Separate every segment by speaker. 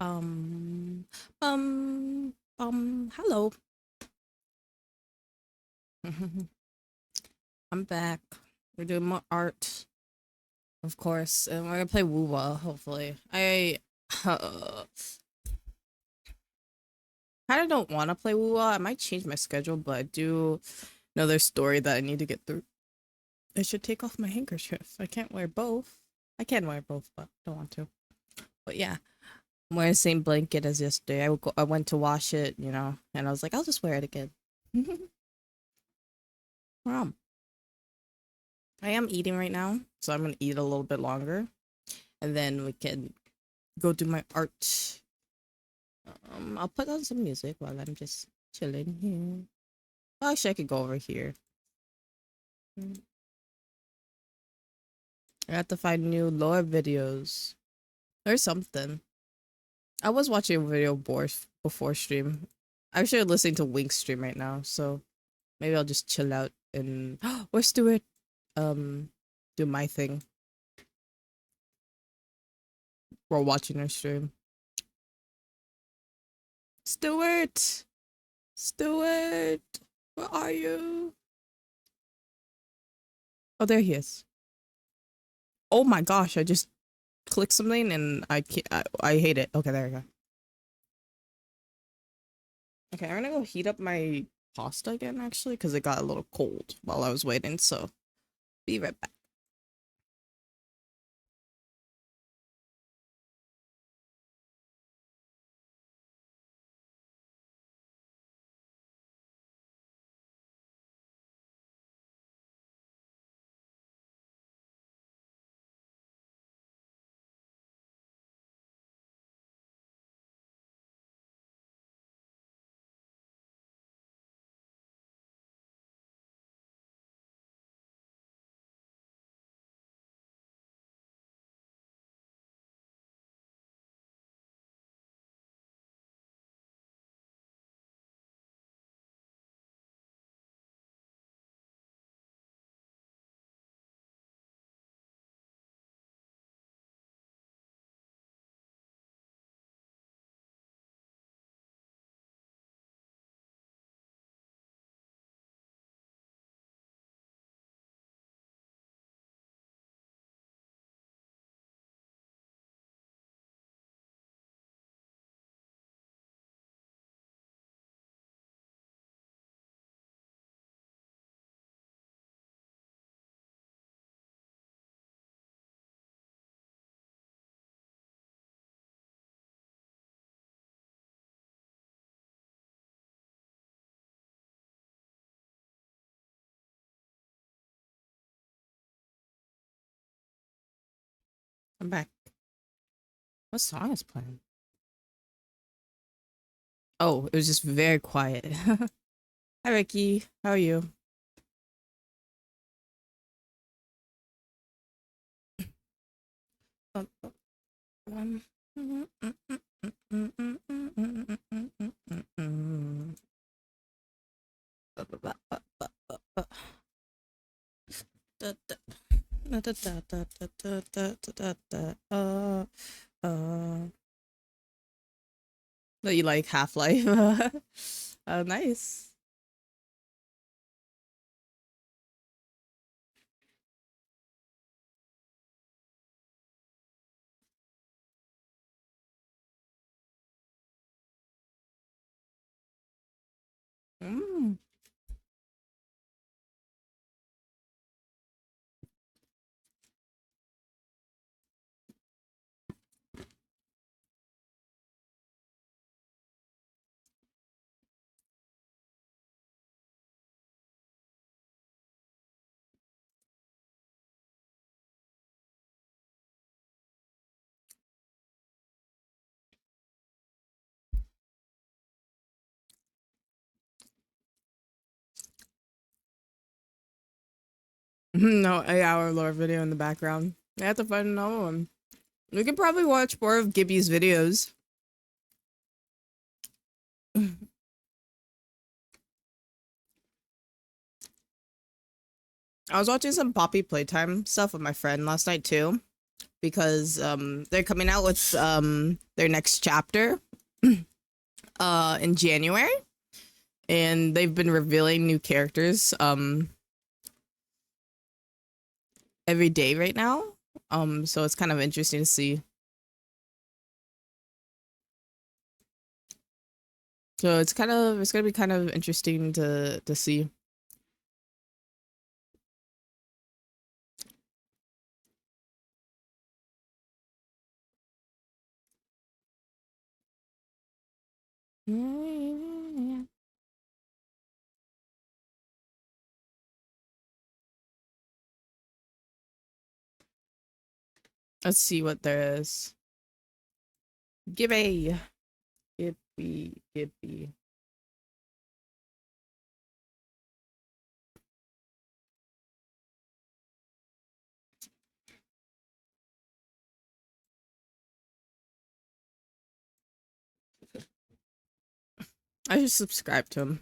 Speaker 1: Um, hello. I'm back. We're doing more art, of course, and we're gonna play wuwa, hopefully. I uh, kind of don't want to play wuwa. I might change my schedule, but I do know there's story that I need to get through. I should take off my handkerchief. I can't wear both. I can wear both, but don't want to. But yeah, I'm wearing the same blanket as yesterday. I went to wash it, and I was like, I'll just wear it again. Wow. I am eating right now, so I'm gonna eat a little bit longer, and then we can go do my art. I'll put on some music while I'm just chilling here. Well, actually, I could go over here. I have to find new lore videos or something. I was watching a video before stream. I'm actually listening to Wink's stream right now, so maybe I'll just chill out and where's Stuart? Um, do my thing while watching her stream. Stuart! Stuart! Where are you? Oh, there he is. Oh my gosh, I just clicked something and I can't, I hate it. Okay, there we go. Okay, I'm gonna go heat up my pasta again, actually, because it got a little cold while I was waiting, so be right back. I'm back. What song is playing? Oh, it was just very quiet. Hi, Ricky. How are you? Um, um, that you like Half-Life. Oh, nice. Mm. No 8-hour lore video in the background. I have to find another one. We could probably watch more of Gibby's videos. I was watching some Poppy Playtime stuff with my friend last night too. because they're coming out with their next chapter in January, and they've been revealing new characters every day right now. So it's kind of interesting to see. So it's gonna be kind of interesting to see. Let's see what there is. Gibby. Gibby. I should subscribe to him.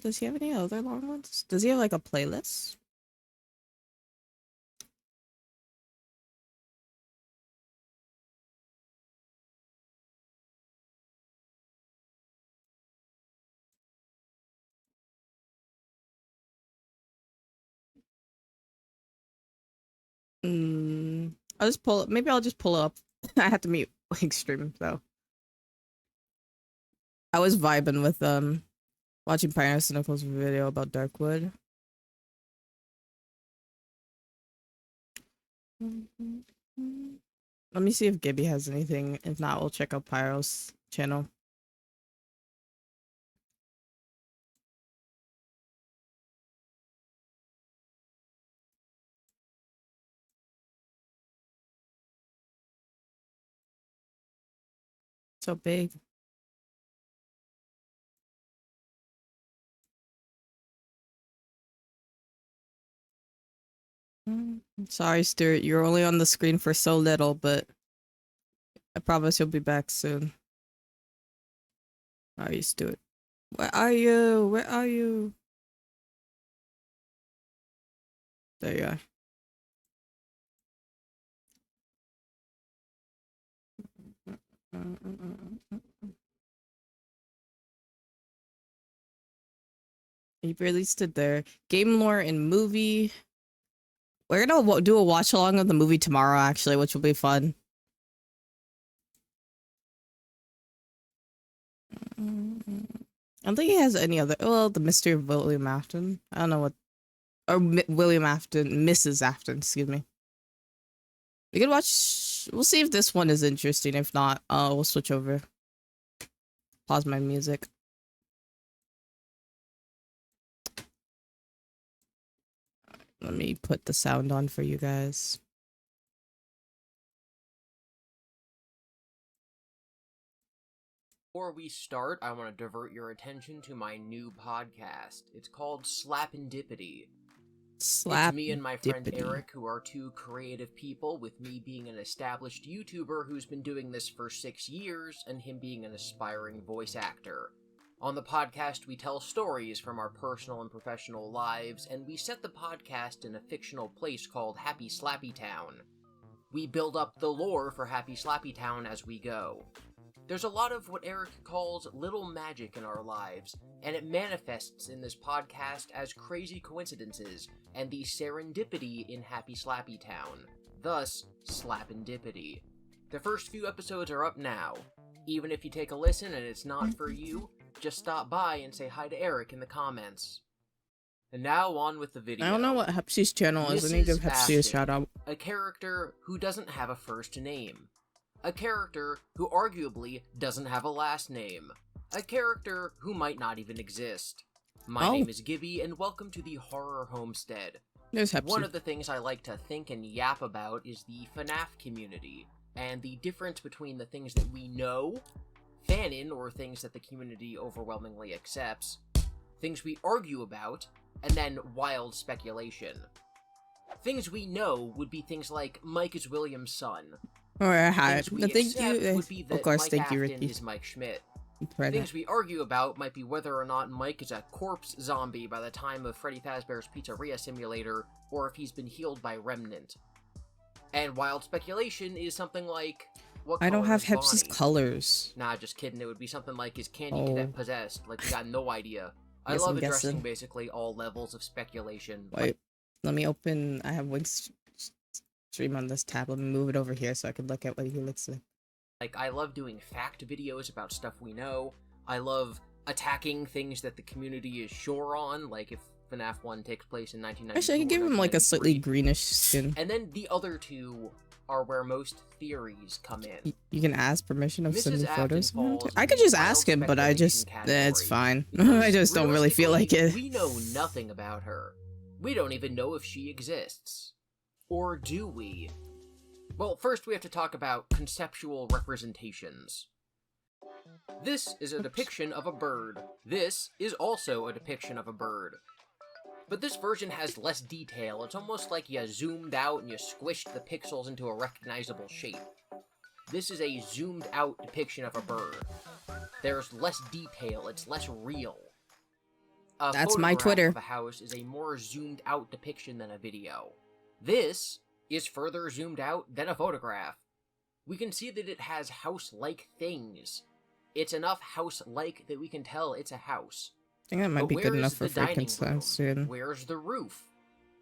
Speaker 1: Does he have any other long ones? Does he have like a playlist? I'll just pull it. Maybe I'll just pull it up. I have to mute like stream though. I was vibing with watching Pioneer Cynical's video about Darkwood. Let me see if Gibby has anything. If not, we'll check out Pyro's channel. So big. Sorry, Stuart. You're only on the screen for so little, but I promise you'll be back soon. Where are you, Stuart? Where are you? Where are you? There you are. He barely stood there. Game lore and movie. We're gonna do a watch along of the movie tomorrow, actually, which will be fun. I don't think he has any other. Well, the Mystery of William Afton. I don't know what. Or William Afton, Mrs. Afton, excuse me. We could watch. We'll see if this one is interesting. If not, we'll switch over. Pause my music. Let me put the sound on for you guys.
Speaker 2: Before we start, I want to divert your attention to my new podcast. It's called Slappendipity. It's me and my friend Eric, who are two creative people, with me being an established YouTuber who's been doing this for 6 years, and him being an aspiring voice actor. On the podcast, we tell stories from our personal and professional lives, and we set the podcast in a fictional place called Happy Slappy Town. We build up the lore for Happy Slappy Town as we go. There's a lot of what Eric calls little magic in our lives, and it manifests in this podcast as crazy coincidences and the serendipity in Happy Slappy Town, thus Slappendipity. The first few episodes are up now. Even if you take a listen and it's not for you, just stop by and say hi to Eric in the comments. And now on with the video.
Speaker 1: I don't know what Hepsi's channel is. I need to give Hepsi a shout out.
Speaker 2: A character who doesn't have a first name. A character who arguably doesn't have a last name. A character who might not even exist. My name is Gibby, and welcome to the Horror Homestead.
Speaker 1: There's Hepsi.
Speaker 2: One of the things I like to think and yap about is the FNAF community, and the difference between the things that we know, fanon, or things that the community overwhelmingly accepts, things we argue about, and then wild speculation. Things we know would be things like Mike is William's son.
Speaker 1: Alright, hi.
Speaker 2: Things we
Speaker 1: Thank you.
Speaker 2: would be that
Speaker 1: Of course,
Speaker 2: Mike
Speaker 1: thank you,
Speaker 2: Afton
Speaker 1: Ricky.
Speaker 2: is Mike Schmidt. Things we argue about might be whether or not Mike is a corpse zombie by the time of Freddy Fazbear's Pizzeria Simulator, or if he's been healed by Remnant. And wild speculation is something like, what
Speaker 1: I don't have
Speaker 2: Hepsi's
Speaker 1: colors.
Speaker 2: Nah, just kidding. It would be something like, is Candy Cadet possessed? Like, we got no idea. I
Speaker 1: Yes,
Speaker 2: love addressing basically all levels of speculation.
Speaker 1: Wait, let me open. I have Wings stream on this tab. Let me move it over here so I can look at what he looks like.
Speaker 2: Like, I love doing fact videos about stuff we know. I love attacking things that the community is sure on, like if FNAF 1 takes place in 1994.
Speaker 1: Actually, I could give him like a slightly greenish skin.
Speaker 2: And then the other two are where most theories come in.
Speaker 1: You can ask permission of sending photos. I could just ask him, but I just... it's fine. I just don't really feel like it.
Speaker 2: We know nothing about her. We don't even know if she exists. Or do we? Well, first we have to talk about conceptual representations. This is a depiction of a bird. This is also a depiction of a bird. But this version has less detail. It's almost like you zoomed out and you squished the pixels into a recognizable shape. This is a zoomed out depiction of a bird. There's less detail, it's less real.
Speaker 1: That's my Twitter.
Speaker 2: A photograph of a house is a more zoomed out depiction than a video. This is further zoomed out than a photograph. We can see that it has house-like things. It's enough house-like that we can tell it's a house.
Speaker 1: I think that might be good enough for Frankenstein.
Speaker 2: Where's the roof?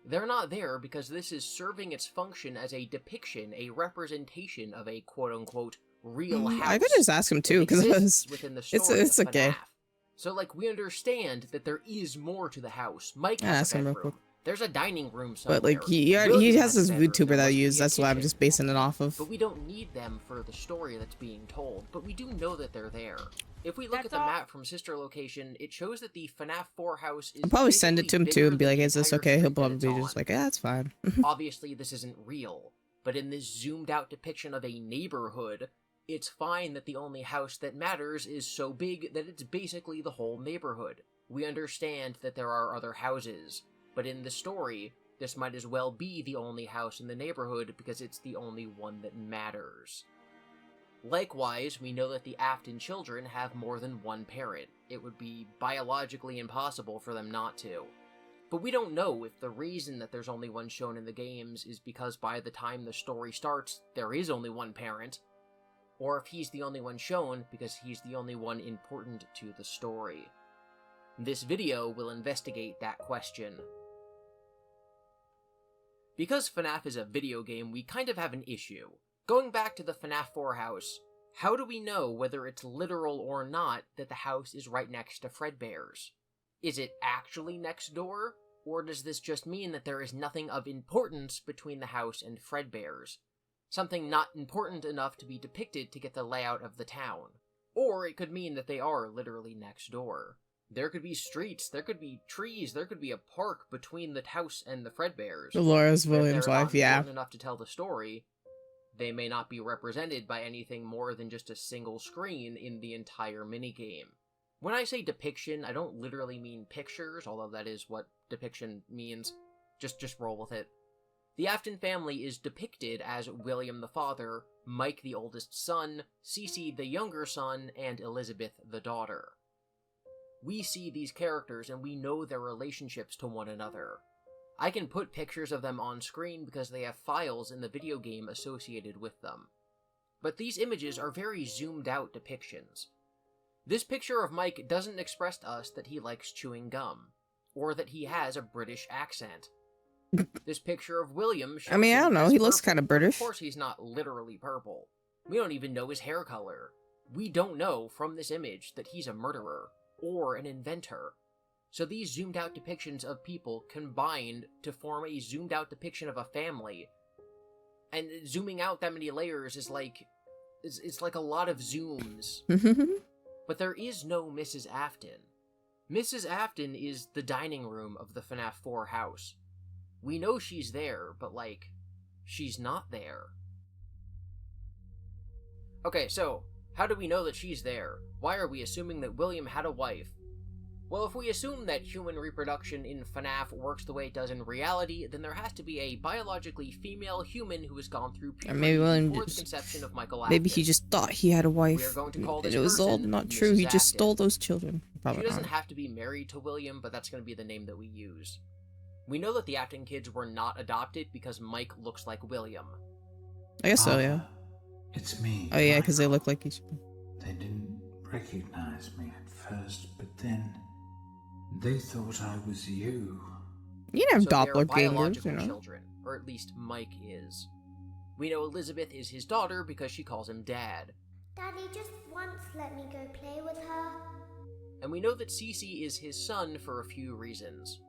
Speaker 2: They're not there because this is serving its function as a depiction, a representation of a quote-unquote real house.
Speaker 1: I could just ask him too, because it's okay.
Speaker 2: So, like, we understand that there is more to the house. Mike has a bedroom. There's a dining room somewhere.
Speaker 1: But, like, he has this VTuber that I use, that's why I'm just basing it off of.
Speaker 2: But we don't need them for the story that's being told. But we do know that they're there. If we look at the map from Sister Location, it shows that the FNAF 4 house is...
Speaker 1: I'll probably send it to him too and be like, is this okay? He'll probably be just like, yeah, that's fine.
Speaker 2: Obviously, this isn't real. But in this zoomed out depiction of a neighborhood, it's fine that the only house that matters is so big that it's basically the whole neighborhood. We understand that there are other houses. But in the story, this might as well be the only house in the neighborhood because it's the only one that matters. Likewise, we know that the Afton children have more than one parent. It would be biologically impossible for them not to. But we don't know if the reason that there's only one shown in the games is because by the time the story starts, there is only one parent, or if he's the only one shown because he's the only one important to the story. This video will investigate that question. Because FNAF is a video game, we kind of have an issue. Going back to the FNAF 4 house, how do we know whether it's literal or not that the house is right next to Fredbear's? Is it actually next door? Or does this just mean that there is nothing of importance between the house and Fredbear's? Something not important enough to be depicted to get the layout of the town. Or it could mean that they are literally next door. There could be streets, there could be trees, there could be a park between the house and the Fredbear's.
Speaker 1: Dolores Williams' wife, yeah.
Speaker 2: If they're not enough to tell the story, they may not be represented by anything more than just a single screen in the entire minigame. When I say depiction, I don't literally mean pictures, although that is what depiction means. Just roll with it. The Afton family is depicted as William the father, Mike the oldest son, Cece the younger son, and Elizabeth the daughter. We see these characters and we know their relationships to one another. I can put pictures of them on screen because they have files in the video game associated with them. But these images are very zoomed out depictions. This picture of Mike doesn't express to us that he likes chewing gum, or that he has a British accent. This picture of William shows
Speaker 1: I don't know, he looks kind of British.
Speaker 2: Of course he's not literally purple. We don't even know his hair color. We don't know from this image that he's a murderer, or an inventor. So these zoomed out depictions of people combined to form a zoomed out depiction of a family. And zooming out that many layers is like... It's like a lot of zooms. But there is no Mrs. Afton. Mrs. Afton is the dining room of the FNAF 4 house. We know she's there, but like, she's not there. Okay, so, how do we know that she's there? Why are we assuming that William had a wife? Well, if we assume that human reproduction in FNAF works the way it does in reality, then there has to be a biologically female human who has gone through puberty before the conception of Michael Afton.
Speaker 1: Maybe he just thought he had a wife.
Speaker 2: We are going to call this
Speaker 1: it was all
Speaker 2: person
Speaker 1: not
Speaker 2: Mrs.
Speaker 1: true. He just
Speaker 2: Afton.
Speaker 1: stole those children.
Speaker 2: She doesn't have to be married to William, but that's going to be the name that we use. We know that the Afton kids were not adopted because Mike looks like William.
Speaker 1: I guess so, yeah.
Speaker 3: It's me.
Speaker 1: Oh yeah, because they look like each other.
Speaker 3: They didn't recognize me at first, but then they thought I was you.
Speaker 1: You know,
Speaker 2: so
Speaker 1: doppelgangers, you know.
Speaker 2: Children, or at least Mike is. We know Elizabeth is his daughter because she calls him Dad.
Speaker 4: Daddy, just once let me go play with her.
Speaker 2: And we know that Cece is his son for a few reasons.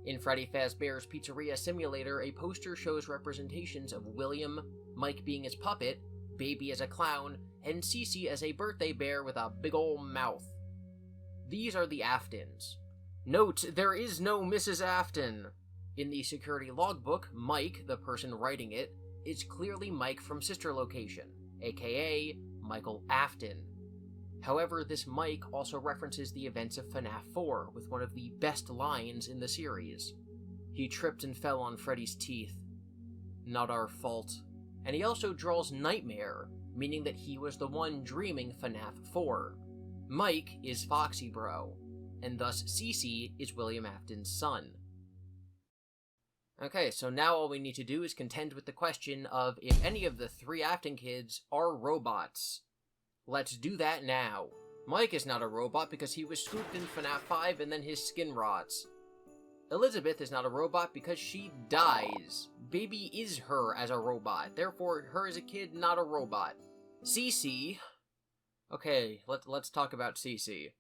Speaker 2: In Freddy Fazbear's Pizzeria Simulator, a poster shows representations of William, Mike being his puppet, Baby as a clown, and Cece as a birthday bear with a big ol' mouth. These are the Aftons. Note, there is no Mrs. Afton. In the security logbook, Mike, the person writing it, is clearly Mike from Sister Location, aka Michael Afton. However, this Mike also references the events of FNAF 4 with one of the best lines in the series. He tripped and fell on Freddy's teeth. Not our fault. And he also draws Nightmare, meaning that he was the one dreaming FNAF 4. Mike is Foxy Bro, and thus Cece is William Afton's son. Okay, so now all we need to do is contend with the question of if any of the three Afton kids are robots. Let's do that now. Mike is not a robot because he was scooped in FNAF 5 and then his skin rots. Elizabeth is not a robot because she dies. Baby is her as a robot, therefore her as a kid, not a robot. Cece... Okay, let's talk about Cece.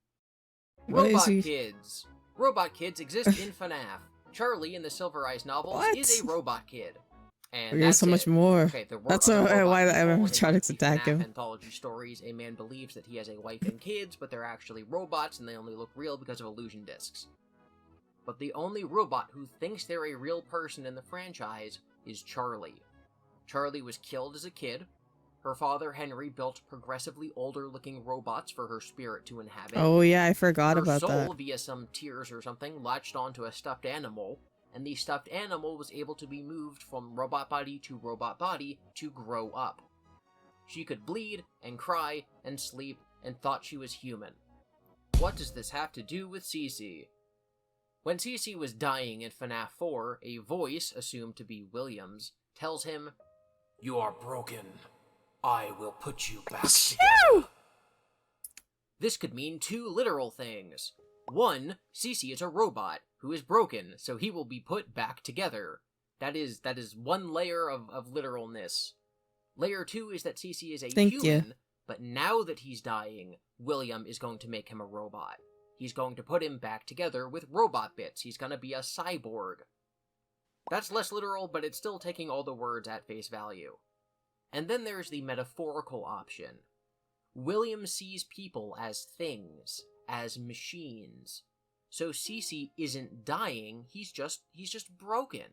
Speaker 2: Robot kids. Robot kids exist in FNAF. Charlie in the Silver Eyes novels is a robot kid. And
Speaker 1: there's so much more.
Speaker 2: Okay,
Speaker 1: that's why the animatronics attack him.
Speaker 2: Anthology stories, a man believes that he has a wife and kids, but they're actually robots and they only look real because of illusion discs. But the only robot who thinks they're a real person in the franchise is Charlie. Charlie was killed as a kid. Her father, Henry, built progressively older-looking robots for her spirit to inhabit.
Speaker 1: Oh yeah, I forgot about that.
Speaker 2: Her soul, via some tears or something, latched onto a stuffed animal, and the stuffed animal was able to be moved from robot body to grow up. She could bleed, and cry, and sleep, and thought she was human. What does this have to do with Cece? When Cece was dying in FNAF 4, a voice, assumed to be William's, tells him, "You are broken. I will put you back together." This could mean two literal things. One, Cece is a robot who is broken, so he will be put back together. That is one layer of literalness. Layer 2 is that Cece is a human, but now that he's dying, William is going to make him a robot. He's going to put him back together with robot bits. He's going to be a cyborg. That's less literal, but it's still taking all the words at face value. And then there's the metaphorical option. William sees people as things, as machines. So Cece isn't dying, he's just broken.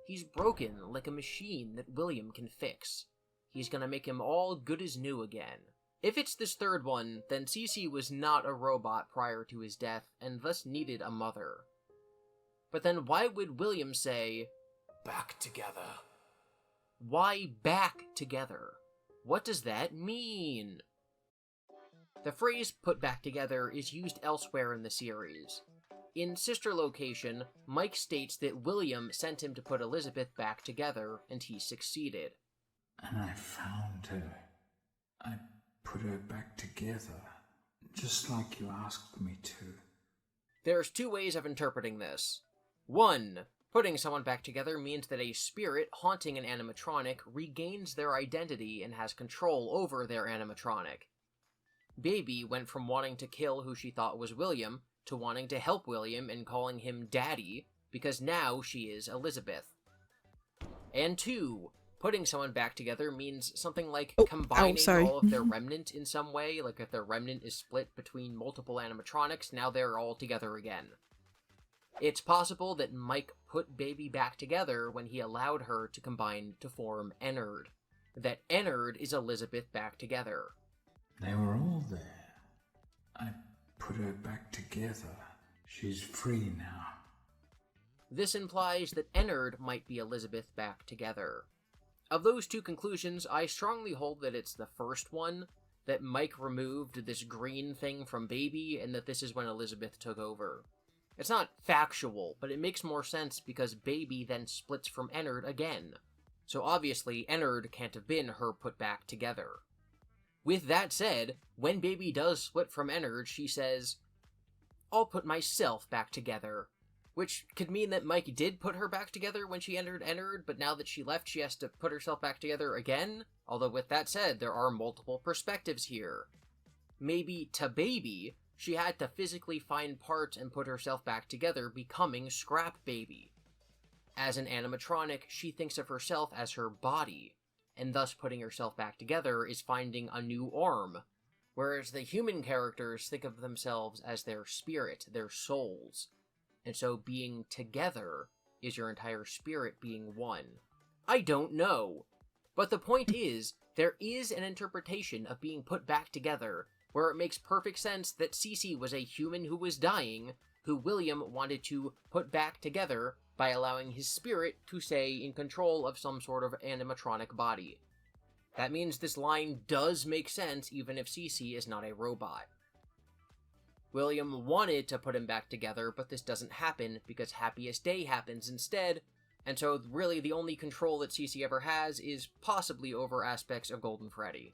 Speaker 2: He's broken like a machine that William can fix. He's gonna make him all good as new again. If it's this third one, then Cece was not a robot prior to his death, and thus needed a mother. But then why would William say, "back together"? Why back together? What does that mean? The phrase "put back together" is used elsewhere in the series. In Sister Location, Mike states that William sent him to put Elizabeth back together, and he succeeded.
Speaker 3: And I found her. I put her back together, just like you asked me to.
Speaker 2: There's two ways of interpreting this. One, putting someone back together means that a spirit haunting an animatronic regains their identity and has control over their animatronic. Baby went from wanting to kill who she thought was William to wanting to help William and calling him Daddy, because now she is Elizabeth. And two, putting someone back together means something like combining all of their remnant in some way, like if their remnant is split between multiple animatronics, now they're all together again. It's possible that Mike put Baby back together when he allowed her to combine to form Ennard. That Ennard is Elizabeth back together.
Speaker 3: They were all there. I put her back together. She's free now.
Speaker 2: This implies that Ennard might be Elizabeth back together. Of those two conclusions, I strongly hold that it's the first one, that Mike removed this green thing from Baby, and that this is when Elizabeth took over. It's not factual, but it makes more sense because Baby then splits from Ennard again. So obviously, Ennard can't have been her put back together. With that said, when Baby does split from Ennard, she says, "I'll put myself back together." Which could mean that Mike did put her back together when she entered Ennard, but now that she left, she has to put herself back together again? Although with that said, there are multiple perspectives here. Maybe to Baby, she had to physically find parts and put herself back together, becoming Scrap Baby. As an animatronic, she thinks of herself as her body, and thus putting herself back together is finding a new arm, whereas the human characters think of themselves as their spirit, their souls. And so being together is your entire spirit being one. I don't know. But the point is, there is an interpretation of being put back together where it makes perfect sense that Cece was a human who was dying, who William wanted to put back together by allowing his spirit to stay in control of some sort of animatronic body. That means this line does make sense even if Cece is not a robot. William wanted to put him back together, but this doesn't happen because Happiest Day happens instead, and so really the only control that Cece ever has is possibly over aspects of Golden Freddy.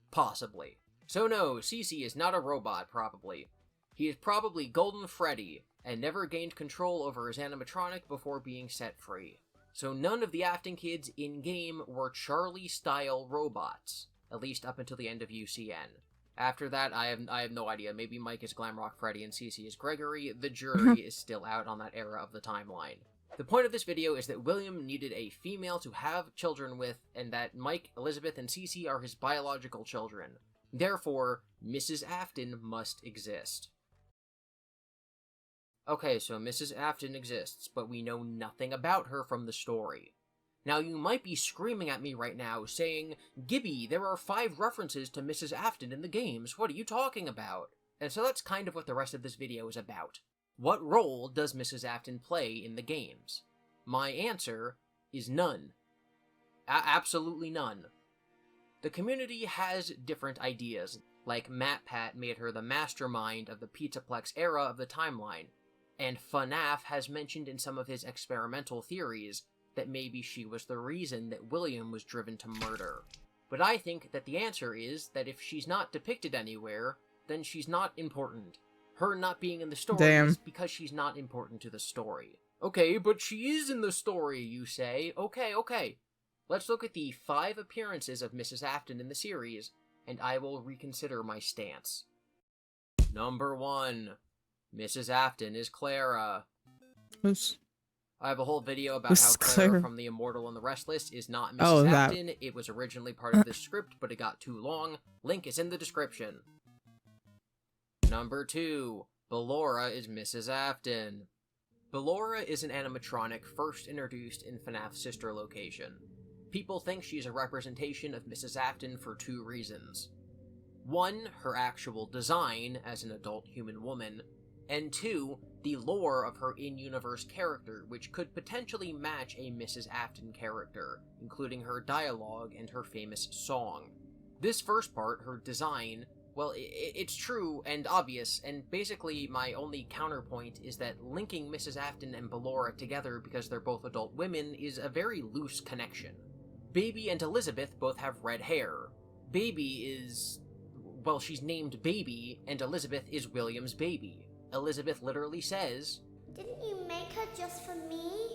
Speaker 2: Possibly. So no, Cece is not a robot, probably. He is probably Golden Freddy, and never gained control over his animatronic before being set free. So none of the Afton kids in-game were Charlie-style robots, at least up until the end of UCN. After that, I have no idea. Maybe Mike is Glamrock Freddy and Cece is Gregory. The jury is still out on that era of the timeline. The point of this video is that William needed a female to have children with, and that Mike, Elizabeth, and Cece are his biological children. Therefore, Mrs. Afton must exist. Okay, so Mrs. Afton exists, but we know nothing about her from the story. Now, you might be screaming at me right now, saying, "Gibby, there are 5 references to Mrs. Afton in the games, what are you talking about?" And so that's kind of what the rest of this video is about. What role does Mrs. Afton play in the games? My answer is none. Absolutely none. The community has different ideas, like MatPat made her the mastermind of the Pizzaplex era of the timeline, and FNAF has mentioned in some of his experimental theories that maybe she was the reason that William was driven to murder. But I think that the answer is that if she's not depicted anywhere, then she's not important. Her not being in the story is because she's not important to the story. Okay, but she is in the story, you say. Okay. Let's look at the 5 appearances of Mrs. Afton in the series, and I will reconsider my stance. Number 1. Mrs. Afton is Clara. I have a whole video about how Clara from The Immortal and the Restless is not Mrs. Afton. It was originally part of this script, but it got too long. Link is in the description. Number 2. Ballora is Mrs. Afton. Ballora is an animatronic first introduced in FNAF's sister location. People think she's a representation of Mrs. Afton for 2 reasons. 1, her actual design as an adult human woman, and 2, the lore of her in-universe character, which could potentially match a Mrs. Afton character, including her dialogue and her famous song. This first part, her design, well, it's true and obvious, and basically my only counterpoint is that linking Mrs. Afton and Ballora together because they're both adult women is a very loose connection. Baby and Elizabeth both have red hair. Baby is... well, she's named Baby, and Elizabeth is William's baby. Elizabeth literally says,
Speaker 4: "Didn't you make her just for me?"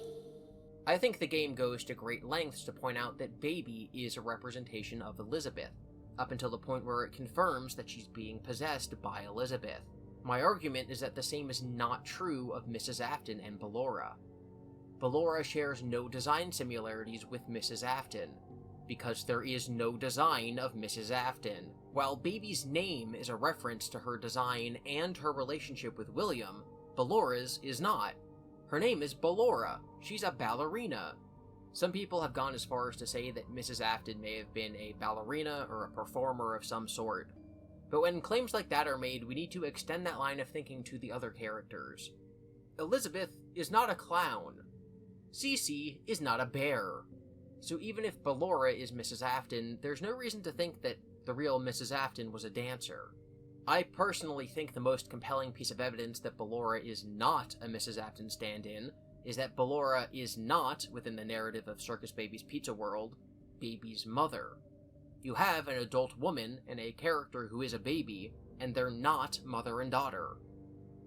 Speaker 2: I think the game goes to great lengths to point out that Baby is a representation of Elizabeth, up until the point where it confirms that she's being possessed by Elizabeth. My argument is that the same is not true of Mrs. Afton and Ballora. Ballora shares no design similarities with Mrs. Afton, because there is no design of Mrs. Afton. While Baby's name is a reference to her design and her relationship with William, Ballora's is not. Her name is Ballora. She's a ballerina. Some people have gone as far as to say that Mrs. Afton may have been a ballerina or a performer of some sort. But when claims like that are made, we need to extend that line of thinking to the other characters. Elizabeth is not a clown. Cece is not a bear. So even if Ballora is Mrs. Afton, there's no reason to think that the real Mrs. Afton was a dancer. I personally think the most compelling piece of evidence that Ballora is not a Mrs. Afton stand-in is that Ballora is not, within the narrative of Circus Baby's Pizza World, Baby's mother. You have an adult woman and a character who is a baby, and they're not mother and daughter.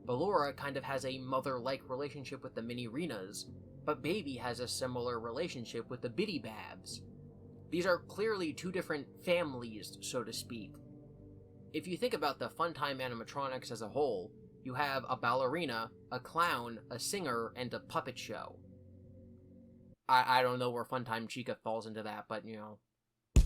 Speaker 2: Ballora kind of has a mother-like relationship with the Mini-Renas, but Baby has a similar relationship with the Biddy Babs. These are clearly two different families, so to speak. If you think about the Funtime animatronics as a whole, you have a ballerina, a clown, a singer, and a puppet show. I don't know where Funtime Chica falls into that, but you know.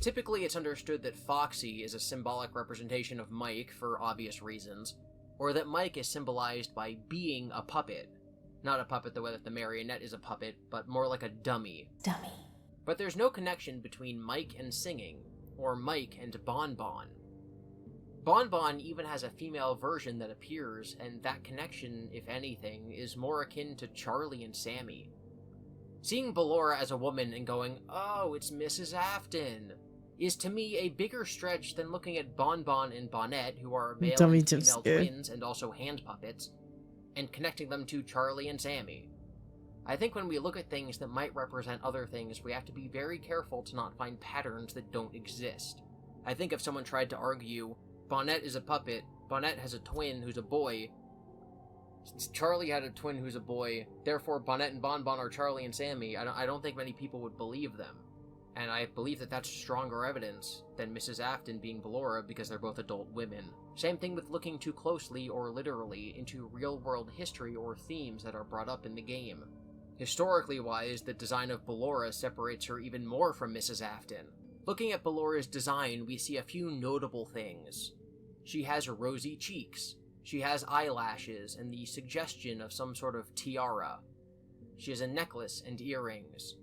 Speaker 2: Typically it's understood that Foxy is a symbolic representation of Mike for obvious reasons, or that Mike is symbolized by being a puppet. Not a puppet the way that the marionette is a puppet, but more like a dummy.
Speaker 5: Dummy.
Speaker 2: But there's no connection between Mike and singing, or Mike and Bon Bon. Bon Bon even has a female version that appears, and that connection, if anything, is more akin to Charlie and Sammy. Seeing Ballora as a woman and going, oh, it's Mrs. Afton, is to me a bigger stretch than looking at Bon Bon and Bonette, who are male
Speaker 1: Dummy
Speaker 2: and female
Speaker 1: scared.
Speaker 2: twins and also hand puppets, and connecting them to Charlie and Sammy. I think when we look at things that might represent other things, we have to be very careful to not find patterns that don't exist. I think if someone tried to argue, Bonette is a puppet, Bonette has a twin who's a boy, Charlie had a twin who's a boy, therefore Bonette and Bon Bon are Charlie and Sammy, I don't think many people would believe them. And I believe that that's stronger evidence than Mrs. Afton being Ballora because they're both adult women. Same thing with looking too closely or literally into real-world history or themes that are brought up in the game. Historically wise, the design of Ballora separates her even more from Mrs. Afton. Looking at Ballora's design, we see a few notable things. She has rosy cheeks. She has eyelashes and the suggestion of some sort of tiara. She has a necklace and earrings.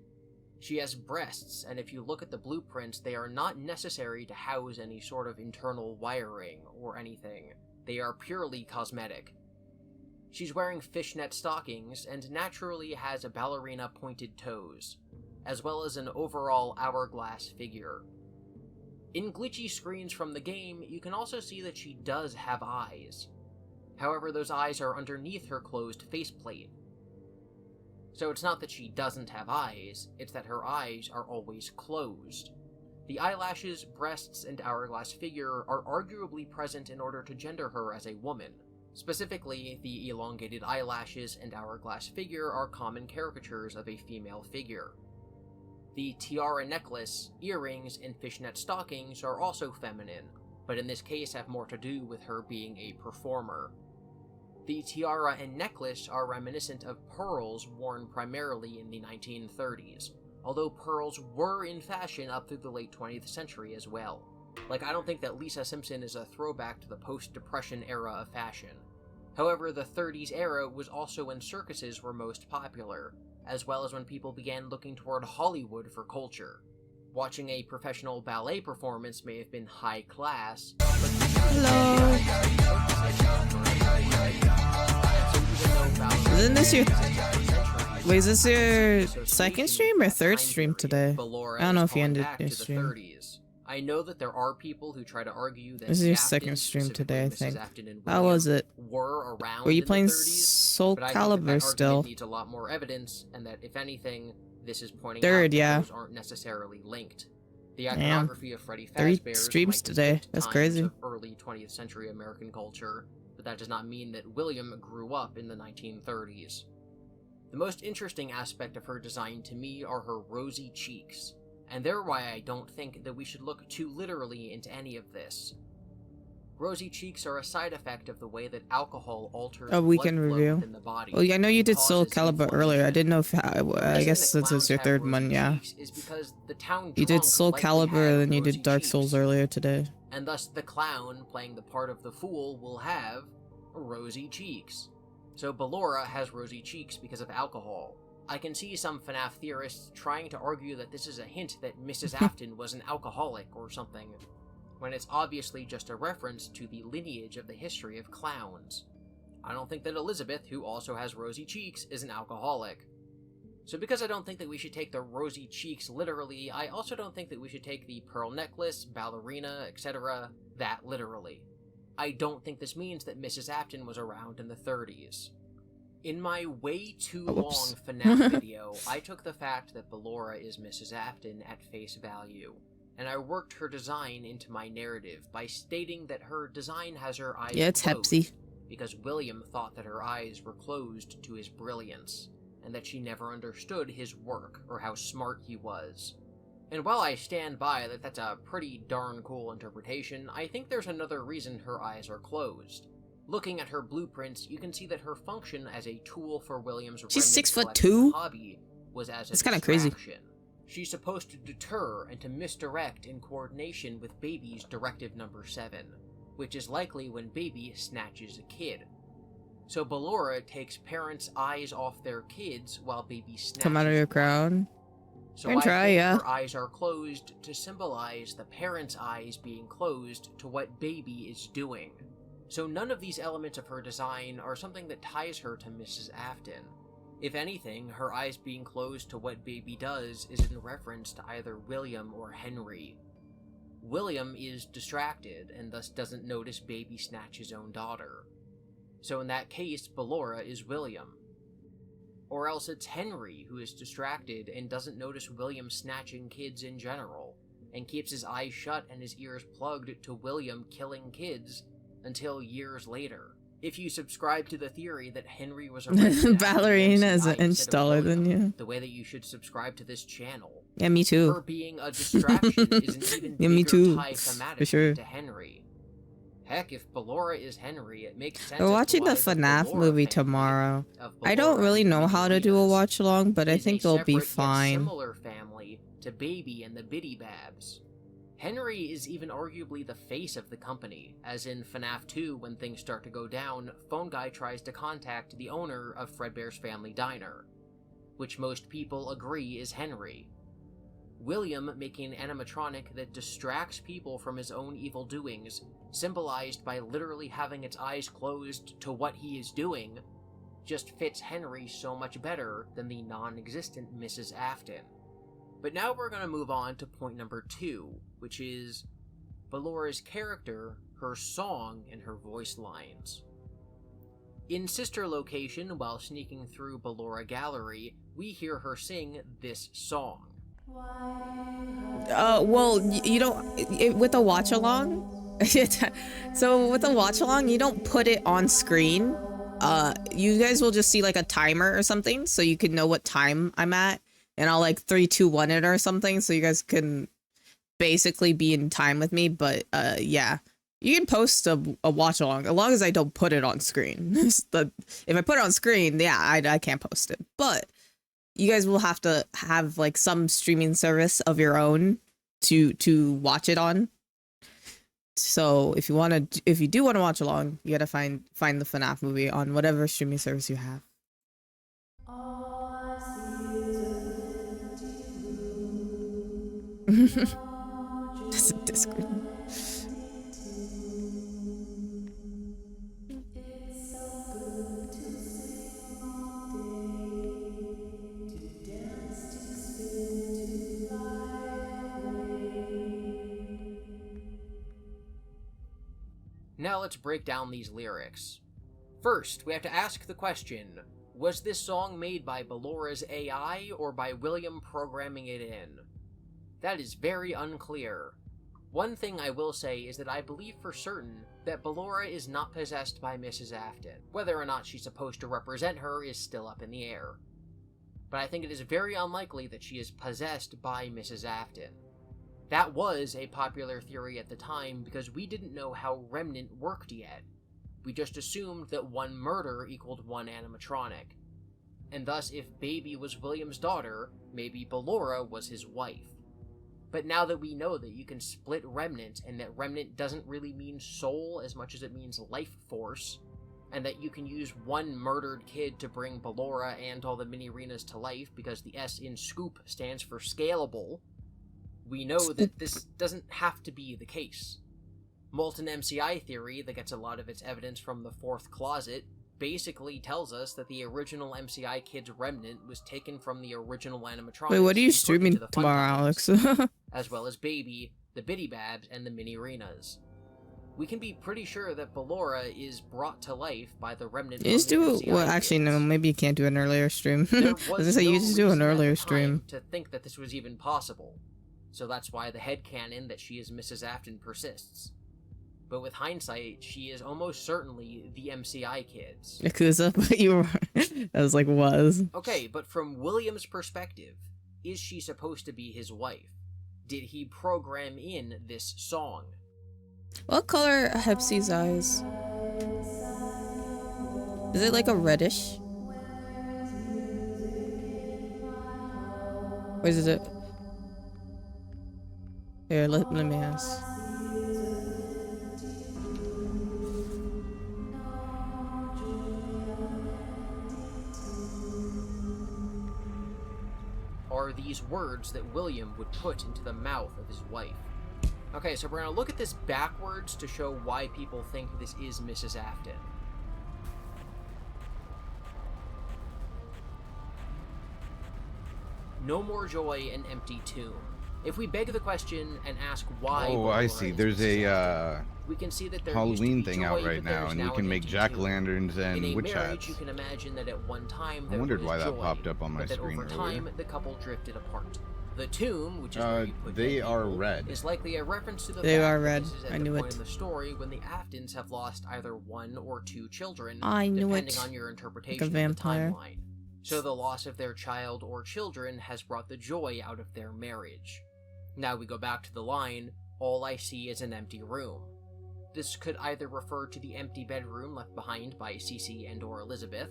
Speaker 2: She has breasts, and if you look at the blueprints, they are not necessary to house any sort of internal wiring or anything. They are purely cosmetic. She's wearing fishnet stockings and naturally has a ballerina pointed toes, as well as an overall hourglass figure. In glitchy screens from the game, you can also see that she does have eyes. However, those eyes are underneath her closed faceplate. So it's not that she doesn't have eyes, it's that her eyes are always closed. The eyelashes, breasts, and hourglass figure are arguably present in order to gender her as a woman. Specifically, the elongated eyelashes and hourglass figure are common caricatures of a female figure. The tiara necklace, earrings, and fishnet stockings are also feminine, but in this case have more to do with her being a performer. The tiara and necklace are reminiscent of pearls worn primarily in the 1930s, although pearls were in fashion up through the late 20th century as well. Like, I don't think that Lisa Simpson is a throwback to the post-Depression era of fashion. However, the 30s era was also when circuses were most popular, as well as when people began looking toward Hollywood for culture. Watching a professional ballet performance may have been high class, but
Speaker 1: Hello. Isn't this your... Wait, is this your second stream or third stream today? I don't know if you ended your stream.
Speaker 2: I know that there are people who try to argue that
Speaker 1: This is your
Speaker 2: the
Speaker 1: second
Speaker 2: Aftons,
Speaker 1: stream today, I
Speaker 2: specifically Mrs.
Speaker 1: think.
Speaker 2: Afton and
Speaker 1: How
Speaker 2: William,
Speaker 1: was it?
Speaker 2: were around
Speaker 1: Were you
Speaker 2: in the
Speaker 1: playing
Speaker 2: 30s,
Speaker 1: Soul
Speaker 2: but I think
Speaker 1: Calibur
Speaker 2: that
Speaker 1: still?
Speaker 2: argument needs a lot more evidence, and that if anything, this is pointing
Speaker 1: Third,
Speaker 2: out that
Speaker 1: yeah.
Speaker 2: those aren't necessarily linked. The
Speaker 1: Damn.
Speaker 2: iconography of Freddy
Speaker 1: 3
Speaker 2: Fazbear's
Speaker 1: streams
Speaker 2: might
Speaker 1: today.
Speaker 2: depict
Speaker 1: That's
Speaker 2: times
Speaker 1: crazy.
Speaker 2: of early 20th century American culture, but that does not mean that William grew up in the 1930s. The most interesting aspect of her design to me are her rosy cheeks, and they're why I don't think that we should look too literally into any of this. Rosy cheeks are a side effect of the way that alcohol alters
Speaker 1: A
Speaker 2: blood
Speaker 1: weekend
Speaker 2: flow
Speaker 1: review.
Speaker 2: within the body.
Speaker 1: Oh, yeah, I know you
Speaker 2: and
Speaker 1: did Soul
Speaker 2: causes
Speaker 1: Calibur earlier. I
Speaker 2: inflammation.
Speaker 1: didn't know if...
Speaker 2: The
Speaker 1: I
Speaker 2: reason
Speaker 1: guess
Speaker 2: that
Speaker 1: since it's
Speaker 2: clowns
Speaker 1: your
Speaker 2: have
Speaker 1: third
Speaker 2: rosy
Speaker 1: one, yeah.
Speaker 2: cheeks is because the town
Speaker 1: You did
Speaker 2: drunk
Speaker 1: Soul
Speaker 2: likely
Speaker 1: Calibur,
Speaker 2: had
Speaker 1: then you
Speaker 2: rosy
Speaker 1: did Dark
Speaker 2: cheeks.
Speaker 1: Souls earlier today.
Speaker 2: And thus the clown, playing the part of the fool, will have rosy cheeks. So Ballora has rosy cheeks because of alcohol. I can see some FNAF theorists trying to argue that this is a hint that Mrs. Afton was an alcoholic or something. when it's obviously just a reference to the lineage of the history of clowns. I don't think that Elizabeth, who also has rosy cheeks, is an alcoholic. So because I don't think that we should take the rosy cheeks literally, I also don't think that we should take the pearl necklace, ballerina, etc., that literally. I don't think this means that Mrs. Afton was around in the 30s. In my way too long FNAF video, I took the fact that Ballora is Mrs. Afton at face value, and I worked her design into my narrative by stating that her design has her eyes closed,
Speaker 1: Hepsy.
Speaker 2: because William thought that her eyes were closed to his brilliance, and that she never understood his work or how smart he was. And while I stand by that that's a pretty darn cool interpretation, I think there's another reason her eyes are closed. Looking at her blueprints, you can see that her function as a tool for William's
Speaker 1: She's
Speaker 2: remnant
Speaker 1: 6'2"
Speaker 2: collection hobby was as a
Speaker 1: It's kind of crazy.
Speaker 2: She's supposed to deter and to misdirect in coordination with Baby's Directive Number 7, which is likely when Baby snatches a kid. So Ballora takes parents' eyes off their kids while Baby snatches.
Speaker 1: Come out of your crown.
Speaker 2: So
Speaker 1: And try,
Speaker 2: think
Speaker 1: yeah.
Speaker 2: her eyes are closed to symbolize the parents' eyes being closed to what Baby is doing. So none of these elements of her design are something that ties her to Mrs. Afton. If anything, her eyes being closed to what Baby does is in reference to either William or Henry. William is distracted and thus doesn't notice Baby snatch his own daughter. So in that case, Ballora is William. Or else it's Henry who is distracted and doesn't notice William snatching kids in general, and keeps his eyes shut and his ears plugged to William killing kids until years later. If you subscribe to the theory that Henry was a
Speaker 1: ballerina is an inch taller than you.
Speaker 2: The way that you should subscribe to this channel.
Speaker 1: Yeah, me too.
Speaker 2: Her being a distraction is an even
Speaker 1: Yeah, me
Speaker 2: bigger
Speaker 1: too.
Speaker 2: tie thematically
Speaker 1: For sure.
Speaker 2: to Henry. Heck, if Ballora is Henry, it makes sense.
Speaker 1: We're
Speaker 2: as to
Speaker 1: watching the
Speaker 2: why
Speaker 1: FNAF
Speaker 2: Ballora
Speaker 1: movie
Speaker 2: family
Speaker 1: tomorrow.
Speaker 2: of
Speaker 1: I don't
Speaker 2: Ballora
Speaker 1: really
Speaker 2: and
Speaker 1: know
Speaker 2: the
Speaker 1: how to do a
Speaker 2: Balerinas
Speaker 1: watch along, but I
Speaker 2: is
Speaker 1: think
Speaker 2: a
Speaker 1: they'll be
Speaker 2: separate yet
Speaker 1: fine.
Speaker 2: similar family to Baby and the Biddy Babs. Henry is even arguably the face of the company, as in FNAF 2 when things start to go down, Phone Guy tries to contact the owner of Fredbear's Family Diner, which most people agree is Henry. William making an animatronic that distracts people from his own evil doings, symbolized by literally having its eyes closed to what he is doing, just fits Henry so much better than the non-existent Mrs. Afton. But now we're going to move on to point number 2, which is Ballora's character, her song, and her voice lines. In Sister Location, while sneaking through Ballora Gallery, we hear her sing this song.
Speaker 1: Well, you don't, with a watch along, so with a watch along, you don't put it on screen. You guys will just see like a timer or something, so you can know what time I'm at, and I'll like 3, 2, 1 it or something, so you guys can basically be in time with me. But yeah, you can post a watch along as long as I don't put it on screen. If I put it on screen, yeah, I can't post it. But you guys will have to have like some streaming service of your own to watch it on. So if you do want to watch along, you gotta find the FNAF movie on whatever streaming service you have. Just a Discord.
Speaker 2: Now let's break down these lyrics. First, we have to ask the question, was this song made by Ballora's AI or by William programming it in? That is very unclear. One thing I will say is that I believe for certain that Ballora is not possessed by Mrs. Afton. Whether or not she's supposed to represent her is still up in the air. But I think it is very unlikely that she is possessed by Mrs. Afton. That was a popular theory at the time because we didn't know how Remnant worked yet. We just assumed that one murder equaled one animatronic. And thus, if Baby was William's daughter, maybe Ballora was his wife. But now that we know that you can split Remnant, and that Remnant doesn't really mean soul as much as it means life force, and that you can use one murdered kid to bring Ballora and all the mini-arenas to life because the S in Scoop stands for scalable, we know that this doesn't have to be the case. Molten MCI theory, that gets a lot of its evidence from the fourth closet, basically tells us that the original MCI kid's remnant was taken from the original animatronics.
Speaker 1: Wait, what are you streaming tomorrow, Alex?
Speaker 2: As well as Baby, the Bitty Babs, and the Mini Renas. We can be pretty sure that Ballora is brought to life by the remnant.
Speaker 1: You just do it. Well, actually, no. Maybe you can't do an earlier stream. I was gonna say you just do an earlier stream
Speaker 2: to think that this was even possible. So that's why the headcanon that she is Mrs. Afton persists. But with hindsight, she is almost certainly the MCI kids.
Speaker 1: Yakuza, but you were. I was like, was.
Speaker 2: Okay, but from William's perspective, is she supposed to be his wife? Did he program in this song?
Speaker 1: What color are Hepsi's eyes? Is it like a reddish? Or is it? Here, let me ask.
Speaker 2: Are these words that William would put into the mouth of his wife? Okay, so we're going to look at this backwards to show why people think this is Mrs. Afton. No more joy, an empty tomb. If we beg the question and ask why...
Speaker 5: Oh, I see. There's a
Speaker 2: we can see that there
Speaker 5: Halloween thing
Speaker 2: joy,
Speaker 5: out right now, and you can make jack-o'-lanterns and witch hats.
Speaker 2: You can imagine that at one time
Speaker 5: I wondered why that popped up on my screen
Speaker 2: over
Speaker 5: earlier.
Speaker 2: time, the couple drifted apart. The tomb, which is where you put
Speaker 5: they are
Speaker 2: people,
Speaker 5: red.
Speaker 2: is likely a reference to the
Speaker 1: they
Speaker 2: fact
Speaker 1: are red.
Speaker 2: That this is at
Speaker 1: I
Speaker 2: the
Speaker 1: knew
Speaker 2: point
Speaker 1: it.
Speaker 2: in the story when the Aftons have lost either one or two children,
Speaker 1: I knew
Speaker 2: depending
Speaker 1: it.
Speaker 2: on your interpretation
Speaker 1: Like a vampire.
Speaker 2: of the timeline. So the loss of their child or children has brought the joy out of their marriage. Now we go back to the line, all I see is an empty room. This could either refer to the empty bedroom left behind by Cece and or Elizabeth,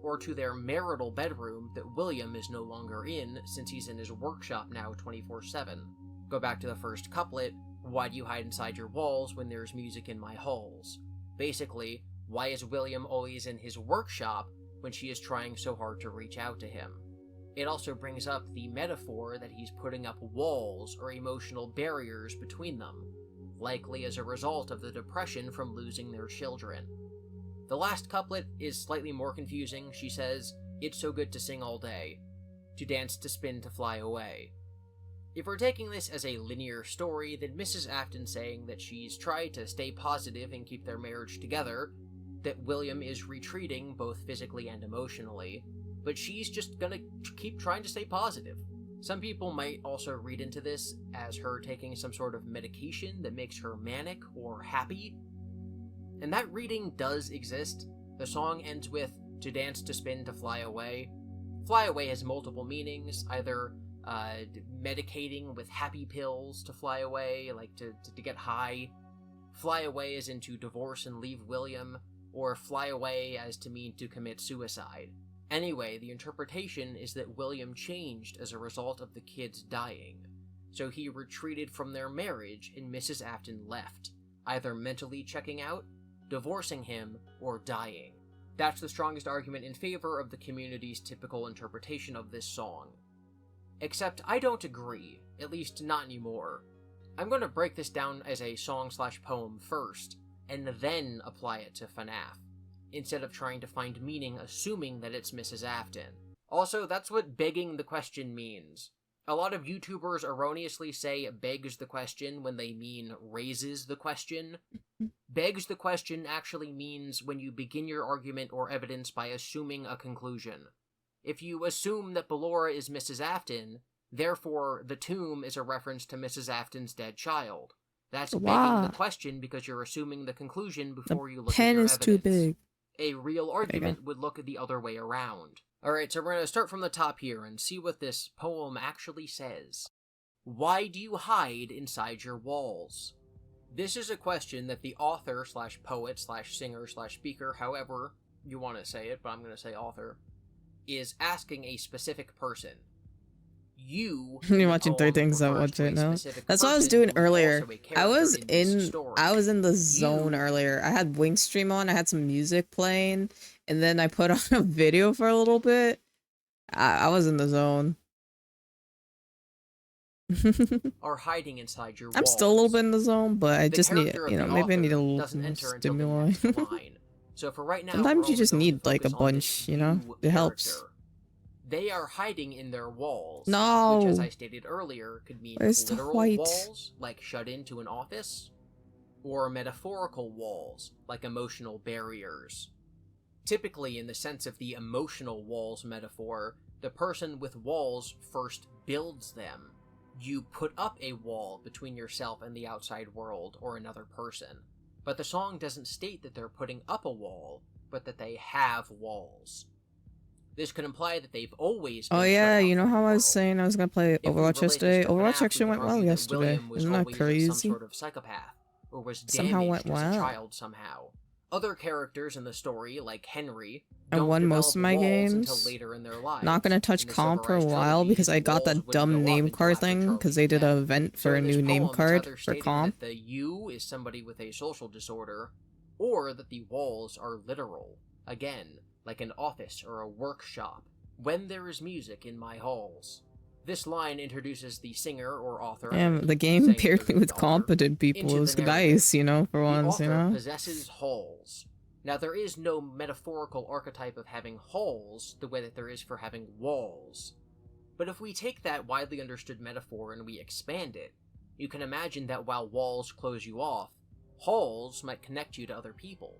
Speaker 2: or to their marital bedroom that William is no longer in since he's in his workshop now 24/7. Go back to the first couplet, why do you hide inside your walls when there's music in my halls? Basically, why is William always in his workshop when she is trying so hard to reach out to him? It also brings up the metaphor that he's putting up walls or emotional barriers between them, likely as a result of the depression from losing their children. The last couplet is slightly more confusing. She says, it's so good to sing all day, to dance, to spin, to fly away. If we're taking this as a linear story, then Mrs. Afton saying that she's tried to stay positive and keep their marriage together, that William is retreating both physically and emotionally, but she's just gonna keep trying to stay positive. Some people might also read into this as her taking some sort of medication that makes her manic or happy. And that reading does exist. The song ends with, to dance, to spin, to fly away. Fly away has multiple meanings, either medicating with happy pills to fly away, like to get high. Fly away as in to divorce and leave William, or fly away as to mean to commit suicide. Anyway, the interpretation is that William changed as a result of the kids dying, so he retreated from their marriage and Mrs. Afton left, either mentally checking out, divorcing him, or dying. That's the strongest argument in favor of the community's typical interpretation of this song. Except I don't agree, at least not anymore. I'm going to break this down as a song/poem first, and then apply it to FNAF, instead of trying to find meaning assuming that it's Mrs. Afton. Also, that's what begging the question means. A lot of YouTubers erroneously say begs the question when they mean raises the question. Begs the question actually means when you begin your argument or evidence by assuming a conclusion. If you assume that Ballora is Mrs. Afton, therefore the tomb is a reference to Mrs. Afton's dead child. That's begging the question because you're assuming the conclusion before you look at your evidence.
Speaker 1: The pen is too big.
Speaker 2: A real argument would look the other way around. Alright, so we're going to start from the top here and see what this poem actually says. Why do you hide inside your walls? This is a question that the author/poet/singer/speaker, however you want to say it, but I'm going to say author, is asking a specific person. You're
Speaker 1: watching three things I watch it now. That's what I was doing earlier. I was in the zone earlier. I had Wing Stream on, I had some music playing, and then I put on a video for a little bit. I was in the zone.
Speaker 2: are hiding inside your walls.
Speaker 1: I'm still a little bit in the zone, but I just need,
Speaker 2: character
Speaker 1: you
Speaker 2: of
Speaker 1: know,
Speaker 2: the
Speaker 1: maybe I need a
Speaker 2: author
Speaker 1: little
Speaker 2: doesn't
Speaker 1: more
Speaker 2: enter until the
Speaker 1: stimuli.
Speaker 2: next line. So for right now,
Speaker 1: Sometimes
Speaker 2: we're
Speaker 1: you just
Speaker 2: only going
Speaker 1: need
Speaker 2: to
Speaker 1: like a
Speaker 2: focus on
Speaker 1: bunch,
Speaker 2: this
Speaker 1: you know?
Speaker 2: you
Speaker 1: It helps.
Speaker 2: character. They are hiding in their walls,
Speaker 1: No.
Speaker 2: which, as I stated earlier, could mean
Speaker 1: Where's the
Speaker 2: literal
Speaker 1: white?
Speaker 2: walls, like shut into an office, or metaphorical walls, like emotional barriers. Typically, in the sense of the emotional walls metaphor, the person with walls first builds them. You put up a wall between yourself and the outside world or another person. But the song doesn't state that they're putting up a wall, but that they have walls. This could imply that they've always been
Speaker 1: Oh yeah,
Speaker 2: shut
Speaker 1: you
Speaker 2: out
Speaker 1: know
Speaker 2: from
Speaker 1: how
Speaker 2: the
Speaker 1: I was
Speaker 2: world.
Speaker 1: saying I was gonna play
Speaker 2: If we
Speaker 1: Overwatch
Speaker 2: relate this
Speaker 1: yesterday?
Speaker 2: to FNAF,
Speaker 1: Overwatch
Speaker 2: we
Speaker 1: actually
Speaker 2: could
Speaker 1: went well
Speaker 2: argue that
Speaker 1: yesterday.
Speaker 2: William was
Speaker 1: Isn't that
Speaker 2: always some
Speaker 1: crazy?
Speaker 2: sort of psychopath, or was
Speaker 1: Somehow went
Speaker 2: damaged as a
Speaker 1: well.
Speaker 2: child somehow. Other characters in the story, like Henry,
Speaker 1: I
Speaker 2: don't
Speaker 1: won
Speaker 2: develop
Speaker 1: most of my
Speaker 2: walls until
Speaker 1: games.
Speaker 2: later in their lives.
Speaker 1: Not gonna touch
Speaker 2: In the
Speaker 1: comp for a
Speaker 2: Silver Eyes
Speaker 1: while
Speaker 2: trilogy,
Speaker 1: because I
Speaker 2: the
Speaker 1: got
Speaker 2: walls
Speaker 1: that
Speaker 2: wouldn't
Speaker 1: dumb
Speaker 2: go up
Speaker 1: name
Speaker 2: until
Speaker 1: card
Speaker 2: after
Speaker 1: thing because
Speaker 2: Charlie's
Speaker 1: they did
Speaker 2: death.
Speaker 1: an event
Speaker 2: So
Speaker 1: for a
Speaker 2: in this
Speaker 1: new name
Speaker 2: poem, it's
Speaker 1: card
Speaker 2: either
Speaker 1: for
Speaker 2: stating
Speaker 1: comp.
Speaker 2: that the you is somebody with a social disorder, or that the walls are literal. Again, like an office or a workshop. When there is music in my halls. This line introduces the singer or author.
Speaker 1: Damn, the game apparently with competent people
Speaker 2: into
Speaker 1: is
Speaker 2: the narrative.
Speaker 1: nice, you know, for
Speaker 2: The
Speaker 1: once, you
Speaker 2: author
Speaker 1: know?
Speaker 2: possesses halls. Now, there is no metaphorical archetype of having halls the way that there is for having walls. But if we take that widely understood metaphor and we expand it, you can imagine that while walls close you off, halls might connect you to other people.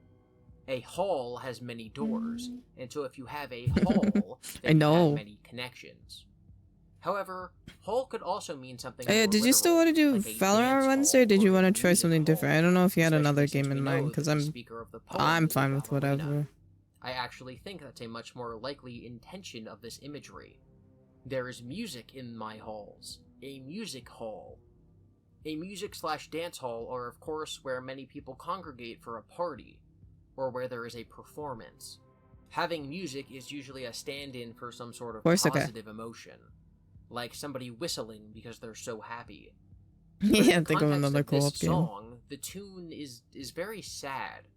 Speaker 2: A hall has many doors, and so if you have a hall, then you have many connections. However, hall could also mean something more
Speaker 1: Did you still want to do
Speaker 2: like a
Speaker 1: Valorant
Speaker 2: dance
Speaker 1: Wednesday, or
Speaker 2: hall
Speaker 1: did you
Speaker 2: or a
Speaker 1: want to try
Speaker 2: music
Speaker 1: something different?
Speaker 2: hall,
Speaker 1: I don't know if you had
Speaker 2: especially
Speaker 1: another
Speaker 2: since
Speaker 1: game
Speaker 2: we
Speaker 1: in
Speaker 2: know
Speaker 1: mind,
Speaker 2: that
Speaker 1: because
Speaker 2: the speaker of the poem
Speaker 1: I'm
Speaker 2: is a
Speaker 1: fine with
Speaker 2: ballerina.
Speaker 1: whatever.
Speaker 2: I actually think that's a much more likely intention of this imagery. There is music in my halls. A music hall. A music/dance hall are, of course, where many people congregate for a party, or where there is a performance. Having music is usually a stand-in for some sort of positive emotion, like somebody whistling because they're so happy.
Speaker 1: Yeah, think of another co-op game.
Speaker 2: Song, the tune is very sad.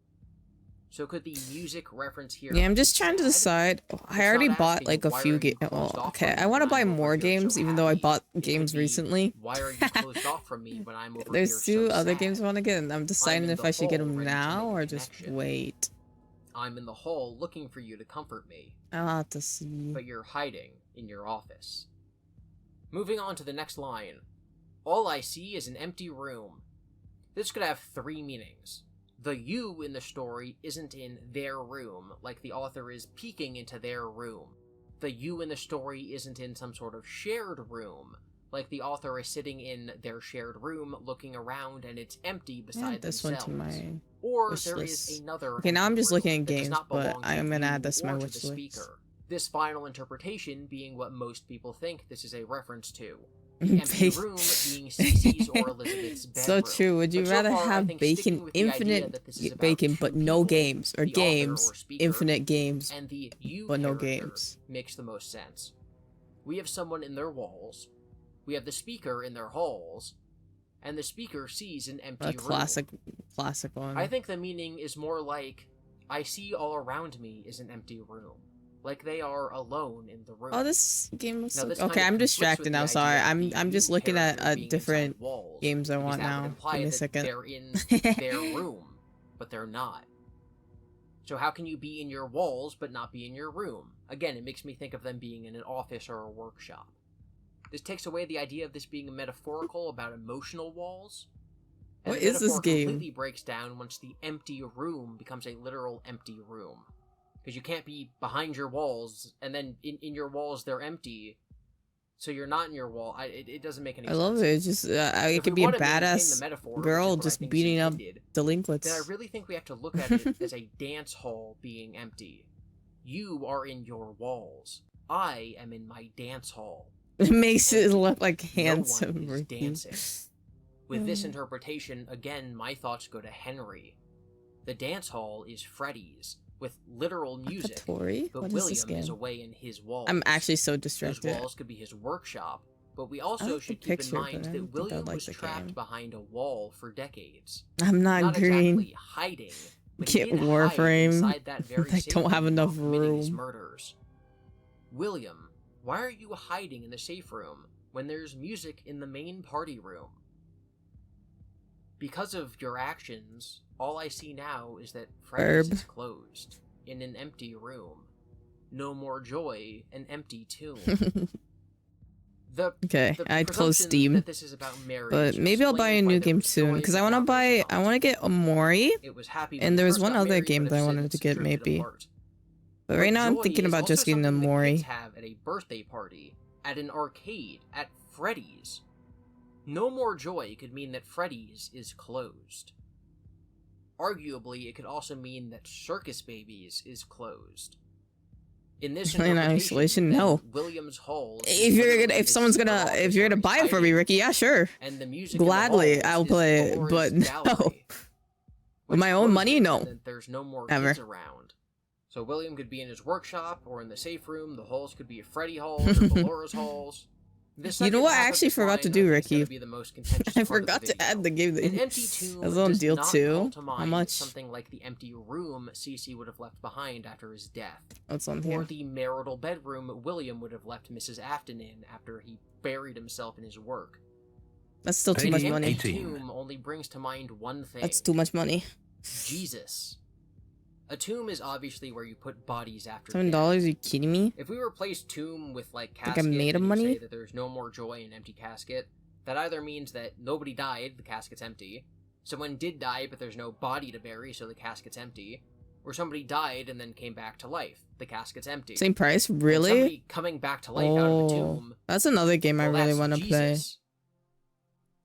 Speaker 2: So could the music reference here?
Speaker 1: Yeah, I'm just trying to decide. I already bought like a few games. Oh, okay, I want to buy more games, even though I bought games recently.
Speaker 2: Why are you closed off from me when I'm over
Speaker 1: There's
Speaker 2: here
Speaker 1: two
Speaker 2: so
Speaker 1: other
Speaker 2: sad?
Speaker 1: games I want to get, and I'm deciding if I should get them
Speaker 2: ready to
Speaker 1: now
Speaker 2: make a
Speaker 1: or just
Speaker 2: connection.
Speaker 1: wait.
Speaker 2: I'm in the hall looking for you to comfort me.
Speaker 1: I'll have to see.
Speaker 2: But you're hiding in your office. Moving on to the next line. All I see is an empty room. This could have three meanings. The you in the story isn't in their room, like the author is peeking into their room. The you in the story isn't in some sort of shared room, like the author is sitting in their shared room looking around and it's empty beside
Speaker 1: this
Speaker 2: themselves.
Speaker 1: one to my
Speaker 2: or
Speaker 1: wish
Speaker 2: there
Speaker 1: list.
Speaker 2: is another
Speaker 1: Okay, now I'm just looking at
Speaker 2: that does
Speaker 1: games,
Speaker 2: not
Speaker 1: but
Speaker 2: belong to
Speaker 1: I am gonna
Speaker 2: you
Speaker 1: add this to my
Speaker 2: or
Speaker 1: wish
Speaker 2: the
Speaker 1: list.
Speaker 2: speaker. This final interpretation being what most people think this is a reference to. The empty room being Cece's or Elizabeth's bedroom.
Speaker 1: So true. Would you rather have bacon, infinite bacon, but no games, or games, infinite games,
Speaker 2: and the you
Speaker 1: but no
Speaker 2: character
Speaker 1: games?
Speaker 2: Makes the most sense. We have someone in their walls. We have the speaker in their halls, and the speaker sees an empty room.
Speaker 1: Classic one.
Speaker 2: I think the meaning is more like, I see all around me is an empty room. Like they are alone in the room.
Speaker 1: Oh, this game was
Speaker 2: now,
Speaker 1: okay. I'm distracted now. Sorry, I'm just looking at different
Speaker 2: walls,
Speaker 1: games I want now. Give me a second.
Speaker 2: They're in their room, but they're not. So how can you be in your walls but not be in your room? Again, it makes me think of them being in an office or a workshop. This takes away the idea of this being metaphorical about emotional walls. And
Speaker 1: what
Speaker 2: the
Speaker 1: is this game?
Speaker 2: Completely breaks down once the empty room becomes a literal empty room. Because you can't be behind your walls, and then in your walls they're empty, so you're not in your wall. It doesn't make any sense.
Speaker 1: I love it. It's just, it could be a badass girl just beating up delinquents.
Speaker 2: Then I really think we have to look at it as a dance hall being empty. You are in your walls. I am in my dance hall.
Speaker 1: It makes it look like handsome.
Speaker 2: No one is dancing. With this interpretation, again, my thoughts go to Henry. The dance hall is Freddy's, with literal music, but
Speaker 1: what
Speaker 2: William is away in his walls.
Speaker 1: I'm actually so distracted.
Speaker 2: Those walls could be his workshop, but we also should keep in mind that William was trapped behind a wall for decades.
Speaker 1: I'm not green.
Speaker 2: Exactly hiding,
Speaker 1: Get Warframe. I don't have enough room.
Speaker 2: Murders. William, why are you hiding in the safe room? when there's music in the main party room. Because of your actions, all I see now is that Freddy's is closed, in an empty room. No more joy, an empty tomb.
Speaker 1: Okay, I'd close Steam,
Speaker 2: that this is about marriage,
Speaker 1: but maybe I'll buy a new game soon, because I want to get Omori, and there's one other game that I wanted to get maybe. But right now I'm thinking about just getting Omori.
Speaker 2: Have at a birthday party, at an arcade, at Freddy's. No more joy could mean that Freddy's is closed. Arguably, it could also mean that Circus Babies is closed. In this
Speaker 1: isolation, no.
Speaker 2: Williams Hall.
Speaker 1: If you're gonna buy it for me, Ricky, yeah, sure.
Speaker 2: And the music
Speaker 1: gladly, I'll play it, but no. With my own money, no.
Speaker 2: There's no more
Speaker 1: Ever.
Speaker 2: kids around. So William could be in his workshop or in the safe room. The halls could be Freddy halls or Balora's halls.
Speaker 1: You know what I actually forgot to do, Ricky? I forgot to add the game.
Speaker 2: An empty tomb
Speaker 1: was on deal 2. How much?
Speaker 2: Something like the empty room Cece would have left behind after his death.
Speaker 1: What's on here?
Speaker 2: Or the marital bedroom William would have left Mrs. Afton in after he buried himself in his work.
Speaker 1: That's still too much money.
Speaker 2: An empty tomb only brings to mind one thing.
Speaker 1: That's too much money.
Speaker 2: Jesus. A tomb is obviously where you put bodies after
Speaker 1: $7? Are you kidding me?
Speaker 2: If we replaced tomb with like casket,
Speaker 1: I'm made of money?
Speaker 2: Say that there's no more joy in empty casket, that either means that nobody died, the casket's empty, someone did die but there's no body to bury, so the casket's empty, or somebody died and then came back to life, the casket's empty.
Speaker 1: Same price? Really?
Speaker 2: And somebody coming back to life out of the tomb.
Speaker 1: That's another game I really want to play.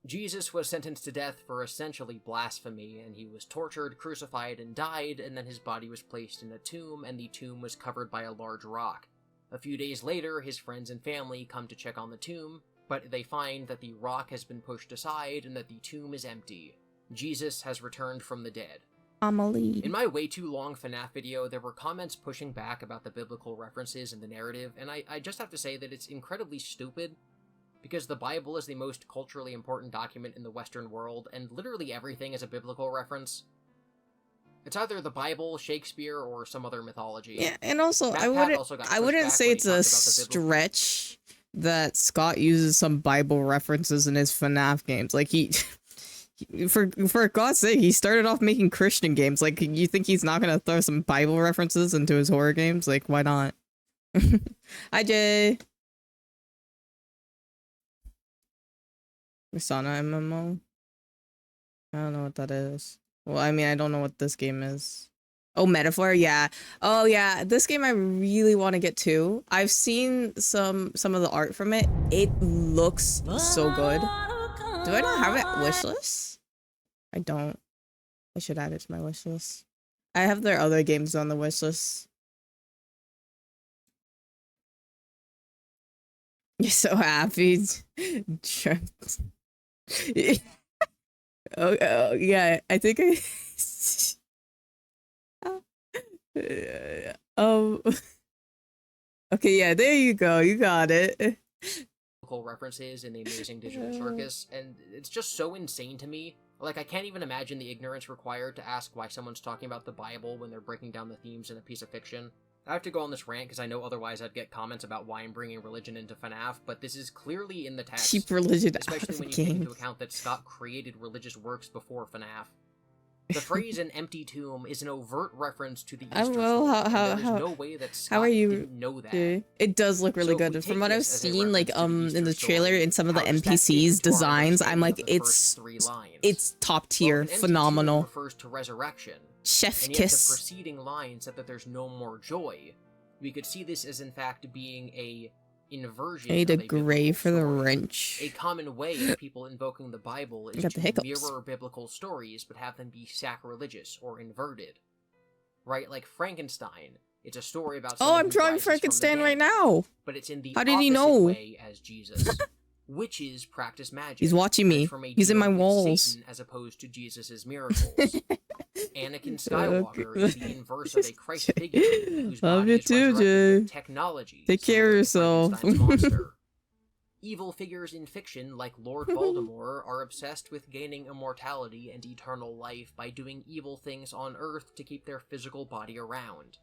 Speaker 2: Jesus was sentenced to death for essentially blasphemy, and he was tortured, crucified, and died, and then his body was placed in a tomb, and the tomb was covered by a large rock. A few days later, his friends and family come to check on the tomb, but they find that the rock has been pushed aside and that the tomb is empty. Jesus has returned from the dead.
Speaker 1: Amelie.
Speaker 2: In my way too long FNAF video, there were comments pushing back about the biblical references in the narrative, and I just have to say that it's incredibly stupid, because the Bible is the most culturally important document in the Western world, and literally everything is a biblical reference. It's either the Bible, Shakespeare, or some other mythology.
Speaker 1: Yeah, and also, I wouldn't say it's a stretch that Scott uses some Bible references in his FNAF games. Like, for God's sake, he started off making Christian games. Like, you think he's not gonna throw some Bible references into his horror games? Like, why not? Hi, Jay. Masana MMO? I don't know what that is. Well, I mean, I don't know what this game is. Oh, Metaphor? Yeah. Oh, yeah. This game I really want to get to. I've seen some of the art from it. It looks so good. Do I not have it wishlist? I don't. I should add it to my wishlist. I have their other games on the wishlist. You're so happy. Oh, yeah, I think okay, yeah, there you go, you got it.
Speaker 2: References in the Amazing Digital Circus, and it's just so insane to me. Like, I can't even imagine the ignorance required to ask why someone's talking about the Bible when they're breaking down the themes in a piece of fiction. I have to go on this rant because I know otherwise I'd get comments about why I'm bringing religion into FNAF, but this is clearly in the text.
Speaker 1: Keep religion
Speaker 2: especially when you take into account that Scott created religious works before FNAF. The phrase "an empty tomb" is an overt reference to the Easter story, and there is no way that Scott didn't know that.
Speaker 1: It does look really good. From what I've seen, like in the trailer, in some of the NPCs designs, I'm like, it's top tier, phenomenal.
Speaker 2: Refers to resurrection.
Speaker 1: Chef
Speaker 2: and yet
Speaker 1: kiss.
Speaker 2: The preceding line said that there's no more joy. We could see this as in fact being a inversion.
Speaker 1: I need a gray for the wrench.
Speaker 2: A common way of people invoking the Bible is to mirror biblical stories, but have them be sacrilegious or inverted. Right, like Frankenstein. It's a story about.
Speaker 1: Oh, I'm drawing Frankenstein right now.
Speaker 2: But it's in the
Speaker 1: How did he know?
Speaker 2: Way as Jesus. Witches practice magic.
Speaker 1: He's watching me. He's in my walls.
Speaker 2: Satan, as opposed to Jesus's miracles. Anakin Skywalker is the inverse of a Christ figure whose body is resurrected with technology.
Speaker 1: Take care of yourself.
Speaker 2: Evil figures in fiction, like Lord Voldemort, are obsessed with gaining immortality and eternal life by doing evil things on Earth to keep their physical body around.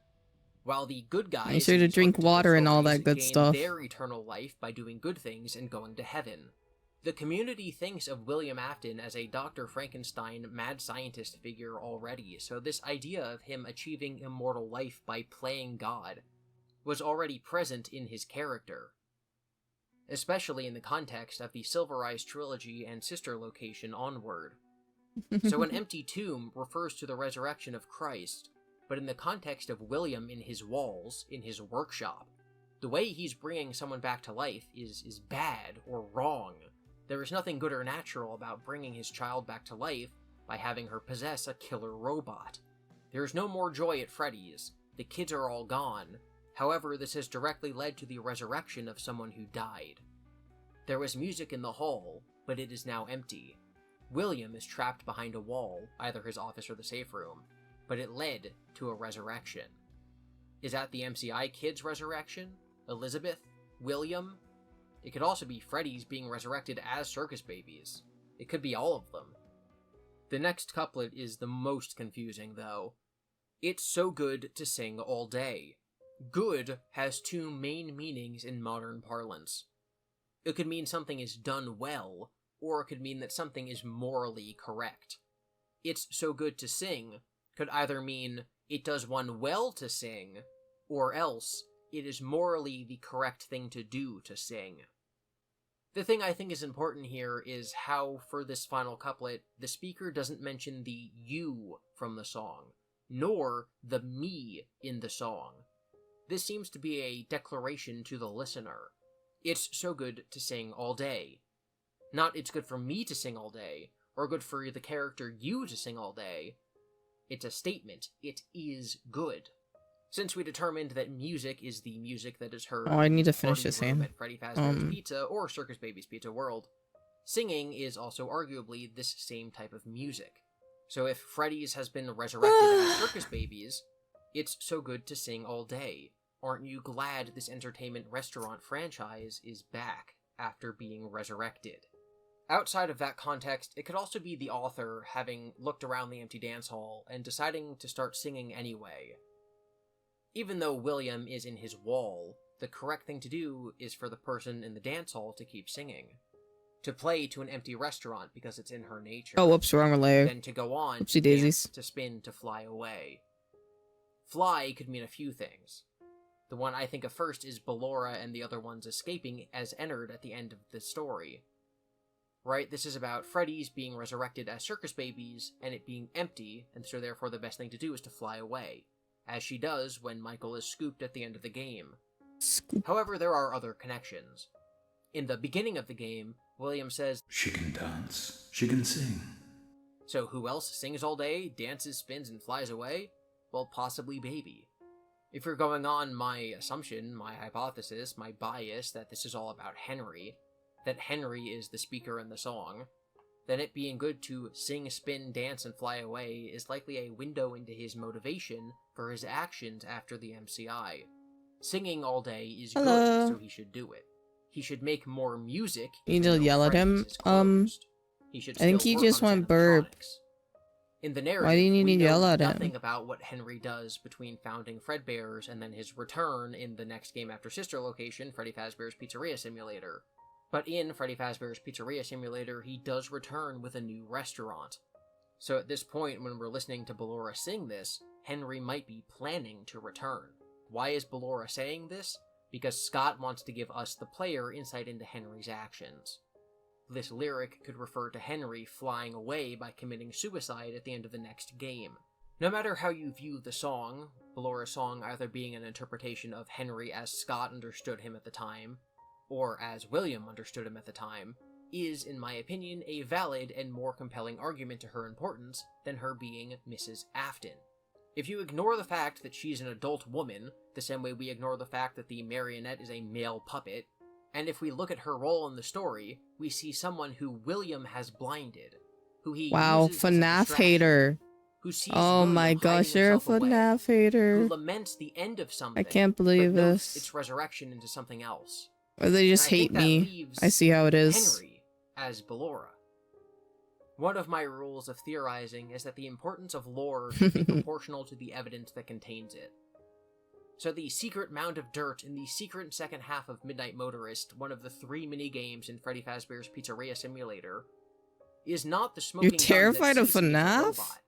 Speaker 2: while the good guys
Speaker 1: make sure to drink water and all that good
Speaker 2: gain
Speaker 1: stuff.
Speaker 2: their eternal life by doing good things and going to heaven. The community thinks of William Afton as a Dr. Frankenstein mad scientist figure already, so this idea of him achieving immortal life by playing God was already present in his character, especially in the context of the Silver Eyes trilogy and sister location onward. So an empty tomb refers to the resurrection of Christ, but in the context of William in his walls, in his workshop, the way he's bringing someone back to life is bad or wrong. There is nothing good or natural about bringing his child back to life by having her possess a killer robot. There is no more joy at Freddy's. The kids are all gone. However, this has directly led to the resurrection of someone who died. There was music in the hall, but it is now empty. William is trapped behind a wall, either his office or the safe room, but it led to a resurrection. Is that the MCI kid's resurrection? Elizabeth? William? It could also be Freddy's being resurrected as circus babies. It could be all of them. The next couplet is the most confusing, though. It's so good to sing all day. Good has two main meanings in modern parlance. It could mean something is done well, or it could mean that something is morally correct. It's so good to sing could either mean it does one well to sing, or else it is morally the correct thing to do to sing. The thing I think is important here is how, for this final couplet, the speaker doesn't mention the you from the song, nor the me in the song. This seems to be a declaration to the listener. It's so good to sing all day. Not it's good for me to sing all day, or good for the character you to sing all day. It's a statement. It is good. Since we determined that music is the music that is heard
Speaker 1: Oh, I need to finish
Speaker 2: in the
Speaker 1: this
Speaker 2: room
Speaker 1: scene.
Speaker 2: at Freddy Fazbear's Pizza or Circus Baby's Pizza World, singing is also arguably this same type of music. So if Freddy's has been resurrected as Circus Babies, it's so good to sing all day. Aren't you glad this entertainment restaurant franchise is back after being resurrected? Outside of that context, it could also be the author having looked around the empty dance hall and deciding to start singing anyway. Even though William is in his wall, the correct thing to do is for the person in the dance hall to keep singing. To play to an empty restaurant because it's in her nature.
Speaker 1: Oh, whoops, wrong layer.
Speaker 2: Then to go on,
Speaker 1: Whoopsie
Speaker 2: to
Speaker 1: daisies.
Speaker 2: dance, to spin, to fly away. Fly could mean a few things. The one I think of first is Ballora and the other ones escaping as entered at the end of the story. Right, this is about Freddy's being resurrected as circus babies, and it being empty, and so therefore the best thing to do is to fly away, as she does when Michael is scooped at the end of the game. However, there are other connections. In the beginning of the game, William says,
Speaker 3: "She can dance, she can sing."
Speaker 2: So who else sings all day, dances, spins, and flies away? Well, possibly Baby. If you're going on my assumption, my hypothesis, my bias that this is all about Henry, that Henry is the speaker in the song, then it being good to sing, spin, dance, and fly away is likely a window into his motivation for his actions after the MCI. Singing all day is good, so he should do it. He should make more music.
Speaker 1: You need to yell at him.
Speaker 2: He should
Speaker 1: I think
Speaker 2: still
Speaker 1: he
Speaker 2: work
Speaker 1: just
Speaker 2: on his
Speaker 1: went burp.
Speaker 2: animatronics. In the narrative,
Speaker 1: Why do you need
Speaker 2: we
Speaker 1: to yell
Speaker 2: know
Speaker 1: at him?
Speaker 2: nothing about what Henry does between founding Fredbear's and then his return in the next game after sister location, Freddy Fazbear's Pizzeria Simulator. But in Freddy Fazbear's Pizzeria Simulator, he does return with a new restaurant. So at this point, when we're listening to Ballora sing this, Henry might be planning to return. Why is Ballora saying this? Because Scott wants to give us, the player, insight into Henry's actions. This lyric could refer to Henry flying away by committing suicide at the end of the next game. No matter how you view the song, Ballora's song either being an interpretation of Henry as Scott understood him at the time, or as William understood him at the time, is, in my opinion, a valid and more compelling argument to her importance than her being Mrs. Afton. If you ignore the fact that she's an adult woman, the same way we ignore the fact that the marionette is a male puppet, and if we look at her role in the story, we see someone who William has blinded, who he
Speaker 1: Wow,
Speaker 2: uses as a
Speaker 1: FNAF
Speaker 2: distraction,
Speaker 1: hater.
Speaker 2: who sees
Speaker 1: Oh
Speaker 2: William
Speaker 1: my
Speaker 2: hiding
Speaker 1: gosh, you're a
Speaker 2: himself away,
Speaker 1: FNAF hater.
Speaker 2: who laments the end of something,
Speaker 1: I can't believe
Speaker 2: but notes
Speaker 1: this.
Speaker 2: its resurrection into something else.
Speaker 1: Or they just
Speaker 2: And I
Speaker 1: hate
Speaker 2: think that
Speaker 1: me.
Speaker 2: leaves
Speaker 1: I see how it is.
Speaker 2: Henry as Ballora. One of my rules of theorizing is that the importance of lore should be proportional to the evidence that contains it. So the secret mound of dirt in the secret second half of Midnight Motorist, one of the 3 mini-games in Freddy Fazbear's Pizzeria Simulator, is not the smoking
Speaker 1: You're terrified
Speaker 2: gun
Speaker 1: of
Speaker 2: that ceases a
Speaker 1: FNAF?
Speaker 2: robot.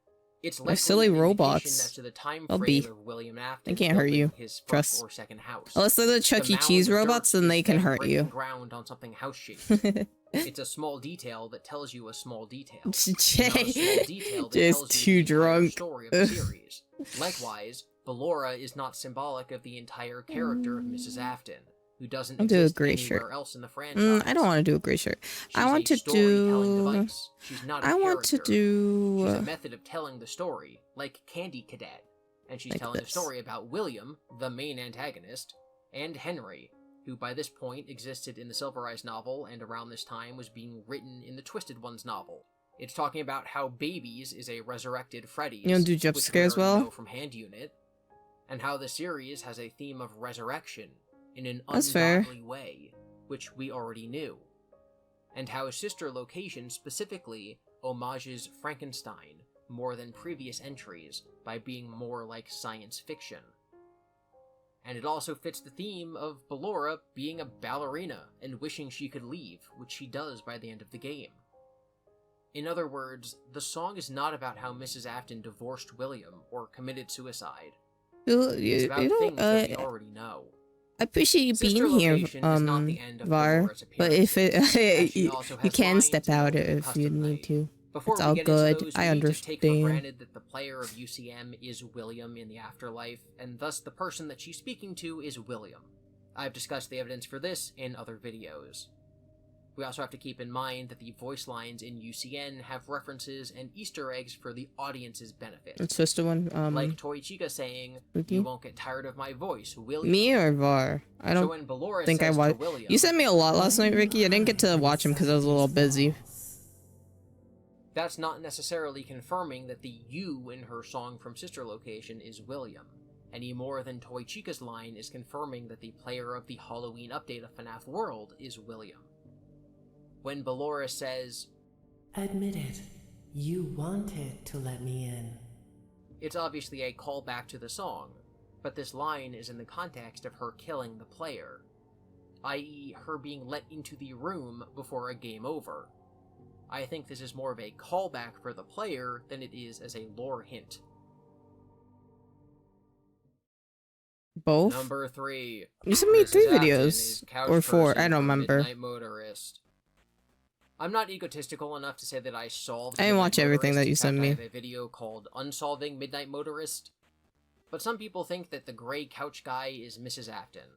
Speaker 2: It's
Speaker 1: They're
Speaker 2: likely
Speaker 1: silly
Speaker 2: an
Speaker 1: robots.
Speaker 2: indication as to the time
Speaker 1: They'll
Speaker 2: frame
Speaker 1: be.
Speaker 2: of William
Speaker 1: They
Speaker 2: Afton
Speaker 1: can't hurt
Speaker 2: building
Speaker 1: you.
Speaker 2: his first
Speaker 1: Trust.
Speaker 2: or second house.
Speaker 1: Unless they're the Chuck E.
Speaker 2: mound
Speaker 1: Cheese
Speaker 2: of
Speaker 1: robots,
Speaker 2: dirt
Speaker 1: then they
Speaker 2: is
Speaker 1: can
Speaker 2: them
Speaker 1: hurt
Speaker 2: breaking
Speaker 1: you.
Speaker 2: ground on something house-shaped. It's a small detail that tells you a small detail. Not a small detail that
Speaker 1: Jay's
Speaker 2: tells
Speaker 1: too
Speaker 2: you the entire
Speaker 1: drunk.
Speaker 2: story of the series. Likewise, Ballora is not symbolic of the entire character of Mrs. Afton, who doesn't
Speaker 1: I'll do a
Speaker 2: exist
Speaker 1: gray
Speaker 2: anywhere
Speaker 1: shirt.
Speaker 2: else in the franchise.
Speaker 1: I don't want to do a gray shirt.
Speaker 2: She's
Speaker 1: I want
Speaker 2: a
Speaker 1: to
Speaker 2: storytelling
Speaker 1: do.
Speaker 2: device. She's not a
Speaker 1: I want to
Speaker 2: character.
Speaker 1: do.
Speaker 2: She's a method of telling the story, like Candy Cadet, and she's
Speaker 1: Like
Speaker 2: telling
Speaker 1: this.
Speaker 2: a story about William, the main antagonist, and Henry, who by this point existed in the Silver Eyes novel and around this time was being written in the Twisted Ones novel. It's talking about how Babies is a resurrected Freddy's,
Speaker 1: You don't do jump
Speaker 2: which
Speaker 1: scares
Speaker 2: we already
Speaker 1: well?
Speaker 2: know from Hand Unit, and how the series has a theme of resurrection in an
Speaker 1: That's fair.
Speaker 2: ungodly way, which we already knew, and how Sister Location specifically homages Frankenstein more than previous entries by being more like science fiction. And it also fits the theme of Ballora being a ballerina and wishing she could leave, which she does by the end of the game. In other words, the song is not about how Mrs. Afton divorced William or committed suicide. It's about things that we already know.
Speaker 1: I appreciate you
Speaker 2: Sister
Speaker 1: being here,
Speaker 2: Location is not the end of
Speaker 1: Var.
Speaker 2: Ballora's
Speaker 1: But if
Speaker 2: appearances, as she
Speaker 1: it,
Speaker 2: also
Speaker 1: you
Speaker 2: has
Speaker 1: can
Speaker 2: lines
Speaker 1: step
Speaker 2: and
Speaker 1: out
Speaker 2: will be
Speaker 1: if you
Speaker 2: custom
Speaker 1: need
Speaker 2: made.
Speaker 1: to.
Speaker 2: Before
Speaker 1: It's
Speaker 2: we
Speaker 1: all
Speaker 2: get
Speaker 1: good.
Speaker 2: into those,
Speaker 1: I
Speaker 2: we just take for
Speaker 1: understand.
Speaker 2: granted that the player of UCM is William in the afterlife, and thus the person that she's speaking to is William. I've discussed the evidence for this in other videos. We also have to keep in mind that the voice lines in UCN have references and Easter eggs for the audience's benefit.
Speaker 1: It's just the one.
Speaker 2: Like Toy Chica saying,
Speaker 1: Ricky?
Speaker 2: "You won't get tired of my voice, will you?"
Speaker 1: Me or Var? I
Speaker 2: So
Speaker 1: don't
Speaker 2: when Ballora
Speaker 1: think I
Speaker 2: says to
Speaker 1: watched.
Speaker 2: William,
Speaker 1: You sent me a lot last night, Ricky. I didn't get to watch them because I was a little busy.
Speaker 2: that's not necessarily confirming that the "you" in her song from Sister Location is William, any more than Toy Chica's line is confirming that the player of the Halloween update of FNAF World is William. When Ballora says,
Speaker 6: "Admit it, you wanted to let me in,"
Speaker 2: it's obviously a callback to the song, but this line is in the context of her killing the player, i.e. her being let into the room before a game over. I think this is more of a callback for the player than it is as a lore hint.
Speaker 1: Both?
Speaker 2: Number 3.
Speaker 1: You sent me
Speaker 2: Mrs.
Speaker 1: 3
Speaker 2: Afton
Speaker 1: videos.
Speaker 2: is couch
Speaker 1: Or 4.
Speaker 2: person
Speaker 1: I don't
Speaker 2: for
Speaker 1: remember.
Speaker 2: Midnight Motorist. I'm not egotistical enough to say that I solved
Speaker 1: I didn't
Speaker 2: Midnight
Speaker 1: watch everything
Speaker 2: Motorist.
Speaker 1: that you
Speaker 2: In
Speaker 1: sent
Speaker 2: fact,
Speaker 1: me.
Speaker 2: I have a video called Unsolving Midnight Motorist. But some people think that the gray couch guy is Mrs. Afton.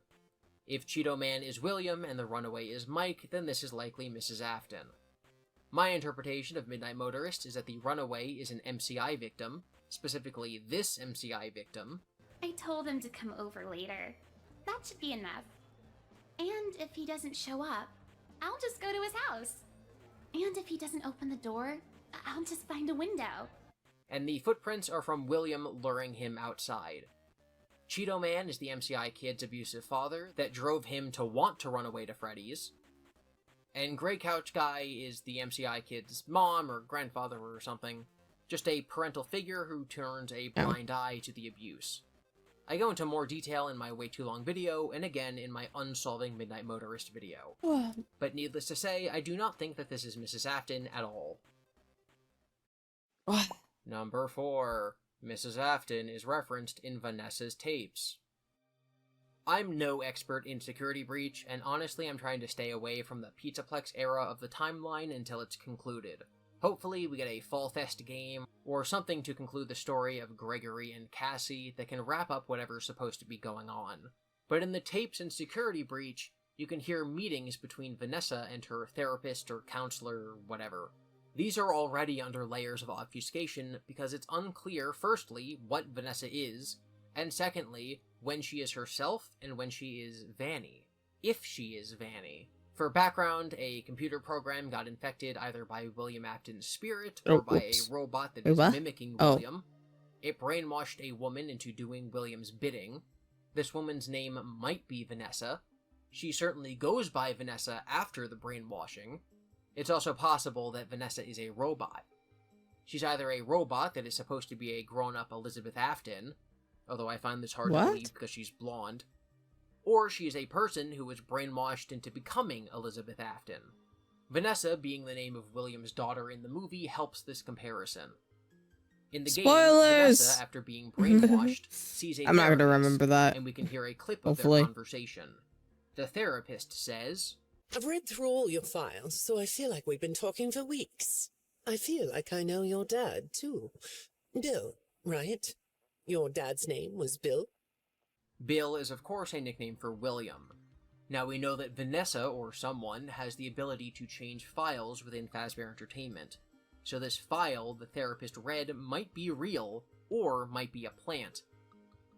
Speaker 2: If Cheeto Man is William and the runaway is Mike, then this is likely Mrs. Afton. My interpretation of Midnight Motorist is that the runaway is an MCI victim, specifically this MCI victim.
Speaker 7: I told him to come over later. That should be enough. And if he doesn't show up, I'll just go to his house. And if he doesn't open the door, I'll just find a window.
Speaker 2: And the footprints are from William luring him outside. Cheeto Man is the MCI kid's abusive father that drove him to want to run away to Freddy's. And Grey Couch Guy is the MCI kid's mom or grandfather or something. Just a parental figure who turns a blind eye to the abuse. I go into more detail in my way too long video, and again in my Unsolving Midnight Motorist video. But needless to say, I do not think that this is Mrs. Afton at all. Number 4. Mrs. Afton is referenced in Vanessa's tapes. I'm no expert in Security Breach, and honestly I'm trying to stay away from the Pizzaplex era of the timeline until it's concluded. Hopefully we get a Fall Fest game, or something to conclude the story of Gregory and Cassie that can wrap up whatever's supposed to be going on. But in the tapes in Security Breach, you can hear meetings between Vanessa and her therapist or counselor or whatever. These are already under layers of obfuscation because it's unclear, firstly, what Vanessa is, and secondly, when she is herself and when she is Vanny. If she is Vanny. For background, a computer program got infected either by William Afton's spirit or by a robot that is mimicking William. It brainwashed a woman into doing William's bidding. This woman's name might be Vanessa. She certainly goes by Vanessa after the brainwashing. It's also possible that Vanessa is a robot. She's either a robot that is supposed to be a grown-up Elizabeth Afton, although I find this hard to believe because she's blonde. Or she is a person who was brainwashed into becoming Elizabeth Afton. Vanessa, being the name of William's daughter in the movie, helps this comparison. In the game, Vanessa, after being brainwashed, sees a
Speaker 1: I'm not gonna remember that.
Speaker 2: And we can hear a clip of their conversation. The therapist says,
Speaker 6: I've read through all your files, so I feel like we've been talking for weeks. I feel like I know your dad, too. Bill, right? Your dad's name was Bill?
Speaker 2: Bill is of course a nickname for William. Now we know that Vanessa, or someone, has the ability to change files within Fazbear Entertainment. So this file the therapist read might be real, or might be a plant.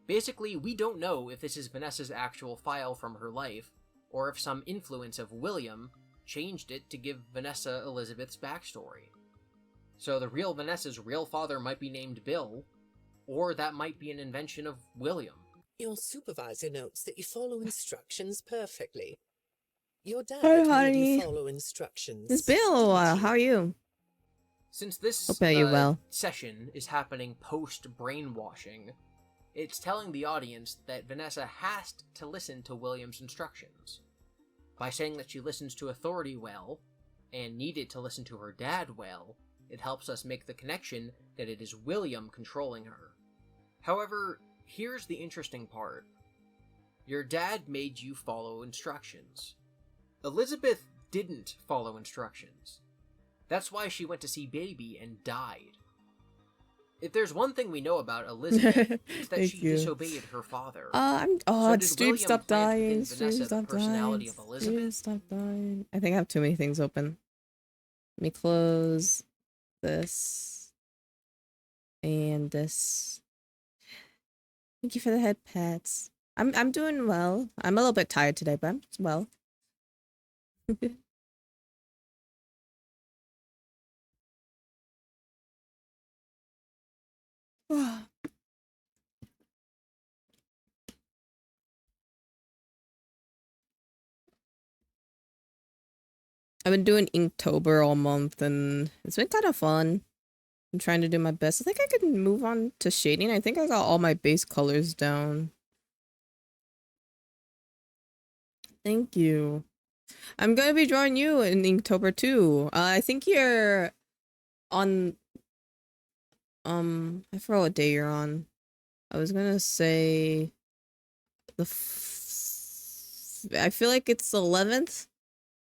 Speaker 2: Basically, we don't know if this is Vanessa's actual file from her life, or if some influence of William changed it to give Vanessa Elizabeth's backstory. So the real Vanessa's real father might be named Bill, or that might be an invention of William.
Speaker 6: Your supervisor notes that you follow instructions perfectly. Your dad
Speaker 1: made
Speaker 6: you follow instructions.
Speaker 1: It's been a while. How are you?
Speaker 2: Since this session is happening post-brainwashing, it's telling the audience that Vanessa has to listen to William's instructions. By saying that she listens to authority well, and needed to listen to her dad well, it helps us make the connection that it is William controlling her. However, here's the interesting part. Your dad made you follow instructions. Elizabeth didn't follow instructions. That's why she went to see Baby and died. If there's one thing we know about Elizabeth, it's that she disobeyed her father.
Speaker 1: Stream stop dying. Stream stop dying. Stream stop dying. I think I have too many things open. Let me close this and this. Thank you for the head pats. I'm doing well. I'm a little bit tired today, but I'm well. I've been doing Inktober all month, and it's been kind of fun. I'm trying to do my best. I think I can move on to shading. I think I got all my base colors down. Thank you. I'm gonna be drawing you in Inktober too. I think you're on... I forgot what day you're on. I was gonna say... I feel like it's the 11th,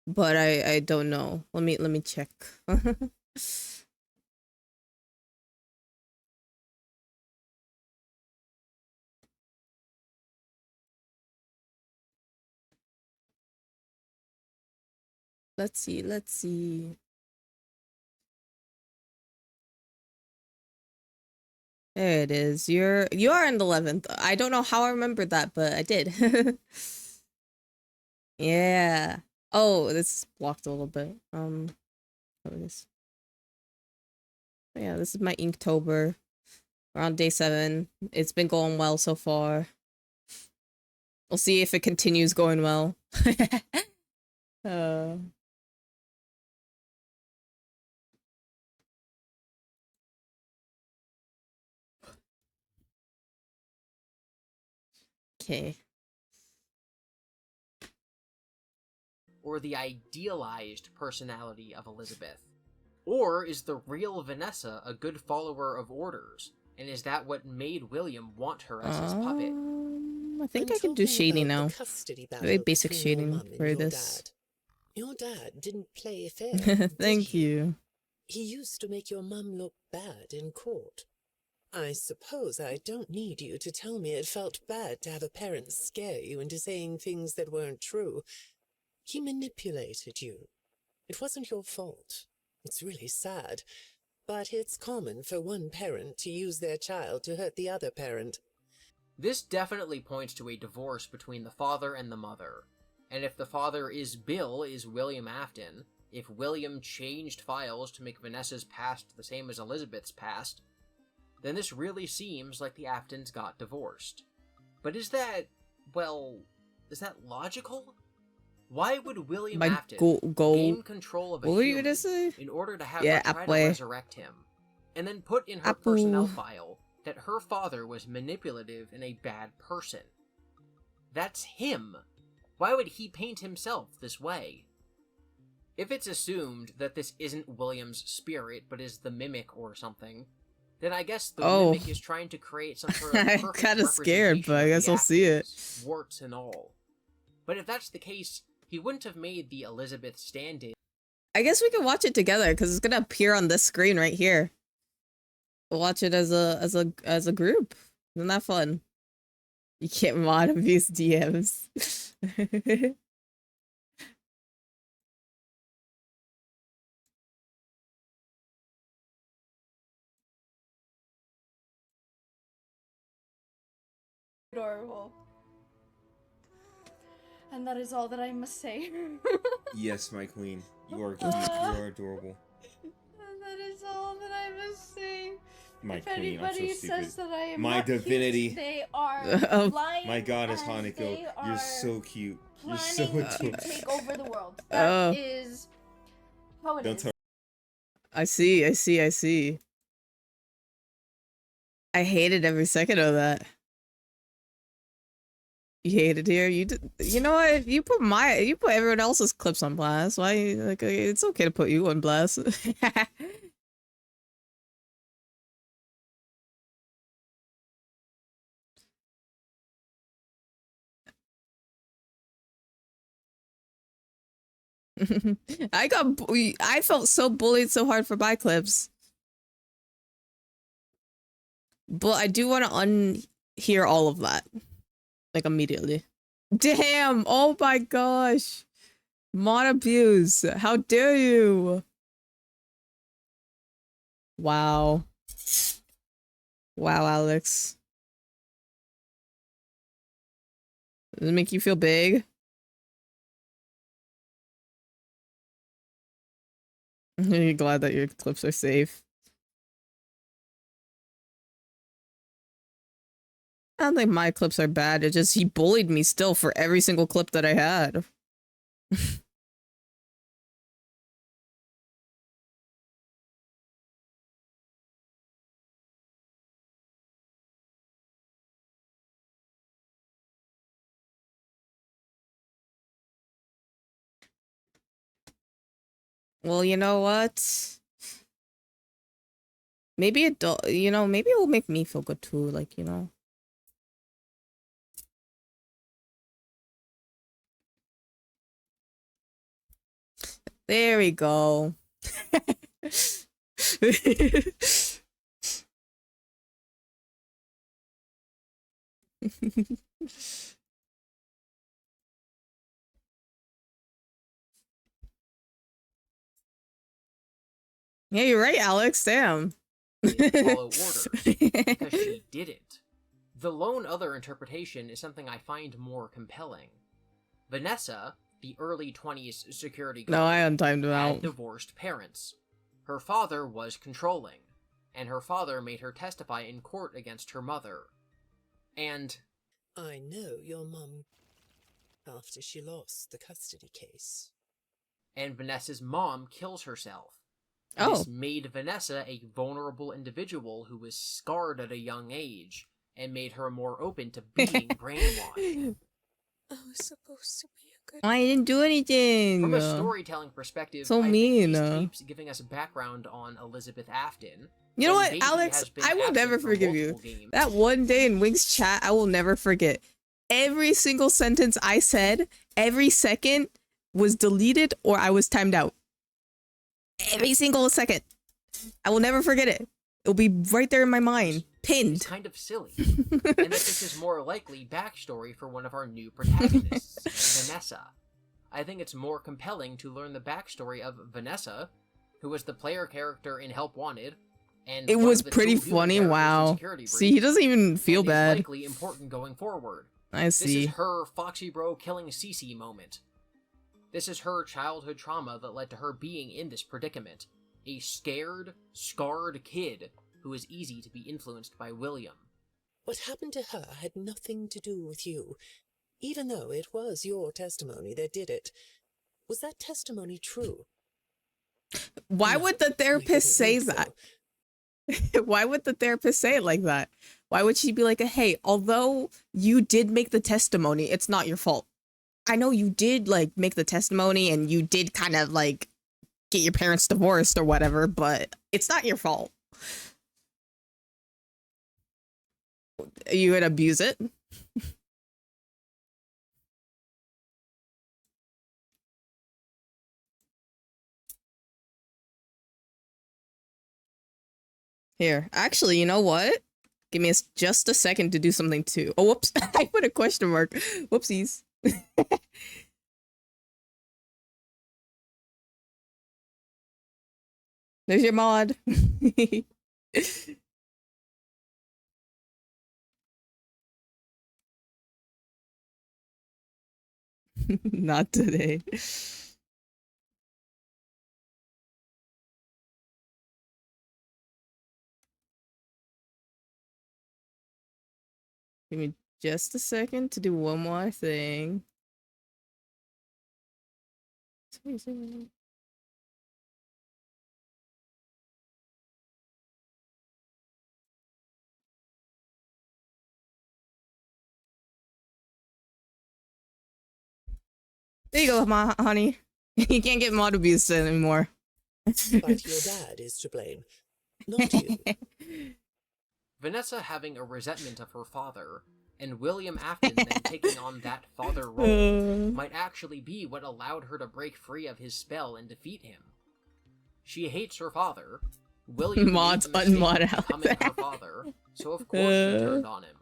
Speaker 1: but I don't know. Let me check. Let's see. There it is. You are in the 11th. I don't know how I remembered that, but I did. Yeah. Oh, this is blocked a little bit. Oh, it is. Yeah, this is my Inktober. We're on day 7. It's been going well so far. We'll see if it continues going well. Okay.
Speaker 2: Or the idealized personality of Elizabeth? Or is the real Vanessa a good follower of orders? And is that what made William want her as his puppet?
Speaker 1: I think I can do shading now. Very basic shading for this.
Speaker 6: Your dad didn't play fair.
Speaker 1: Thank you.
Speaker 6: He used to make your mum look bad in court. I suppose I don't need you to tell me it felt bad to have a parent scare you into saying things that weren't true. He manipulated you. It wasn't your fault. It's really sad. But it's common for one parent to use their child to hurt the other parent.
Speaker 2: This definitely points to a divorce between the father and the mother. And if the father is William Afton, if William changed files to make Vanessa's past the same as Elizabeth's past, then this really seems like the Aftons got divorced. But is that logical? Why would William Afton gain control of a human in order to have her try to resurrect him, and then put in her personnel file that her father was manipulative and a bad person. That's him. Why would he paint himself this way? If it's assumed that this isn't William's spirit, but is the mimic or something, then I guess the mimic is trying to create some sort of perfect
Speaker 1: I'm kind of scared, but I guess
Speaker 2: I'll
Speaker 1: I'll see it.
Speaker 2: Warts and all. But if that's the case, he wouldn't have made the Elizabeth stand-in.
Speaker 1: I guess we can watch it together because it's gonna appear on this screen right here. We'll watch it as a group. Isn't that fun? You can't mod abuse DMs.
Speaker 8: Adorable. And that is all that I must say.
Speaker 9: Yes, my queen. You are cute. You are adorable.
Speaker 8: And that is all that I must say.
Speaker 9: My
Speaker 8: If
Speaker 9: queen, I'm so
Speaker 8: anybody
Speaker 9: stupid.
Speaker 8: says that I am
Speaker 9: My
Speaker 8: not
Speaker 9: divinity.
Speaker 8: cute, they are lying.
Speaker 9: My goddess
Speaker 8: and
Speaker 9: Hanako,
Speaker 8: they
Speaker 9: you're
Speaker 8: are
Speaker 9: so cute. You're so
Speaker 8: planning
Speaker 9: adorable.
Speaker 8: to take over the world. That is how it
Speaker 9: Don't
Speaker 8: is.
Speaker 9: tell
Speaker 1: I see. I hated every second of that. You hate it here. You know what? You put everyone else's clips on blast. Why? Like, it's okay to put you on blast. I felt so bullied so hard for my clips. But I do want to unhear all of that. Like, immediately. Damn! Oh my gosh! Mod abuse! How dare you! Wow. Wow, Alex. Does it make you feel big? You're glad that your clips are safe. I don't think my clips are bad. It's just he bullied me still for every single clip that I had. Well, you know what? Maybe maybe it will make me feel good too, like, you know. There we go. Yeah, you're right, Alex. Damn.
Speaker 2: Follow orders, because she didn't. The lone other interpretation is something I find more compelling. Vanessa, the early 20s security guard,
Speaker 1: I untimed him
Speaker 2: had
Speaker 1: out.
Speaker 2: divorced parents. Her father was controlling, and her father made her testify in court against her mother. And
Speaker 6: I know your mum after she lost the custody case.
Speaker 2: And Vanessa's mom kills herself.
Speaker 1: Oh.
Speaker 2: This made Vanessa a vulnerable individual who was scarred at a young age, and made her more open to being brainwashed.
Speaker 6: I was supposed to be a good...
Speaker 1: I didn't do anything.
Speaker 2: From a storytelling perspective,
Speaker 1: So
Speaker 2: I
Speaker 1: mean.
Speaker 2: think these tapes giving us background on Elizabeth Afton.
Speaker 1: You know what,
Speaker 2: Baby
Speaker 1: Alex?
Speaker 2: has been
Speaker 1: I will
Speaker 2: absent
Speaker 1: never
Speaker 2: from
Speaker 1: forgive you.
Speaker 2: multiple games.
Speaker 1: That one day in Wings chat, I will never forget. Every single sentence I said, every second was deleted or I was timed out. Every single second. I will never forget it. It'll be right there in my mind. Pinned.
Speaker 2: It's kind of silly. And that this is more likely backstory for one of our new protagonists, Vanessa. I think it's more compelling to learn the backstory of Vanessa, who was the player character in Help Wanted, and
Speaker 1: It
Speaker 2: one
Speaker 1: was
Speaker 2: of the
Speaker 1: pretty
Speaker 2: two human
Speaker 1: funny.
Speaker 2: characters in
Speaker 1: Wow.
Speaker 2: Security
Speaker 1: See, he
Speaker 2: Breach,
Speaker 1: doesn't even feel
Speaker 2: and
Speaker 1: bad.
Speaker 2: is likely important going forward.
Speaker 1: I
Speaker 2: This
Speaker 1: see.
Speaker 2: is her Foxy Bro killing Cece moment. This is her childhood trauma that led to her being in this predicament. A scared, scarred kid who is easy to be influenced by William.
Speaker 6: What happened to her had nothing to do with you, even though it was your testimony that did it. Was that testimony true?
Speaker 1: Why
Speaker 6: No,
Speaker 1: would the
Speaker 6: I
Speaker 1: therapist
Speaker 6: didn't
Speaker 1: say
Speaker 6: think so.
Speaker 1: that? Why would the therapist say it like that? Why would she be like, hey, although you did make the testimony, it's not your fault. I know you did like make the testimony and you did kind of like get your parents divorced or whatever, but it's not your fault. You would abuse it. Here, actually, you know what? Give me just a second to do something too. Oh, whoops. I put a question mark. Whoopsies. There's your mod. Not today. Give me just a second to do one more thing. There you go, honey. You can't get mod abuse anymore.
Speaker 6: But your dad is to blame, not you.
Speaker 2: Vanessa having a resentment of her father, and William Afton then taking on that father role, might actually be what allowed her to break free of his spell and defeat him. She hates her father. William
Speaker 1: mods unmod out
Speaker 2: becoming her father, so of course she turned on him.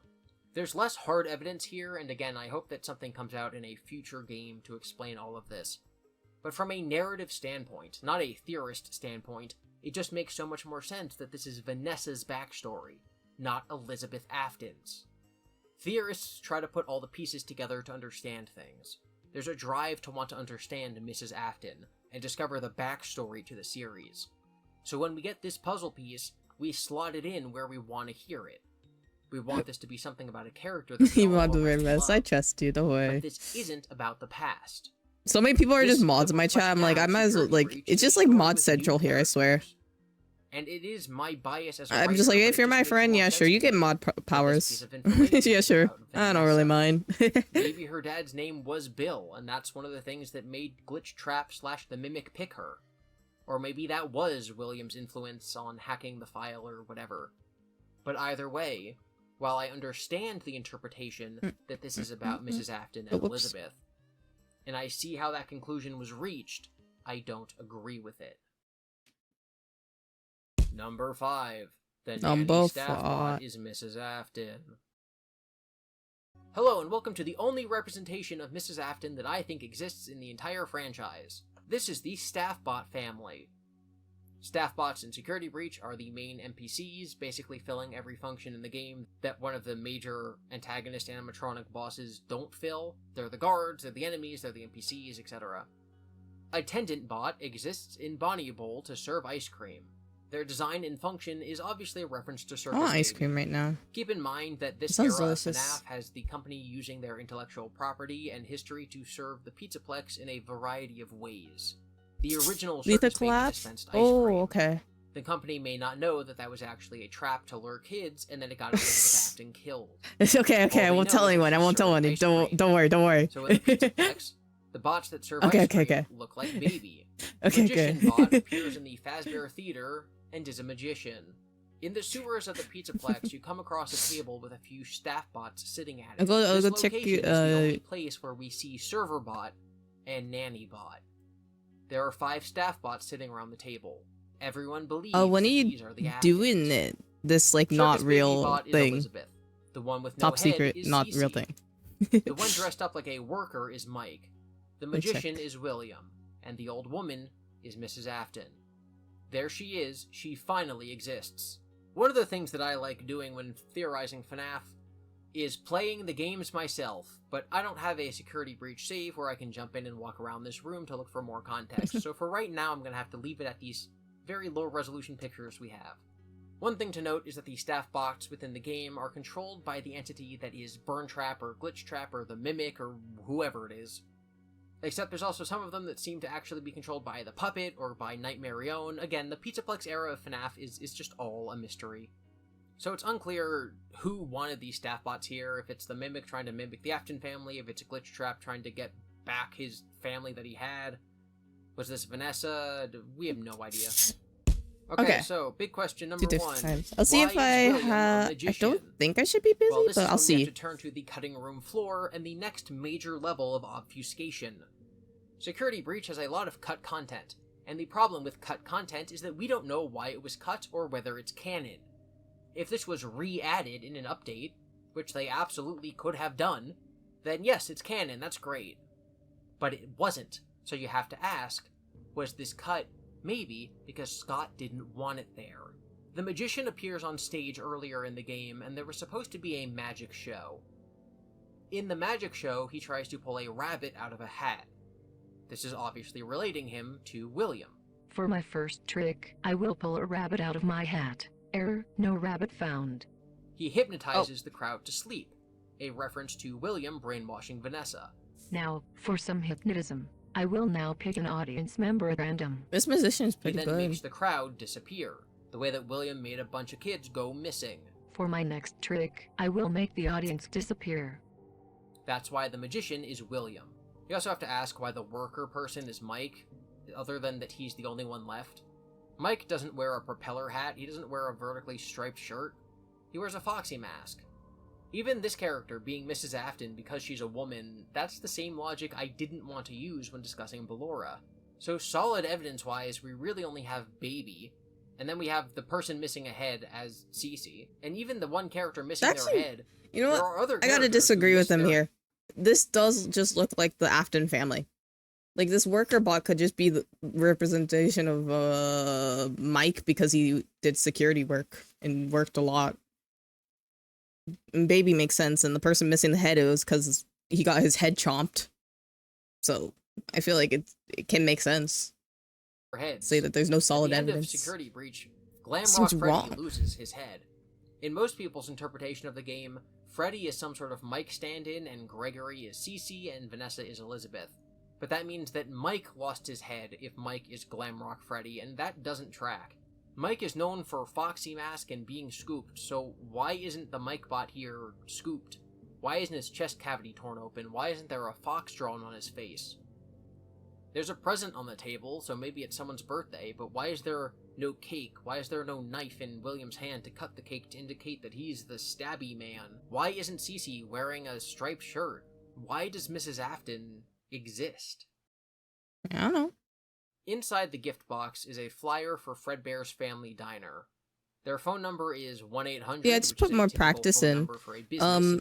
Speaker 2: There's less hard evidence here, and again, I hope that something comes out in a future game to explain all of this. But from a narrative standpoint, not a theorist standpoint, it just makes so much more sense that this is Vanessa's backstory, not Elizabeth Afton's. Theorists try to put all the pieces together to understand things. There's a drive to want to understand Mrs. Afton, and discover the backstory to the series. So when we get this puzzle piece, we slot it in where we want to hear it. We want this to be something about a character that we all already love.
Speaker 1: I trust you, don't worry.
Speaker 2: But this isn't about the past.
Speaker 1: So many people are just mods in my chat. I'm like, I might as well, like, it's just like mod central here, I swear.
Speaker 2: And it is my bias as a
Speaker 1: I'm just like, if you're my friend, yeah, sure, you get mod powers. Yeah, sure. I don't really mind.
Speaker 2: Maybe her dad's name was Bill, and that's one of the things that made Glitch Trap / the Mimic pick her. Or maybe that was William's influence on hacking the file or whatever. But either way, while I understand the interpretation that this is about Mrs. Afton and Elizabeth, and I see how that conclusion was reached, I don't agree with it. Number 5. The nanny staff bot is Mrs. Afton. Hello and welcome to the only representation of Mrs. Afton that I think exists in the entire franchise. This is the staff bot family. Staff bots in Security Breach are the main NPCs, basically filling every function in the game that one of the major antagonist animatronic bosses don't fill. They're the guards, they're the enemies, they're the NPCs, etc. Attendant bot exists in Bonnie Bowl to serve ice cream. Their design and function is obviously a reference to Circus
Speaker 1: I want ice cream right now.
Speaker 2: Keep in mind that this era of FNAF has the company using their intellectual property and history to serve the Pizzaplex in a variety of ways. The original Circus dispensed ice cream.
Speaker 1: Okay.
Speaker 2: The company may not know that that was actually a trap to lure kids, and then it got Elizabeth Afton killed.
Speaker 1: It's okay, I won't tell anyone. I won't tell anyone. Don't worry.
Speaker 2: So in the Pizzaplex, the bots that serve ice cream look like Baby. Magician bot appears in the Fazbear Theater and is a magician. In the sewers of the Pizzaplex, you come across a table with a few staff bots sitting at it. I'll go check is the only place where we see Server Bot and Nanny Bot. There are 5 staff bots sitting around the table. Everyone believes
Speaker 1: when are you
Speaker 2: these are the
Speaker 1: doing it? This like not real thing.
Speaker 2: Elizabeth. The one with no
Speaker 1: top secret,
Speaker 2: head is
Speaker 1: not
Speaker 2: Cece.
Speaker 1: Real thing.
Speaker 2: The one dressed up like a worker is Mike. The magician is William, and the old woman is Mrs. Afton. There she is. She finally exists. One of the things that I like doing when theorizing FNAF is playing the games myself, but I don't have a Security Breach save where I can jump in and walk around this room to look for more context, so for right now I'm going to have to leave it at these very low resolution pictures we have. One thing to note is that the staff bots within the game are controlled by the entity that is Burn Trap or Glitch Trap or the Mimic or whoever it is. Except there's also some of them that seem to actually be controlled by the puppet or by Nightmarion. Again, the Pizzaplex era of FNAF is just all a mystery. So it's unclear who wanted these staff bots here, if it's the Mimic trying to mimic the Afton family, if it's a Glitch Trap trying to get back his family that he had. Was this Vanessa? We have no idea. Okay, so big question number one.
Speaker 1: I'll see if I don't think I should be busy,
Speaker 2: well, this
Speaker 1: but
Speaker 2: is
Speaker 1: I'll
Speaker 2: when
Speaker 1: see.
Speaker 2: We have to turn to the cutting room floor and the next major level of obfuscation. Security Breach has a lot of cut content, and the problem with cut content is that we don't know why it was cut or whether it's canon. If this was re-added in an update, which they absolutely could have done, then yes, it's canon, that's great. But it wasn't, so you have to ask, was this cut maybe because Scott didn't want it there? The magician appears on stage earlier in the game, and there was supposed to be a magic show. In the magic show, he tries to pull a rabbit out of a hat. This is obviously relating him to William.
Speaker 10: For my first trick, I will pull a rabbit out of my hat. Error, no rabbit found.
Speaker 2: He hypnotizes the crowd to sleep, a reference to William brainwashing Vanessa.
Speaker 10: Now, for some hypnotism, I will now pick an audience member at random.
Speaker 1: This musician's pretty
Speaker 2: good. He then makes the crowd disappear, the way that William made a bunch of kids go missing.
Speaker 10: For my next trick, I will make the audience disappear.
Speaker 2: That's why the magician is William. You also have to ask why the worker person is Mike, other than that he's the only one left. Mike doesn't wear a propeller hat, he doesn't wear a vertically striped shirt. He wears a Foxy mask. Even this character, being Mrs. Afton because she's a woman, that's the same logic I didn't want to use when discussing Ballora. So solid evidence-wise, we really only have Baby, and then we have the person missing a head as Cece, and even the one character missing their head.
Speaker 1: You know what? I gotta disagree with him here. This does just look like the Afton family. Like, this worker bot could just be the representation of Mike because he did security work and worked a lot. And Baby makes sense, and the person missing the head is because he got his head chomped. So I feel like it can make sense. Say that there's no solid evidence.
Speaker 2: At the end of Security Breach, Glamrock Freddy loses his head. In most people's interpretation of the game, Freddy is some sort of Mike stand-in, and Gregory is Cece, and Vanessa is Elizabeth. But that means that Mike lost his head if Mike is Glamrock Freddy, and that doesn't track. Mike is known for Foxy Mask and being scooped, so why isn't the Mike bot here scooped? Why isn't his chest cavity torn open? Why isn't there a fox drawn on his face? There's a present on the table, so maybe it's someone's birthday, but why is there no cake? Why is there no knife in William's hand to cut the cake to indicate that he's the stabby man? Why isn't Cece wearing a striped shirt? Why does Mrs. Afton exist?
Speaker 1: I don't know.
Speaker 2: Inside the gift box is a flyer for Fredbear's Family Diner. Their phone number is 1-800.
Speaker 1: Yeah, just put more practice in.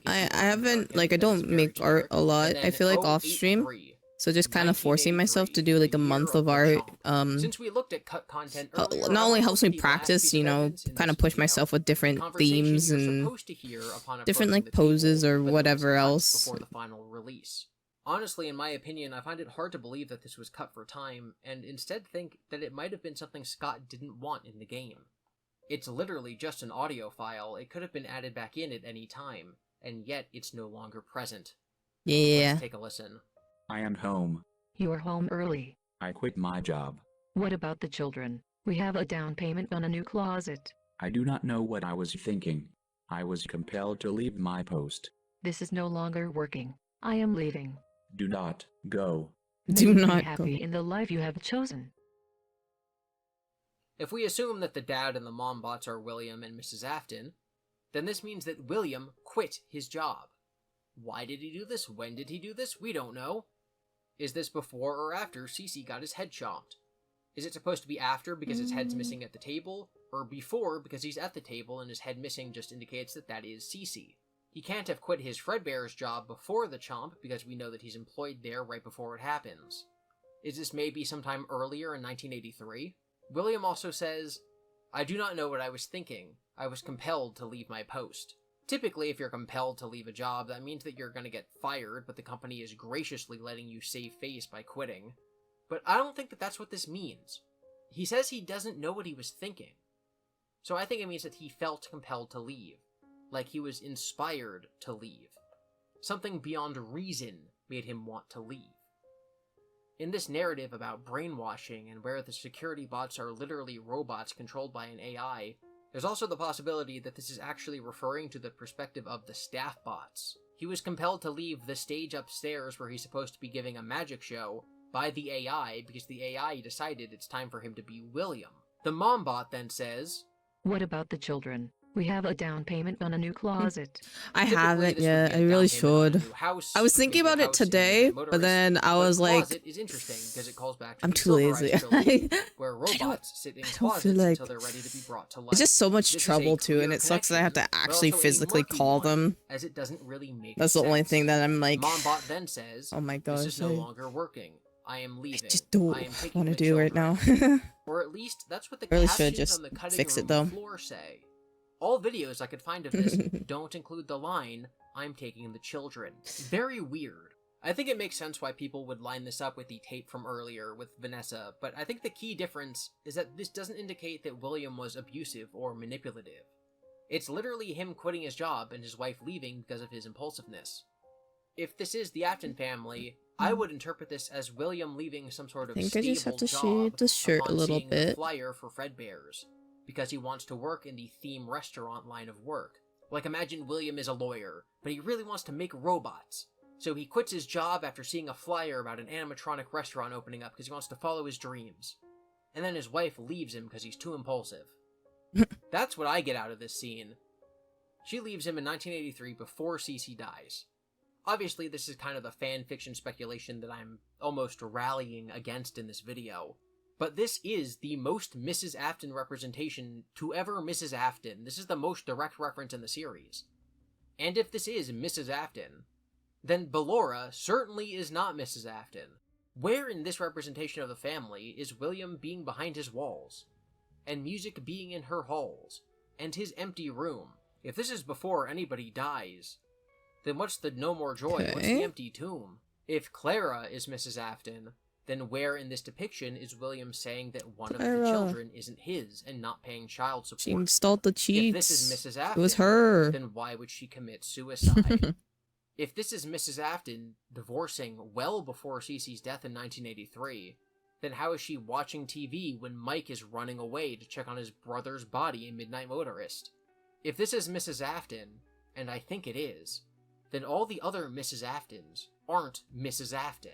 Speaker 1: I haven't, like, I don't make art a lot. I feel like off stream. So just kind of forcing myself to do like a month of art,
Speaker 2: Since we looked at cut content earlier,
Speaker 1: not only helps me practice, you know, kind of push myself with different themes and different like poses or whatever else.
Speaker 2: Before the final release. Honestly, in my opinion, I find it hard to believe that this was cut for time, and instead think that it might have been something Scott didn't want in the game. It's literally just an audio file, it could have been added back in at any time, and yet it's no longer present.
Speaker 1: Yeah.
Speaker 2: Let's take a listen.
Speaker 11: I am home.
Speaker 10: You are home early.
Speaker 11: I quit my job.
Speaker 10: What about the children? We have a down payment on a new closet.
Speaker 11: I do not know what I was thinking. I was compelled to leave my post.
Speaker 10: This is no longer working. I am leaving.
Speaker 11: Do not go.
Speaker 1: Do not
Speaker 10: be happy in the life you have chosen.
Speaker 2: If we assume that the dad and the mom bots are William and Mrs. Afton, then this means that William quit his job. Why did he do this? When did he do this? We don't know. Is this before or after Cece got his head chomped? Is it supposed to be after because his head's missing at the table, or before because he's at the table and his head missing just indicates that that is Cece? He can't have quit his Fredbear's job before the chomp because we know that he's employed there right before it happens. Is this maybe sometime earlier in 1983? William also says, "I do not know what I was thinking. I was compelled to leave my post." Typically, if you're compelled to leave a job, that means that you're going to get fired, but the company is graciously letting you save face by quitting. But I don't think that that's what this means. He says he doesn't know what he was thinking. So I think it means that he felt compelled to leave. Like he was inspired to leave. Something beyond reason made him want to leave. In this narrative about brainwashing and where the security bots are literally robots controlled by an AI, there's also the possibility that this is actually referring to the perspective of the staff bots. He was compelled to leave the stage upstairs where he's supposed to be giving a magic show by the AI because the AI decided it's time for him to be William. The mom bot then says,
Speaker 10: "What about the children? We have a down payment on a new closet."
Speaker 1: I haven't yet. I really should. I was thinking about it today, but then I was like,
Speaker 2: closet is interesting because it calls back to
Speaker 1: I'm
Speaker 2: the
Speaker 1: too
Speaker 2: Silver
Speaker 1: lazy.
Speaker 2: Eyes trilogy, where robots sit in
Speaker 1: I don't
Speaker 2: closets
Speaker 1: feel like
Speaker 2: until they're ready to be brought to life.
Speaker 1: it's just so much
Speaker 2: This is
Speaker 1: trouble
Speaker 2: a
Speaker 1: too, and
Speaker 2: clear
Speaker 1: it sucks that I have to
Speaker 2: connection, but
Speaker 1: actually
Speaker 2: also a
Speaker 1: physically
Speaker 2: murky
Speaker 1: call
Speaker 2: one,
Speaker 1: them.
Speaker 2: as it doesn't really make
Speaker 1: That's the
Speaker 2: sense.
Speaker 1: only thing that I'm like,
Speaker 2: Mombot then says,
Speaker 1: oh my
Speaker 2: "This
Speaker 1: gosh,
Speaker 2: is no longer working. I am leaving.
Speaker 1: I just don't
Speaker 2: I am taking
Speaker 1: want to
Speaker 2: the
Speaker 1: do right now.
Speaker 2: children." Or at least that's what the
Speaker 1: Really should
Speaker 2: captions
Speaker 1: just
Speaker 2: on the cutting
Speaker 1: fix
Speaker 2: room
Speaker 1: it though.
Speaker 2: floor say. All videos I could find of this don't include the line, "I'm taking the children." Very weird. I think it makes sense why people would line this up with the tape from earlier with Vanessa, but I think the key difference is that this doesn't indicate that William was abusive or manipulative. It's literally him quitting his job and his wife leaving because of his impulsiveness. If this is the Afton family, I would interpret this as William leaving some sort of
Speaker 1: I think I just have to
Speaker 2: stable
Speaker 1: shade the shirt
Speaker 2: upon
Speaker 1: a little
Speaker 2: seeing the
Speaker 1: bit.
Speaker 2: flyer for Fredbear's, because he wants to work in the theme restaurant line of work. Like, imagine William is a lawyer, but he really wants to make robots. So he quits his job after seeing a flyer about an animatronic restaurant opening up because he wants to follow his dreams. And then his wife leaves him because he's too impulsive. That's what I get out of this scene. She leaves him in 1983 before Cece dies. Obviously, this is kind of the fan fiction speculation that I'm almost rallying against in this video. But this is the most Mrs. Afton representation to ever Mrs. Afton. This is the most direct reference in the series. And if this is Mrs. Afton, then Ballora certainly is not Mrs. Afton. Where in this representation of the family is William being behind his walls, and music being in her halls, and his empty room? If this is before anybody dies, then what's the no more joy? What's the empty tomb? If Clara is Mrs. Afton, then where in this depiction is William saying that one of the children isn't his and not paying child support?
Speaker 1: She installed the cheats.
Speaker 2: If this is Mrs. Afton,
Speaker 1: it was her.
Speaker 2: Then why would she commit suicide? If this is Mrs. Afton divorcing well before Cece's death in 1983, then how is she watching TV when Mike is running away to check on his brother's body in Midnight Motorist? If this is Mrs. Afton, and I think it is, then all the other Mrs. Aftons aren't Mrs. Afton.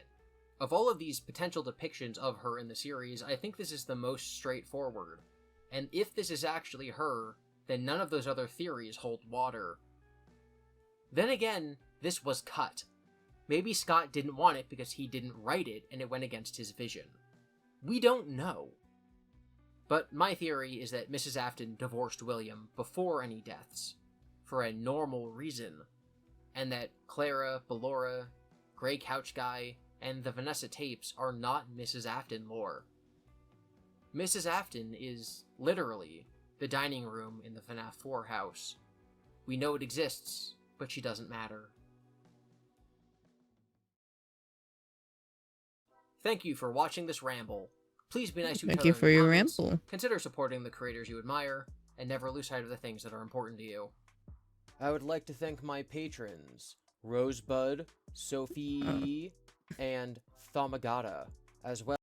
Speaker 2: Of all of these potential depictions of her in the series, I think this is the most straightforward. And if this is actually her, then none of those other theories hold water. Then again, this was cut. Maybe Scott didn't want it because he didn't write it and it went against his vision. We don't know. But my theory is that Mrs. Afton divorced William before any deaths, for a normal reason, and that Clara, Ballora, Grey Couch Guy, and the Vanessa tapes are not Mrs. Afton lore. Mrs. Afton is, literally, the dining room in the FNAF 4 house. We know it exists, but she doesn't matter. Thank you for watching this ramble. Please be nice to each other.
Speaker 1: Thank you for your
Speaker 2: comments.
Speaker 1: ramble.
Speaker 2: Consider supporting the creators you admire, and never lose sight of the things that are important to you. I would like to thank my patrons, Rosebud, Sophie, and Thamagata, as well.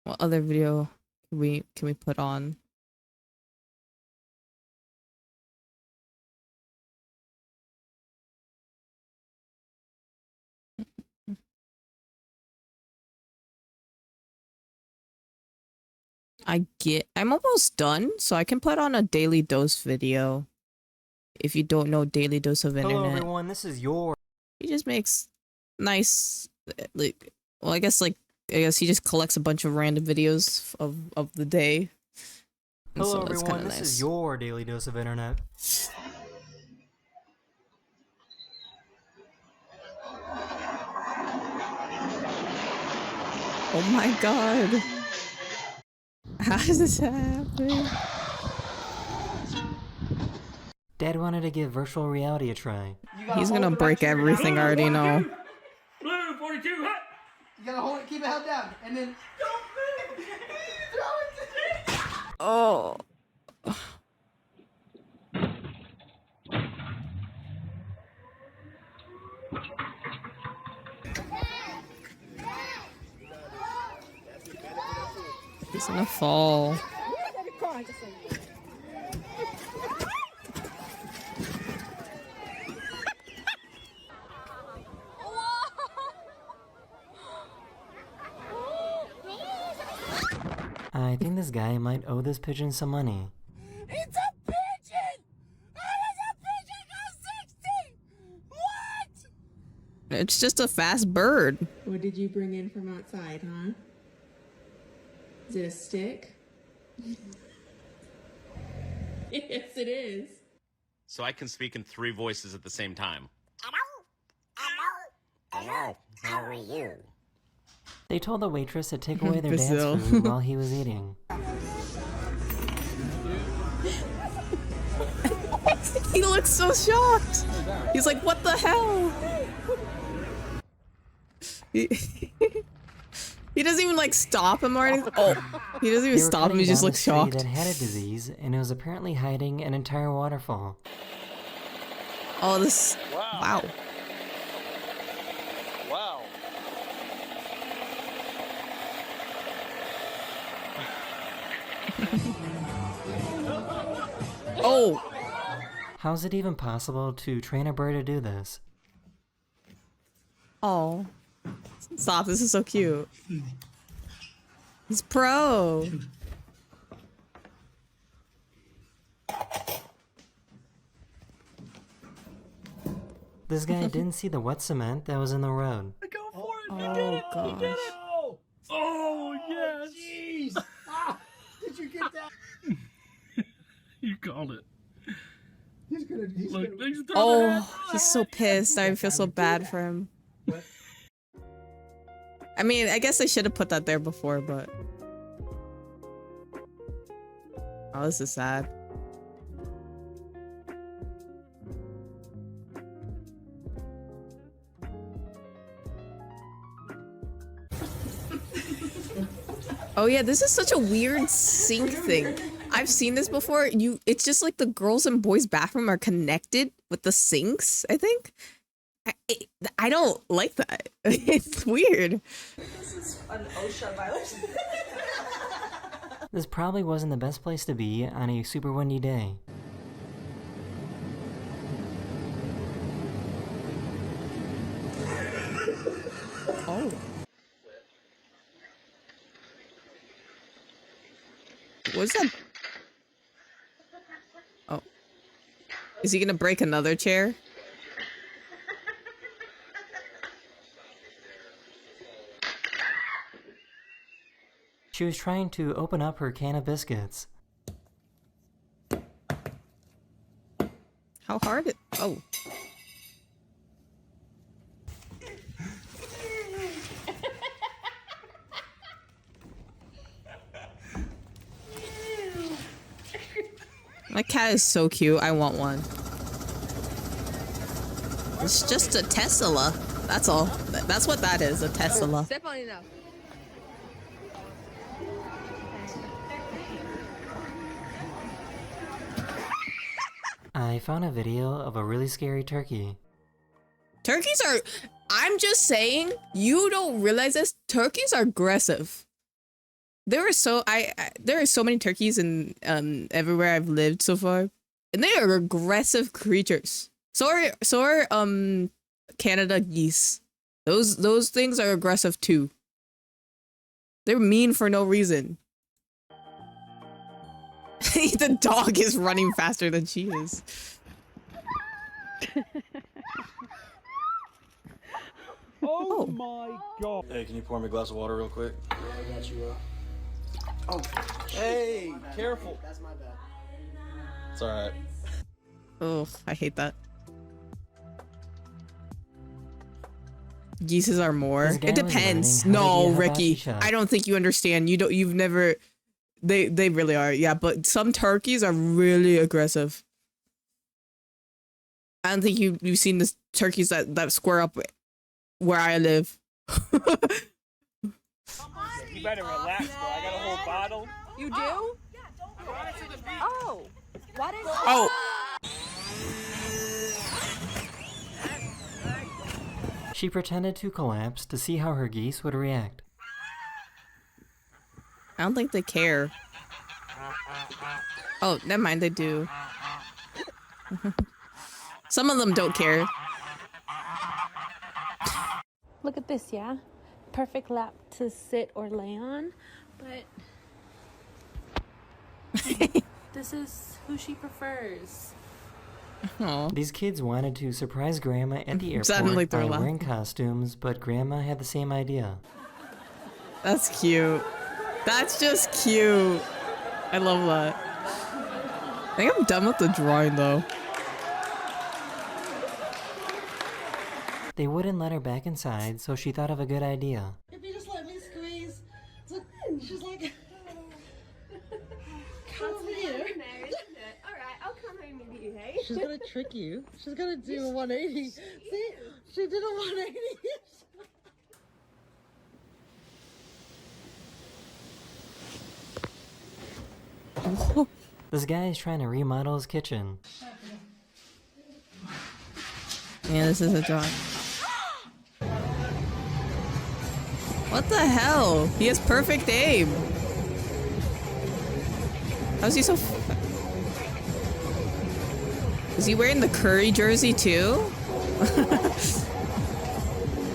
Speaker 1: What other video can we put on? I'm almost done, so I can put on a daily dose video. If you don't know daily dose of internet.
Speaker 12: Hello everyone, this is your.
Speaker 1: He just makes nice, like, well, I guess he just collects a bunch of random videos of the day. And
Speaker 12: Hello
Speaker 1: so that's
Speaker 12: everyone,
Speaker 1: kinda
Speaker 12: this
Speaker 1: nice.
Speaker 12: is your daily dose of internet.
Speaker 1: Oh my god. How does this happen?
Speaker 12: Dad wanted to give virtual reality a try.
Speaker 1: He's gonna break everything, I already know.
Speaker 13: Blue 42, hut! You gotta hold it, keep it held down, and then don't move! Throw it to
Speaker 1: Oh. gonna fall.
Speaker 12: I think this guy might owe this pigeon some money.
Speaker 14: It's a pigeon! How does a pigeon go 60? What?
Speaker 1: It's just a fast bird.
Speaker 15: What did you bring in from outside, huh? Is it a stick? Yes, it is.
Speaker 16: So I can speak in 3 voices at the same time.
Speaker 14: Hello, how are you?
Speaker 12: They told the waitress to take away their
Speaker 1: Brazil.
Speaker 12: dance food while he was eating.
Speaker 1: He looks so shocked. He's like, what the hell? He doesn't even like stop him or anything. Oh, he doesn't even
Speaker 12: They were
Speaker 1: stop him. He
Speaker 12: cutting
Speaker 1: just
Speaker 12: down
Speaker 1: looks
Speaker 12: this tree
Speaker 1: shocked.
Speaker 12: that had a disease, and it was apparently hiding an entire waterfall.
Speaker 1: Oh, this. Wow.
Speaker 17: Wow.
Speaker 1: Oh.
Speaker 12: How's it even possible to train a bird to do this?
Speaker 1: Oh. Stop. This is so cute. He's pro.
Speaker 12: This guy didn't see the wet cement that was in the road.
Speaker 13: Go for it!
Speaker 1: Oh,
Speaker 13: You did it!
Speaker 1: gosh.
Speaker 13: You did it! Oh, yes! Jeez! Did you get that?
Speaker 18: You called it.
Speaker 13: He's gonna.
Speaker 18: Look, he's throwing
Speaker 1: Oh, he's so pissed. I feel so bad for him. I mean, I guess I should have put that there before, but... Oh, this is sad. Oh yeah, this is such a weird sync thing. I've seen this before. It's just like the girls and boys bathroom are connected with the sinks, I think. I don't like that. It's weird.
Speaker 19: This is an OSHA violation.
Speaker 12: This probably wasn't the best place to be on a super windy day.
Speaker 1: Oh. What's that? Oh. Is he gonna break another chair?
Speaker 12: She was trying to open up her can of biscuits.
Speaker 1: How hard it? Oh. My cat is so cute. I want one. It's just a Tesla. That's all. That's what that is, a Tesla.
Speaker 19: Step on it now.
Speaker 12: I found a video of a really scary turkey.
Speaker 1: Turkeys are... I'm just saying, you don't realize this. Turkeys are aggressive. There are so many turkeys in everywhere I've lived so far, and they are aggressive creatures. So are Canada geese. Those things are aggressive too. They're mean for no reason. The dog is running faster than she is.
Speaker 17: Oh my god. Hey, can you pour me a glass of water real quick?
Speaker 13: Yeah, I got you.
Speaker 17: Oh. Hey, careful.
Speaker 13: That's my bad.
Speaker 17: It's alright.
Speaker 1: Oh, I hate that. Geeses are more.
Speaker 12: This guy
Speaker 1: It
Speaker 12: was
Speaker 1: depends.
Speaker 12: learning how to
Speaker 1: No,
Speaker 12: be a hibachi
Speaker 1: Ricky.
Speaker 12: chef.
Speaker 1: I don't think you understand. You've never. They really are. Yeah, but some turkeys are really aggressive. I don't think you've seen the turkeys that square up where I live.
Speaker 17: You better relax, bro. I got a whole bottle.
Speaker 19: You do? Yeah, don't go. Oh. What is
Speaker 1: Oh.
Speaker 12: She pretended to collapse to see how her geese would react.
Speaker 1: I don't think they care. Oh, never mind, they do. Some of them don't care.
Speaker 20: Look at this, yeah? Perfect lap to sit or lay on, but this is who she prefers.
Speaker 1: Aww.
Speaker 12: These kids wanted to surprise Grandma at the
Speaker 1: Sounded
Speaker 12: airport
Speaker 1: like
Speaker 12: by
Speaker 1: they're
Speaker 12: wearing
Speaker 1: laughing.
Speaker 12: costumes, but Grandma had the same idea.
Speaker 1: That's cute. That's just cute. I love that. I think I'm done with the drawing though.
Speaker 12: They wouldn't let her back inside, so she thought of a good idea.
Speaker 14: If you just let me squeeze. She's like, come over here.
Speaker 19: Alright, I'll come home with you, hey?
Speaker 14: She's gonna trick you. She's gonna do a 180. See? She did a 180.
Speaker 12: This guy is trying to remodel his kitchen.
Speaker 1: Yeah, this is a drawing. What the hell? He has perfect aim. How's he so? Is he wearing the Curry jersey too?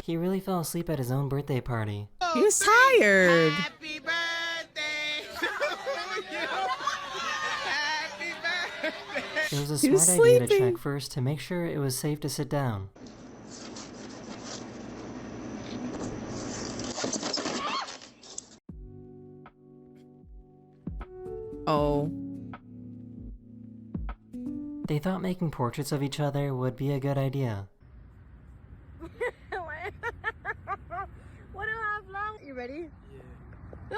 Speaker 12: He really fell asleep at his own birthday party.
Speaker 1: He was tired.
Speaker 14: Happy birthday to you. Happy birthday.
Speaker 12: It was a
Speaker 1: He was
Speaker 12: smart idea to
Speaker 1: sleeping.
Speaker 12: check first to make sure it was safe to sit down.
Speaker 1: Oh.
Speaker 12: They thought making portraits of each other would be a good idea.
Speaker 19: What do I have long? You ready? Yeah.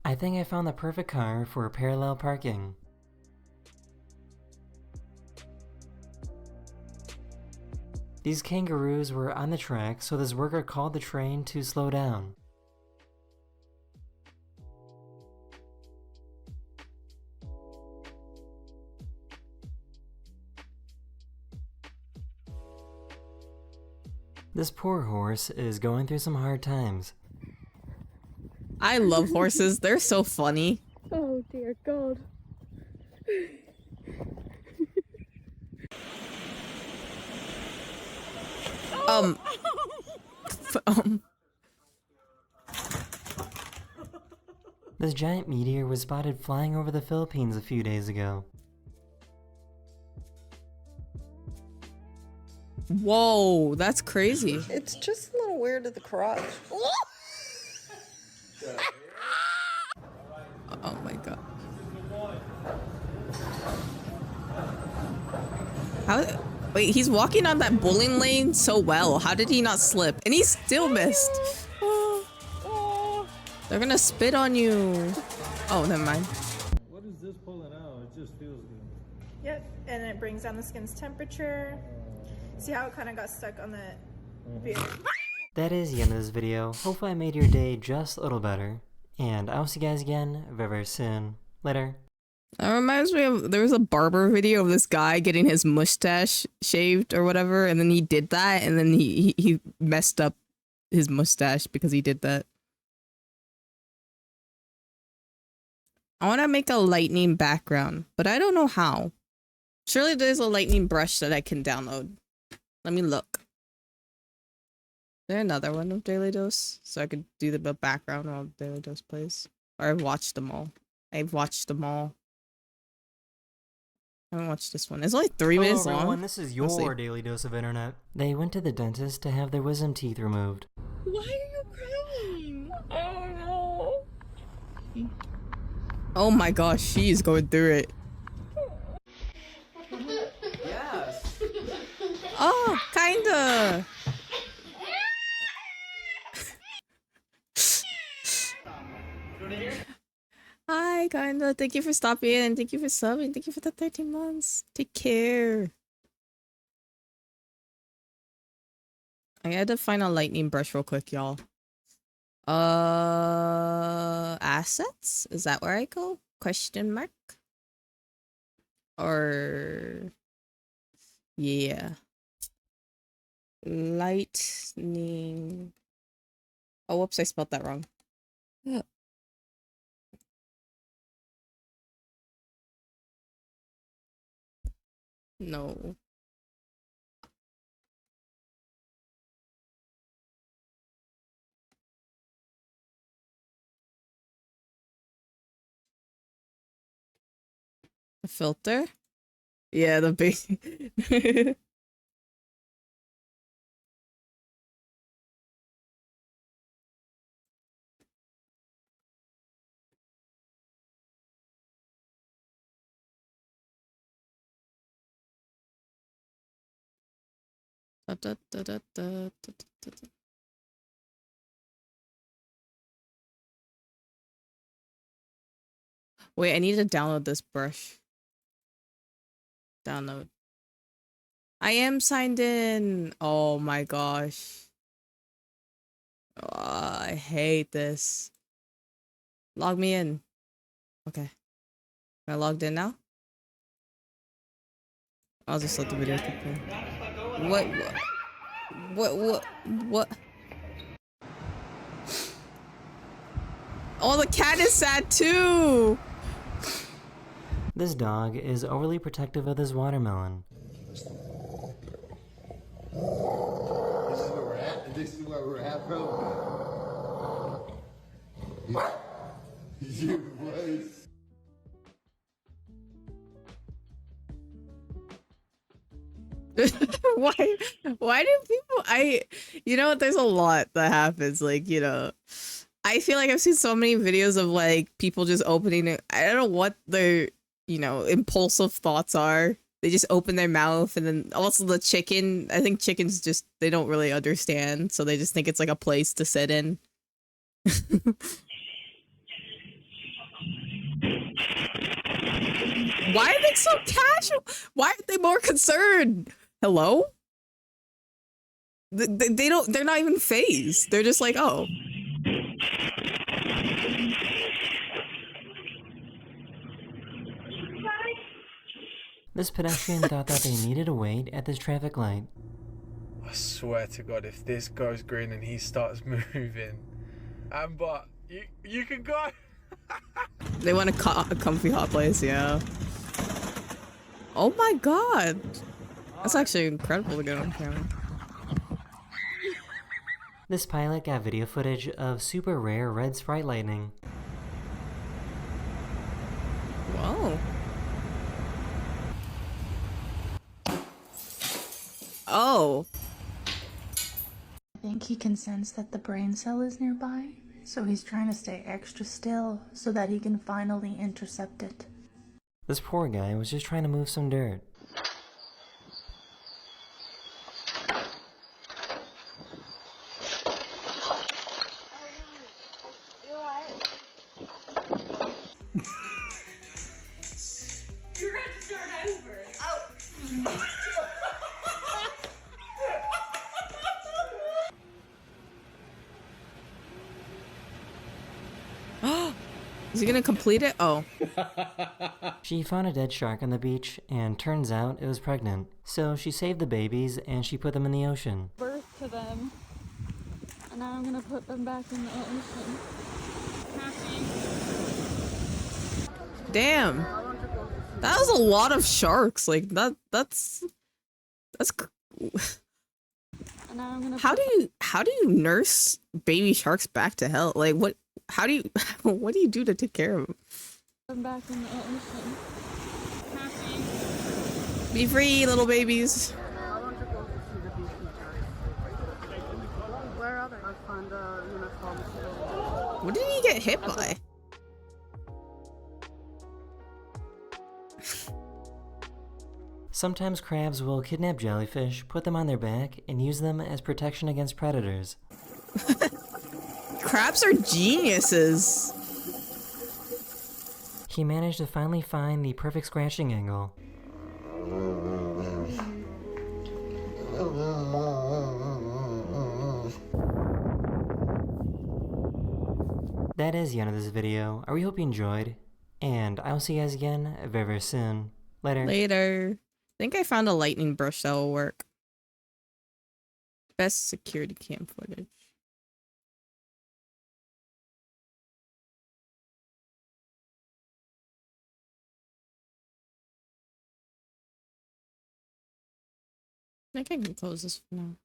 Speaker 12: I think I found the perfect car for parallel parking. These kangaroos were on the track, so this worker called the train to slow down. This poor horse is going through some hard times.
Speaker 1: I love horses. They're so funny.
Speaker 20: Oh dear God.
Speaker 1: Um.
Speaker 12: This giant meteor was spotted flying over the Philippines a few days ago.
Speaker 1: Whoa, that's crazy.
Speaker 21: It's just a little weird at the crotch.
Speaker 1: Oh my god. How? Wait, he's walking on that bowling lane so well. How did he not slip? And he still missed. They're gonna spit on you. Oh, never mind.
Speaker 22: What is this pulling out? It just feels good.
Speaker 23: Yep, and it brings down the skin's temperature. See how it kind of got stuck on the beard?
Speaker 12: That is the end of this video. Hopefully I made your day just a little better. And I'll see you guys again very, very soon. Later.
Speaker 1: That reminds me of, there was a barber video of this guy getting his mustache shaved or whatever, and then he did that, and then he messed up his mustache because he did that. I want to make a lightning background, but I don't know how. Surely there's a lightning brush that I can download. Let me look. Is there another one of Daily Dose? So I could do the background while Daily Dose plays? Or I've watched them all. I've watched them all. I haven't watched this one. It's only 3 minutes
Speaker 12: Hello everyone,
Speaker 1: long.
Speaker 12: this is
Speaker 1: Let's see.
Speaker 12: your Daily Dose of Internet. They went to the dentist to have their wisdom teeth removed.
Speaker 14: Why are you crying?
Speaker 19: Oh no.
Speaker 1: Oh my gosh, she's going through it.
Speaker 13: Yes.
Speaker 1: Oh, kinda. Hi, kinda. Thank you for stopping in. Thank you for subbing. Thank you for the 13 months. Take care. I had to find a lightning brush real quick, y'all. Assets? Is that where I go? Question mark? Or... yeah. Lightning. Oh, whoops, I spelled that wrong. Yeah. No. The filter? Yeah, the big. Da, da, da, da, da, da, da, da. Wait, I need to download this brush. Download. I am signed in. Oh my gosh. I hate this. Log me in. Okay. Am I logged in now? I'll just let the video keep going. What? Oh, the cat is sad too!
Speaker 12: This dog is overly protective of this watermelon.
Speaker 3: This is where we're at, bro. You was.
Speaker 1: Why do people you know, there's a lot that happens, like, you know, I feel like I've seen so many videos of like people just opening it. I don't know what their, you know, impulsive thoughts are. They just open their mouth, and then also the chicken, I think chickens just, they don't really understand, so they just think it's like a place to sit in. Why are they so casual? Why aren't they more concerned? Hello? They don't, they're not even phased. They're just like, oh.
Speaker 12: This pedestrian thought that they needed to wait at this traffic light.
Speaker 4: I swear to God, if this goes green and he starts moving, Amber, you can go.
Speaker 1: They want a comfy hot place, yeah. Oh my god. That's actually incredible to get on camera.
Speaker 12: This pilot got video footage of super rare red sprite lightning.
Speaker 1: Whoa. Oh.
Speaker 5: I think he can sense that the brain cell is nearby, so he's trying to stay extra still so that he can finally intercept it.
Speaker 12: This poor guy was just trying to move some dirt.
Speaker 19: You're going to start over.
Speaker 1: Oh. Is he gonna complete it? Oh.
Speaker 12: She found a dead shark on the beach, and turns out it was pregnant. So she saved the babies, and she put them in the ocean.
Speaker 20: Birth to them. And now I'm gonna put them back in the ocean.
Speaker 1: Damn. That was a lot of sharks. Like that's
Speaker 20: And now I'm gonna
Speaker 1: how do you nurse baby sharks back to health? Like what do you do to take care of them?
Speaker 20: them back in the ocean.
Speaker 1: Be free, little babies.
Speaker 14: Where are they? I found a uniform.
Speaker 1: What did he get hit by?
Speaker 12: Sometimes crabs will kidnap jellyfish, put them on their back, and use them as protection against predators.
Speaker 1: Crabs are geniuses.
Speaker 12: He managed to finally find the perfect scratching angle. That is the end of this video. I really hope you enjoyed, and I will see you guys again very, very soon. Later.
Speaker 1: Later. I think I found a lightning brush that will work. Best security cam footage. I think I can close this for now.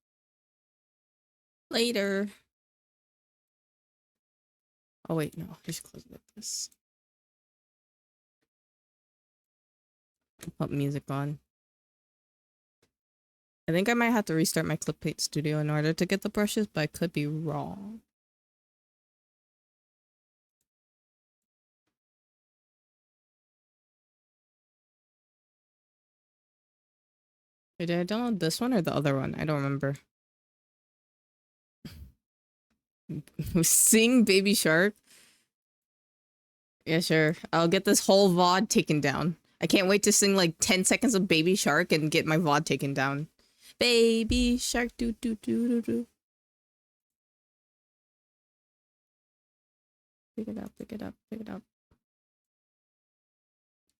Speaker 1: Later. Oh wait, no, I should close it like this. Put music on. I think I might have to restart my clip paint studio in order to get the brushes, but I could be wrong. Wait, did I download this one or the other one? I don't remember. Sing Baby Shark? Yeah, sure. I'll get this whole VOD taken down. I can't wait to sing like 10 seconds of Baby Shark and get my VOD taken down. Baby Shark, do do do do do. Pick it up, pick it up, pick it up.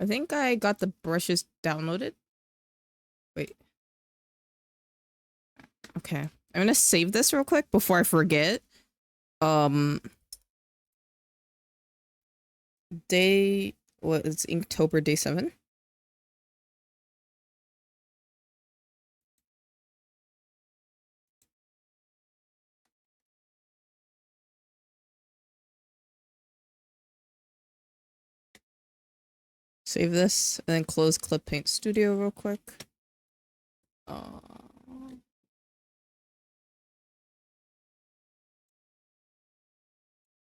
Speaker 1: I think I got the brushes downloaded. Wait. Okay. I'm gonna save this real quick before I forget. It's Inktober day 7. Save this and then close Clip Paint Studio real quick.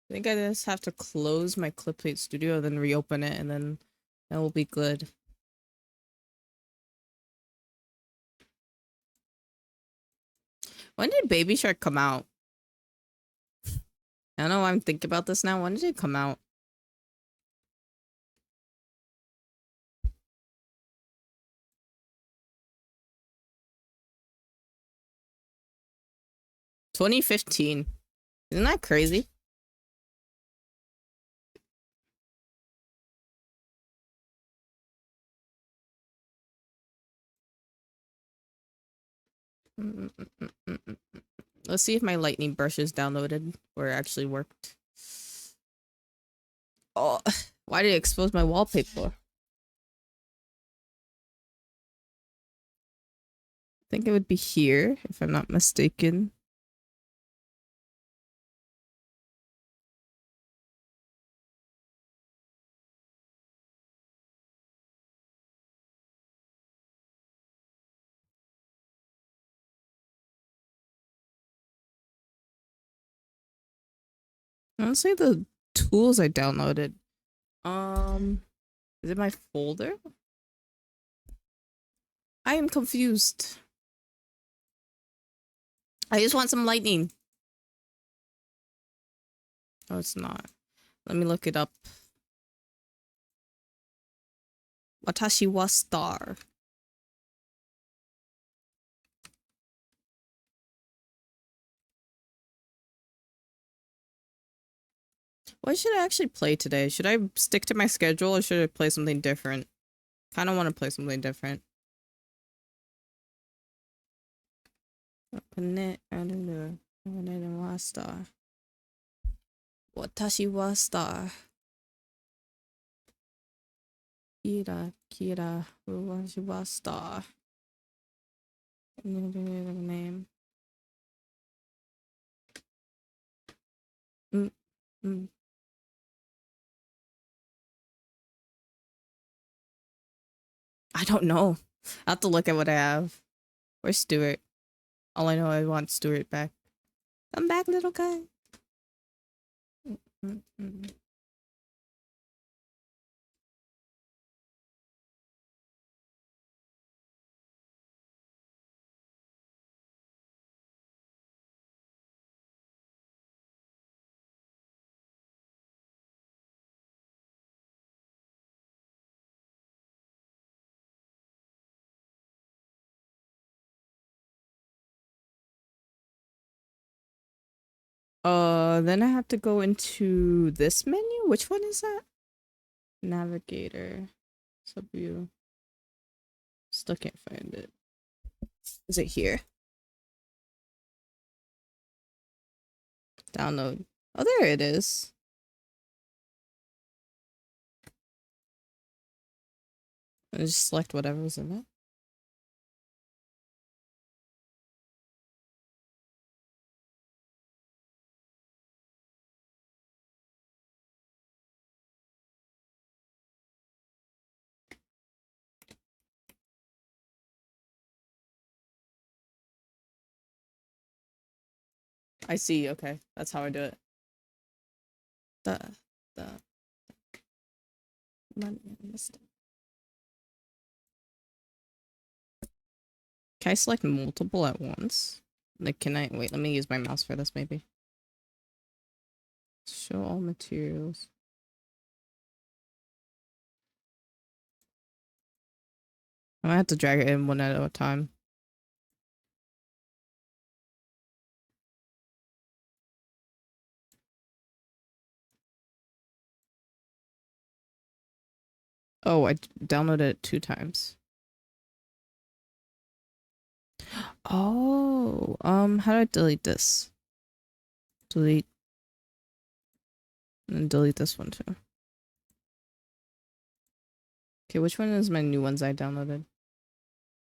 Speaker 1: I think I just have to close my Clip Paint Studio, then reopen it, and then that will be good. When did Baby Shark come out? I don't know why I'm thinking about this now. When did it come out? $2015. Isn't that crazy? Let's see if my lightning brush is downloaded or actually worked. Oh, why did it expose my wallpaper? I think it would be here, if I'm not mistaken. I don't see the tools I downloaded. Is it my folder? I am confused. I just want some lightning. Oh, it's not. Let me look it up. Watashi wa star. What should I actually play today? Should I stick to my schedule or should I play something different? Kind of want to play something different. Watashi wa star. Kira, Kira, watashi wa star. Name. I don't know. I have to look at what I have. Where's Stuart? All I know, I want Stuart back. Come back, little guy. Then I have to go into this menu. Which one is that? Navigator. Subview. Still can't find it. Is it here? Download. Oh, there it is. I just select whatever's in it. I see. Okay, that's how I do it. The Can I select multiple at once? Like, can I wait? Let me use my mouse for this, maybe. Show all materials. I might have to drag it in one at a time. Oh, I downloaded it 2 times. Oh, how do I delete this? Delete. And delete this one too. Okay, which one is my new ones I downloaded?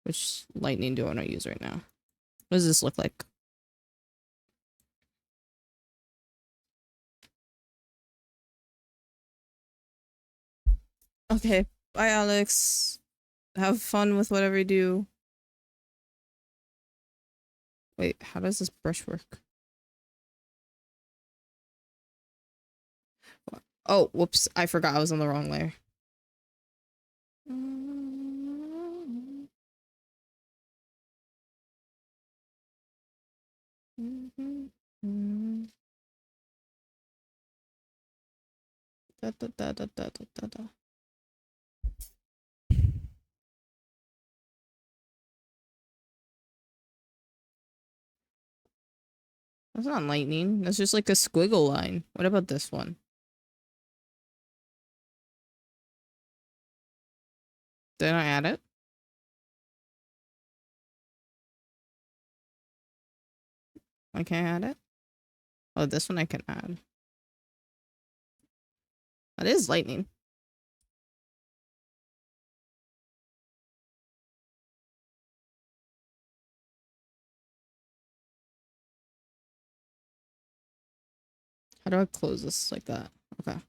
Speaker 1: Which lightning do I want to use right now? What does this look like? Okay, bye Alex. Have fun with whatever you do. Wait, how does this brush work? Oh, whoops. I forgot I was on the wrong layer. Da, da, da, da, da, da, da. That's not lightning. That's just like a squiggle line. What about this one? Did I add it? I can't add it? Oh, this one I can add. That is lightning. How do I close this like that? Okay.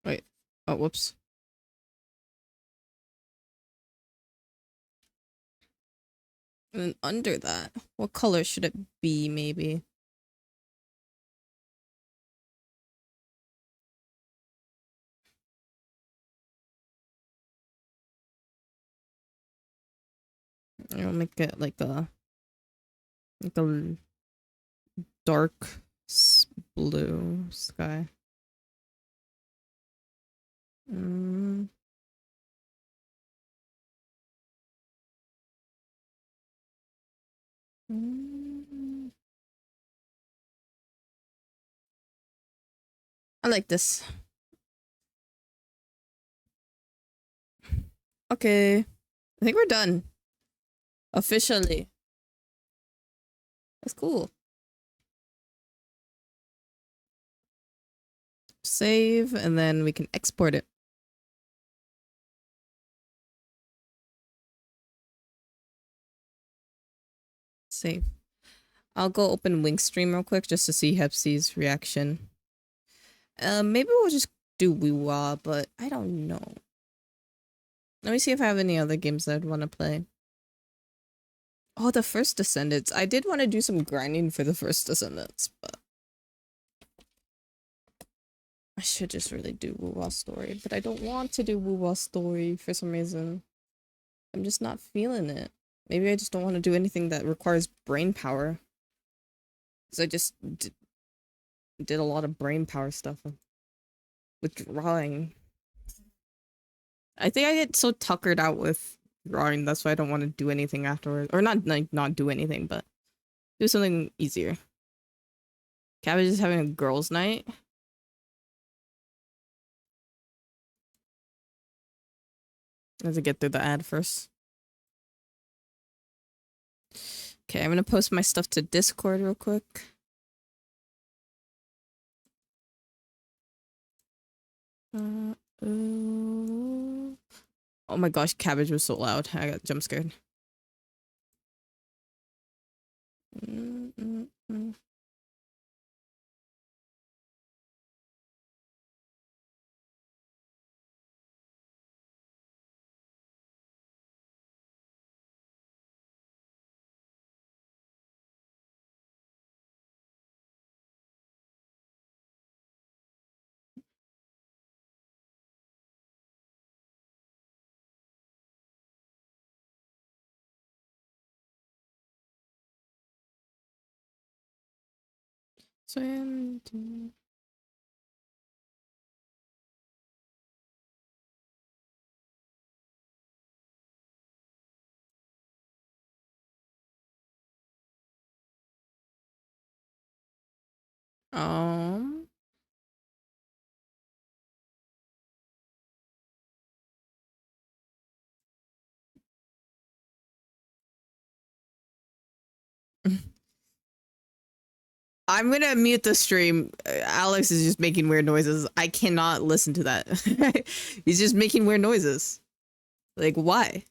Speaker 1: Wait. Oh, whoops. And then under that, what color should it be, maybe? I'll make it like a dark blue sky. Mm. Mm. I like this. Okay. I think we're done. Officially. That's cool. Save, and then we can export it. Save. I'll go open Winkstream real quick just to see Hepsi's reaction. Maybe we'll just do wuwa, but I don't know. Let me see if I have any other games that I'd want to play. Oh, the First Descendants. I did want to do some grinding for the First Descendants, but I should just really do wuwa story, but I don't want to do wuwa story for some reason. I'm just not feeling it. Maybe I just don't want to do anything that requires brain power. Because I just did a lot of brain power stuff with drawing. I think I get so tuckered out with drawing, that's why I don't want to do anything afterwards. Or not like not do anything, but do something easier. Cabbage is having a girls' night. I have to get through the ad first. Okay, I'm gonna post my stuff to Discord real quick. Oh my gosh, cabbage was so loud. I got jump scared. Swim. Um. I'm gonna mute the stream. Alex is just making weird noises. I cannot listen to that. He's just making weird noises. Like, why?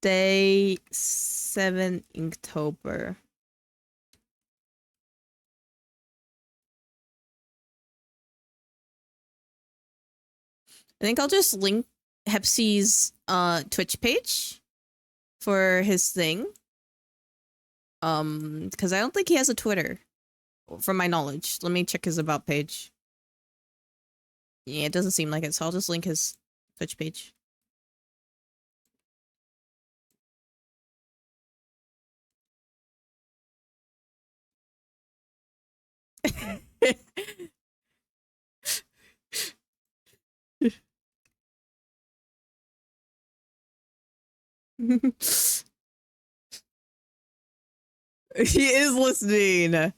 Speaker 1: Day 7 Inktober. I think I'll just link Hepsi's Twitch page for his thing. Because I don't think he has a Twitter, from my knowledge. Let me check his about page. Yeah, it doesn't seem like it, so I'll just link his Twitch page. He is listening.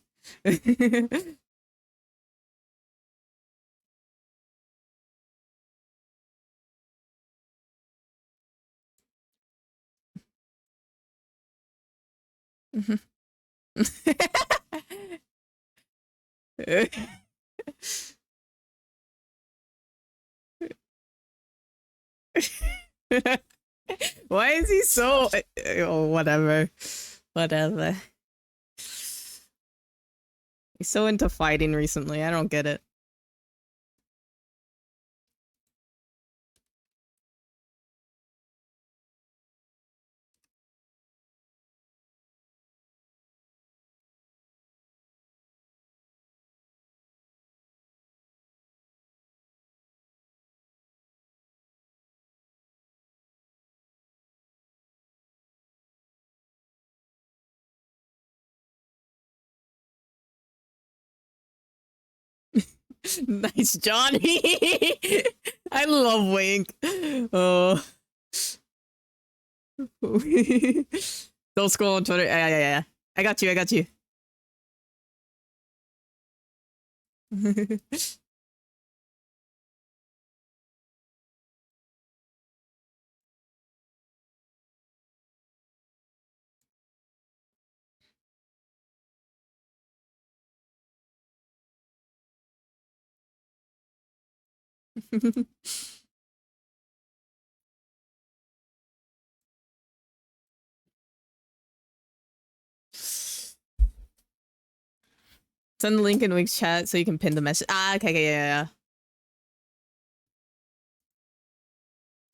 Speaker 1: Why is he so... Oh, whatever. Whatever. He's so into fighting recently. I don't get it. Nice, Johnny. I love Wink. Oh. Don't scroll on Twitter. Yeah. I got you. I got you. Send the link in Wink's chat so you can pin the message. Ah, okay, yeah.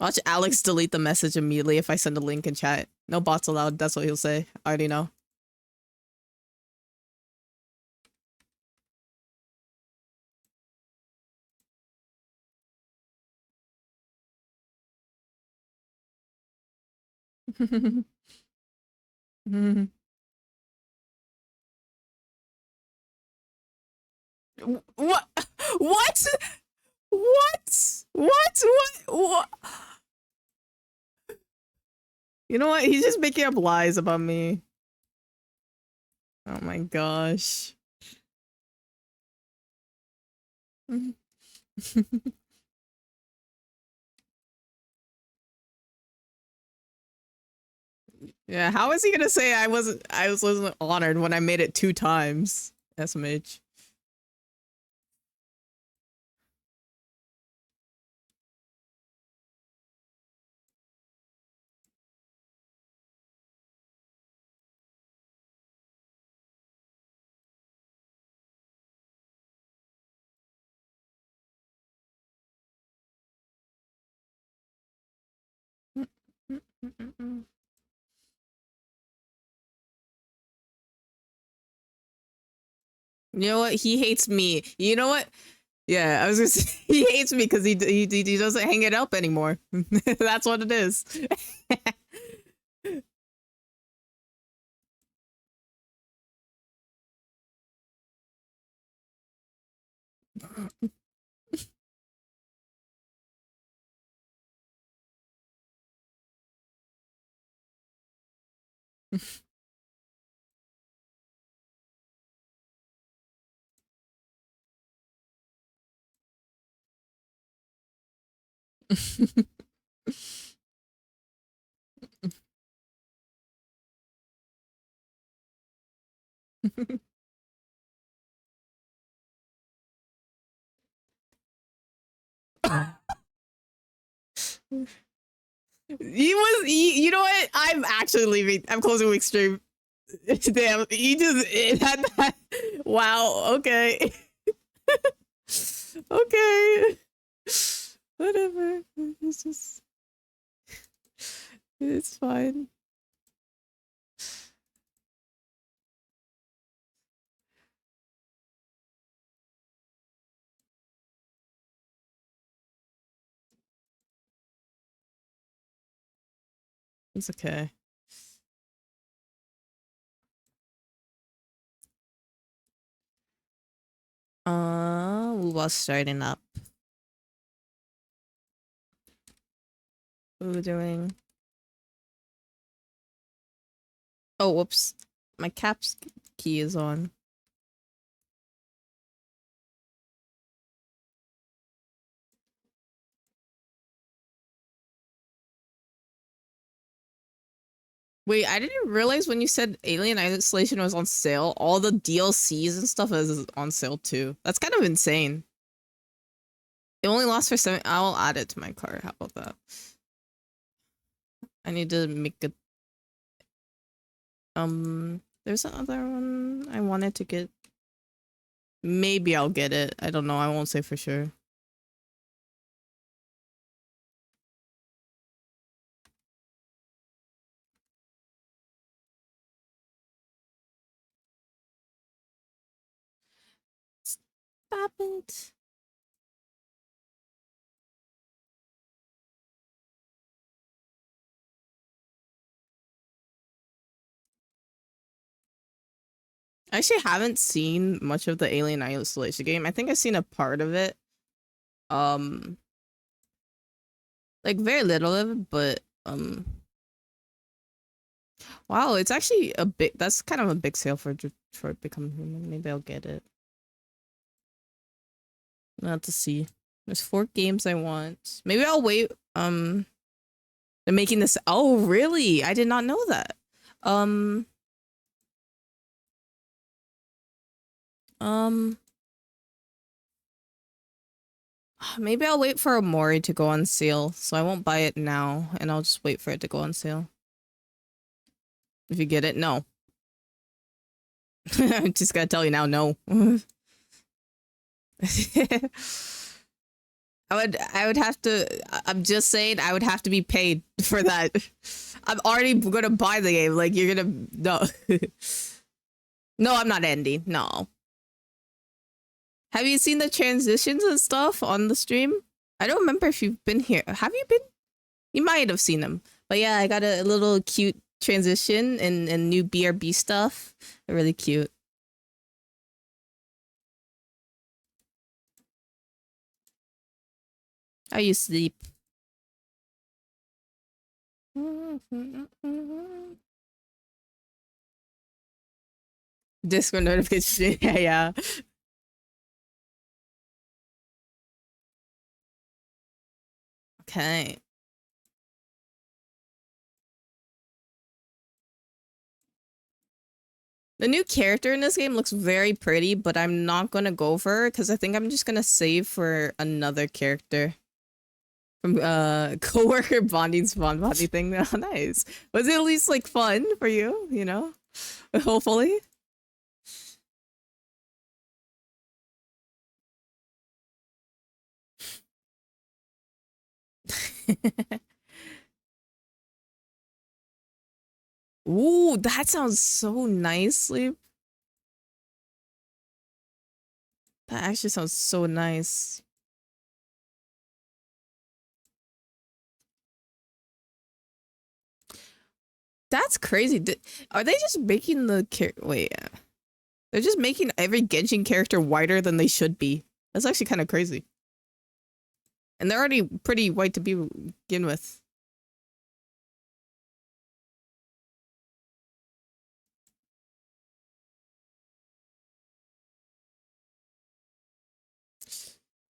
Speaker 1: Watch Alex delete the message immediately if I send a link in chat. No bots allowed, that's what he'll say. I already know. What? What? What? You know what? He's just making up lies about me. Oh my gosh. Yeah, how is he gonna say I wasn't honored when I made it 2 times? SMH. You know what? He hates me. You know what? Yeah, I was gonna say, he hates me because he doesn't hang it up anymore. That's what it is. You know what? I'm actually leaving. I'm closing week stream. Damn, he just it had that. Wow. Okay. Okay. Whatever. It's just. It's fine. It's okay. Wuwa's starting up. What are we doing? Oh, whoops. My caps key is on. Wait, I didn't realize when you said Alien Isolation was on sale, all the DLCs and stuff is on sale too. That's kind of insane. It only lasts for 7. I'll add it to my cart. How about that? I need to make a. There's another one I wanted to get. Maybe I'll get it. I don't know. I won't say for sure. Stop it. I actually haven't seen much of the Alien Isolation game. I think I've seen a part of it. Like very little of it, but wow, it's actually a big. That's kind of a big sale for Become Human. Maybe I'll get it. I'll have to see. There's 4 games I want. Maybe I'll wait. They're making this. Oh, really? I did not know that. Maybe I'll wait for Amori to go on sale, so I won't buy it now, and I'll just wait for it to go on sale. If you get it, no. I'm just gotta tell you now, no. I would have to. I'm just saying, I would have to be paid for that. I'm already gonna buy the game. Like you're gonna no. No, I'm not ending. No. Have you seen the transitions and stuff on the stream? I don't remember if you've been here. Have you been? You might have seen them. But yeah, I got a little cute transition and new BRB stuff. They're really cute. How you sleep? Discord notification. Yeah. Okay. The new character in this game looks very pretty, but I'm not gonna go for her because I think I'm just gonna save for another character. From coworker bonding spawn body thing. Oh, nice. Was it at least like fun for you? You know, hopefully. Ooh, that sounds so nice, Sleep. That actually sounds so nice. That's crazy. Are they just making the wait? They're just making every Genshin character whiter than they should be. That's actually kind of crazy. And they're already pretty white to begin with.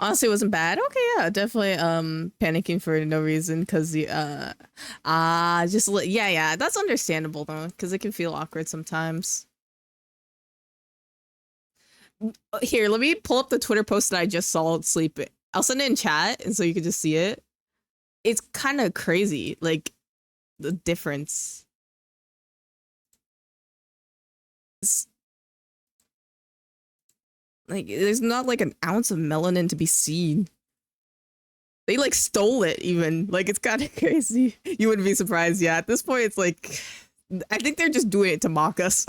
Speaker 1: Honestly, it wasn't bad. Okay, yeah, definitely panicking for no reason because the yeah, that's understandable though, because it can feel awkward sometimes. Here, let me pull up the Twitter post that I just saw Sleep. I'll send it in chat and so you can just see it. It's kind of crazy, like the difference. Like, there's not like an ounce of melanin to be seen. They like stole it even. Like, it's kind of crazy. You wouldn't be surprised. Yeah, at this point, it's like, I think they're just doing it to mock us.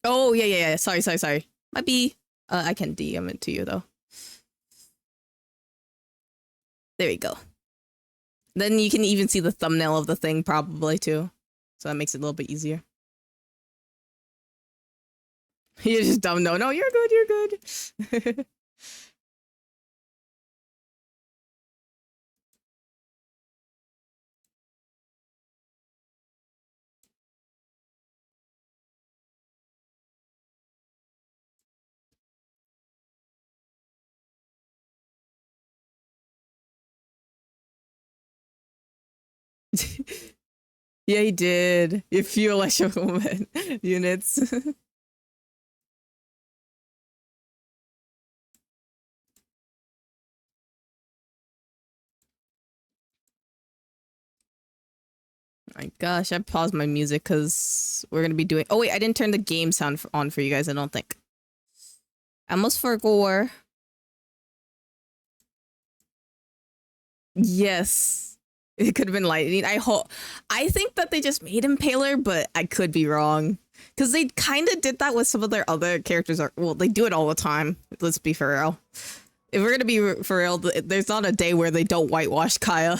Speaker 1: Oh, yeah. Sorry. Might be, I can DM it to you though. There we go. Then you can even see the thumbnail of the thing probably too. So that makes it a little bit easier. You just don't know. No, you're good. Yeah, he did. A few electrical units. My gosh, I paused my music because we're gonna be doing. Oh wait, I didn't turn the game sound on for you guys. I don't think. Almost forgot. Yes, it could have been lightning. I think that they just made him paler, but I could be wrong because they kind of did that with some of their other characters. Well, they do it all the time. Let's be for real. If we're gonna be for real, there's not a day where they don't whitewash Kaya.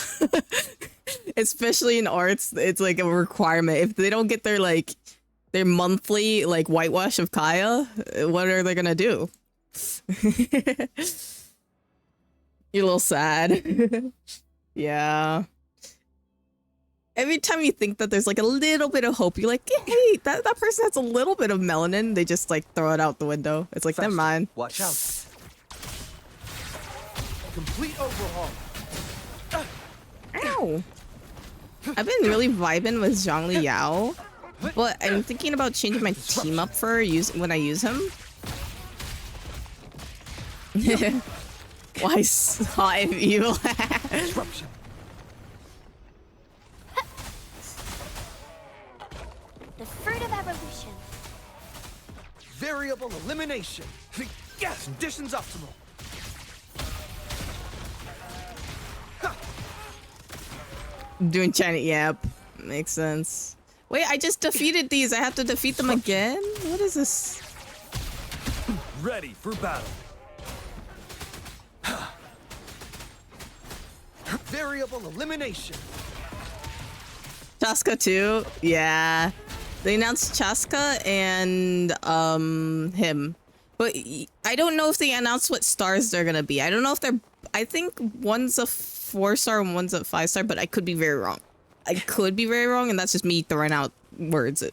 Speaker 1: Especially in arts, it's like a requirement. If they don't get their monthly like whitewash of Kaya, what are they gonna do? You're a little sad. Yeah. Every time you think that there's like a little bit of hope, you're like, hey, that person has a little bit of melanin. They just like throw it out the window. It's like, never mind.
Speaker 7: Watch out. Complete overhaul.
Speaker 1: Ow. I've been really vibing with Zhongli Yao, but I'm thinking about changing my team up for her when I use him. Why slime evil?
Speaker 8: The fruit of evolution.
Speaker 7: Variable elimination. Yes, conditions optimal.
Speaker 1: Doing China, yep. Makes sense. Wait, I just defeated these. I have to defeat them again? What is this?
Speaker 7: Ready for battle. Variable elimination.
Speaker 1: Chaska too? Yeah. They announced Chaska and him. But I don't know if they announced what stars they're gonna be. I don't know if they're... I think one's a 4-star and one's a 5-star, but I could be very wrong. And that's just me throwing out words.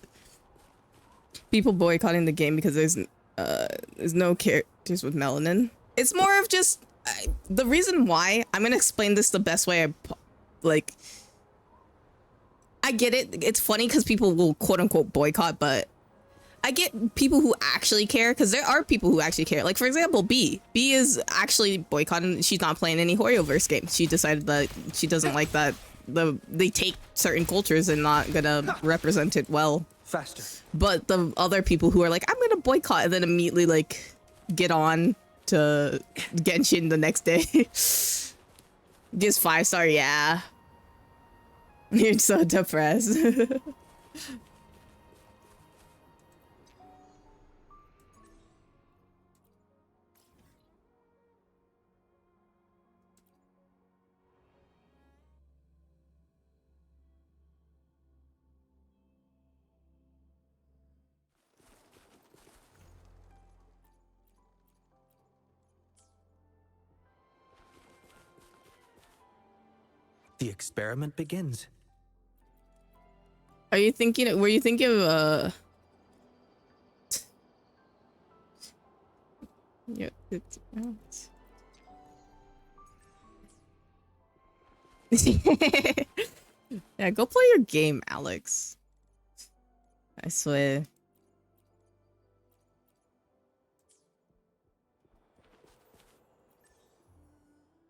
Speaker 1: People boycotting the game because there's no characters with melanin. It's more of just the reason why I'm gonna explain this the best way like. I get it. It's funny because people will quote unquote boycott, but I get people who actually care because there are people who actually care. Like, for example, B. B is actually boycotting. She's not playing any Horioverse games. She decided that she doesn't like that they take certain cultures and not gonna represent it well.
Speaker 7: Faster.
Speaker 1: But the other people who are like, I'm gonna boycott and then immediately like get on to Genshin the next day. Just 5-star, yeah. You're so depressed.
Speaker 7: The experiment begins.
Speaker 1: Are you thinking? Were you thinking of yeah, it's yeah, go play your game, Alex. I swear.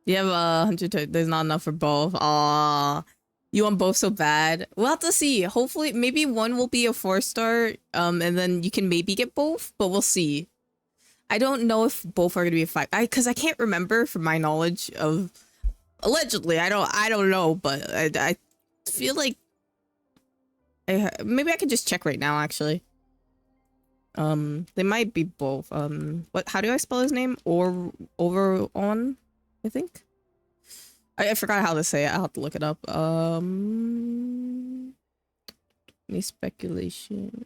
Speaker 1: You have 100. There's not enough for both. Aw, you want both so bad. We'll have to see. Hopefully, maybe one will be a 4-star. And then you can maybe get both. But we'll see. I don't know if both are gonna be a 5. Because I can't remember from my knowledge of. Allegedly, I don't know, but I feel like maybe I could just check right now. Actually, they might be both. What? How do I spell his name? Or over on. I think. I forgot how to say it. I'll have to look it up. Any speculations?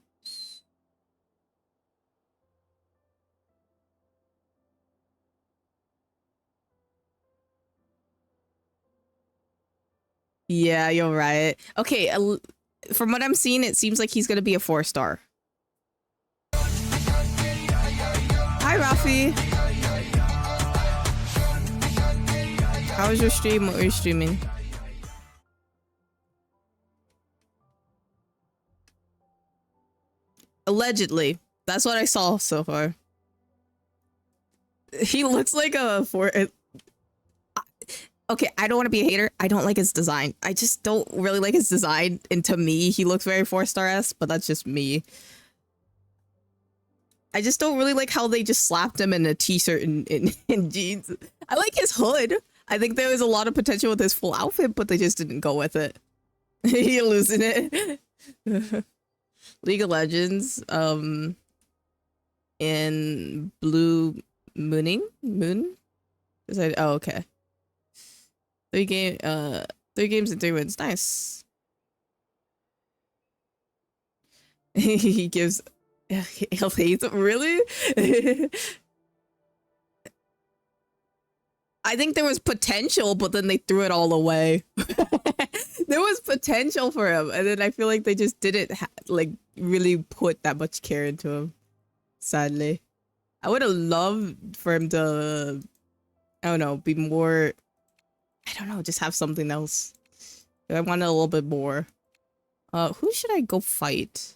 Speaker 1: Yeah, you're right. Okay, from what I'm seeing, it seems like he's gonna be a 4-star. Hi, Rafi. How was your stream? What were you streaming? Allegedly. That's what I saw so far. He looks like a okay, I don't want to be a hater. I don't like his design. I just don't really like his design. And to me, he looks very 4-star-esque, but that's just me. I just don't really like how they just slapped him in a t-shirt and jeans. I like his hood. I think there was a lot of potential with his full outfit, but they just didn't go with it. You're losing it. League of Legends, in Blue Moon? Oh, okay. 3 games and 3 wins. Nice. He gives health hates. Really? I think there was potential, but then they threw it all away. There was potential for him, and then I feel like they just didn't like really put that much care into him. Sadly, I would have loved for him to, I don't know, be more. I don't know, just have something else. I wanted a little bit more. Who should I go fight?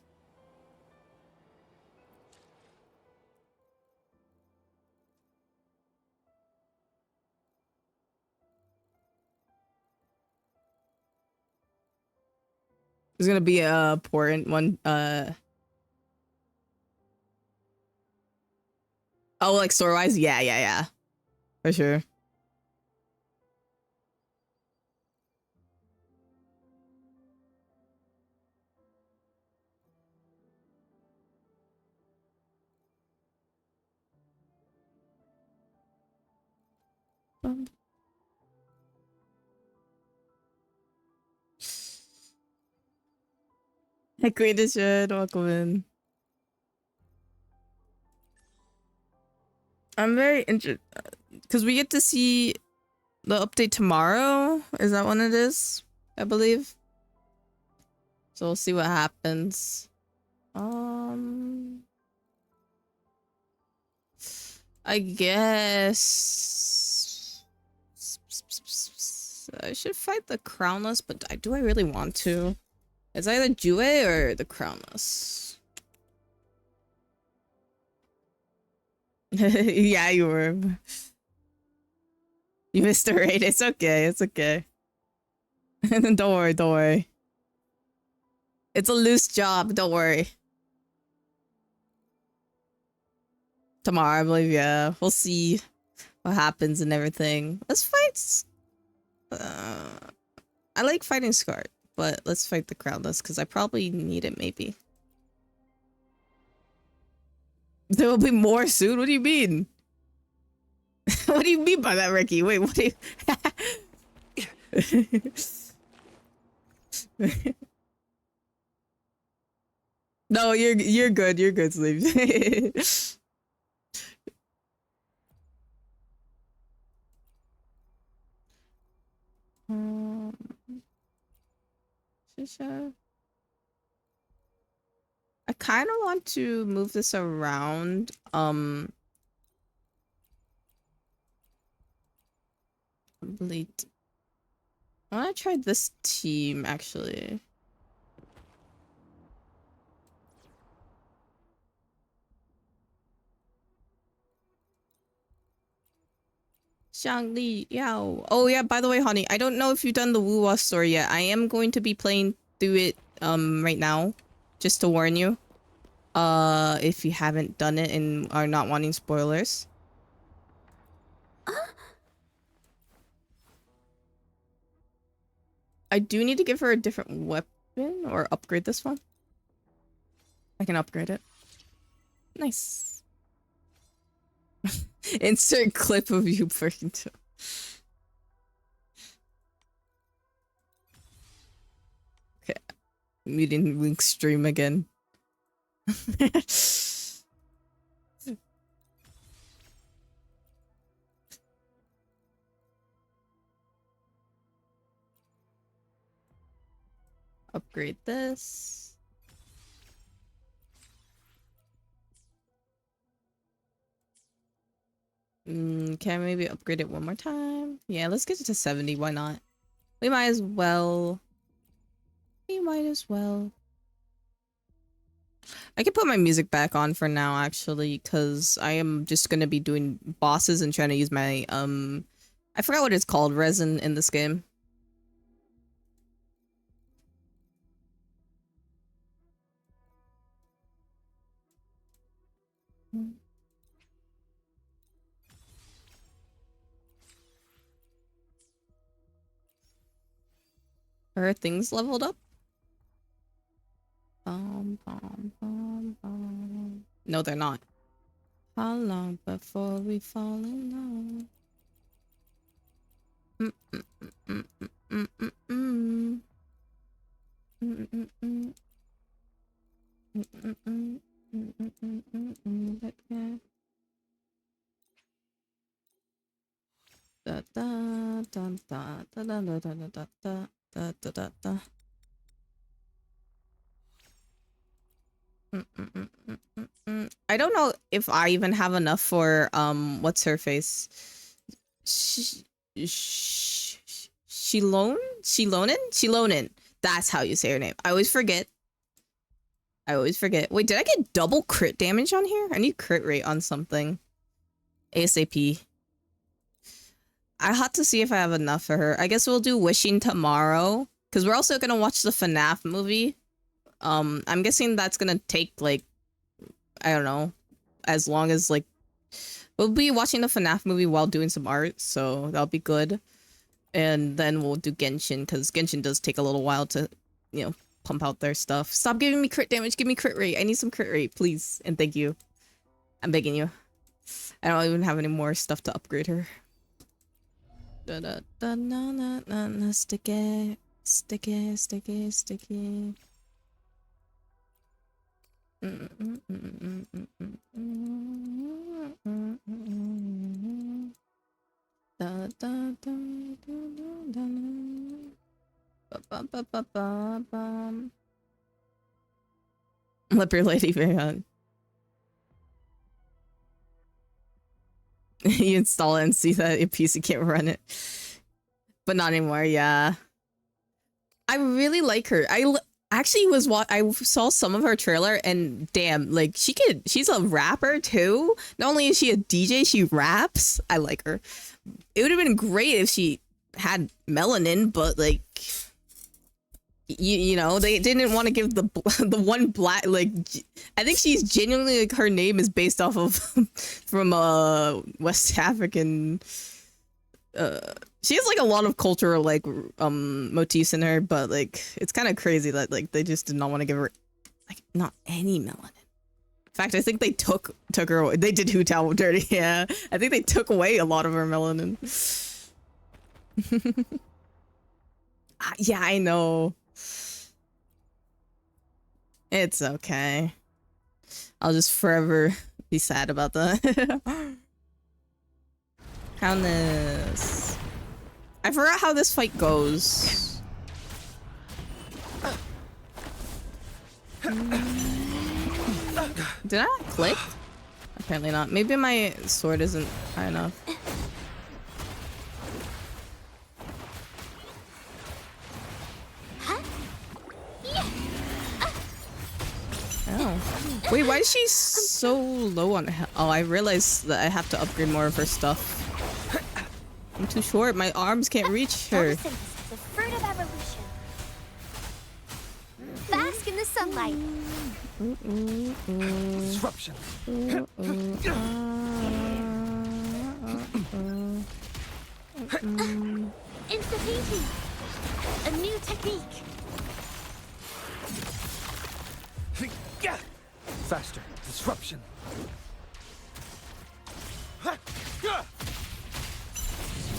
Speaker 1: There's gonna be a important one. Oh, like store-wise? Yeah. For sure. Hey, greatest shit, welcome in. I'm very interested because we get to see the update tomorrow. Is that when it is? I believe. So we'll see what happens. I guess I should fight the crownless, but do I really want to? It's either Jue or the crownless. Yeah, you were. You missed the raid. It's okay. It's okay. Don't worry. Don't worry. It's a loose job. Don't worry. Tomorrow, I believe. Yeah, we'll see what happens and everything. Let's fight. I like fighting Scar, but let's fight the crownless because I probably need it. Maybe there will be more soon. What do you mean? What do you mean by that, Ricky? Wait, what do you? No, you're good. You're good, Sleep. Shisha. I kind of want to move this around. Complete. I want to try this team actually. Shangli Yao. Oh yeah, by the way, honey, I don't know if you've done the wuwa story yet. I am going to be playing through it right now. Just to warn you. If you haven't done it and are not wanting spoilers. I do need to give her a different weapon or upgrade this one. I can upgrade it. Nice. Insert clip of you breaking to. Okay. Muting Link's stream again. Upgrade this. Can I maybe upgrade it one more time? Yeah, let's get it to 70. Why not? We might as well. We might as well. I can put my music back on for now, actually, because I am just gonna be doing bosses and trying to use my, I forgot what it's called, resin in this game. Are things leveled up? No, they're not. How long before we fall in love? Da da da da da da da da da da da da da. I don't know if I even have enough for what's her face? Shilonen? That's how you say her name. I always forget. Wait, did I get double crit damage on here? I need crit rate on something. ASAP. I have to see if I have enough for her. I guess we'll do wishing tomorrow. Because we're also gonna watch the FNAF movie. I'm guessing that's gonna take, like, I don't know, as long as, like, we'll be watching the FNAF movie while doing some art, so that'll be good. And then we'll do Genshin, because Genshin does take a little while to, you know, pump out their stuff. Stop giving me crit damage, give me crit rate. I need some crit rate, please. And thank you. I'm begging you. I don't even have any more stuff to upgrade her. Da da da na na na na sticky. Da da da da da. Leopard Lady Van. You install it and see that your PC can't run it. But not anymore, yeah. I really like her. Actually I saw some of her trailer and damn, like she's a rapper too. Not only is she a DJ, she raps. I like her. It would have been great if she had melanin, but like you know, they didn't want to give the one black, like I think she's genuinely like her name is based off of from West African she has like a lot of cultural like motifs in her, but like it's kind of crazy that like they just did not want to give her like not any melanin. In fact, I think they took her away. They did Hu Tao dirty. Yeah, I think they took away a lot of her melanin. Yeah, I know. It's okay. I'll just forever be sad about that. Countess. I forgot how this fight goes. Did I click? Apparently not. Maybe my sword isn't high enough. Oh. Wait, why is she so low on health? Oh, I realized that I have to upgrade more of her stuff. I'm too short. My arms can't reach her.
Speaker 6: Photosynthesis, the fruit of evolution. Bask in the sunlight.
Speaker 3: Disruption.
Speaker 6: Insta-painting. A new technique.
Speaker 3: Faster. Disruption.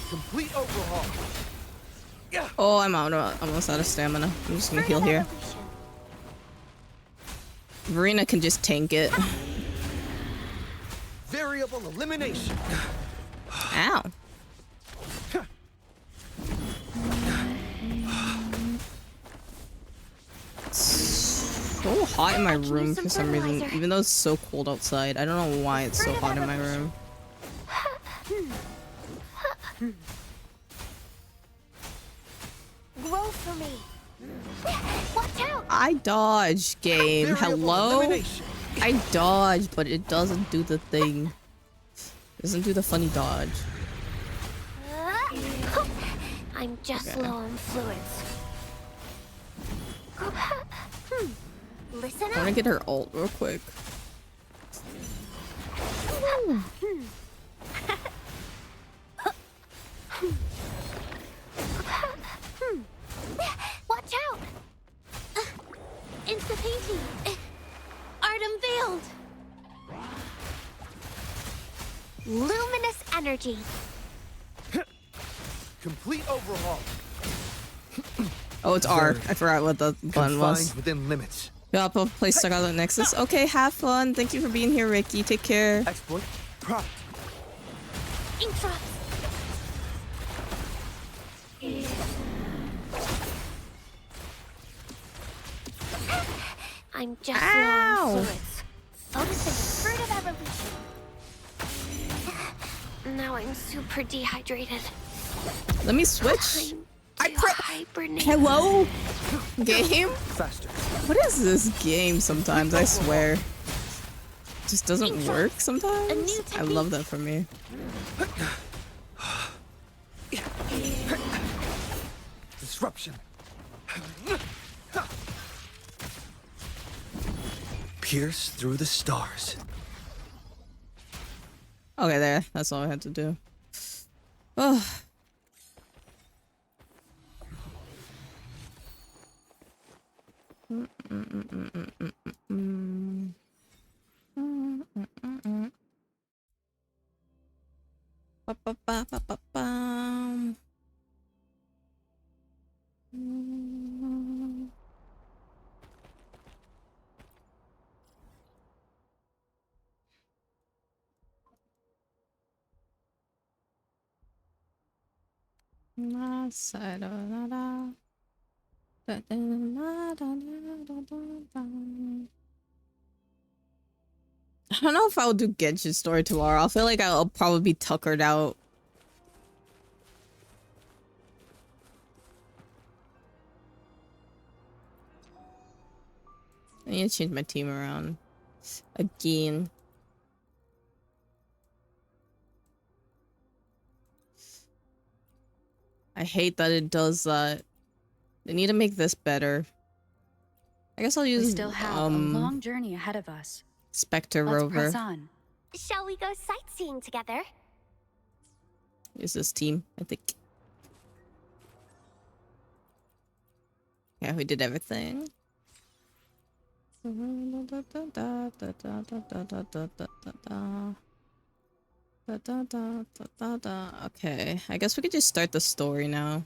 Speaker 3: Complete overhaul.
Speaker 1: Oh, I'm almost out of stamina. I'm just gonna heal here. Verena can just tank it.
Speaker 3: Variable elimination.
Speaker 1: Ow. So hot in my room for some reason, even though it's so cold outside. I don't know why it's so hot in my room.
Speaker 6: Grow for me. Watch out!
Speaker 1: I dodge, game. Hello? I dodge, but it doesn't do the thing. It doesn't do the funny dodge.
Speaker 6: I'm just low on fluids. Listen up.
Speaker 1: I want to get her ult real quick.
Speaker 6: Watch out! Insta-painting. Art unveiled. Luminous energy.
Speaker 3: Complete overhaul.
Speaker 1: Oh, it's R. I forgot what the button was.
Speaker 3: Within limits.
Speaker 1: Yup, I'll play Stuck Out the Nexus. Okay, have fun. Thank you for being here, Ricky. Take care.
Speaker 3: Exploit. Prop.
Speaker 6: Ink drops. I'm just low on fluids. Photosynthesis, fruit of evolution. Now I'm super dehydrated.
Speaker 1: Let me switch. Hello? Game?
Speaker 3: Faster.
Speaker 1: What is this game sometimes? I swear. It just doesn't work sometimes. I love that for me.
Speaker 3: Disruption. Pierce through the stars.
Speaker 1: Okay, there. That's all I had to do. Oh. I don't know if I'll do Genshin story tomorrow. I feel like I'll probably be tuckered out. I need to change my team around again. I hate that it does that. They need to make this better. I guess I'll use
Speaker 6: We still have a long journey ahead of us.
Speaker 1: Spectre
Speaker 6: Let's
Speaker 1: Rover.
Speaker 6: press on.
Speaker 8: Shall we go sightseeing together?
Speaker 1: Use this team, I think. Yeah, we did everything. Okay, I guess we could just start the story now.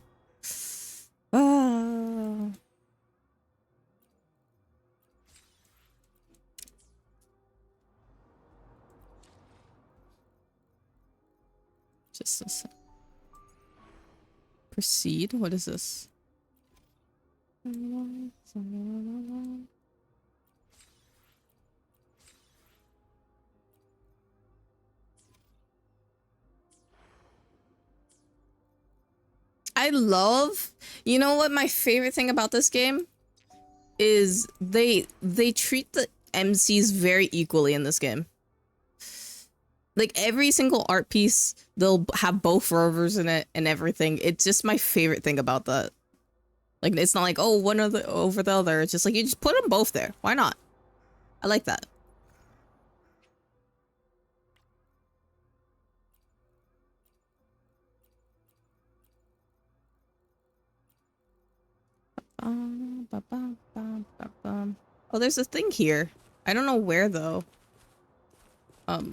Speaker 1: Just a sec. Proceed? What is this? I love, you know what my favorite thing about this game is they treat the MCs very equally in this game. Like every single art piece, they'll have both rovers in it and everything. It's just my favorite thing about that. Like it's not like, oh, one of the over the other. It's just like you just put them both there. Why not? I like that. Oh, there's a thing here. I don't know where though. Okay,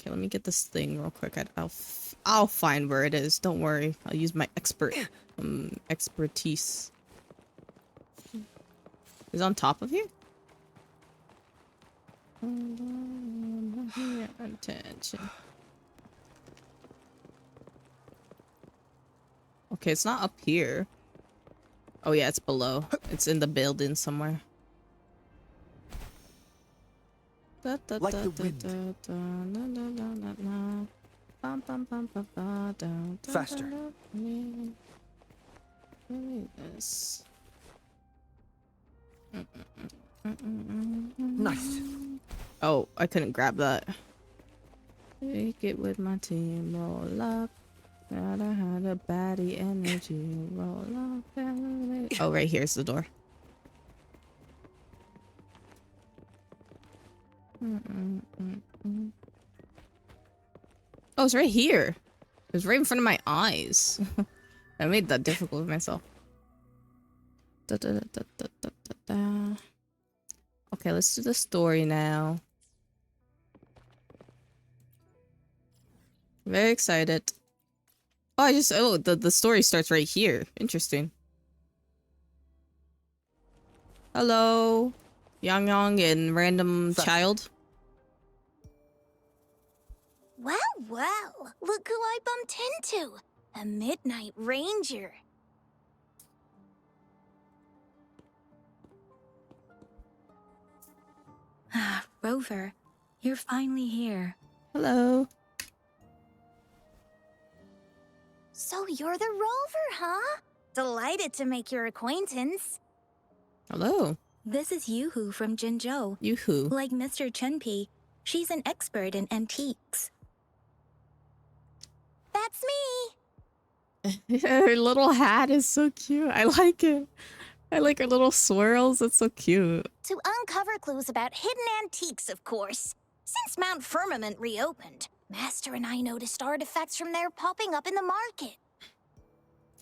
Speaker 1: let me get this thing real quick. I'll find where it is. Don't worry. I'll use my expertise. Is it on top of here? Attention. Okay, it's not up here. Oh yeah, it's below. It's in the building somewhere.
Speaker 7: Like the wind. Faster.
Speaker 1: This.
Speaker 7: Nice.
Speaker 1: Oh, I couldn't grab that. Take it with my team, roll up. Gotta have a baddie energy, roll up. Oh, right here's the door. Oh, it's right here. It's right in front of my eyes. I made that difficult with myself. Okay, let's do the story now. Very excited. Oh, the story starts right here. Interesting. Hello, Yang Yang and random child.
Speaker 8: Well, well, look who I bumped into. A Midnight Ranger.
Speaker 6: Ah, Rover, you're finally here.
Speaker 1: Hello.
Speaker 8: So you're the Rover, huh? Delighted to make your acquaintance.
Speaker 1: Hello.
Speaker 6: This is Yoo-hoo from Jinzhou.
Speaker 1: Yoo-hoo.
Speaker 6: Like Mr. Chunpei, she's an expert in antiques.
Speaker 8: That's me.
Speaker 1: Her little hat is so cute. I like it. I like her little swirls. It's so cute.
Speaker 8: To uncover clues about hidden antiques, of course. Since Mount Firmament reopened, Master and I noticed artifacts from there popping up in the market.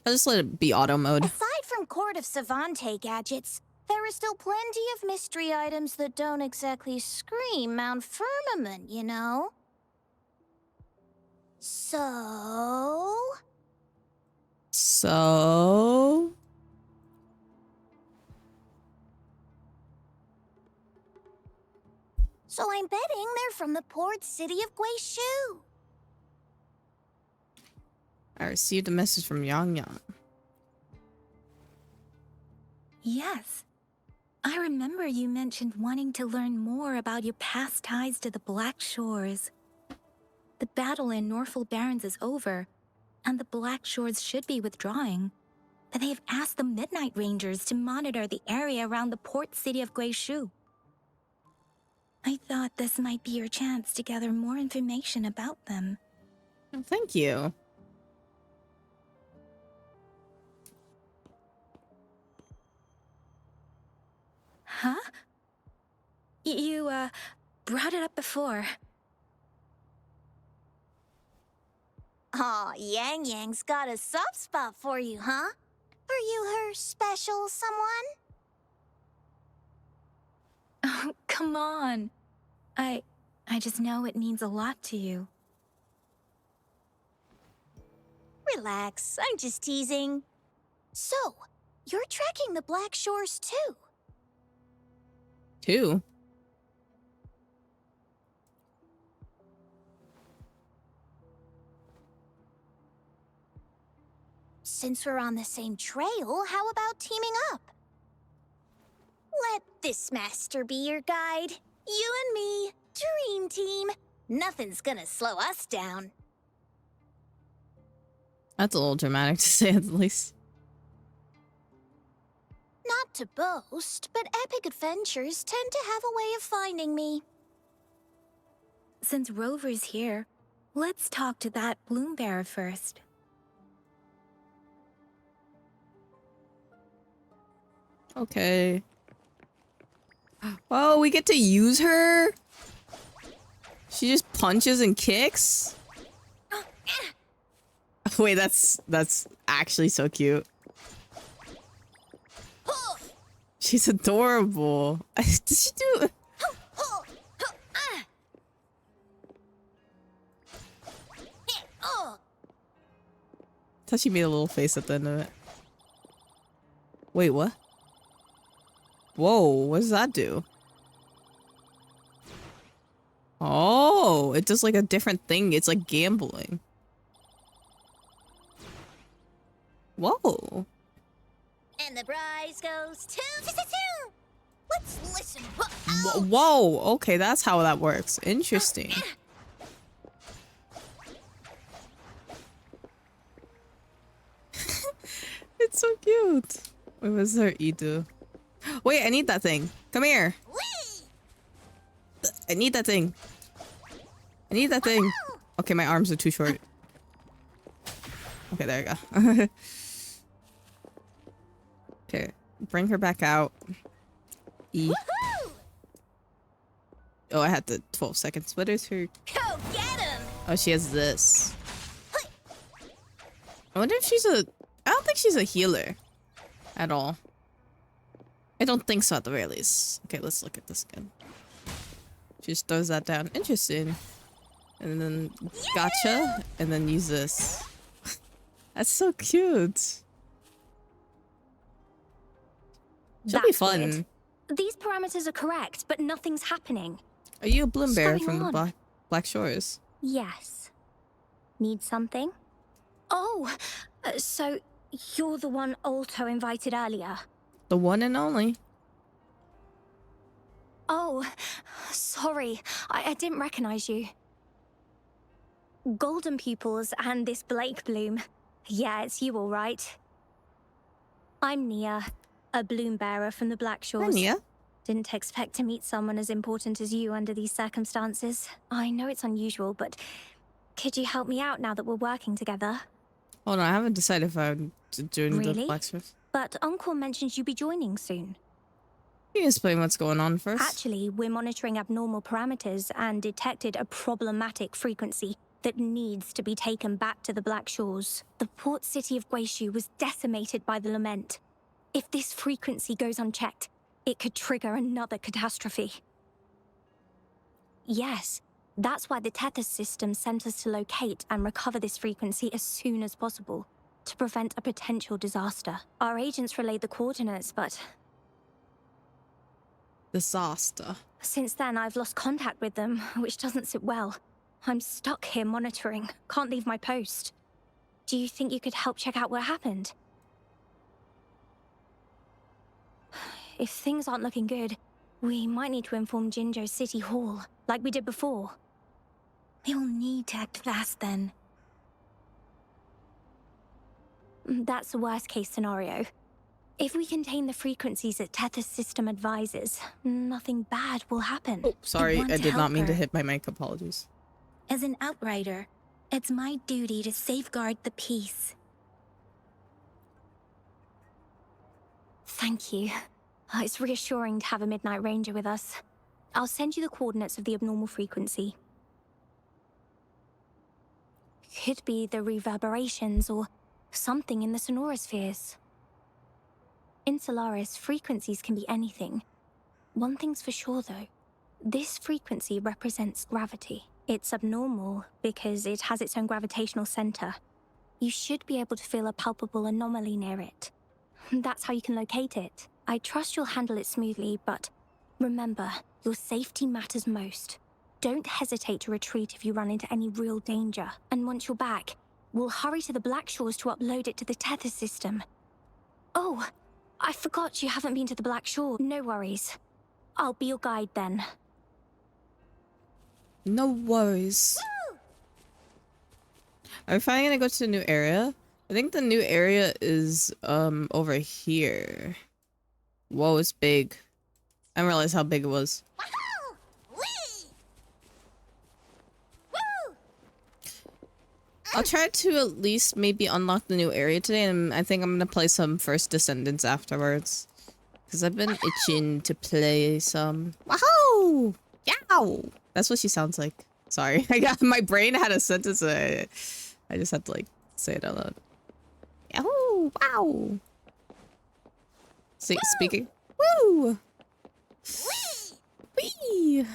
Speaker 1: I'll just let it be auto mode.
Speaker 8: Aside from Court of Savante gadgets, there are still plenty of mystery items that don't exactly scream Mount Firmament, you know? So... So I'm betting they're from the port city of Guizhou.
Speaker 1: I received a message from Yang Yang.
Speaker 6: Yes. I remember you mentioned wanting to learn more about your past ties to the Black Shores. The battle in Norfolk Barrens is over, and the Black Shores should be withdrawing. They've asked the Midnight Rangers to monitor the area around the port city of Guizhou. I thought this might be your chance to gather more information about them.
Speaker 1: Oh, thank you.
Speaker 6: Huh? You, brought it up before.
Speaker 8: Aw, Yang Yang's got a soft spot for you, huh? Are you her special someone?
Speaker 6: Oh, come on. I just know it means a lot to you.
Speaker 8: Relax, I'm just teasing. So, you're tracking the Black Shores too?
Speaker 1: Two?
Speaker 8: Since we're on the same trail, how about teaming up? Let this master be your guide. You and me, dream team. Nothing's gonna slow us down.
Speaker 1: That's a little dramatic to say at the least.
Speaker 8: Not to boast, but epic adventures tend to have a way of finding me.
Speaker 6: Since Rover's here, let's talk to that bloom bearer first.
Speaker 1: Okay. Oh, we get to use her? She just punches and kicks? Wait, that's actually so cute. She's adorable. Did she do... I thought she made a little face at the end of it. Wait, what? Whoa, what does that do? Oh, it does like a different thing. It's like gambling. Whoa.
Speaker 8: And the prize goes to... Let's listen.
Speaker 1: Whoa, okay, that's how that works. Interesting. It's so cute. Wait, what's her Idu? Wait, I need that thing. Come here. I need that thing. I need that thing. Okay, my arms are too short. Okay, there we go. Okay, bring her back out. E. Oh, I had the 12 seconds. What is her?
Speaker 8: Go get him!
Speaker 1: Oh, she has this. I wonder if she's a... I don't think she's a healer. At all. I don't think so at the very least. Okay, let's look at this again. She just throws that down. Interesting. And then gotcha. And then use this. That's so cute. She'll be fun.
Speaker 9: Weird. These parameters are correct, but nothing's happening.
Speaker 1: Are you a bloom
Speaker 9: What's
Speaker 1: bearer
Speaker 9: going
Speaker 1: from the
Speaker 9: on?
Speaker 1: Black Shores?
Speaker 9: Yes. Need something? Oh, so you're the one Alto invited earlier.
Speaker 1: The one and only.
Speaker 9: Oh, sorry. I didn't recognize you. Golden pupils and this Blake bloom. Yeah, it's you all right. I'm Nia, a bloom bearer from the Black Shores.
Speaker 1: Hi, Nia.
Speaker 9: Didn't expect to meet someone as important as you under these circumstances. I know it's unusual, but could you help me out now that we're working together?
Speaker 1: Hold on, I haven't decided if I'm doing the
Speaker 9: Really?
Speaker 1: Black Shores.
Speaker 9: But Uncle mentioned you'd be joining soon.
Speaker 1: Can you explain what's going on first?
Speaker 9: Actually, we're monitoring abnormal parameters and detected a problematic frequency that needs to be taken back to the Black Shores. The port city of Guizhou was decimated by the lament. If this frequency goes unchecked, it could trigger another catastrophe. Yes, that's why the Tethys system sent us to locate and recover this frequency as soon as possible, to prevent a potential disaster. Our agents relayed the coordinates, but
Speaker 1: disaster.
Speaker 9: since then I've lost contact with them, which doesn't sit well. I'm stuck here monitoring, can't leave my post. Do you think you could help check out what happened? If things aren't looking good, we might need to inform Jinzhou City Hall, like we did before.
Speaker 6: We'll need to act fast then.
Speaker 9: That's the worst case scenario. If we contain the frequencies that Tethys system advises, nothing bad will happen.
Speaker 1: Oh, sorry,
Speaker 6: want
Speaker 1: I
Speaker 6: to
Speaker 1: did not
Speaker 6: help
Speaker 1: mean to
Speaker 6: her.
Speaker 1: hit my mic. Apologies.
Speaker 6: As an outrider, it's my duty to safeguard the peace.
Speaker 9: Thank you. It's reassuring to have a Midnight Ranger with us. I'll send you the coordinates of the abnormal frequency. Could be the reverberations or something in the sonorospheres. In Solaris, frequencies can be anything. One thing's for sure, though. This frequency represents gravity. It's abnormal because it has its own gravitational center. You should be able to feel a palpable anomaly near it. That's how you can locate it. I trust you'll handle it smoothly, but remember, your safety matters most. Don't hesitate to retreat if you run into any real danger. And once you're back, we'll hurry to the Black Shores to upload it to the Tether system. Oh, I forgot you haven't been to the Black Shore. No worries. I'll be your guide then.
Speaker 1: No worries. Are we finally gonna go to the new area? I think the new area is over here. Whoa, it's big. I didn't realize how big it was. I'll try to at least maybe unlock the new area today, and I think I'm gonna play some First Descendants afterwards. Because I've been itching to play some. Wahoo! Yow! That's what she sounds like. Sorry, my brain had a sentence. I just had to like say it out loud. Yahoo! Wow! Speaking. Woo! Wee!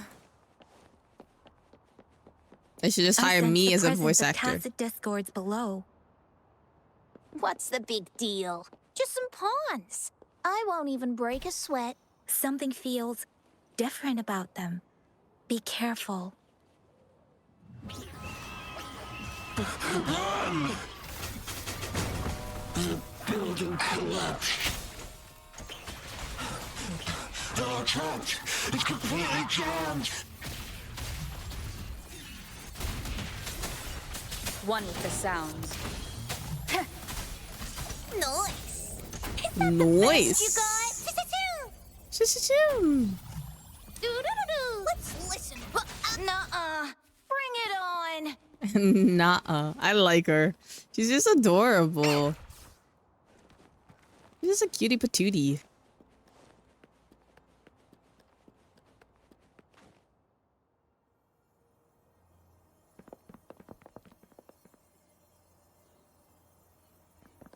Speaker 1: They should just hire me as a voice actor.
Speaker 6: Tacit discords below.
Speaker 8: What's the big deal? Just some pawns. I won't even break a sweat.
Speaker 6: Something feels different about them. Be careful.
Speaker 2: The building collapsed. Our church is completely jammed.
Speaker 10: One with the sounds.
Speaker 8: Nice.
Speaker 1: Nice.
Speaker 8: You got. Do-do-do-do. Let's listen. Nuh-uh. Bring it on.
Speaker 1: Nah, I like her. She's just adorable. She's just a cutie patootie.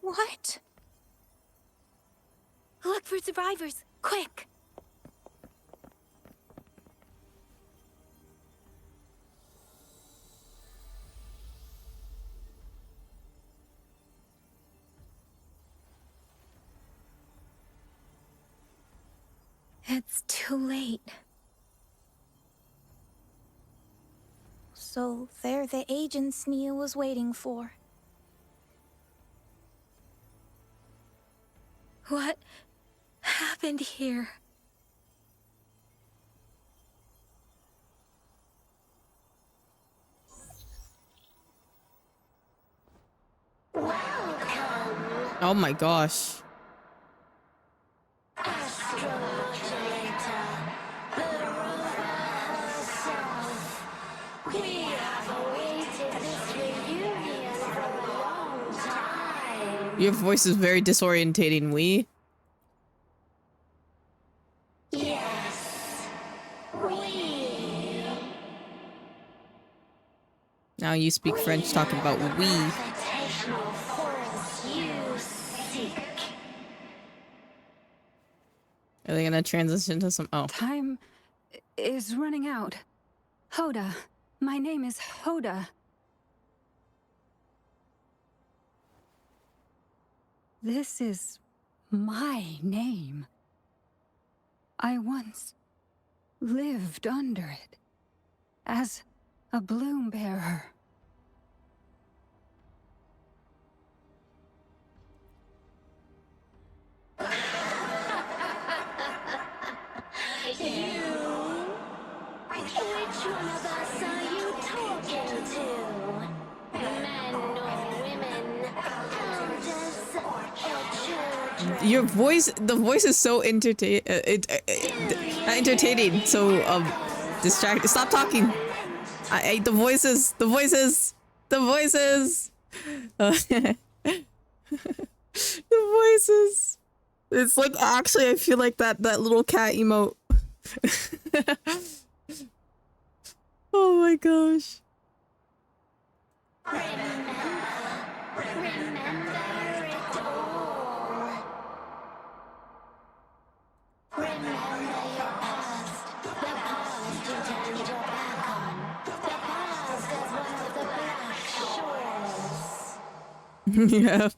Speaker 6: What? Look for survivors, quick! It's too late.
Speaker 8: So they're the agents Neil was waiting for.
Speaker 6: What happened here?
Speaker 1: Oh my gosh. Your voice is very disorientating, Wee.
Speaker 2: Yes, we.
Speaker 1: Now you speak French talking about we.
Speaker 2: Gravitational force you seek.
Speaker 1: Are they gonna transition to some? Oh.
Speaker 11: Time is running out. Hoda. My name is Hoda. This is my name. I once lived under it as a bloom bearer.
Speaker 2: Which one of us are you talking to? Men or women? I'll just
Speaker 1: Your voice, the voice is so entertaining. So distracting. Stop talking. I hate the voices. The voices. The voices. The voices. It's like actually, I feel like that little cat emote. Oh my gosh. Yeah.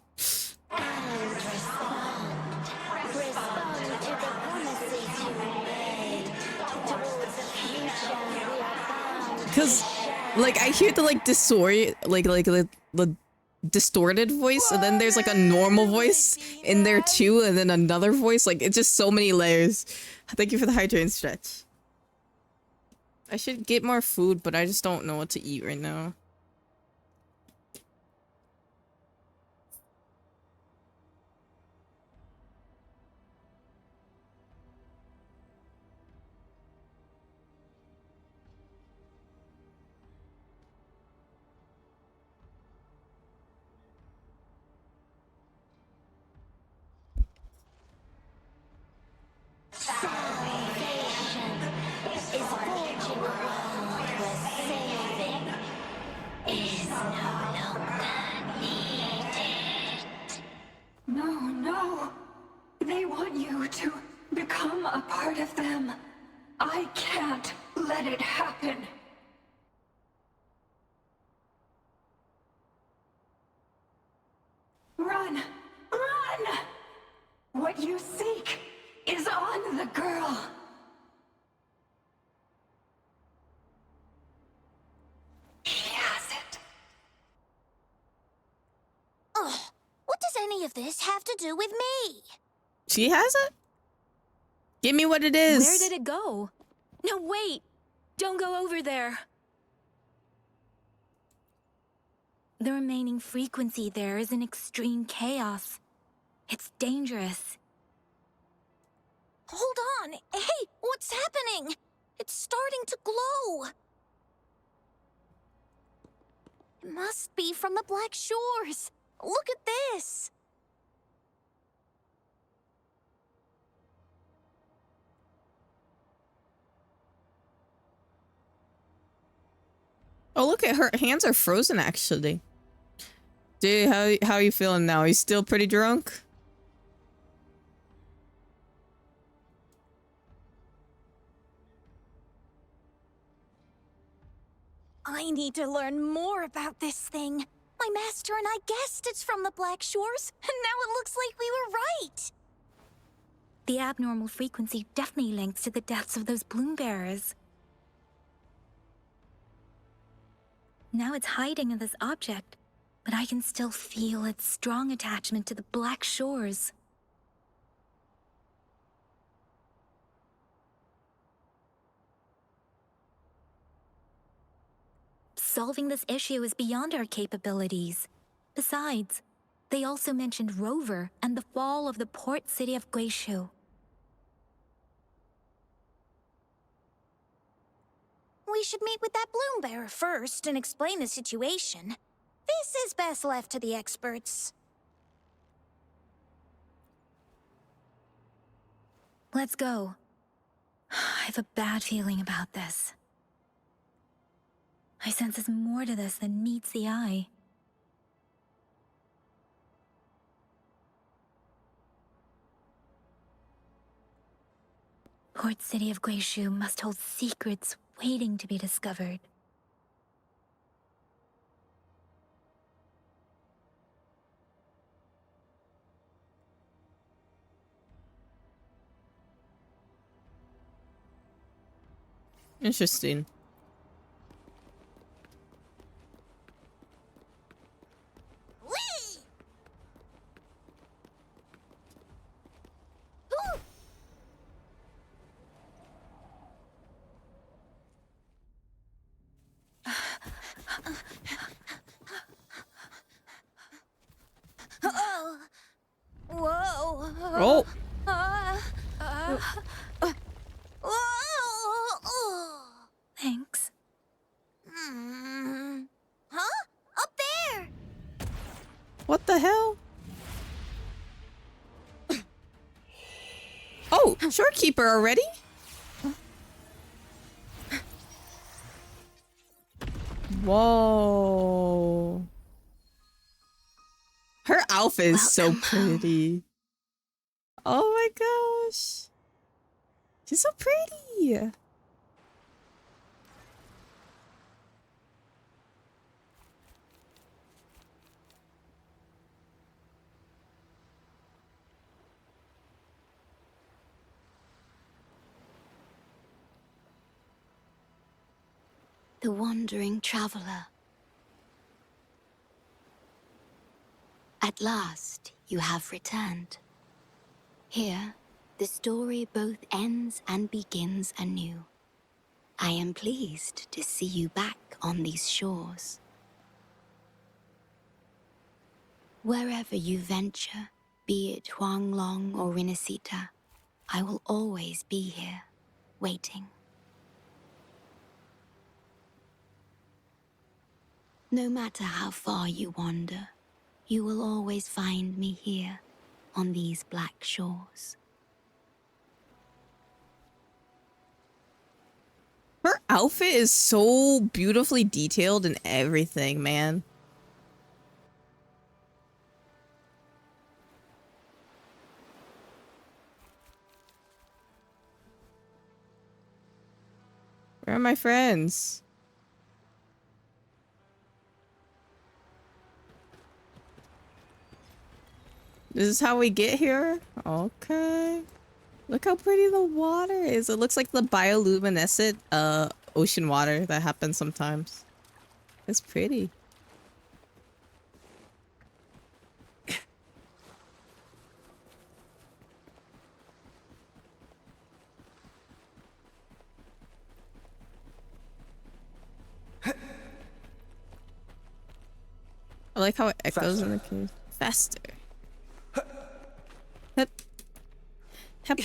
Speaker 1: Because, like, I hear the like the distorted voice, and then there's like a normal voice in there too, and then another voice. Like, it's just so many layers. Thank you for the hydrate stretch. I should get more food, but I just don't know what to eat right now.
Speaker 11: No. They want you to become a part of them. I can't let it happen. Run! Run! What you seek is on the girl. She has it.
Speaker 8: Ugh, what does any of this have to do with me?
Speaker 1: She has it? Give me what it is.
Speaker 6: Where did it go? No, wait! Don't go over there. The remaining frequency there is in extreme chaos. It's dangerous.
Speaker 8: Hold on! Hey, what's happening? It's starting to glow! It must be from the Black Shores. Look at this!
Speaker 1: Oh, look at her hands are frozen actually. Dude, how are you feeling now? Are you still pretty drunk?
Speaker 8: I need to learn more about this thing. My master and I guessed it's from the Black Shores, and now it looks like we were right.
Speaker 6: The abnormal frequency definitely links to the deaths of those bloom bearers. Now it's hiding in this object, but I can still feel its strong attachment to the Black Shores. Solving this issue is beyond our capabilities. Besides, they also mentioned Rover and the fall of the port city of Guishu.
Speaker 8: We should meet with that bloom bearer first and explain the situation. This is best left to the experts.
Speaker 6: Let's go. I have a bad feeling about this. I sense there's more to this than meets the eye. Port City of Guishu must hold secrets waiting to be discovered.
Speaker 1: Interesting.
Speaker 8: Oh. Whoa.
Speaker 6: Thanks.
Speaker 8: Huh? Up there!
Speaker 1: What the hell? Oh, shorekeeper already? Whoa. Her outfit is so pretty. Oh my gosh. She's so pretty.
Speaker 15: The wandering traveler. At last, you have returned. Here, the story both ends and begins anew. I am pleased to see you back on these shores. Wherever you venture, be it Huanglong or Rinisita, I will always be here, waiting. No matter how far you wander, you will always find me here, on these black shores.
Speaker 1: Her outfit is so beautifully detailed and everything, man. Where are my friends? This is how we get here? Okay. Look how pretty the water is. It looks like the bioluminescent ocean water that happens sometimes. It's pretty. I like how it echoes in the cave. Faster. Hep. Hep.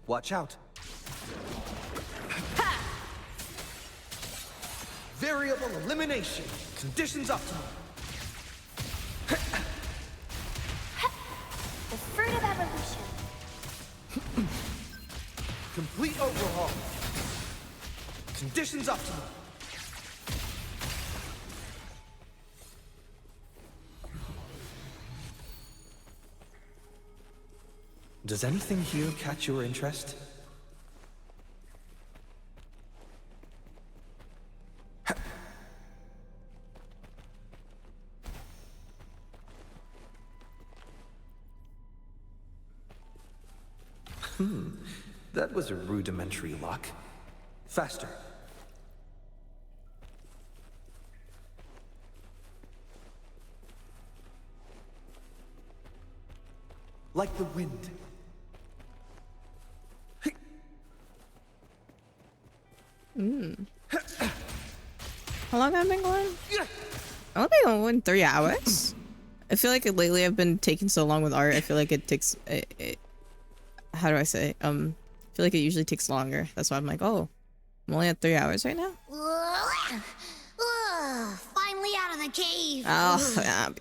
Speaker 16: Watch out. Variable elimination. Conditions optimal.
Speaker 8: The fruit of evolution.
Speaker 16: Complete overhaul. Conditions optimal. Does anything here catch your interest? That was a rudimentary lock. Faster. Like the wind.
Speaker 1: How long have I been going? I've been going 3 hours. I feel like lately I've been taking so long with art. I feel like it takes how do I say? I feel like it usually takes longer. That's why I'm like, oh, I'm only at 3 hours right now.
Speaker 8: Finally out of the cave.
Speaker 1: Oh,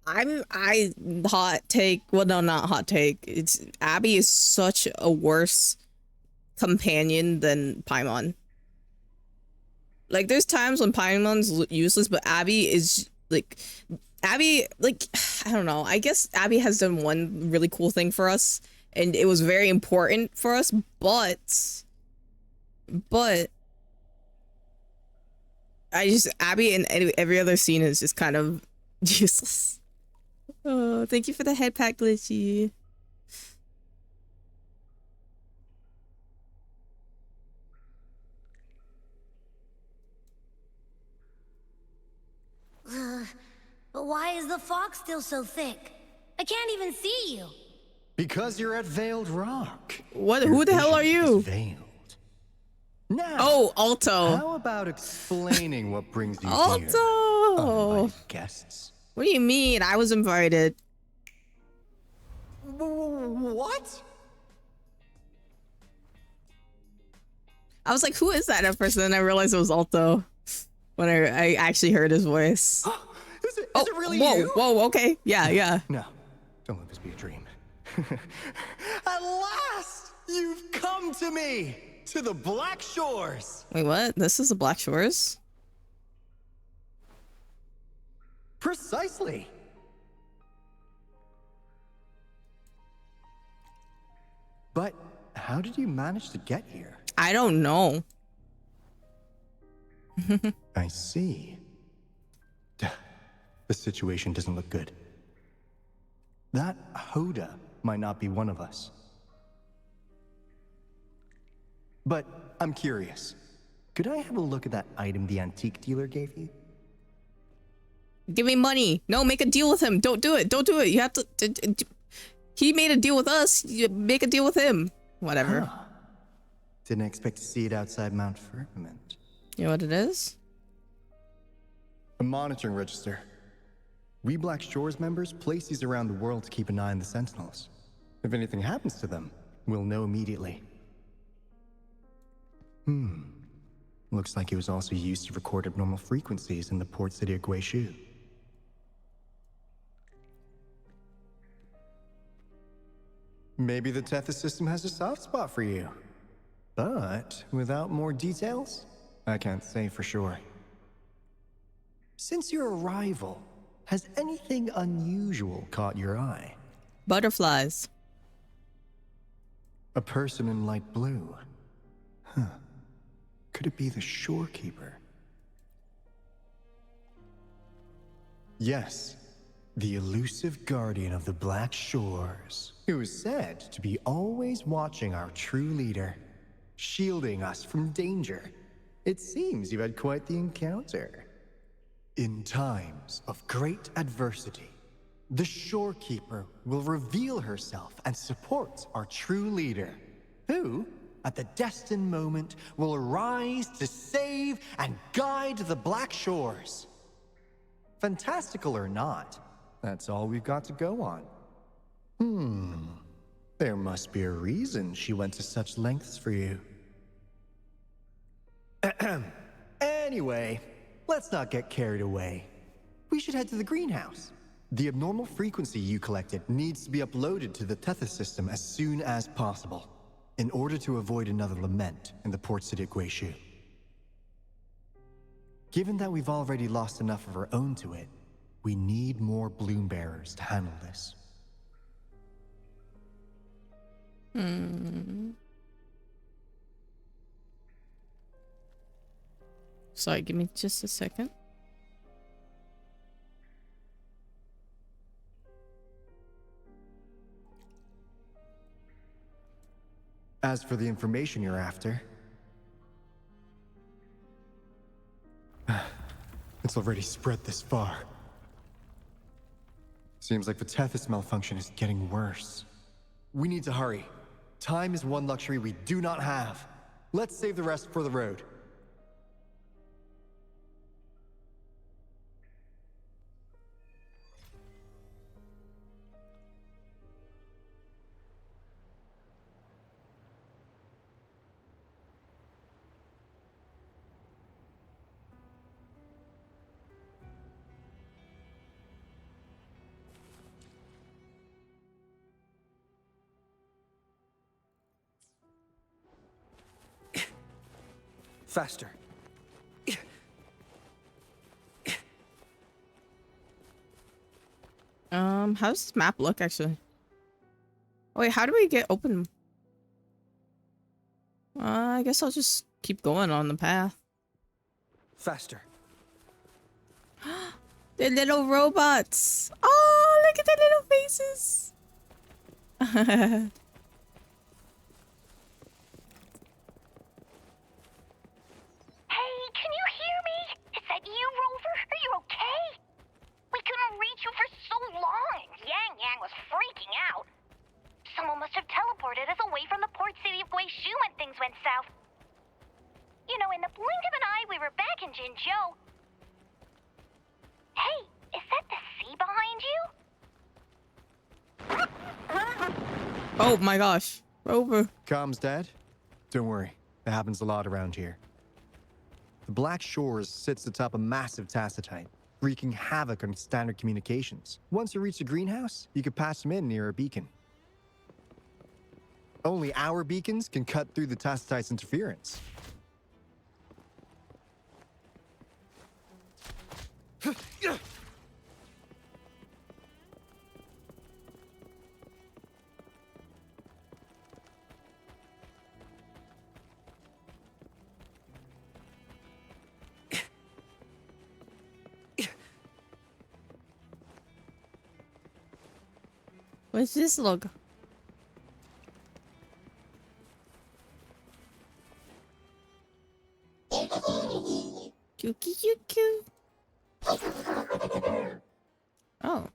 Speaker 1: I hot take. Well, no, not hot take. It's Abby is such a worse companion than Paimon. Like, there's times when Paimon's useless, but Abby is like, I don't know. I guess Abby has done one really cool thing for us, and it was very important for us. But Abby in every other scene is just kind of useless. Oh, thank you for the head pack, Glitchy.
Speaker 8: But why is the fog still so thick? I can't even see you.
Speaker 3: Because you're at Veiled Rock.
Speaker 1: What? Who the hell are you?
Speaker 3: Veiled. Now,
Speaker 1: oh, Alto.
Speaker 3: How about explaining what brings you
Speaker 1: Alto.
Speaker 3: here? Uninvited guests.
Speaker 1: What do you mean? I was invited.
Speaker 3: What?
Speaker 1: I was like, who is that at first? And then I realized it was Alto when I actually heard his voice.
Speaker 17: Is it really
Speaker 1: whoa,
Speaker 17: you?
Speaker 1: Whoa, okay. Yeah.
Speaker 17: No, don't let this be a dream. At last, you've come to me, to the Black Shores.
Speaker 1: Wait, what? This is the Black Shores?
Speaker 17: Precisely. But how did you manage to get here?
Speaker 1: I don't know.
Speaker 17: I see. The situation doesn't look good. That Hoda might not be one of us. But I'm curious. Could I have a look at that item the antique dealer gave you?
Speaker 1: Give me money. No, make a deal with him. Don't do it. Don't do it. You have to... He made a deal with us. You make a deal with him. Whatever.
Speaker 17: Huh. Didn't expect to see it outside Mount Firmament.
Speaker 1: You know what it is?
Speaker 17: A monitoring register. We Black Shores members place these around the world to keep an eye on the Sentinels. If anything happens to them, we'll know immediately. Looks like it was also used to record abnormal frequencies in the port city of Guishu. Maybe the Tethys system has a soft spot for you. But without more details, I can't say for sure. Since your arrival, has anything unusual caught your eye?
Speaker 1: Butterflies.
Speaker 17: A person in light blue. Huh. Could it be the shorekeeper? Yes, the elusive guardian of the Black Shores, who is said to be always watching our true leader, shielding us from danger. It seems you've had quite the encounter. In times of great adversity, the shorekeeper will reveal herself and support our true leader, who, at the destined moment, will arise to save and guide the Black Shores. Fantastical or not, that's all we've got to go on. There must be a reason she went to such lengths for you. Anyway, let's not get carried away. We should head to the greenhouse. The abnormal frequency you collected needs to be uploaded to the Tethys system as soon as possible, in order to avoid another lament in the port city of Guishu. Given that we've already lost enough of our own to it, we need more bloom bearers to handle this.
Speaker 1: Sorry, give me just a second.
Speaker 17: As for the information you're after, it's already spread this far. Seems like the Tethys malfunction is getting worse. We need to hurry. Time is one luxury we do not have. Let's save the rest for the road.
Speaker 7: Faster.
Speaker 1: How does this map look actually? Oh, wait, how do we get open? I guess I'll just keep going on the path.
Speaker 7: Faster.
Speaker 1: They're little robots. Oh, look at their little faces.
Speaker 8: Hey, can you hear me? Is that you, Rover? Are you okay? We couldn't reach you for so long. Yang was freaking out. Someone must have teleported us away from the port city of Guishu when things went south. You know, in the blink of an eye, we were back in Jinzhou. Hey, is that the sea behind you?
Speaker 1: Oh my gosh. Rover.
Speaker 17: Comms, Dad. Don't worry. It happens a lot around here. The Black Shores sits atop a massive tacitite, wreaking havoc on standard communications. Once you reach the greenhouse, you can patch them in near a beacon. Only our beacons can cut through the tacitite's interference.
Speaker 1: What's this log? Cute. Oh.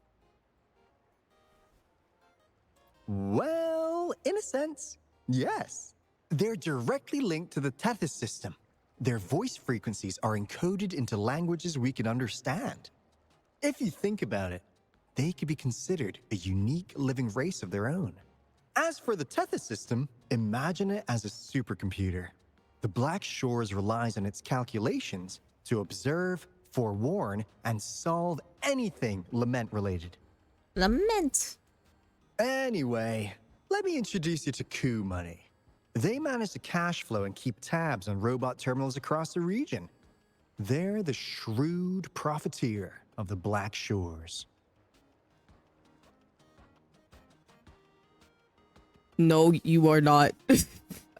Speaker 17: Well, in a sense, yes. They're directly linked to the Tethys system. Their voice frequencies are encoded into languages we can understand. If you think about it, they could be considered a unique living race of their own. As for the Tethys system, imagine it as a supercomputer. The Black Shores relies on its calculations to observe, forewarn, and solve anything Lament related.
Speaker 1: Lament?
Speaker 17: Anyway, let me introduce you to Coup Money. They manage to cash flow and keep tabs on robot terminals across the region. They're the shrewd profiteer of the Black Shores.
Speaker 1: No, you are not.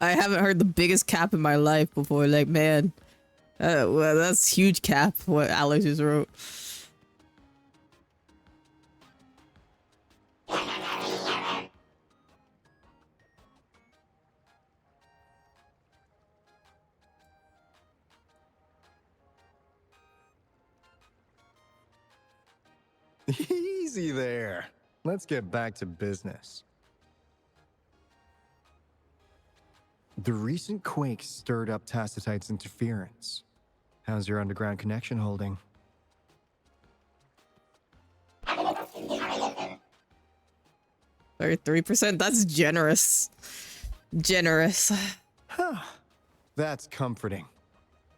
Speaker 1: I haven't heard the biggest cap in my life before. Like, man, well, that's huge cap. What Alex just wrote.
Speaker 17: Easy there. Let's get back to business. The recent quake stirred up Tacitite's interference. How's your underground connection holding?
Speaker 1: 33%? That's generous. Generous.
Speaker 17: Huh. That's comforting.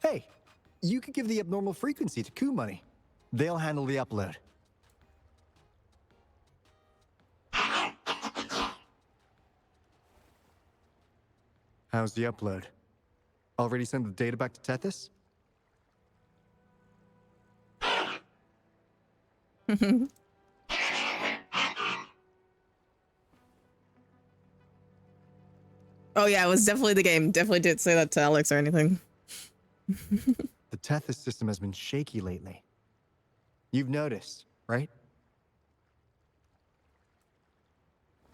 Speaker 17: Hey, you could give the abnormal frequency to Coup Money. They'll handle the upload. How's the upload? Already sent the data back to Tethys?
Speaker 1: Oh yeah, it was definitely the game. Definitely didn't say that to Alex or anything.
Speaker 17: The Tethys system has been shaky lately. You've noticed, right?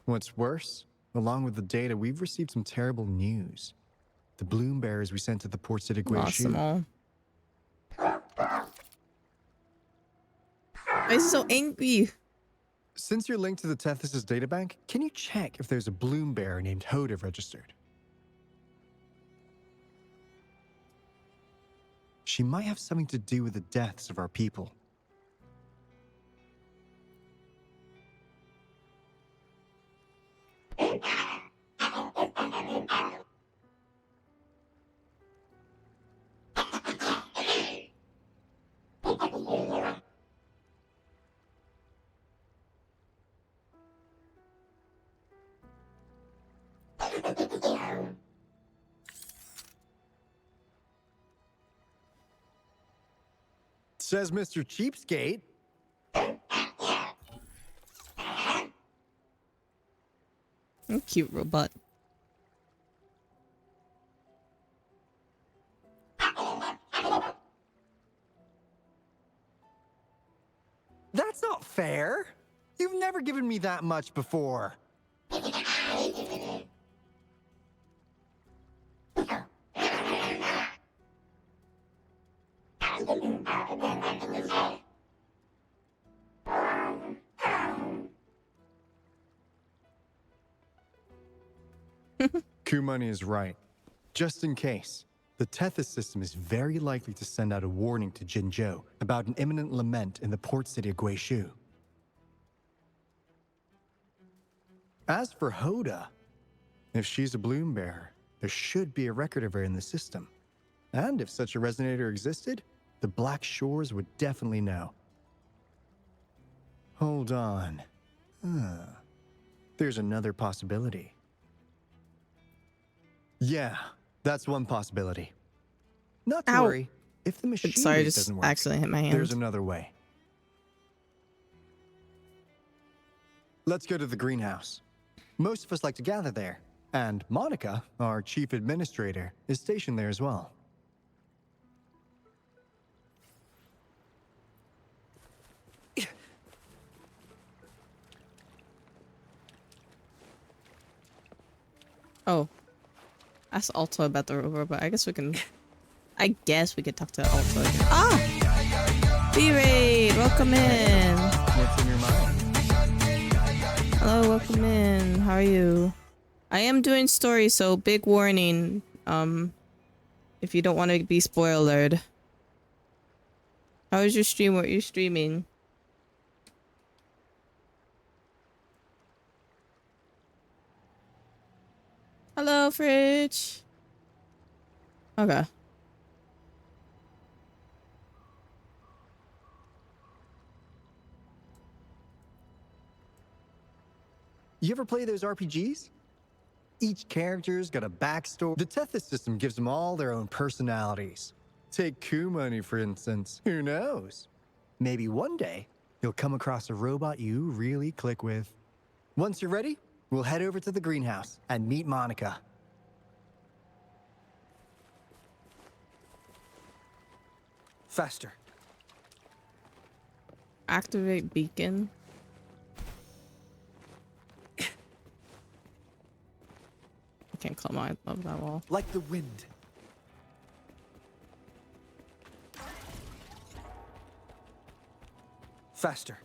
Speaker 17: What's worse, along with the data, we've received some terrible news. The bloom bearers we sent to the port city of
Speaker 1: Lost them
Speaker 17: Guizhou.
Speaker 1: all. I'm so angry.
Speaker 17: Since you're linked to the Tethys' databank, can you check if there's a bloom bearer named Hoda registered? She might have something to do with the deaths of our people. Says Mr. Cheapskate.
Speaker 1: Cute robot.
Speaker 17: That's not fair. You've never given me that much before. Kumani is right. Just in case, the Tethys system is very likely to send out a warning to Jinzhou about an imminent lament in the port city of Guizhou. As for Hoda, if she's a bloom bearer, There should be a record of her in the system. And if such a resonator existed, the Black Shores would definitely know. Hold on. There's another possibility. Yeah, that's one possibility. Not to
Speaker 1: Ow.
Speaker 17: worry. If the machine
Speaker 1: Sorry, I
Speaker 17: gate
Speaker 1: just
Speaker 17: doesn't work,
Speaker 1: accidentally hit my hand.
Speaker 17: there's another way. Let's go to the greenhouse. Most of us like to gather there. And Monica, our chief administrator, is stationed there as well.
Speaker 1: Oh. Ask Alta about the rover, but I guess we can... I guess we could talk to Alta. Ah! B-Raid! Welcome in!
Speaker 17: What's in your mind?
Speaker 1: Hello, welcome in. How are you? I am doing story, so big warning. If you don't want to be spoiled. How is your stream? What are you streaming? Hello, Fridge. Okay.
Speaker 17: You ever play those RPGs? Each character's got a backstory. The Tethys system gives them all their own personalities. Take Kumani, for instance. Who knows? Maybe one day, you'll come across a robot you really click with. Once you're ready, we'll head over to the greenhouse and meet Monica.
Speaker 7: Faster.
Speaker 1: Activate beacon. I can't climb up that wall.
Speaker 7: Like the wind. Faster.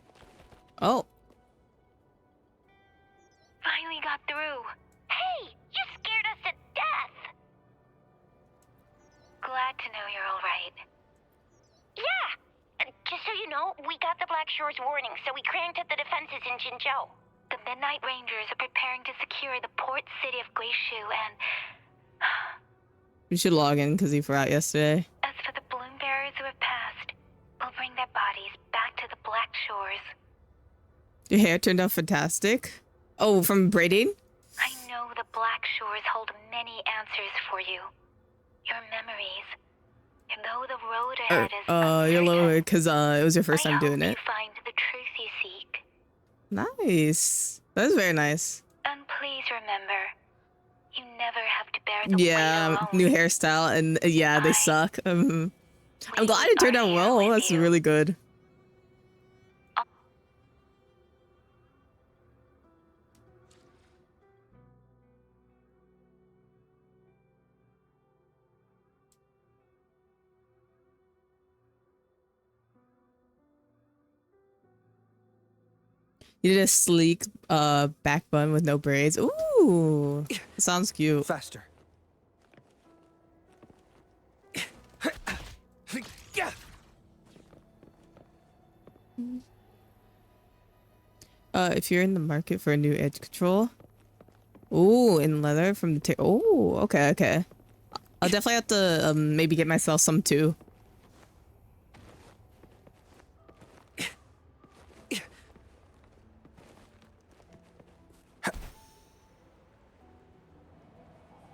Speaker 1: Oh.
Speaker 8: Finally got through. Hey, you scared us to death. Glad to know you're all right. Yeah. Just so you know, we got the Black Shores warning, so we cranked up the defenses in Jinzhou. The Midnight Rangers are preparing to secure the port city of Guishu and...
Speaker 1: You should log in because you forgot yesterday.
Speaker 8: As for the balloon bearers who have passed, we'll bring their bodies back to the Black Shores.
Speaker 1: Your hair turned out fantastic. Oh, from braiding?
Speaker 8: I know the Black Shores hold many answers for you. Your memories. And though the road ahead is
Speaker 1: You're a little bit because it was your first time doing it.
Speaker 8: find the truth you seek.
Speaker 1: Nice. That was very nice.
Speaker 8: And please remember, you never have to bear the weight
Speaker 1: Yeah,
Speaker 8: alone.
Speaker 1: new hairstyle and yeah, they suck. I'm glad it turned out well. That's really good. You did a sleek back bun with no braids. Ooh, sounds cute.
Speaker 7: Faster.
Speaker 1: If you're in the market for a new edge control. Ooh, in leather from the oh, okay. I'll definitely have to maybe get myself some too.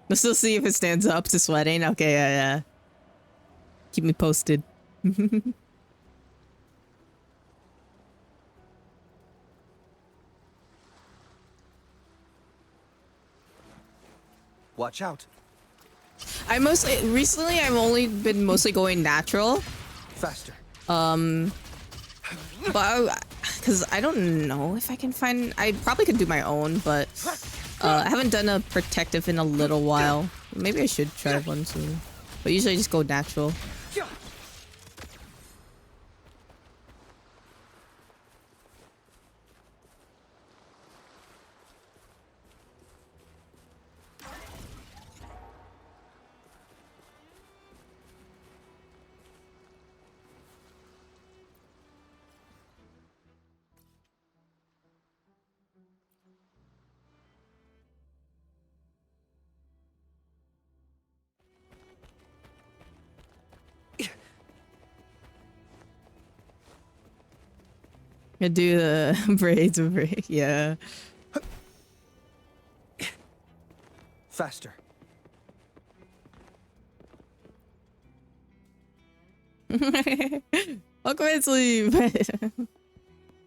Speaker 1: Let's still see if it stands up to sweating. Okay, yeah. Keep me posted.
Speaker 7: Watch out.
Speaker 1: Recently I've only been mostly going natural.
Speaker 7: Faster.
Speaker 1: But because I don't know if I can find, I probably could do my own, but I haven't done a protective in a little while. Maybe I should try one soon. But usually I just go natural. I do the braids of braid. Yeah.
Speaker 7: Faster.
Speaker 1: Welcome in sleep.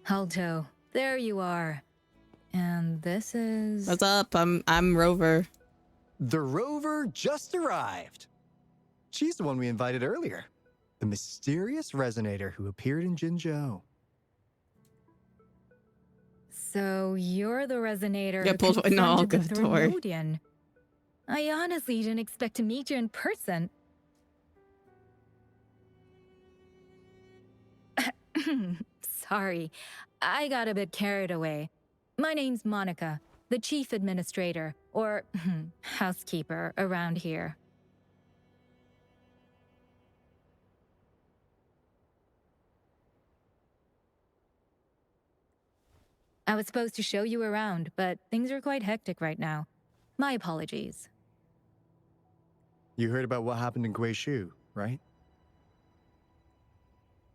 Speaker 10: Alto, there you are. And this is...
Speaker 1: What's up? I'm Rover.
Speaker 17: The Rover just arrived. She's the one we invited earlier. The mysterious resonator who appeared in Jinzhou.
Speaker 10: So you're the resonator
Speaker 1: Yeah,
Speaker 10: who
Speaker 1: pulled. No,
Speaker 10: confronted the
Speaker 1: good. Don't worry.
Speaker 10: Thermodian. I honestly didn't expect to meet you in person. Sorry, I got a bit carried away. My name's Monica, the chief administrator, or housekeeper around here. I was supposed to show you around, but things are quite hectic right now. My apologies.
Speaker 17: You heard about what happened in Guishu, right?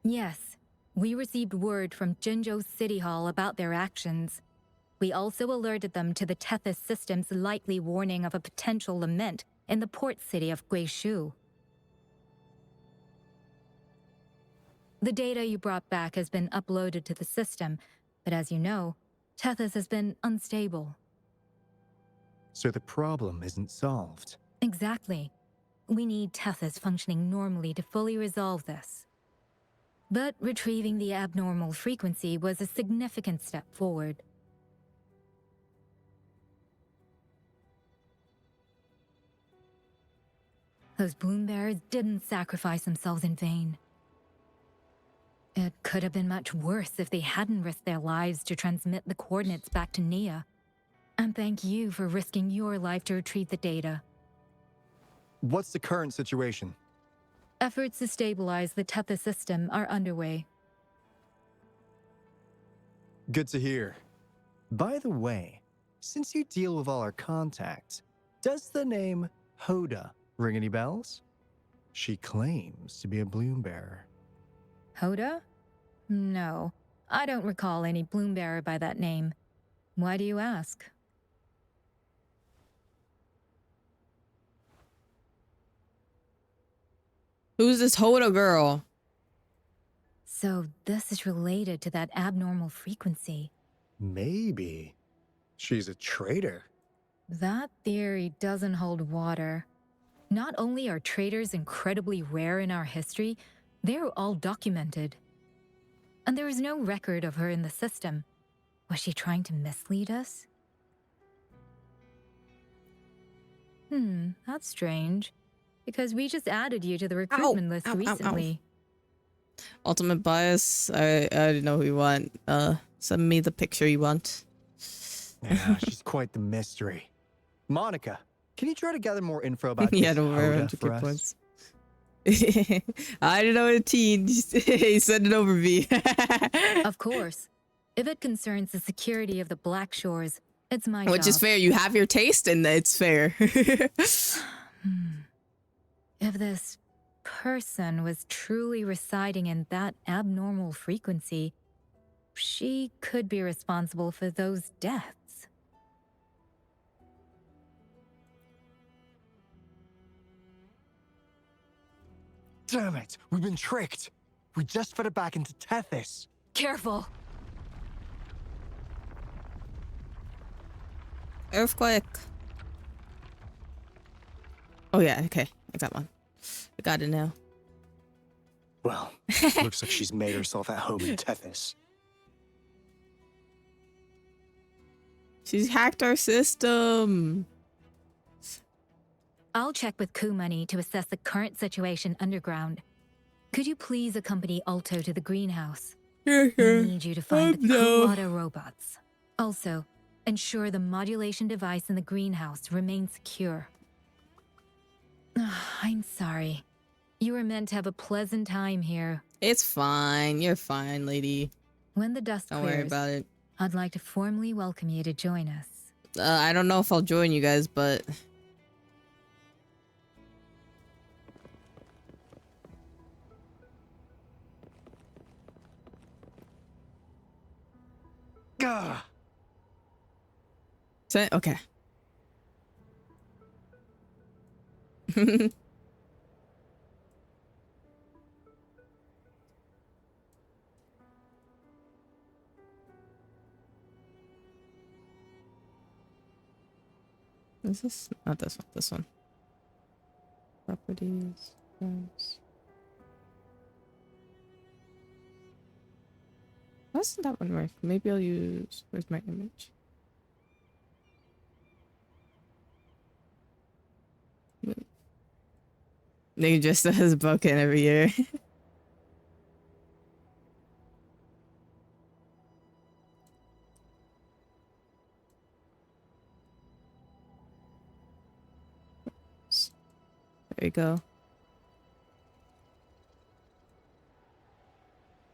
Speaker 10: Yes, we received word from Jinzhou City Hall about their actions. We also alerted them to the Tethys system's likely warning of a potential lament in the port city of Guishu. The data you brought back has been uploaded to the system, but as you know, Tethys has been unstable.
Speaker 17: So the problem isn't solved.
Speaker 10: Exactly. We need Tethys functioning normally to fully resolve this. But retrieving the abnormal frequency was a significant step forward. Those bloom bearers didn't sacrifice themselves in vain. It could have been much worse if they hadn't risked their lives to transmit the coordinates back to Nia. And thank you for risking your life to retrieve the data.
Speaker 17: What's the current situation?
Speaker 10: Efforts to stabilize the Tethys system are underway.
Speaker 17: Good to hear. By the way, since you deal with all our contacts, does the name Hoda ring any bells? She claims to be a bloom bearer.
Speaker 10: Hoda? No, I don't recall any bloom bearer by that name. Why do you ask?
Speaker 1: Who's this Hoda girl?
Speaker 10: So this is related to that abnormal frequency.
Speaker 17: Maybe. She's a traitor.
Speaker 10: That theory doesn't hold water. Not only are traitors incredibly rare in our history, they're all documented. And there is no record of her in the system. Was she trying to mislead us? That's strange. Because we just added you to the recruitment list recently.
Speaker 1: Ultimate bias. I already know who you want. Send me the picture you want.
Speaker 17: Yeah, she's quite the mystery. Monica, can you try to gather more info about
Speaker 1: Yeah,
Speaker 17: this
Speaker 1: don't worry,
Speaker 17: Hoda for us?
Speaker 1: points. I don't know what a teen. He send it over me.
Speaker 10: Of course. If it concerns the security of the Black Shores, it's my job.
Speaker 1: Which is fair. You have your taste and it's fair.
Speaker 10: If this person was truly residing in that abnormal frequency, she could be responsible for those deaths.
Speaker 17: Damn it, we've been tricked. We just fed it back into Tethys.
Speaker 10: Careful.
Speaker 1: Earthquake. Oh yeah, okay. I got one. I got it now.
Speaker 17: Well, looks like she's made herself at home in Tethys.
Speaker 1: She's hacked our system.
Speaker 10: I'll check with Coup Money to assess the current situation underground. Could you please accompany Alto to the greenhouse?
Speaker 1: Sure.
Speaker 10: I need you to find the
Speaker 1: no.
Speaker 10: Kuwata robots. Also, ensure the modulation device in the greenhouse remains secure. I'm sorry. You were meant to have a pleasant time here.
Speaker 1: It's fine. You're fine, lady.
Speaker 10: When the dust
Speaker 1: Don't
Speaker 10: clears,
Speaker 1: worry about it.
Speaker 10: I'd like to formally welcome you to join us.
Speaker 1: I don't know if I'll join you guys, but... Okay. Is this not this one? This one. Properties. Yes. Why doesn't that one work? Maybe I'll use. Where's my image? They just has broken every year. There you go.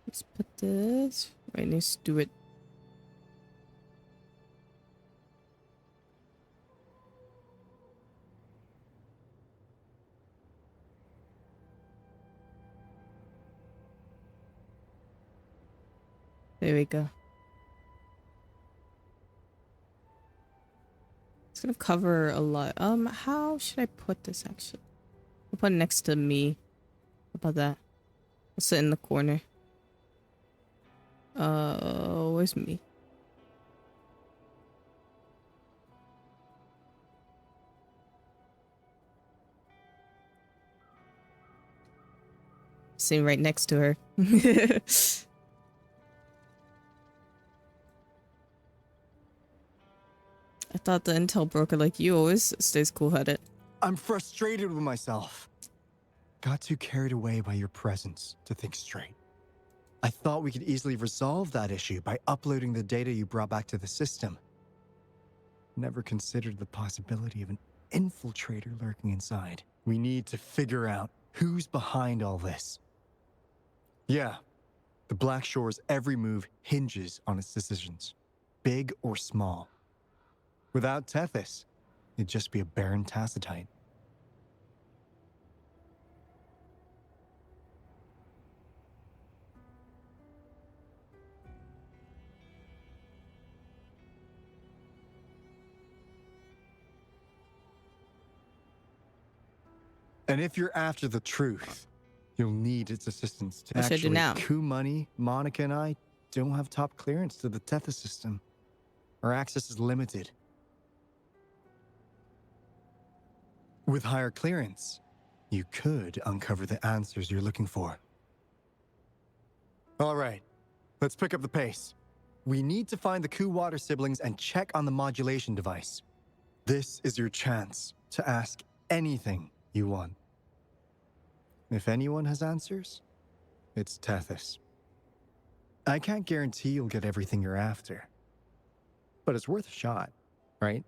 Speaker 1: Let's put this right next to it. There we go. It's gonna cover a lot. How should I put this actually? I'll put it next to me. How about that? I'll sit in the corner. Where's me? Sitting right next to her. I thought the intel broker like you always stays cool-headed.
Speaker 17: I'm frustrated with myself. Got too carried away by your presence to think straight. I thought we could easily resolve that issue by uploading the data you brought back to the system. Never considered the possibility of an infiltrator lurking inside. We need to figure out who's behind all this. Yeah, the Black Shore's every move hinges on its decisions, big or small. Without Tethys, it'd just be a barren Tacitite. And if you're after the truth, you'll need its assistance to
Speaker 1: What should I do
Speaker 17: actually
Speaker 1: now?
Speaker 17: coup money. Monica and I don't have top clearance to the Tethys system. Our access is limited. With higher clearance, you could uncover the answers you're looking for. All right, let's pick up the pace. We need to find the coup water siblings and check on the modulation device. This is your chance to ask anything you want. If anyone has answers, it's Tethys. I can't guarantee you'll get everything you're after, but it's worth a shot, right?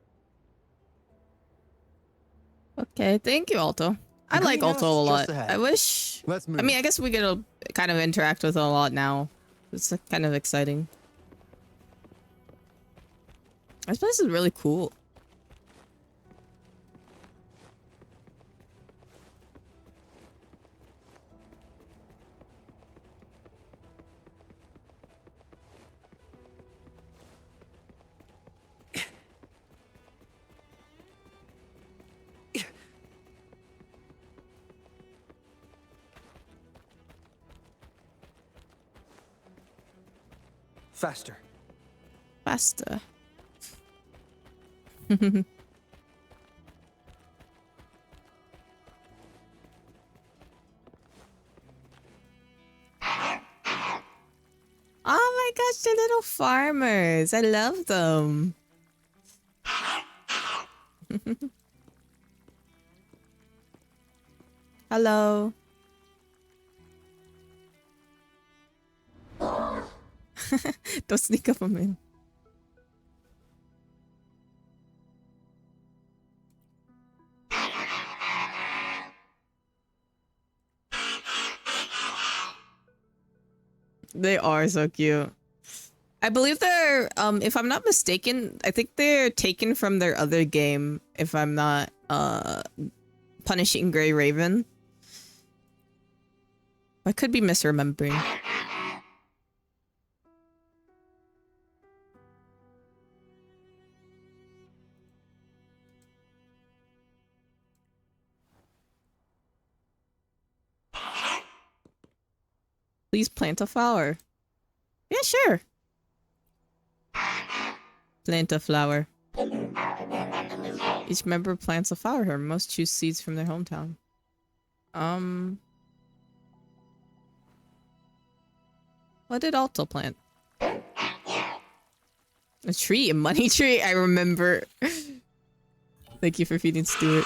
Speaker 1: Okay, thank you, Alto. I like
Speaker 17: Greenhouse
Speaker 1: Alto a
Speaker 17: is
Speaker 1: lot.
Speaker 17: just ahead.
Speaker 1: I wish.
Speaker 17: Let's move.
Speaker 1: I mean, I guess we get to kind of interact with it a lot now. It's kind of exciting. This place is really cool.
Speaker 7: Faster.
Speaker 1: Faster. Oh my gosh, they're little farmers. I love them. Hello. Don't sneak up on me. They are so cute. I believe they're, if I'm not mistaken, I think they're taken from their other game, if I'm not, Punishing Grey Raven. I could be misremembering. Please plant a flower. Yeah, sure. Plant a flower. Each member plants a flower here. Most choose seeds from their hometown. What did Alto plant? A tree, a money tree. I remember. Thank you for feeding Stuart.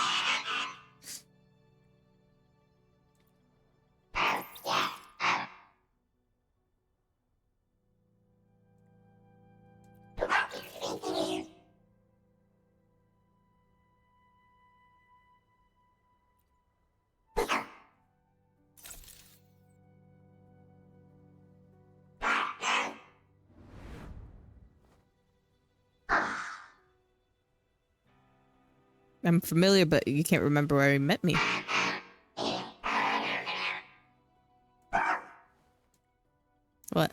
Speaker 1: I'm familiar, but you can't remember where he met me. What?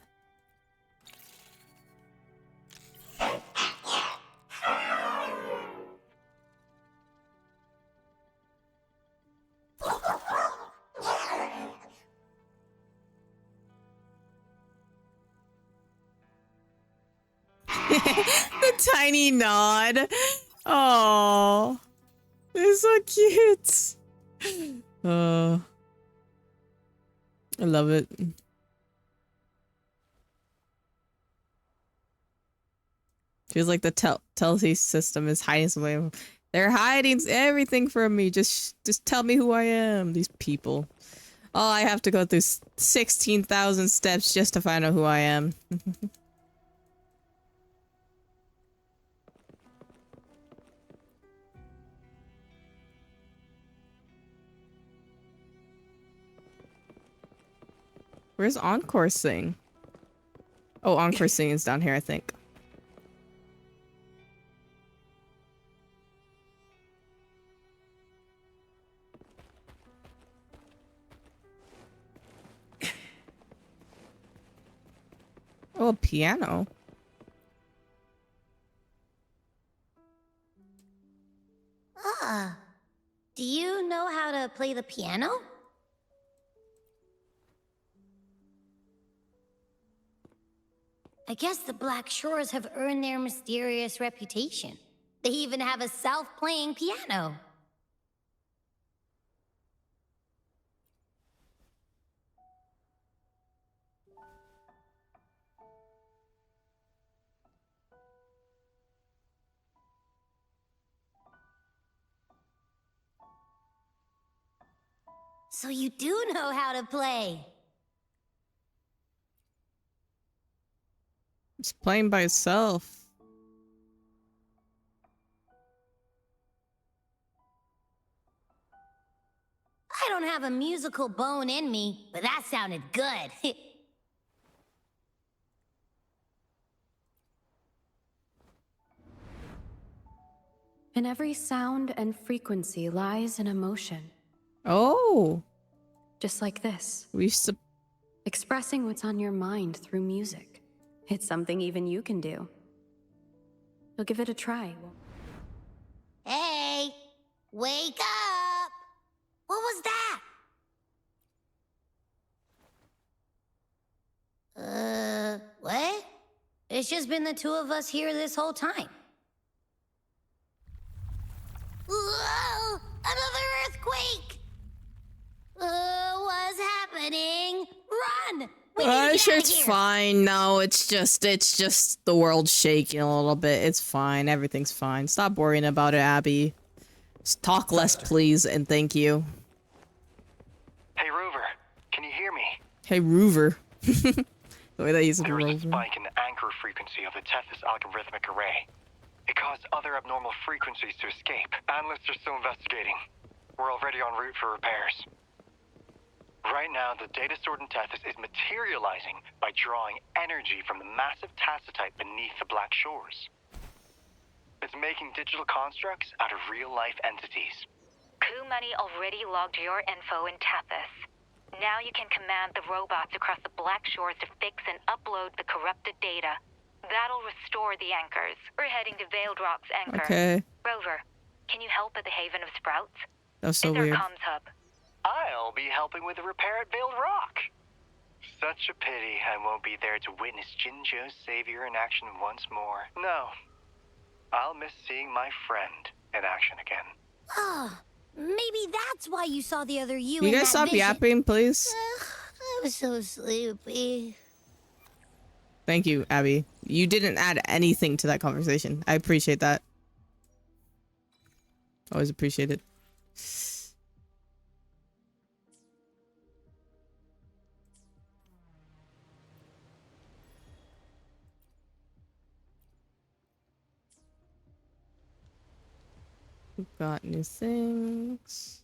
Speaker 1: The tiny nod. Oh, they're so cute. Oh, I love it. Feels like the telltale system is hiding something. They're hiding everything from me. Just tell me who I am. These people. Oh, I have to go through 16,000 steps just to find out who I am. Where's Encore Sing? Oh, Encore Sing is down here, I think. Oh, a piano.
Speaker 8: Ah. Do you know how to play the piano? I guess the Black Shores have earned their mysterious reputation. They even have a self-playing piano. So you do know how to play.
Speaker 1: It's playing by itself.
Speaker 8: I don't have a musical bone in me, but that sounded good.
Speaker 18: In every sound and frequency lies an emotion.
Speaker 1: Oh.
Speaker 18: Just like this.
Speaker 1: We used to...
Speaker 18: Expressing what's on your mind through music. It's something even you can do. You'll give it a try.
Speaker 8: Hey, wake up! What was that? What? It's just been the two of us here this whole time. Whoa! Another earthquake! What's happening? Run! We need to get out of
Speaker 1: It's
Speaker 8: here.
Speaker 1: fine. No, it's just the world shaking a little bit. It's fine. Everything's fine. Stop worrying about it, Abby. Just talk less, please, and thank you.
Speaker 21: Hey, Rover, can you hear me?
Speaker 1: Hey, Rover. The way that he's
Speaker 21: There was a
Speaker 1: Rover.
Speaker 21: spike in the anchor frequency of the Tethys algorithmic array. It caused other abnormal frequencies to escape. Analysts are still investigating. We're already en route for repairs. Right now, the data stored in Tethys is materializing by drawing energy from the massive tacitite beneath the Black Shores. It's making digital constructs out of real-life entities.
Speaker 10: Coup Money already logged your info in Tethys. Now you can command the robots across the Black Shores to fix and upload the corrupted data. That'll restore the anchors. We're heading to Veiled Rock's anchor.
Speaker 1: Okay.
Speaker 10: Rover, can you help at the Haven of Sprouts?
Speaker 1: That's so
Speaker 10: Is there
Speaker 1: weird.
Speaker 10: a comms hub?
Speaker 21: I'll be helping with the repair at Veiled Rock. such a pity I won't be there to witness Jinzhou's savior in action once more. No. I'll miss seeing my friend in action again.
Speaker 8: Ah, maybe that's why you saw the other you
Speaker 1: You
Speaker 8: in
Speaker 1: guys
Speaker 8: that
Speaker 1: stop
Speaker 8: vision.
Speaker 1: yapping, please?
Speaker 8: I was so sleepy.
Speaker 1: Thank you, Abby. You didn't add anything to that conversation. I appreciate that. Always appreciate it. We've got new things.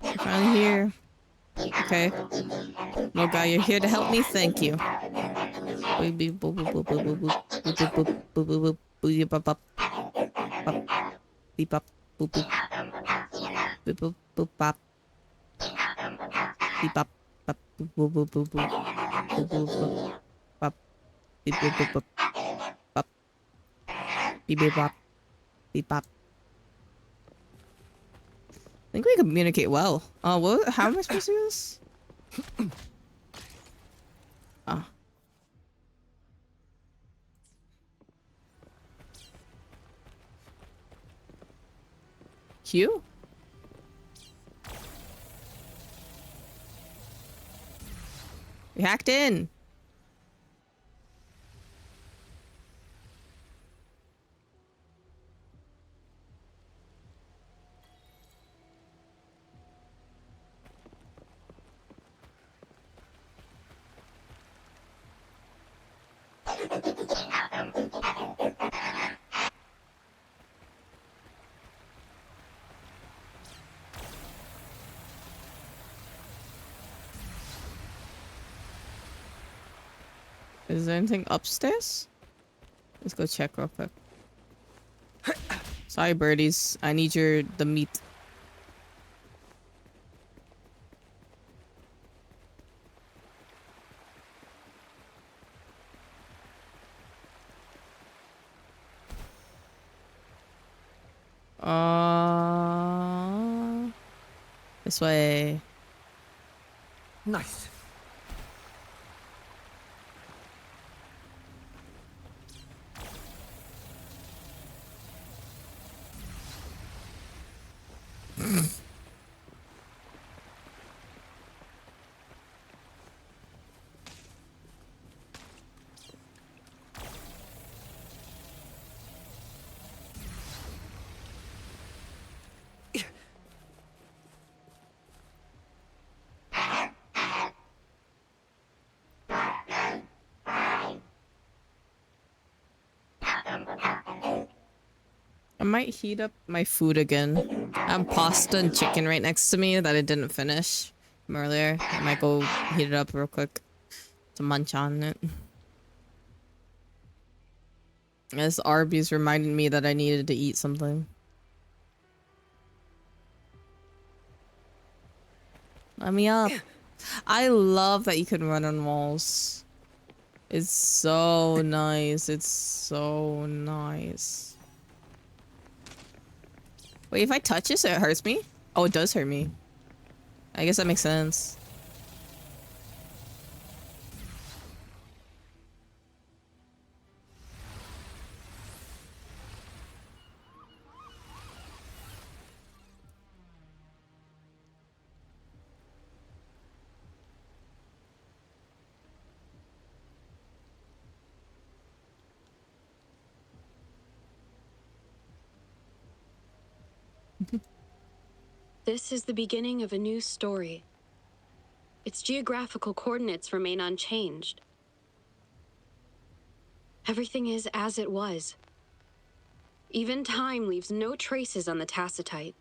Speaker 1: You're finally here. Okay. No guy, you're here to help me. Thank you. I think we communicate well. What? How am I supposed to do this? Ah. Q? We hacked in. Is there anything upstairs? Let's go check real quick. Sorry, birdies. I need the meat. This way.
Speaker 7: Nice.
Speaker 1: I might heat up my food again. I have pasta and chicken right next to me that I didn't finish from earlier. I might go heat it up real quick to munch on it. This Arby's reminded me that I needed to eat something. Let me up. I love that you can run on walls. It's so nice. It's so nice. Wait, if I touch this, it hurts me? Oh, it does hurt me. I guess that makes sense.
Speaker 18: This is the beginning of a new story. Its geographical coordinates remain unchanged. Everything is as it was. Even time leaves no traces on the tacitite.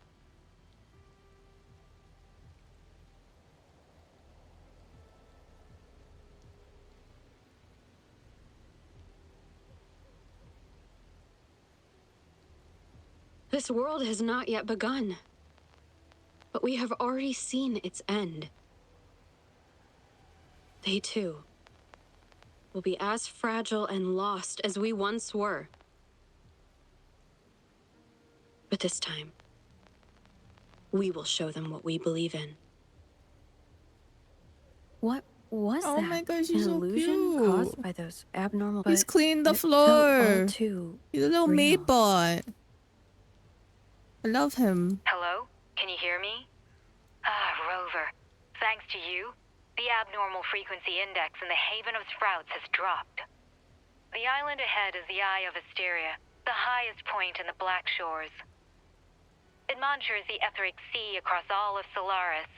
Speaker 18: This world has not yet begun, but we have already seen its end. They too will be as fragile and lost as we once were. But this time, we will show them what we believe in.
Speaker 15: What was that?
Speaker 1: Oh my gosh,
Speaker 15: An
Speaker 1: he's so
Speaker 15: illusion
Speaker 1: cute.
Speaker 15: caused by those abnormal...
Speaker 1: He's
Speaker 15: but
Speaker 1: cleaned the
Speaker 15: it felt all
Speaker 1: floor.
Speaker 15: too
Speaker 1: He's a little
Speaker 15: real.
Speaker 1: maid bot. I love him.
Speaker 13: Hello? Can you hear me? Ah, Rover. Thanks to you, the abnormal frequency index in the Haven of Sprouts has dropped. The island ahead is the Eye of Asteria, the highest point in the Black Shores. It monitors the etheric sea across all of Solaris.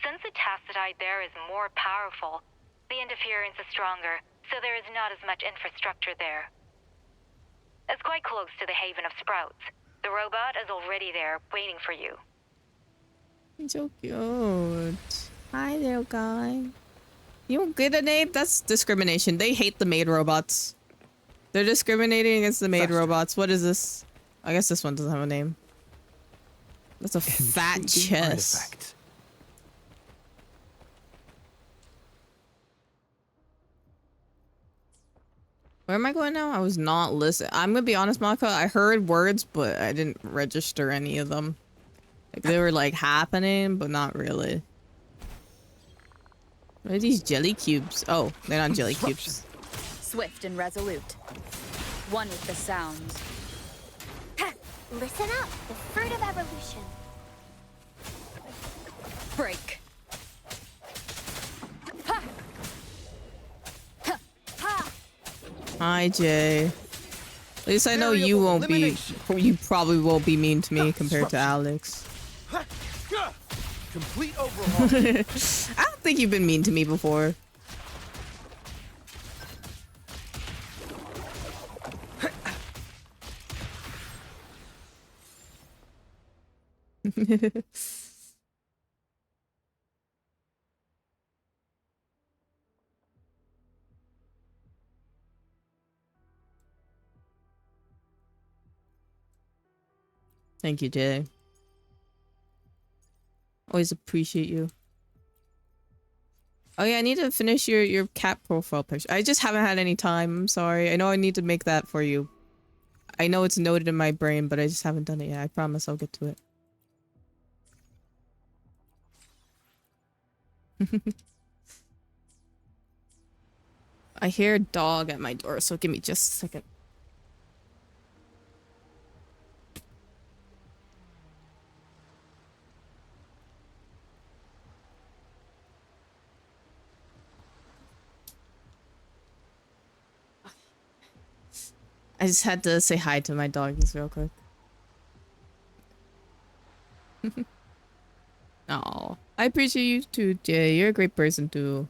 Speaker 13: Since the tacitite there is more powerful, the interference is stronger, so there is not as much infrastructure there. It's quite close to the Haven of Sprouts. The robot is already there, waiting for you.
Speaker 1: He's so cute. Hi, little guy. You don't get a name? That's discrimination. They hate the maid robots. They're discriminating against the maid robots. What is this? I guess this one doesn't have a name. That's a fat chest.
Speaker 16: Artifact.
Speaker 1: Where am I going now? I was not listening. I'm gonna be honest, Monica. I heard words, but I didn't register any of them. Like they were like happening, but not really. What are these jelly cubes? Oh, they're not jelly cubes.
Speaker 22: Swift and resolute. One with the sounds.
Speaker 8: Listen up, the fruit of evolution.
Speaker 22: Break.
Speaker 1: Hi, Jay. At least I know you won't be. You probably won't be mean to me compared to Alex.
Speaker 3: Complete overhaul.
Speaker 1: I don't think you've been mean to me before. Thank you, Jay. Always appreciate you. Oh yeah, I need to finish your cat profile picture. I just haven't had any time. I'm sorry. I know I need to make that for you. I know it's noted in my brain, but I just haven't done it yet. I promise I'll get to it. I hear a dog at my door, so give me just a second. I just had to say hi to my doggies real quick. Oh, I appreciate you too, Jay. You're a great person too.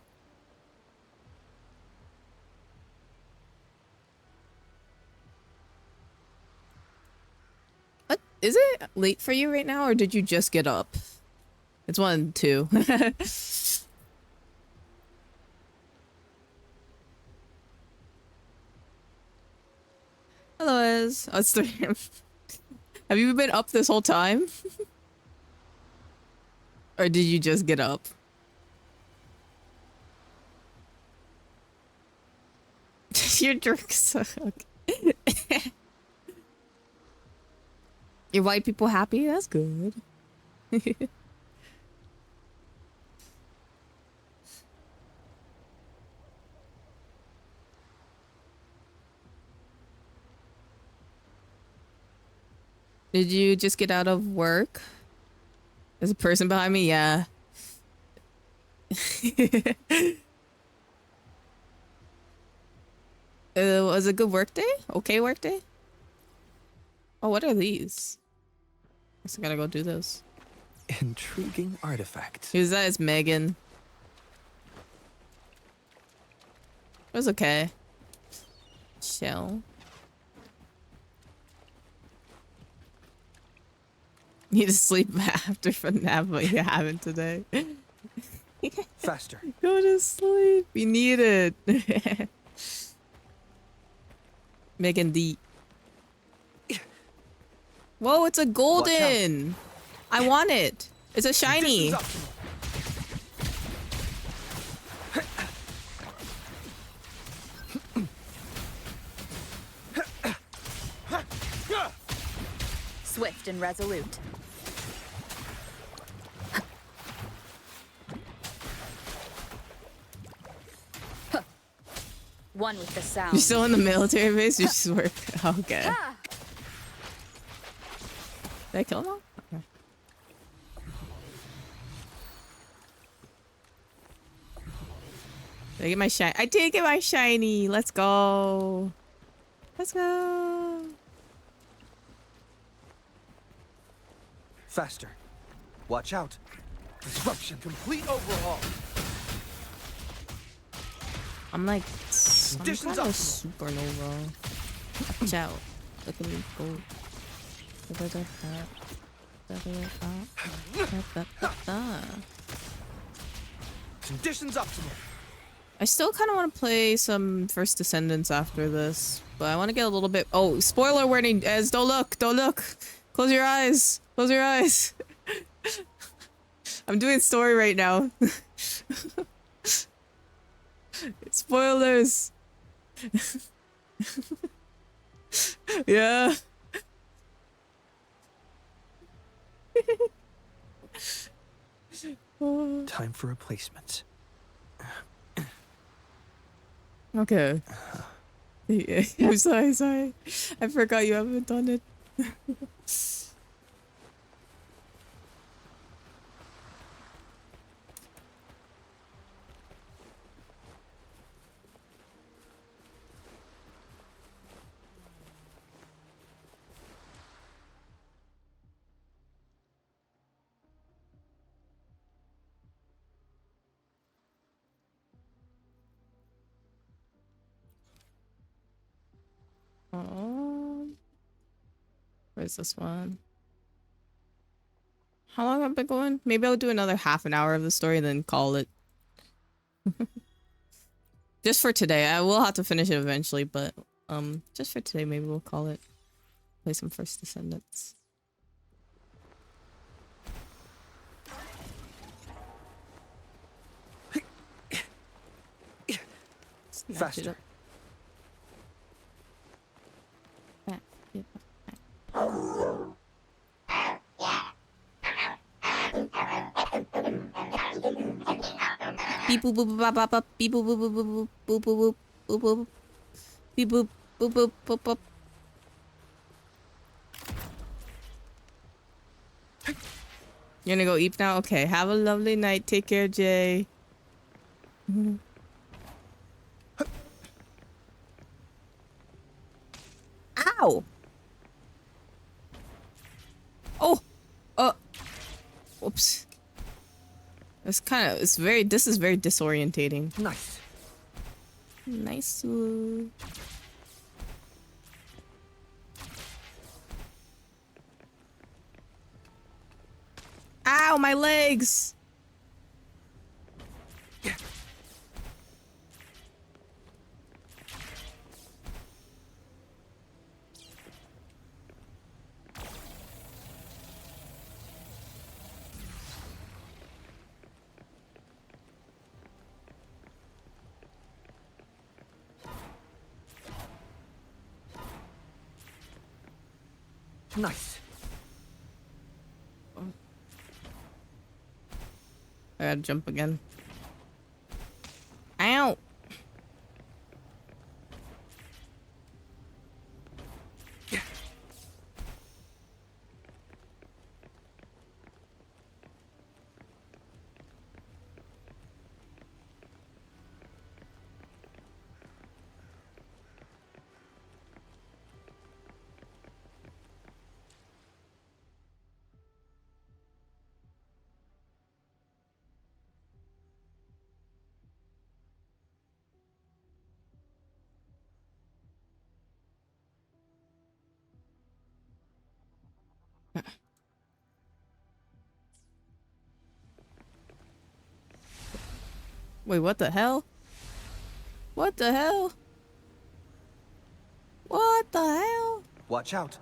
Speaker 1: What? Is it late for you right now, or did you just get up? It's 1, 2. Hello, Ez. Oh, it's 3. Have you been up this whole time? Or did you just get up? Your drink suck. Your white people happy? That's good. Did you just get out of work? There's a person behind me? Yeah. Was it a good work day? Okay work day? Oh, what are these? Guess I gotta go do those.
Speaker 16: Intriguing artifact.
Speaker 1: Who's that? It's Megan. It was okay. Chill. Need to sleep after for nap, but you haven't today.
Speaker 16: Faster.
Speaker 1: Go to sleep. You need it. Megan D. Whoa, it's a golden. I want it. It's a shiny.
Speaker 22: Swift and resolute. One with the sound.
Speaker 1: You're still in the military base? You just work. Okay. Did I kill him all? Okay. Did I get my shiny? I did get my shiny. Let's go. Let's go.
Speaker 7: Faster. Watch out. Disruption. Complete overhaul.
Speaker 1: I'm like some kind of supernova. Watch out. Look at me go.
Speaker 7: Conditions optimal.
Speaker 1: I still kind of want to play some First Descendants after this, but I want to get a little bit. Oh, spoiler warning, Ez! Don't look! Don't look! Close your eyes! Close your eyes! I'm doing story right now. Spoilers! Yeah.
Speaker 7: Time for replacements.
Speaker 1: Okay. Yeah, I'm sorry. I forgot you haven't done it. Where's this one? How long have I been going? Maybe I'll do another half an hour of the story, then call it. Just for today. I will have to finish it eventually, but just for today, maybe we'll call it. Play some First Descendants. Snatch it up. Beep boop boop boop bop bop beep boop boop boop boop boop boop boop boop beep boop boop boop boop boop. You're gonna go eat now? Okay, have a lovely night. Take care, Jay. Ow! Oh! Whoops. This is very disorientating.
Speaker 7: Nice.
Speaker 1: Nice. Ow, my legs!
Speaker 7: Nice.
Speaker 1: I gotta jump again. Ow! Wait, what the hell? What the hell? What the hell?
Speaker 7: Watch out.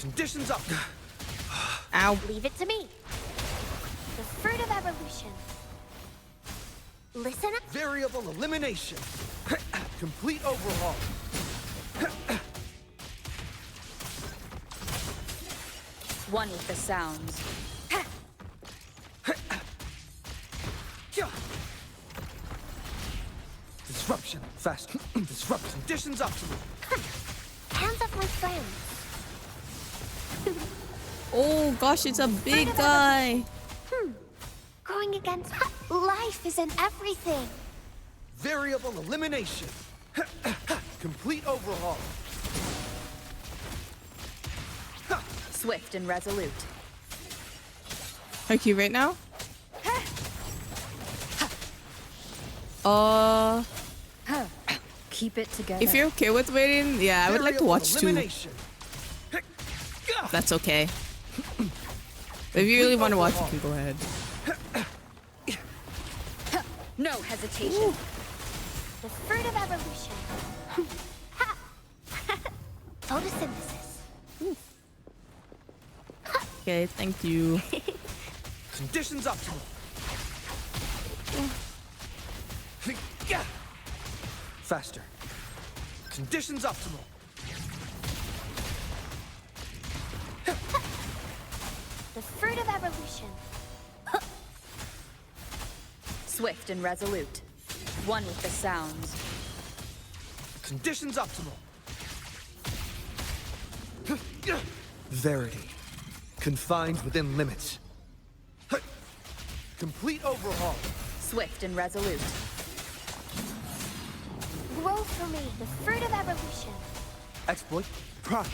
Speaker 7: Conditions up.
Speaker 1: Ow.
Speaker 8: Leave it to me. The fruit of evolution. Listen up.
Speaker 7: Variable elimination. Complete overhaul.
Speaker 22: One with the sounds.
Speaker 7: Disruption. Fast. Disruption. Conditions optimal.
Speaker 8: Hands off my friends.
Speaker 1: Oh gosh, it's a big guy.
Speaker 8: Going against life isn't everything.
Speaker 7: Variable elimination. Complete overhaul.
Speaker 22: Swift and resolute.
Speaker 1: Okay, right now?
Speaker 22: Keep it together.
Speaker 1: If you're okay with waiting, yeah, I would like to watch too. That's okay. If you really want to watch, you can go ahead.
Speaker 22: No hesitation.
Speaker 8: Ooh. The fruit of evolution. Photosynthesis.
Speaker 1: Okay, thank you.
Speaker 7: Conditions optimal. Faster. Conditions optimal.
Speaker 8: The fruit of evolution.
Speaker 22: Swift and resolute. One with the sounds.
Speaker 7: Conditions optimal. Verity. Confined within limits. Complete overhaul.
Speaker 22: Swift and resolute.
Speaker 8: Grow for me, the fruit of evolution.
Speaker 7: Exploit. Prime.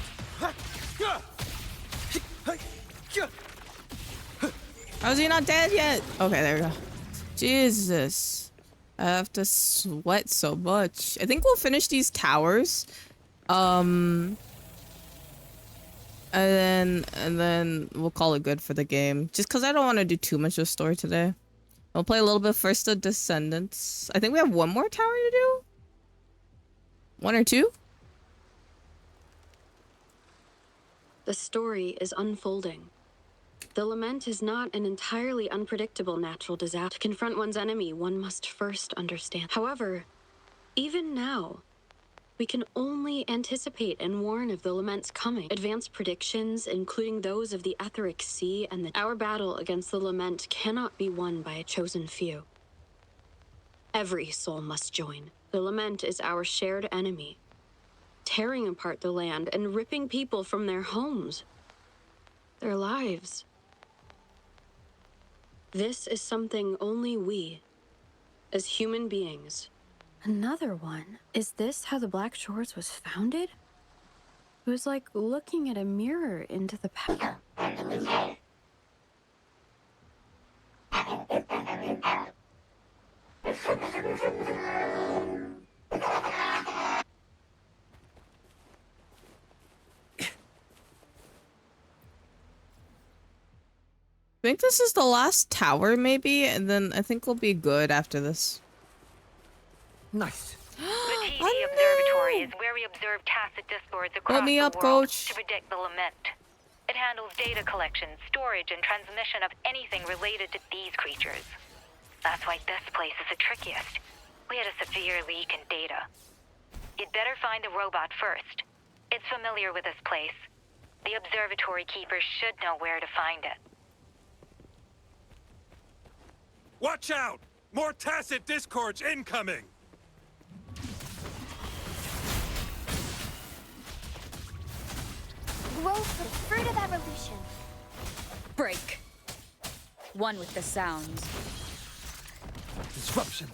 Speaker 1: How's he not dead yet? Okay, there we go. Jesus. I have to sweat so much. I think we'll finish these towers. And then we'll call it good for the game. Just because I don't want to do too much of the story today. We'll play a little bit first the Descendants. I think we have one more tower to do. One or two?
Speaker 18: The story is unfolding. The lament is not an entirely unpredictable natural disaster. To confront one's enemy, one must first understand. However, even now, we can only anticipate and warn of the lament's coming. Advanced predictions, including those of the Etheric Sea and our battle against the lament, cannot be won by a chosen few. Every soul must join. The lament is our shared enemy, tearing apart the land and ripping people from their homes, their lives. This is something only we, as human beings. Another one? Is this how the Black Shores was founded? It was like looking at a mirror into the past.
Speaker 1: I think this is the last tower, maybe, and then I think we'll be good after this.
Speaker 7: Nice.
Speaker 13: The TD Observatory is where we observe tacit discords across
Speaker 1: me
Speaker 13: the
Speaker 1: up,
Speaker 13: world
Speaker 1: Coach.
Speaker 13: to predict the lament. It handles data collection, storage, and transmission of anything related to these creatures. That's why this place is the trickiest. We had a severe leak in data. You'd better find the robot first. It's familiar with this place. The observatory keepers should know where to find it.
Speaker 4: Watch out! More tacit discords incoming!
Speaker 8: Growth, the fruit of evolution.
Speaker 22: Break. One with the sounds.
Speaker 7: Disruption.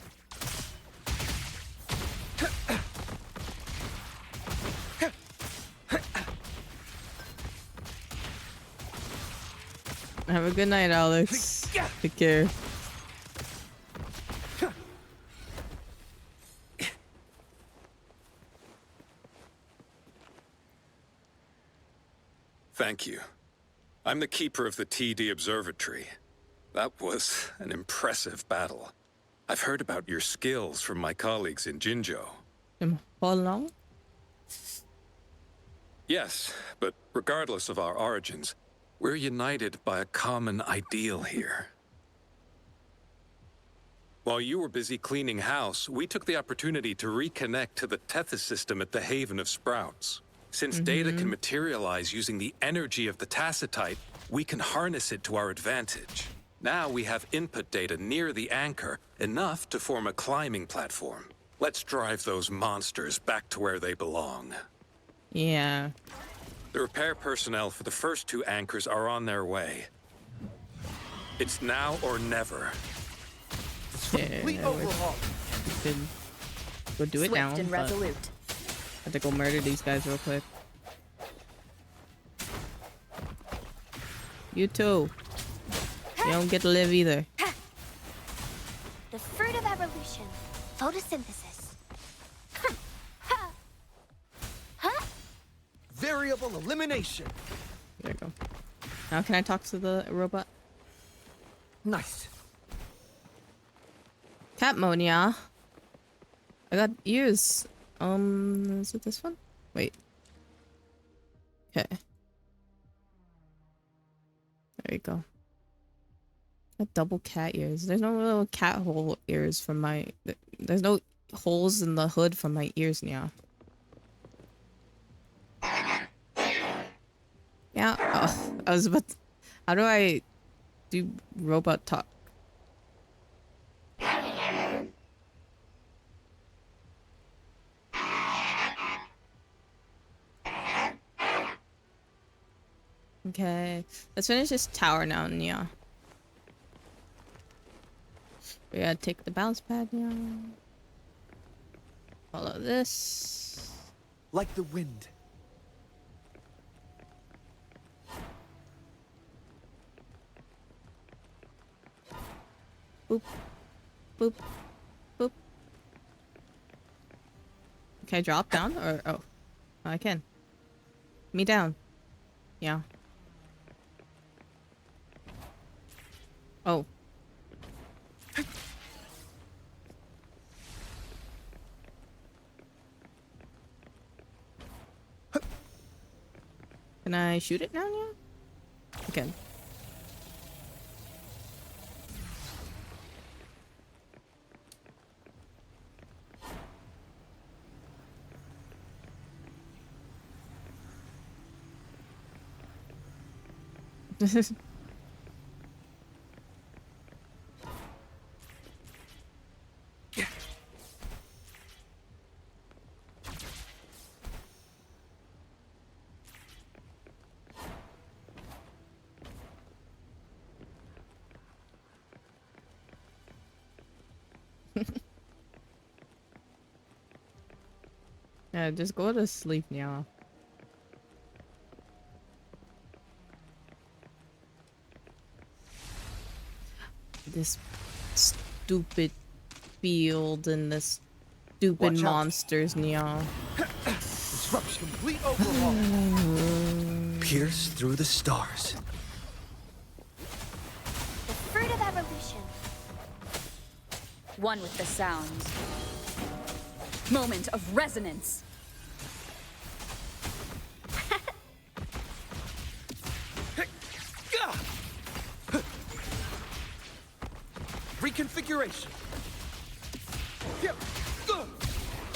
Speaker 1: Have a good night, Alex. Take care.
Speaker 4: Thank you. I'm the keeper of the TD Observatory. That was an impressive battle. I've heard about your skills from my colleagues in Jinzhou.
Speaker 1: How long?
Speaker 4: Yes, but regardless of our origins, we're united by a common ideal here. While you were busy cleaning house, we took the opportunity to reconnect to the Tethys system at the Haven of Sprouts. Since data can materialize using the energy of the Tacitite, we can harness it to our advantage. Now we have input data near the anchor, enough to form a climbing platform. Let's drive those monsters back to where they belong.
Speaker 1: Yeah.
Speaker 4: The repair personnel for the first 2 anchors are on their way. It's now or never.
Speaker 1: Yeah, we could go do it
Speaker 22: Swift
Speaker 1: now,
Speaker 22: and
Speaker 1: but
Speaker 22: resolute.
Speaker 1: I have to go murder these guys real quick. You too. You don't get to live either.
Speaker 8: The fruit of evolution. Photosynthesis.
Speaker 7: Variable elimination.
Speaker 1: There you go. Now can I talk to the robot?
Speaker 7: Nice.
Speaker 1: Catmonia. I got ears. Is it this one? Wait. Okay. There you go. Got double cat ears. There's no little cat hole ears from my... There's no holes in the hood from my ears now. Yeah. Oh, I was about to... How do I do robot talk? Okay, let's finish this tower now, Nia. We gotta take the bounce pad now. Follow this.
Speaker 7: Like the wind.
Speaker 1: Boop. Boop. Boop. Can I drop down or oh I can. Me down. Yeah. Oh. Can I shoot it now? Yeah? I can. Yeah, just go to sleep now. This stupid field and this stupid monsters, Neo.
Speaker 7: Disruption complete overhaul. Pierce through the stars.
Speaker 8: The fruit of evolution.
Speaker 22: One with the sounds. Moment of resonance.
Speaker 7: Reconfiguration.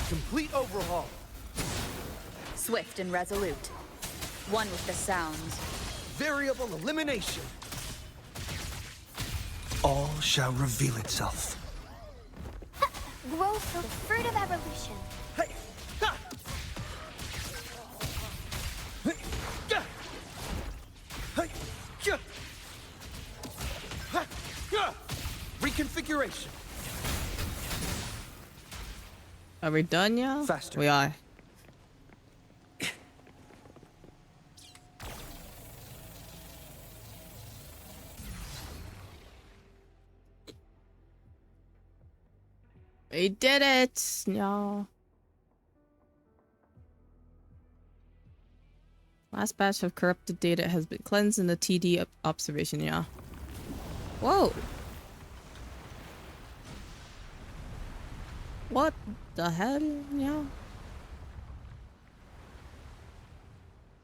Speaker 7: Complete overhaul.
Speaker 22: Swift and resolute. One with the sounds.
Speaker 7: Variable elimination. All shall reveal itself.
Speaker 8: Growth of the fruit of evolution.
Speaker 7: Reconfiguration.
Speaker 1: Are we done now?
Speaker 7: Faster.
Speaker 1: We are. We did it! No. Last batch of corrupted data has been cleansed in the TD observation, yeah. Whoa! What the hell, yeah?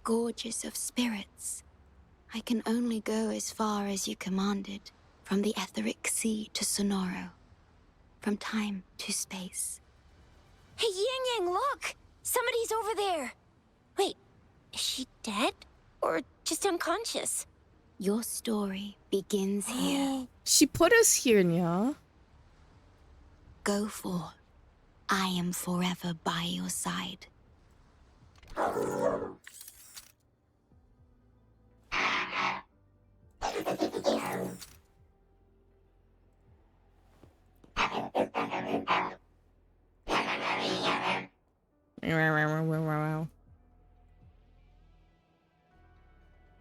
Speaker 15: gorgeous of spirits. I can only go as far as you commanded, from the etheric sea to Sonoro, from time to space.
Speaker 8: Hey, Yang Yang, look! Somebody's over there! Wait, is she dead? Or just unconscious?
Speaker 15: Your story begins here.
Speaker 1: She put us here, Nya.
Speaker 15: Go forth. I am forever by your side.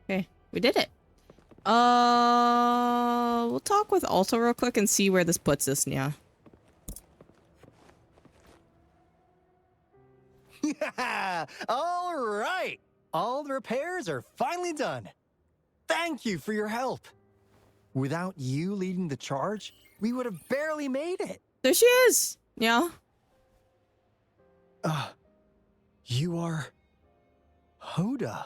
Speaker 1: Okay, we did it. We'll talk with Alto real quick and see where this puts us, Nya.
Speaker 17: Yeah! All right! All the repairs are finally done. Thank you for your help. Without you leading the charge, we would have barely made it.
Speaker 1: There she is! Yeah.
Speaker 17: You are... Hoda.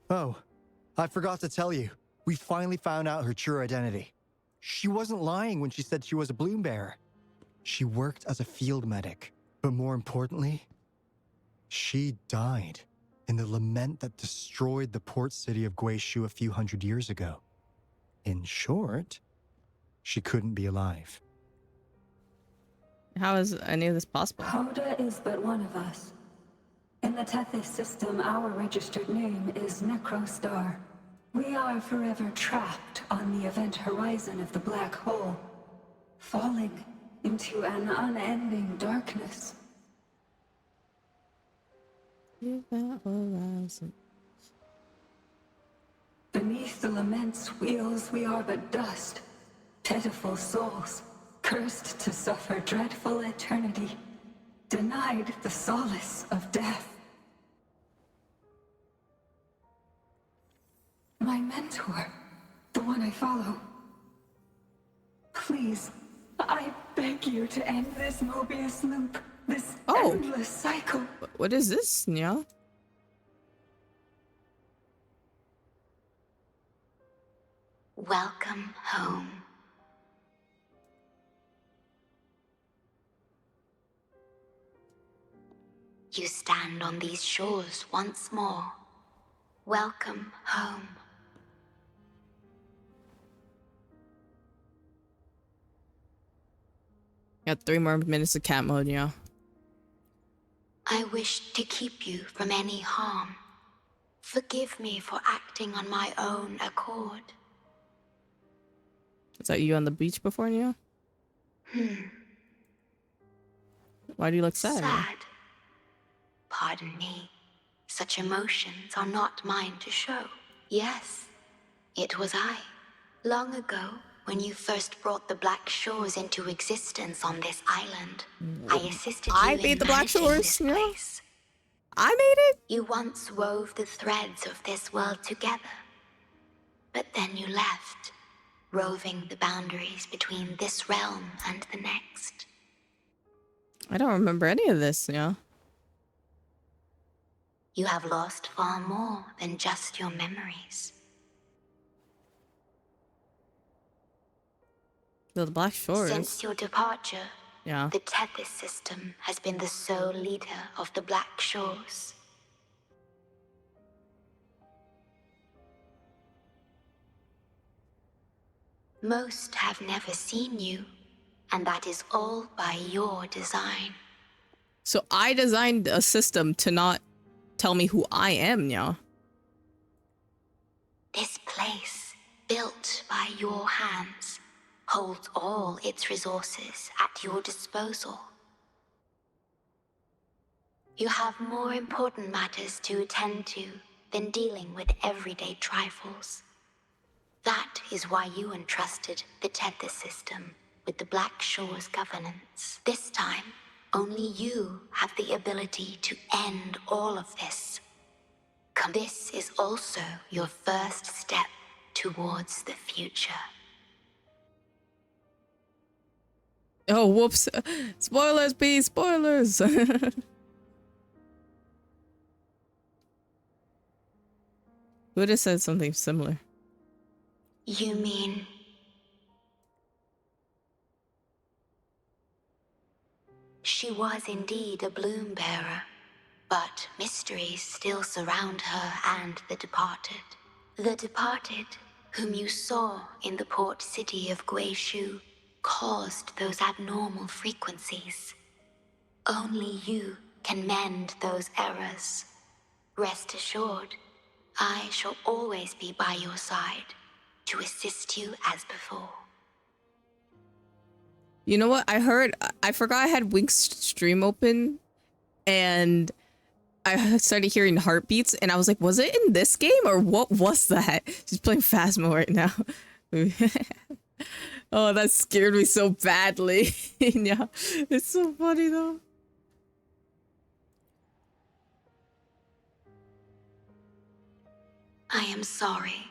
Speaker 17: Oh, I forgot to tell you. We finally found out her true identity. She wasn't lying when she said she was a bloom bearer. She worked as a field medic. But more importantly, she died in the lament that destroyed the port city of Guishu a few hundred years ago. In short, she couldn't be alive.
Speaker 1: How is any of this possible?
Speaker 11: Hoda is but one of us. In the Tethys system, our registered name is Necrostar. We are forever trapped on the event horizon of the black hole, falling into an unending darkness. Beneath the lament's wheels, we are but dust, pitiful souls, cursed to suffer dreadful eternity, denied the solace of death. My mentor, the one I follow. Please, I beg you to end this Mobius loop, this endless cycle.
Speaker 1: What is this, Nya?
Speaker 15: Welcome home. You stand on these shores once more. Welcome home.
Speaker 1: Got 3 more minutes of cat mode, yeah.
Speaker 15: I wish to keep you from any harm. Forgive me for acting on my own accord.
Speaker 1: Is that you on the beach before, Nya? Why do you look sad? Nya?
Speaker 15: Sad. Pardon me. Such emotions are not mine to show. Yes, it was I. Long ago, when you first brought the Black Shores into existence on this island, I assisted you in
Speaker 1: made the Black
Speaker 15: managing
Speaker 1: Shores,
Speaker 15: this
Speaker 1: yeah.
Speaker 15: place.
Speaker 1: I made it?
Speaker 15: You once wove the threads of this world together. But then you left, roving the boundaries between this realm and the next.
Speaker 1: I don't remember any of this, yeah.
Speaker 15: You have lost far more than just your memories.
Speaker 1: The Black Shores.
Speaker 15: Since your departure,
Speaker 1: Yeah.
Speaker 15: the Tethys system has been the sole leader of the Black Shores. Most have never seen you, and that is all by your design.
Speaker 1: So I designed a system to not tell me who I am, yeah.
Speaker 15: This place, built by your hands, holds all its resources at your disposal. You have more important matters to attend to than dealing with everyday trifles. That is why you entrusted the Tethys system with the Black Shores governance. This time, only you have the ability to end all of this. This is also your first step towards the future.
Speaker 1: Oh, whoops. Spoilers, B, spoilers. Who would have said something similar?
Speaker 15: You mean... She was indeed a bloom bearer, but mysteries still surround her and the departed. The departed, whom you saw in the port city of Guishu, caused those abnormal frequencies. Only you can mend those errors. Rest assured, I shall always be by your side to assist you as before.
Speaker 1: You know what? I forgot I had Wink's stream open and I started hearing heartbeats and I was like, was it in this game or what was that? She's playing Phasmo right now. Oh, that scared me so badly. Yeah, it's so funny though.
Speaker 15: I am sorry,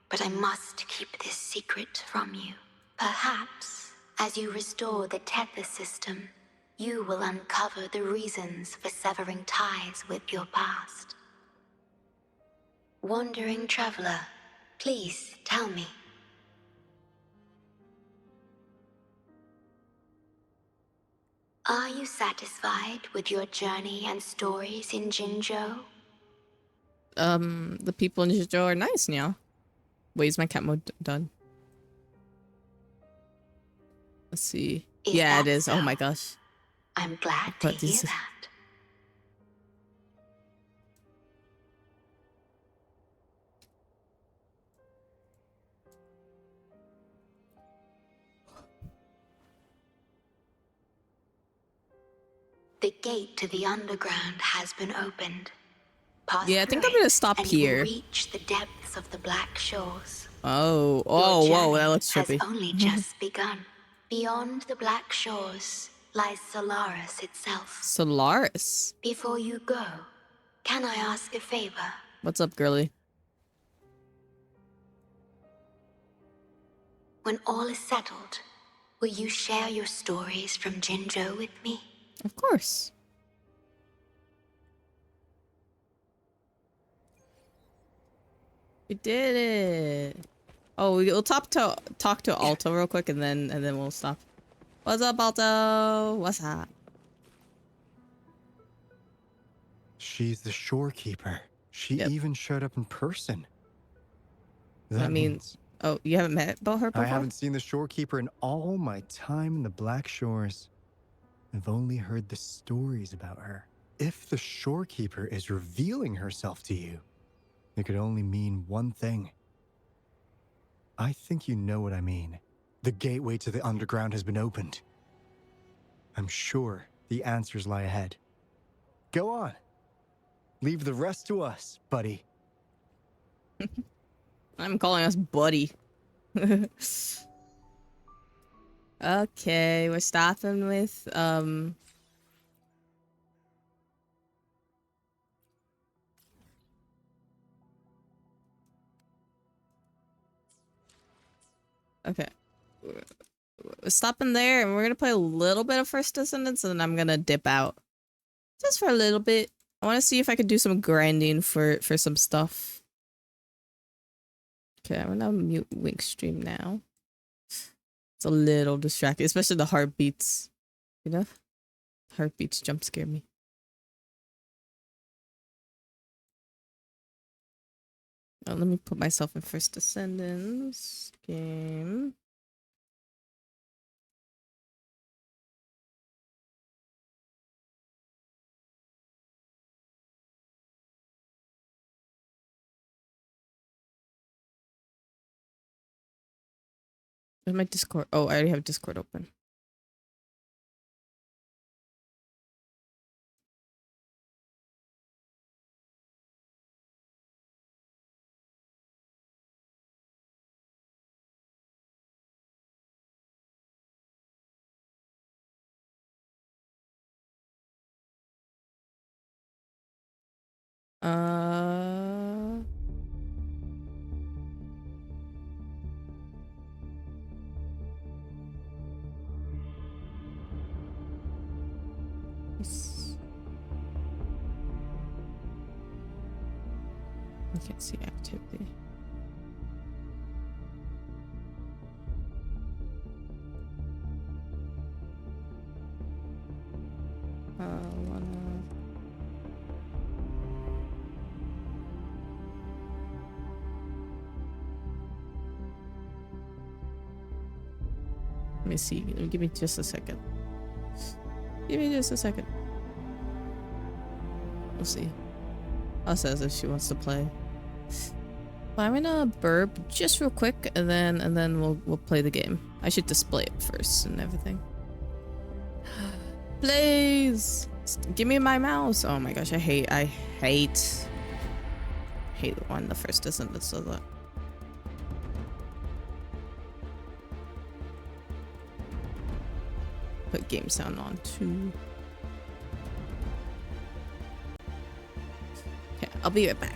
Speaker 15: but I must keep this secret from you. Perhaps, as you restore the Tether system, you will uncover the reasons for severing ties with your past. Wandering traveler, please tell me. Are you satisfied with your journey and stories in Jinzhou?
Speaker 1: The people in Jinzhou are nice now. Wait, is my cat mode done? Let's see. Yeah, it is.
Speaker 15: So?
Speaker 1: Oh my gosh.
Speaker 15: I'm glad to hear that. The gate to the underground has been opened. Pass
Speaker 1: yeah, I think I'm gonna stop
Speaker 15: and
Speaker 1: here.
Speaker 15: You will reach the depths of the Black Shores.
Speaker 1: Oh, whoa, that looks trippy.
Speaker 15: Has only just begun. Beyond the Black Shores lies Solaris itself.
Speaker 1: Solaris?
Speaker 15: Before you go, can I ask a favor?
Speaker 1: What's up, girly?
Speaker 15: When all is settled, will you share your stories from Jinzhou with me?
Speaker 1: Of course. We did it. Oh, we'll talk to Alto real quick and then we'll stop. What's up, Alto? What's up?
Speaker 17: She's the shorekeeper. She even showed up in person.
Speaker 1: That means... Oh, you haven't met about her before?
Speaker 17: I haven't seen the shorekeeper in all my time in the Black Shores. I've only heard the stories about her. If the shorekeeper is revealing herself to you, it could only mean one thing. I think you know what I mean. The gateway to the underground has been opened. I'm sure the answers lie ahead. Go on. Leave the rest to us, buddy.
Speaker 1: I'm calling us buddy. Okay, we're stopping with okay. We're stopping there and we're gonna play a little bit of First Descendants and then I'm gonna dip out. Just for a little bit. I wanna see if I could do some grinding for some stuff. Okay, I'm gonna mute Wink stream now. It's a little distracting, especially the heartbeats. You know? Heartbeats jump scare me. Oh, let me put myself in First Descendants game. Where's my Discord? Oh, I already have Discord open. I can't see activity. Let me see. Give me just a second. Give me just a second. We'll see. I'll says if she wants to play. But I'm gonna burp just real quick, and then we'll play the game. I should display it first and everything. Please give me my mouse. Oh my gosh, I hate when the first doesn't that so that. Put game sound on too. Okay, I'll be right back.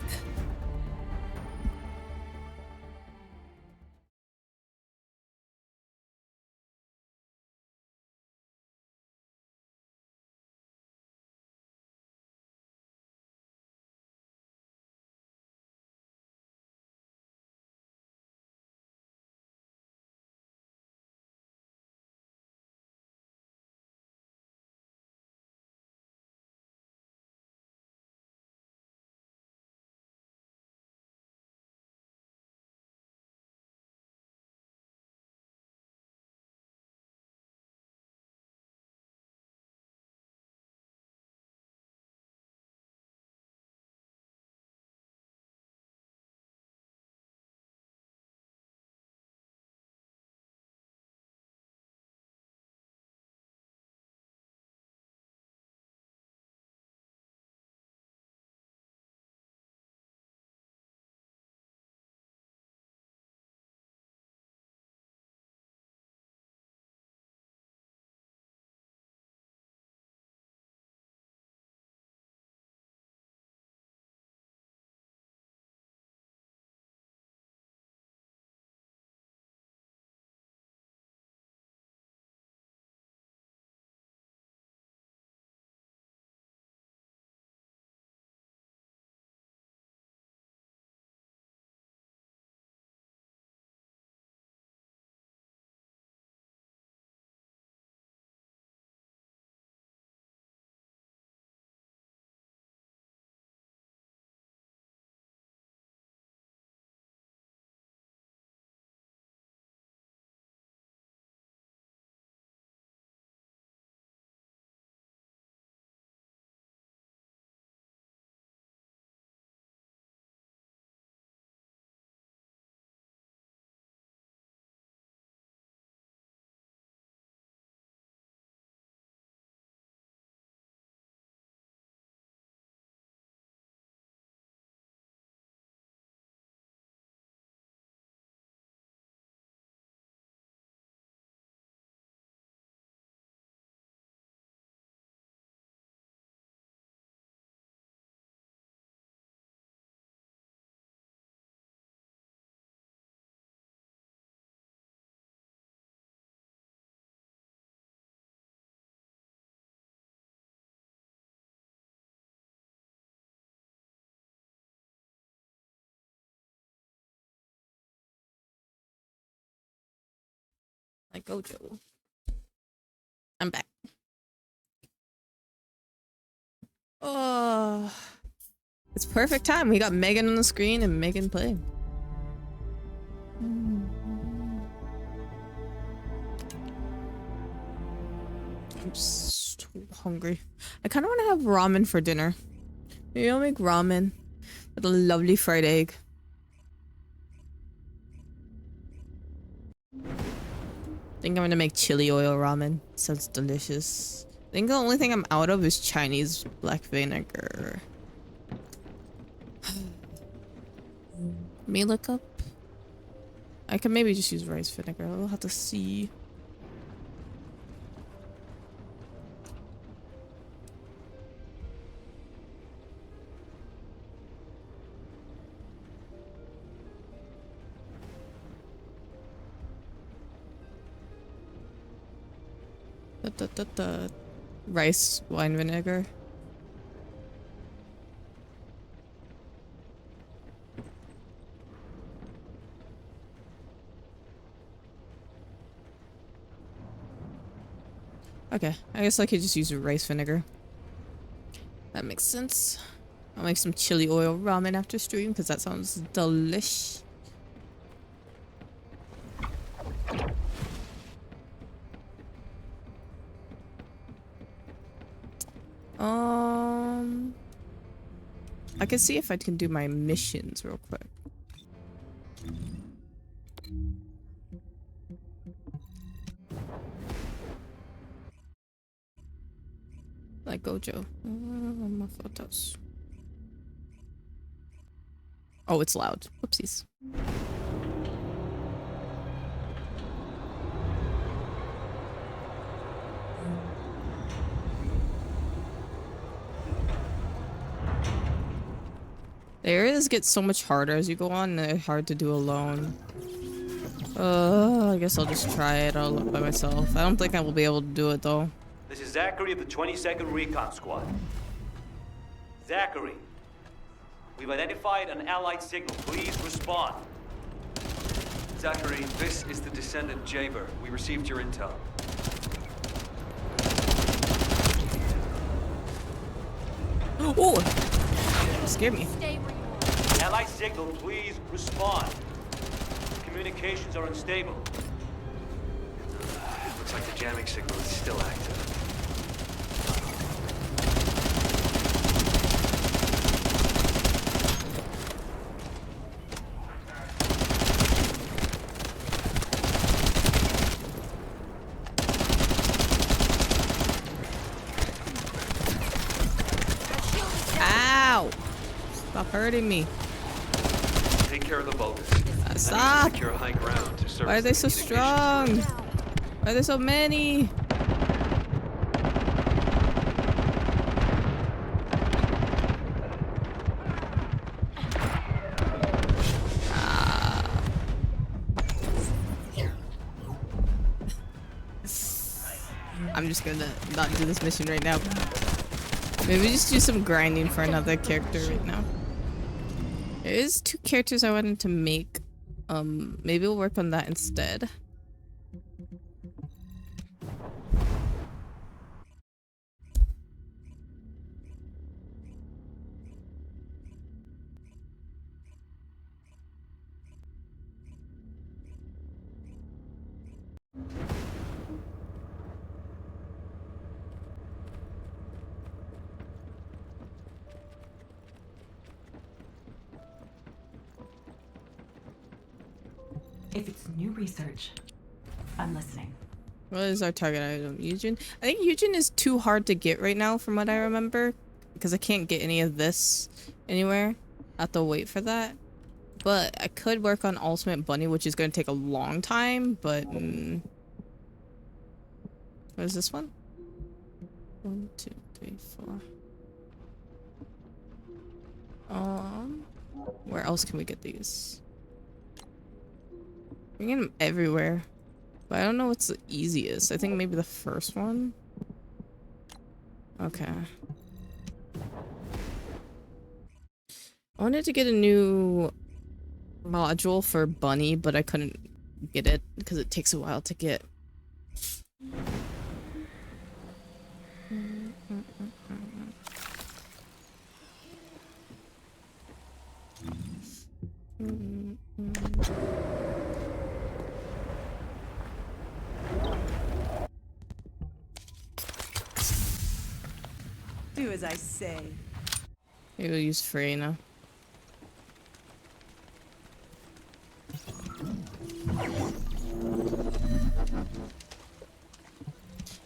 Speaker 1: Like Gojo. I'm back. Oh, it's perfect time. We got Megan on the screen and Megan playing. I'm so hungry. I kind of want to have ramen for dinner. Maybe I'll make ramen with a lovely fried egg. I think I'm gonna make chili oil ramen. Sounds delicious. I think the only thing I'm out of is Chinese black vinegar. Let me look up. I can maybe just use rice vinegar. We'll have to see. Rice wine vinegar. Okay, I guess I could just use rice vinegar. That makes sense. I'll make some chili oil ramen after stream because that sounds delish. I can see if I can do my missions real quick. Like Gojo. My photos. Oh, it's loud. Whoopsies. The areas get so much harder as you go on, and they're hard to do alone. I guess I'll just try it all by myself. I don't think I will be able to do it though.
Speaker 5: This is Zachary of the 22nd Recon Squad. Zachary, we've identified an allied signal. Please respond.
Speaker 19: Zachary, this is the descendant Jaber. We received your intel.
Speaker 1: Oh! Scared me.
Speaker 5: Allied signal, please respond. Communications are unstable.
Speaker 19: Looks like the jamming signal is still active.
Speaker 1: Ow! Stop hurting me.
Speaker 19: Take care of the bogus.
Speaker 1: Stop!
Speaker 19: Secure high ground to service
Speaker 1: Why are they so strong? Why are there so many? I'm just gonna not do this mission right now. Maybe just do some grinding for another character right now. There is 2 characters I wanted to make. Maybe we'll work on that instead.
Speaker 23: If it's new research, I'm listening.
Speaker 1: What is our target item? Eugen? I think Eugen is too hard to get right now from what I remember. Because I can't get any of this anywhere. I have to wait for that. But I could work on Ultimate Bunny, which is going to take a long time, but... What is this one? 1, 2, 3, 4. Where else can we get these? We can get them everywhere. But I don't know what's the easiest. I think maybe the first one. Okay. I wanted to get a new module for Bunny, but I couldn't get it because it takes a while to get.
Speaker 24: Do as I say.
Speaker 1: Maybe we'll use Freyna.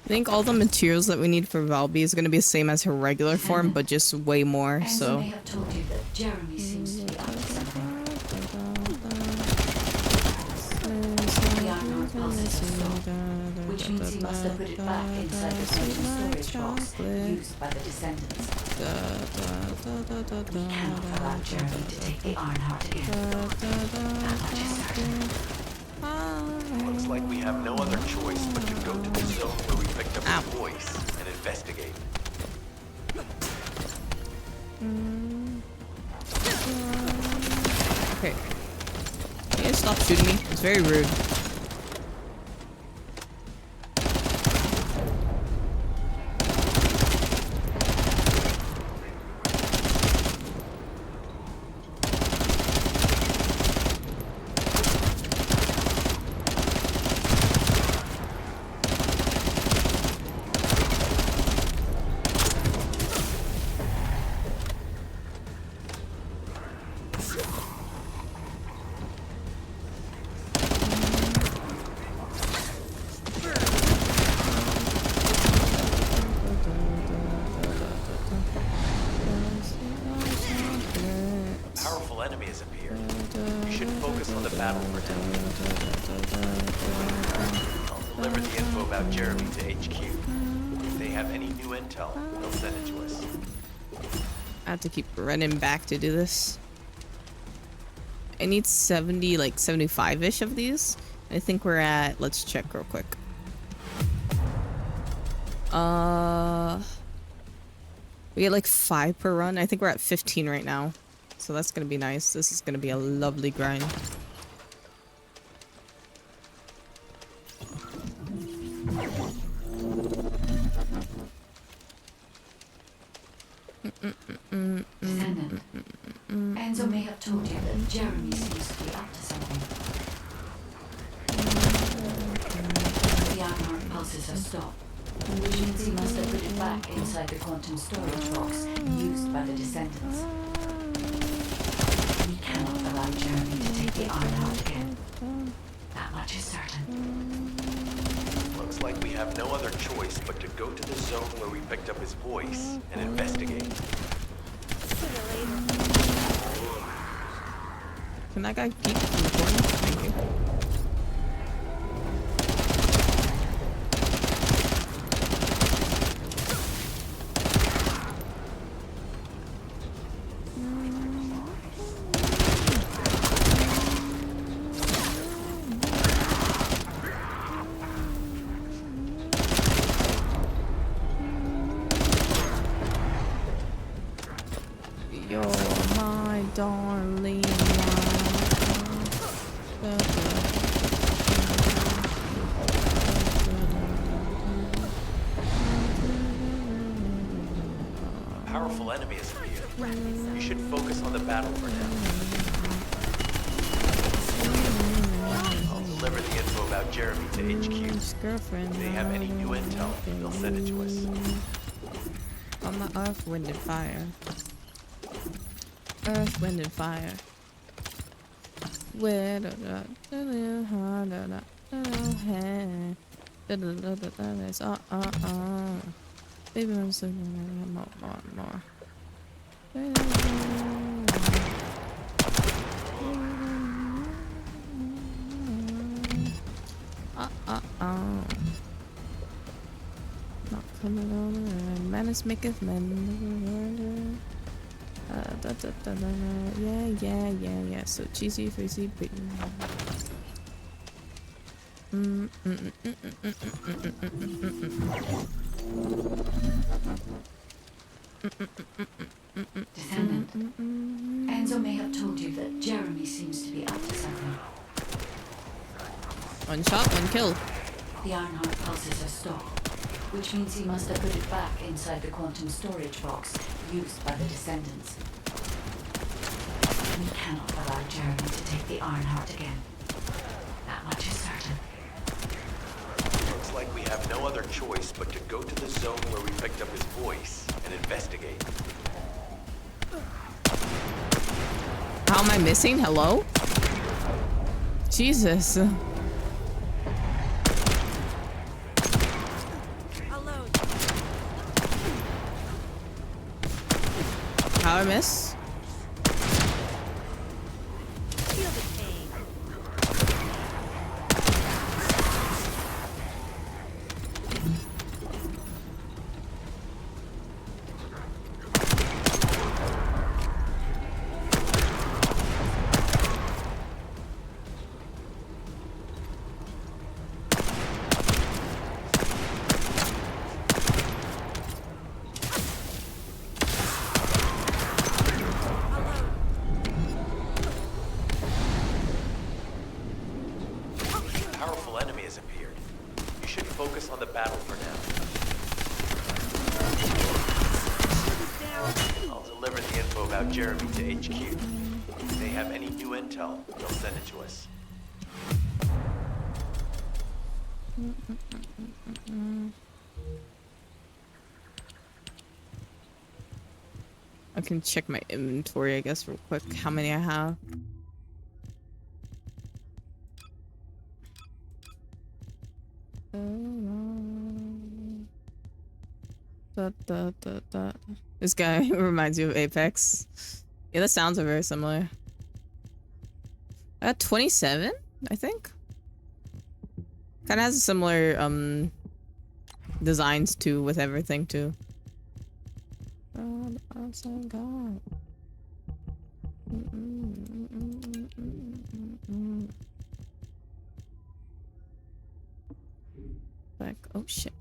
Speaker 1: I think all the materials that we need for Valby is going to be the same as her regular form, but just way more, so...
Speaker 24: I have told you that Jeremy seems to be up to something. The unknown pulses his soul, which means he must have put it back inside the certain storage box used by the descendants. We cannot allow Jeremy to take the Ironheart again. That much is certain.
Speaker 25: Looks like we have no other choice but to go to the zone where we picked up his voice and investigate.
Speaker 1: Okay. Can you guys stop shooting me? It's very rude.
Speaker 25: deliver the info about Jeremy to HQ. If they have any new intel, they'll send it to us.
Speaker 1: I have to keep running back to do this. I need 70, like 75-ish of these. I think we're at, let's check real quick. We get like 5 per run. I think we're at 15 right now. So that's gonna be nice. This is gonna be a lovely grind.
Speaker 24: Descendant. Enzo may have told you that Jeremy seems to be up to something. The Ironheart pulses have stopped, which means he must have put it back inside the quantum storage box used by the Descendants. We cannot allow Jeremy to take the Ironheart again. That much is certain.
Speaker 25: Looks like we have no other choice but to go to the zone where we picked up his voice and investigate.
Speaker 1: Can that guy keep recording? Thank you. You're my darling.
Speaker 25: Powerful enemy has appeared. You should focus on the battle for now. I'll deliver the info about Jeremy to HQ. If they have any new intel, they'll send it to us.
Speaker 1: On the earth, wind, and fire. Earth, wind, and fire. Where baby, I'm so more. Not coming on. Madness maketh men. Yeah. So cheesy, frizzy, bitten.
Speaker 24: Descendant. Enzo may have told you that Jeremy seems to be up to something.
Speaker 1: One shot, one kill.
Speaker 24: The Ironheart pulses have stopped, which means he must have put it back inside the quantum storage box used by the Descendants. We cannot allow Jeremy to take the Ironheart again. That much is certain.
Speaker 25: Looks like we have no other choice but to go to the zone where we picked up his voice and investigate.
Speaker 1: How am I missing? Hello? Jesus. How I miss?
Speaker 25: Powerful enemy has appeared. You should focus on the battle for now. I'll deliver the info about Jeremy to HQ. If they have any new intel, they'll send it to us.
Speaker 1: I can check my inventory, I guess, real quick. How many I have? This guy reminds you of Apex. Yeah, the sounds are very similar. I got 27, I think. Kind of has similar designs too with everything too. Like, oh shit.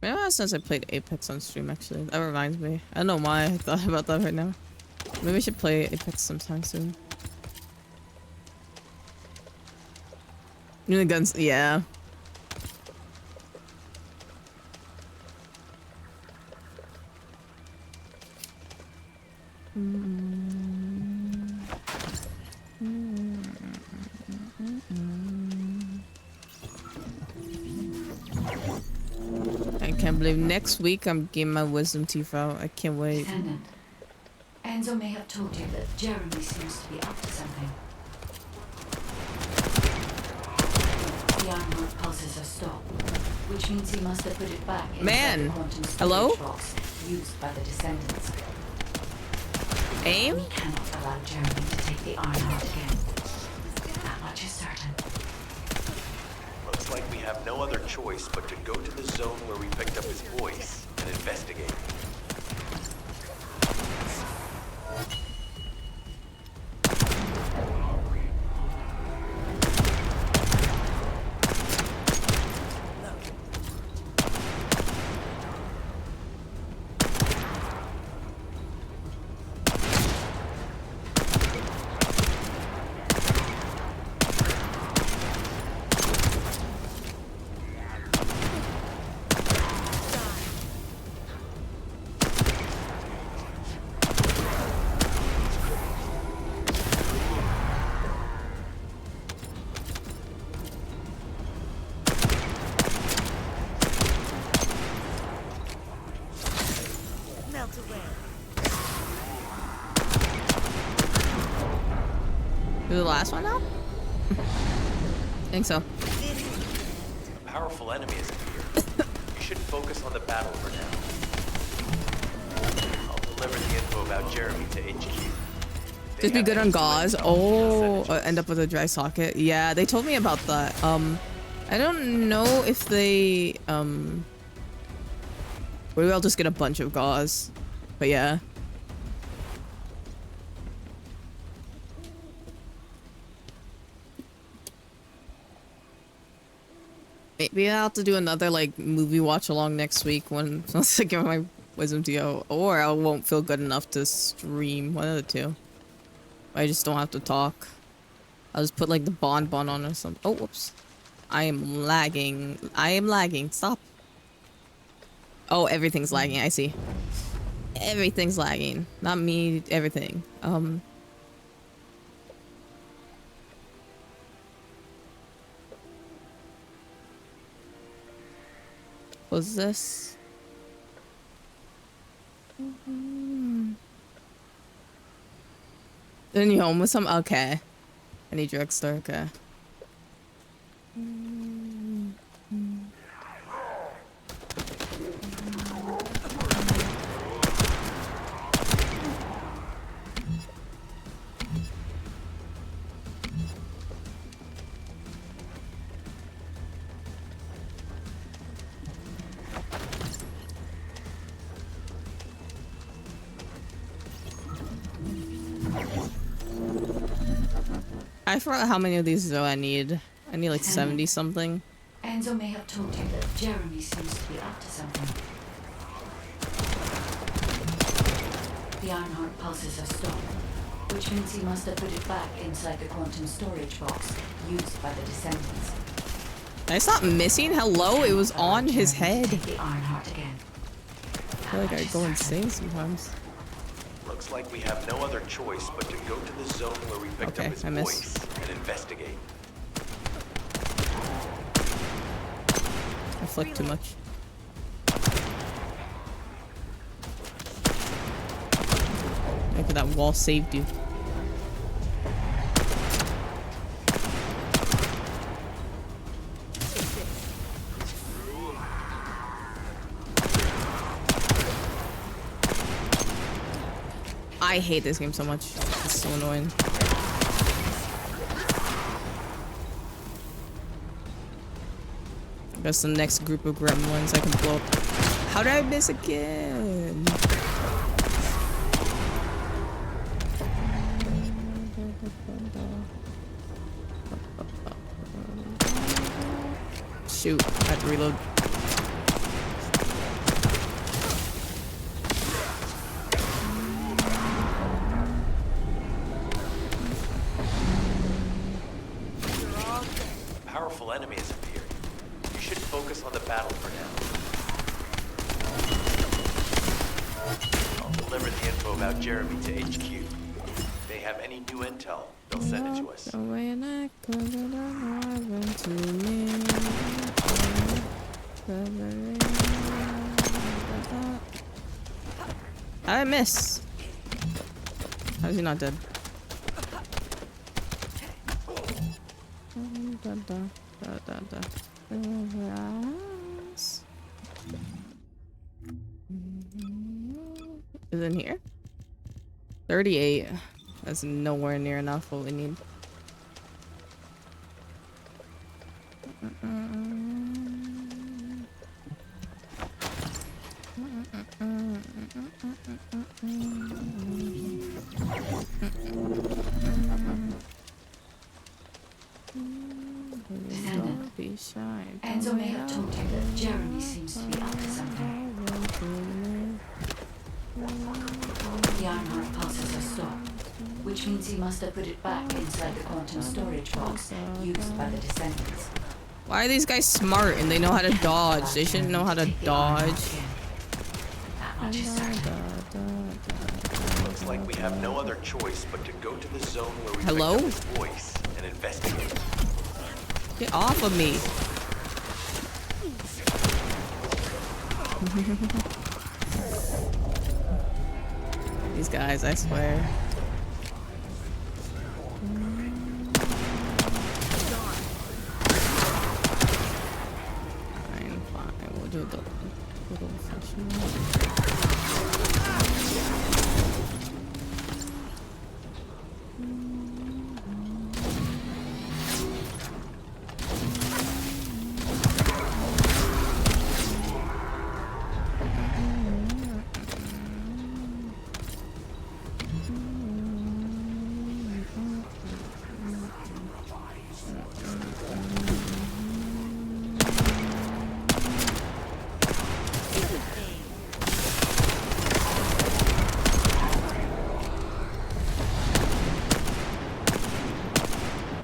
Speaker 1: Maybe since I played Apex on stream, actually. That reminds me. I don't know why I thought about that right now. Maybe we should play Apex sometime soon. The guns, yeah. I can't believe next week I'm getting my wisdom teeth out. I can't wait.
Speaker 24: Descendant, Enzo may have told you that Jeremy seems to be up to something. The Ironheart pulses have stopped, which means he must have put it back in
Speaker 1: Man,
Speaker 24: the quantum storage
Speaker 1: hello?
Speaker 24: box used by the Descendants.
Speaker 1: Aim?
Speaker 24: We cannot allow Jeremy to take the Ironheart again. That much is certain.
Speaker 25: Looks like we have no other choice but to go to the zone where we picked up his voice and investigate.
Speaker 1: Is the last one now? I think so.
Speaker 25: A powerful enemy is here. You should focus on the battle for now. I'll deliver the info about Jeremy to HQ.
Speaker 1: Just be good on gauze. Oh, end up with a dry socket. Yeah, they told me about that. I don't know if they maybe I'll just get a bunch of gauze. But yeah. Maybe I'll have to do another like movie watch along next week when once I give my wisdom to go, or I won't feel good enough to stream. One of the two. I just don't have to talk. I'll just put like the bonbon on or something. Oh, whoops. I am lagging. I am lagging. Stop. Oh, everything's lagging. I see. Everything's lagging. Not me. Everything. What's this? Then you home with some? Okay. I need drugstore. Okay. I forgot how many of these though I need. I need like 70 something.
Speaker 24: Enzo may have told you that Jeremy seems to be up to something. The Ironheart pulses have stopped, which means he must have put it back inside the quantum storage box used by the Descendants.
Speaker 1: I stopped missing. Hello, it was on his head.
Speaker 24: Take the Ironheart again.
Speaker 1: I feel like I go insane sometimes.
Speaker 25: Looks like we have no other choice but to go to the zone where we picked up his voice and investigate.
Speaker 1: I flicked too much. Maybe that wall saved you. I hate this game so much. It's so annoying. I guess the next group of gremlins I can blow up. How did I miss again? Shoot, I had to reload.
Speaker 25: A powerful enemy has appeared. You should focus on the battle for now. I'll deliver the info about Jeremy to HQ. If they have any new intel, they'll send it to us.
Speaker 1: I miss. How's he not dead? Is it in here? 38. That's nowhere near enough what we need.
Speaker 24: Enzo may have told you that Jeremy seems to be up to something. The Ironheart pulses are stopped, which means he must have put it back inside the quantum storage box used by the Descendants.
Speaker 1: Why are these guys smart and they know how to dodge? They shouldn't know how to dodge.
Speaker 25: Looks like we have no other choice but to go to the zone where we
Speaker 1: Hello?
Speaker 25: picked up his voice and investigate.
Speaker 1: Get off of me. These guys, I swear. Fine, we'll do the little session.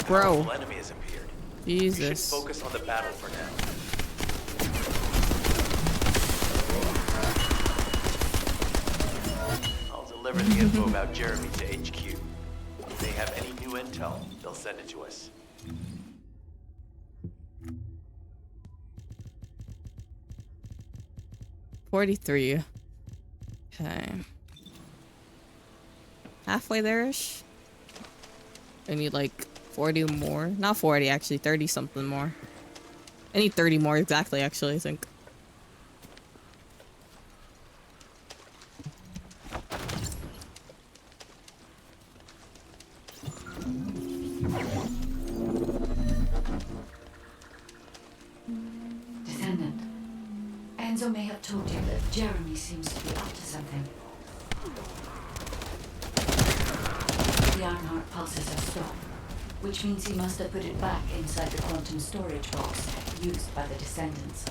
Speaker 1: Bro.
Speaker 25: Powerful enemy has appeared.
Speaker 1: Jesus.
Speaker 25: You should focus on the battle for now. I'll deliver the info about Jeremy to HQ. If they have any new intel, they'll send it to us.
Speaker 1: $43. Okay. Halfway there-ish. I need like 40 more. Not 40, actually. 30 something more. I need 30 more exactly, actually, I think.
Speaker 24: Descendant, Enzo may have told you that Jeremy seems to be up to something. The Ironheart pulses are stopped, which means he must have put it back inside the quantum storage box used by the Descendants.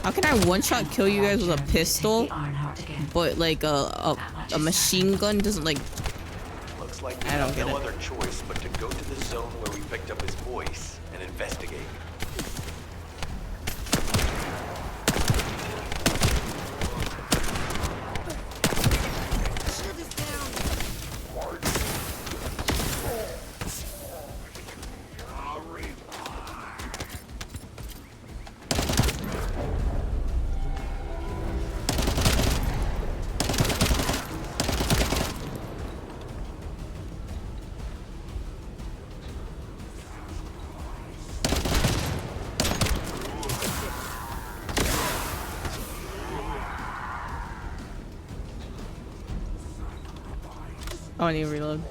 Speaker 1: How can I one-shot kill you guys with a pistol, but like a machine gun doesn't like...
Speaker 25: Looks like we
Speaker 1: I don't
Speaker 25: have
Speaker 1: get
Speaker 25: no
Speaker 1: it.
Speaker 25: other choice but to go to the zone where we picked up his voice and investigate.
Speaker 1: I need to reload.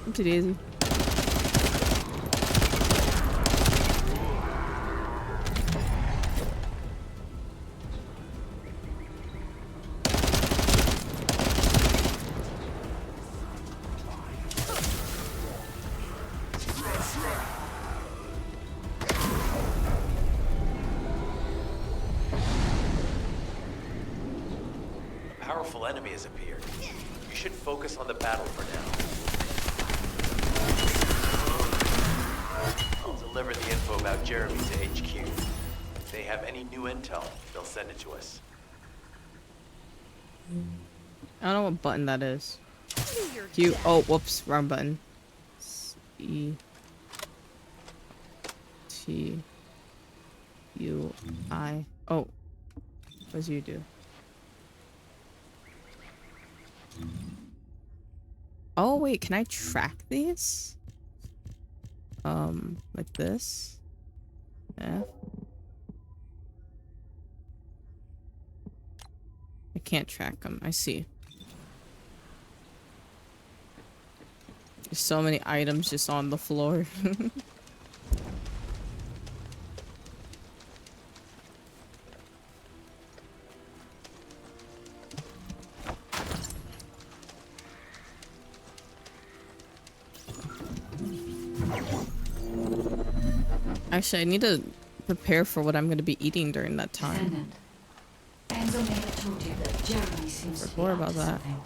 Speaker 1: I'm too easy.
Speaker 25: A powerful enemy has appeared. You should focus on the battle for now. I'll deliver the info about Jeremy to HQ. If they have any new intel, they'll send it to us.
Speaker 1: I don't know what button that is. Q. Oh, whoops, wrong button. E. T. U. I. Oh. What does you do? Oh wait, can I track these? Like this? Yeah. I can't track them. I see. There's so many items just on the floor. Actually, I need to prepare for what I'm going to be eating during that time.
Speaker 24: Enzo may have told you that Jeremy seems to be
Speaker 1: More
Speaker 24: up
Speaker 1: about
Speaker 24: to
Speaker 1: that.
Speaker 24: something.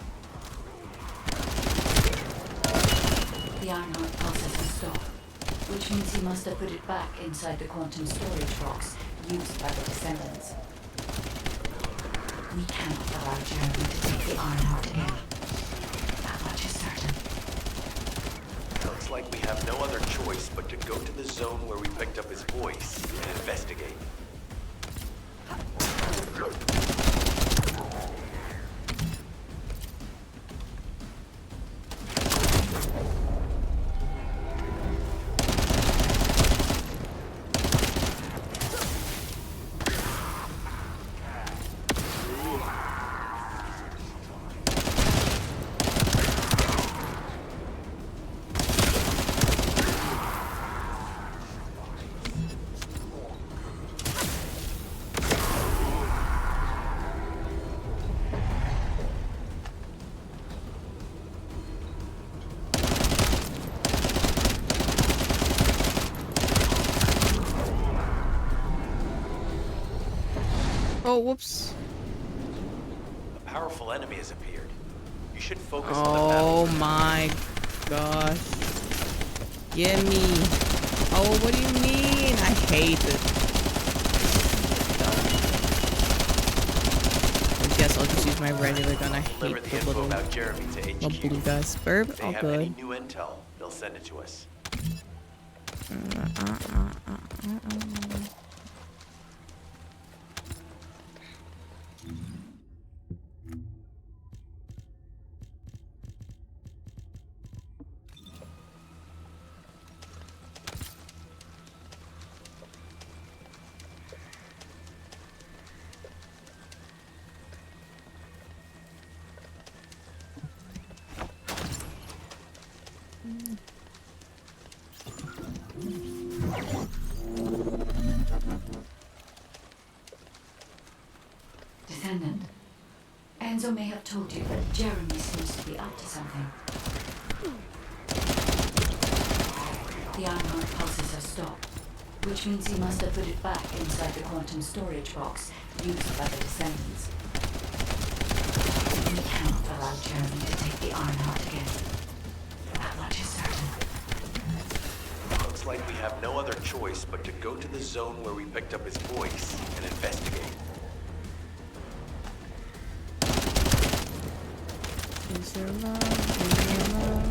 Speaker 24: The Ironheart process has stopped, which means he must have put it back inside the quantum storage box used by the Descendants. We cannot allow Jeremy to take the Ironheart again. That much is certain.
Speaker 25: Looks like we have no other choice but to go to the zone where we picked up his voice and investigate.
Speaker 1: Oh, whoops.
Speaker 25: A powerful enemy has appeared. You should focus on the battle.
Speaker 1: Oh my gosh. Gimme. Oh, what do you mean? I hate it. I guess I'll just use my regular gun. I hate the little blue guys. Burb,
Speaker 25: If they
Speaker 1: all
Speaker 25: have
Speaker 1: good.
Speaker 25: any new intel, they'll send it to us.
Speaker 24: Descendant, Enzo may have told you that Jeremy seems to be up to something. The Ironheart pulses have stopped, which means he must have put it back inside the quantum storage box used by the Descendants. We cannot allow Jeremy to take the Ironheart again. That much is certain.
Speaker 25: Looks like we have no other choice but to go to the zone where we picked up his voice and investigate.
Speaker 1: Is your love, is your love?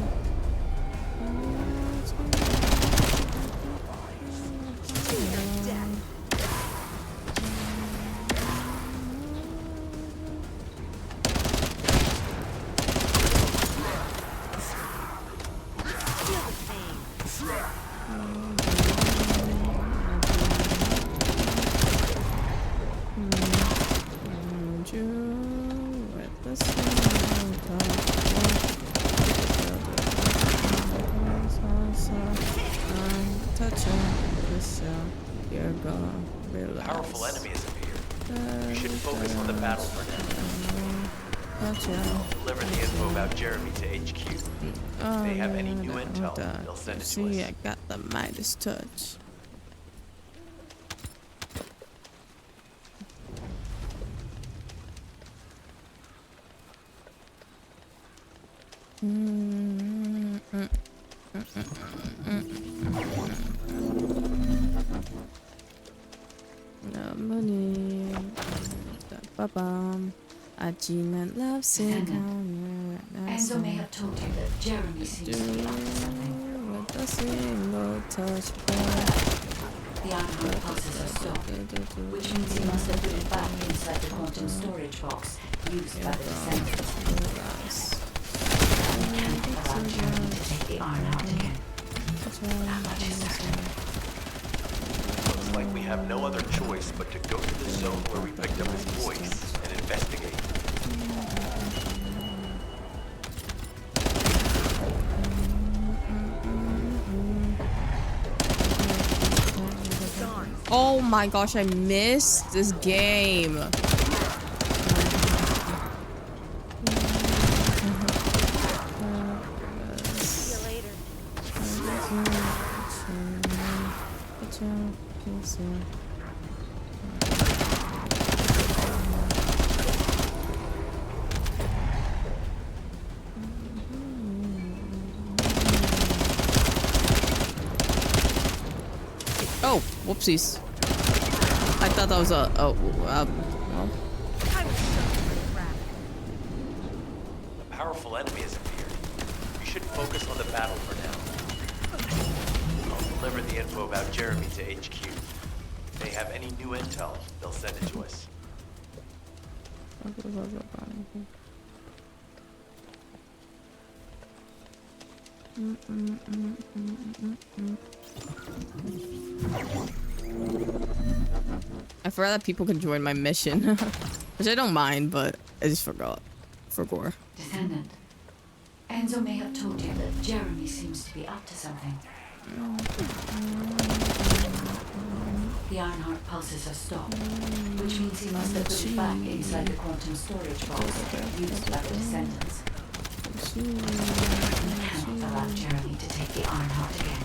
Speaker 1: You're gone. Relax.
Speaker 25: Powerful enemy has appeared. You should focus on the battle for now. I'll deliver the info about Jeremy to HQ. If they have any new intel, they'll send it to us.
Speaker 1: See, I got the Midas touch. No money. Ba-bum. Achievement love sick.
Speaker 24: Enzo may have told you that Jeremy seems to be up to something.
Speaker 1: With a single touch.
Speaker 24: The Ironheart pulses are stopped, which means he must have put it back inside the quantum storage box used by the Descendants. We can't allow Jeremy to take the Ironheart again. That much is certain.
Speaker 25: Looks like we have no other choice but to go to the zone where we picked up his voice and investigate.
Speaker 1: Oh my gosh, I missed this game.
Speaker 8: See you later.
Speaker 1: Oh, whoopsies. I thought that was a. Oh, well.
Speaker 25: A powerful enemy has appeared. You should focus on the battle for now. I'll deliver the info about Jeremy to HQ. If they have any new intel, they'll send it to us.
Speaker 1: I forgot that people can join my mission, which I don't mind, but I just forgot. For gore.
Speaker 24: Descendant, Enzo may have told you that Jeremy seems to be up to something. The Ironheart pulses are stopped, which means he must have put it back inside the quantum storage box used by the Descendants. We cannot allow Jeremy to take the Ironheart again.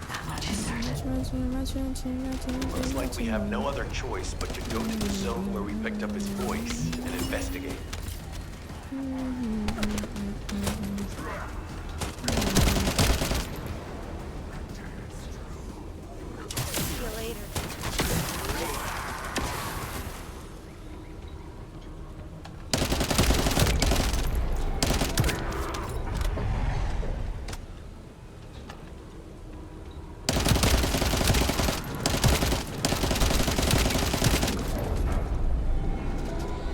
Speaker 24: That much is certain.
Speaker 25: Looks like we have no other choice but to go to the zone where we picked up his voice and investigate.
Speaker 8: See you later.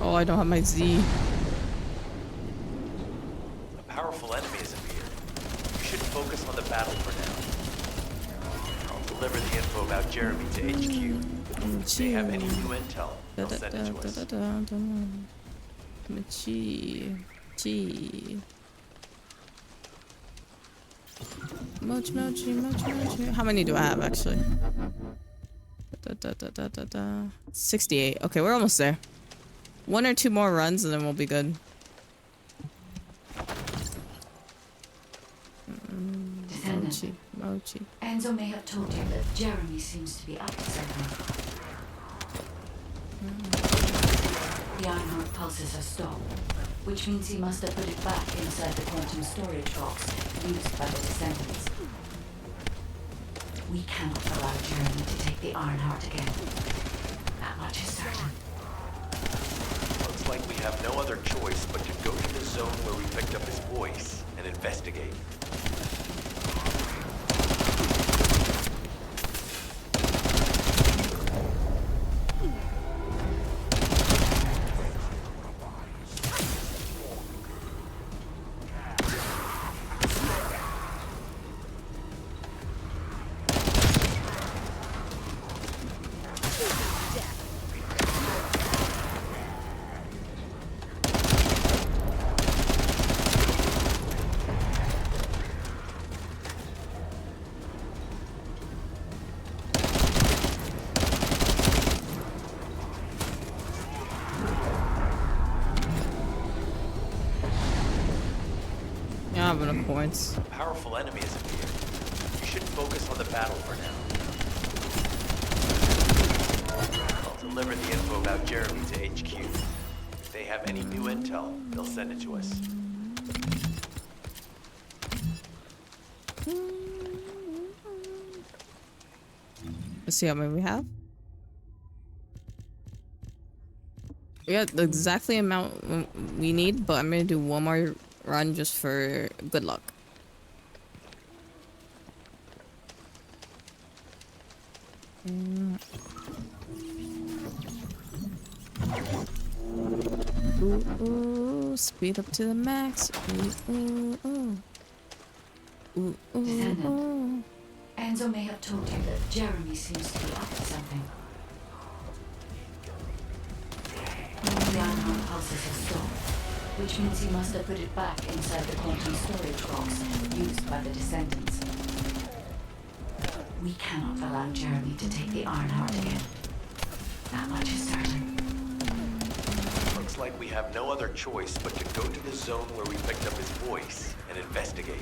Speaker 1: Oh, I don't have my Z.
Speaker 25: A powerful enemy has appeared. You should focus on the battle for now. I'll deliver the info about Jeremy to HQ. If they have any new intel, they'll send it to us.
Speaker 1: Mochi. How many do I have actually? 68. Okay, we're almost there. 1 or 2 more runs and then we'll be good. Mochi.
Speaker 24: Enzo may have told you that Jeremy seems to be up to something. The Ironheart pulses are stopped, which means he must have put it back inside the quantum storage box used by the Descendants. We cannot allow Jeremy to take the Ironheart again. That much is certain.
Speaker 25: Looks like we have no other choice but to go to the zone where we picked up his voice and investigate.
Speaker 1: got points.
Speaker 25: A powerful enemy has appeared. You should focus on the battle for now. I'll deliver the info about Jeremy to HQ. If they have any new intel, they'll send it to us.
Speaker 1: Let's see how many we have. We got the exactly amount we need, but I'm gonna do one more run just for good luck. Ooh, ooh, speed up to the max. Ooh, ooh, ooh. Ooh, ooh,
Speaker 24: Descendant.
Speaker 1: ooh.
Speaker 24: Enzo may have told you that Jeremy seems to be up to something. The unknown pulses have stopped, which means he must have put it back inside the quantum storage box used by the Descendants. We cannot allow Jeremy to take the Iron Heart again. That much is certain.
Speaker 25: Looks like we have no other choice but to go to the zone where we picked up his voice and investigate.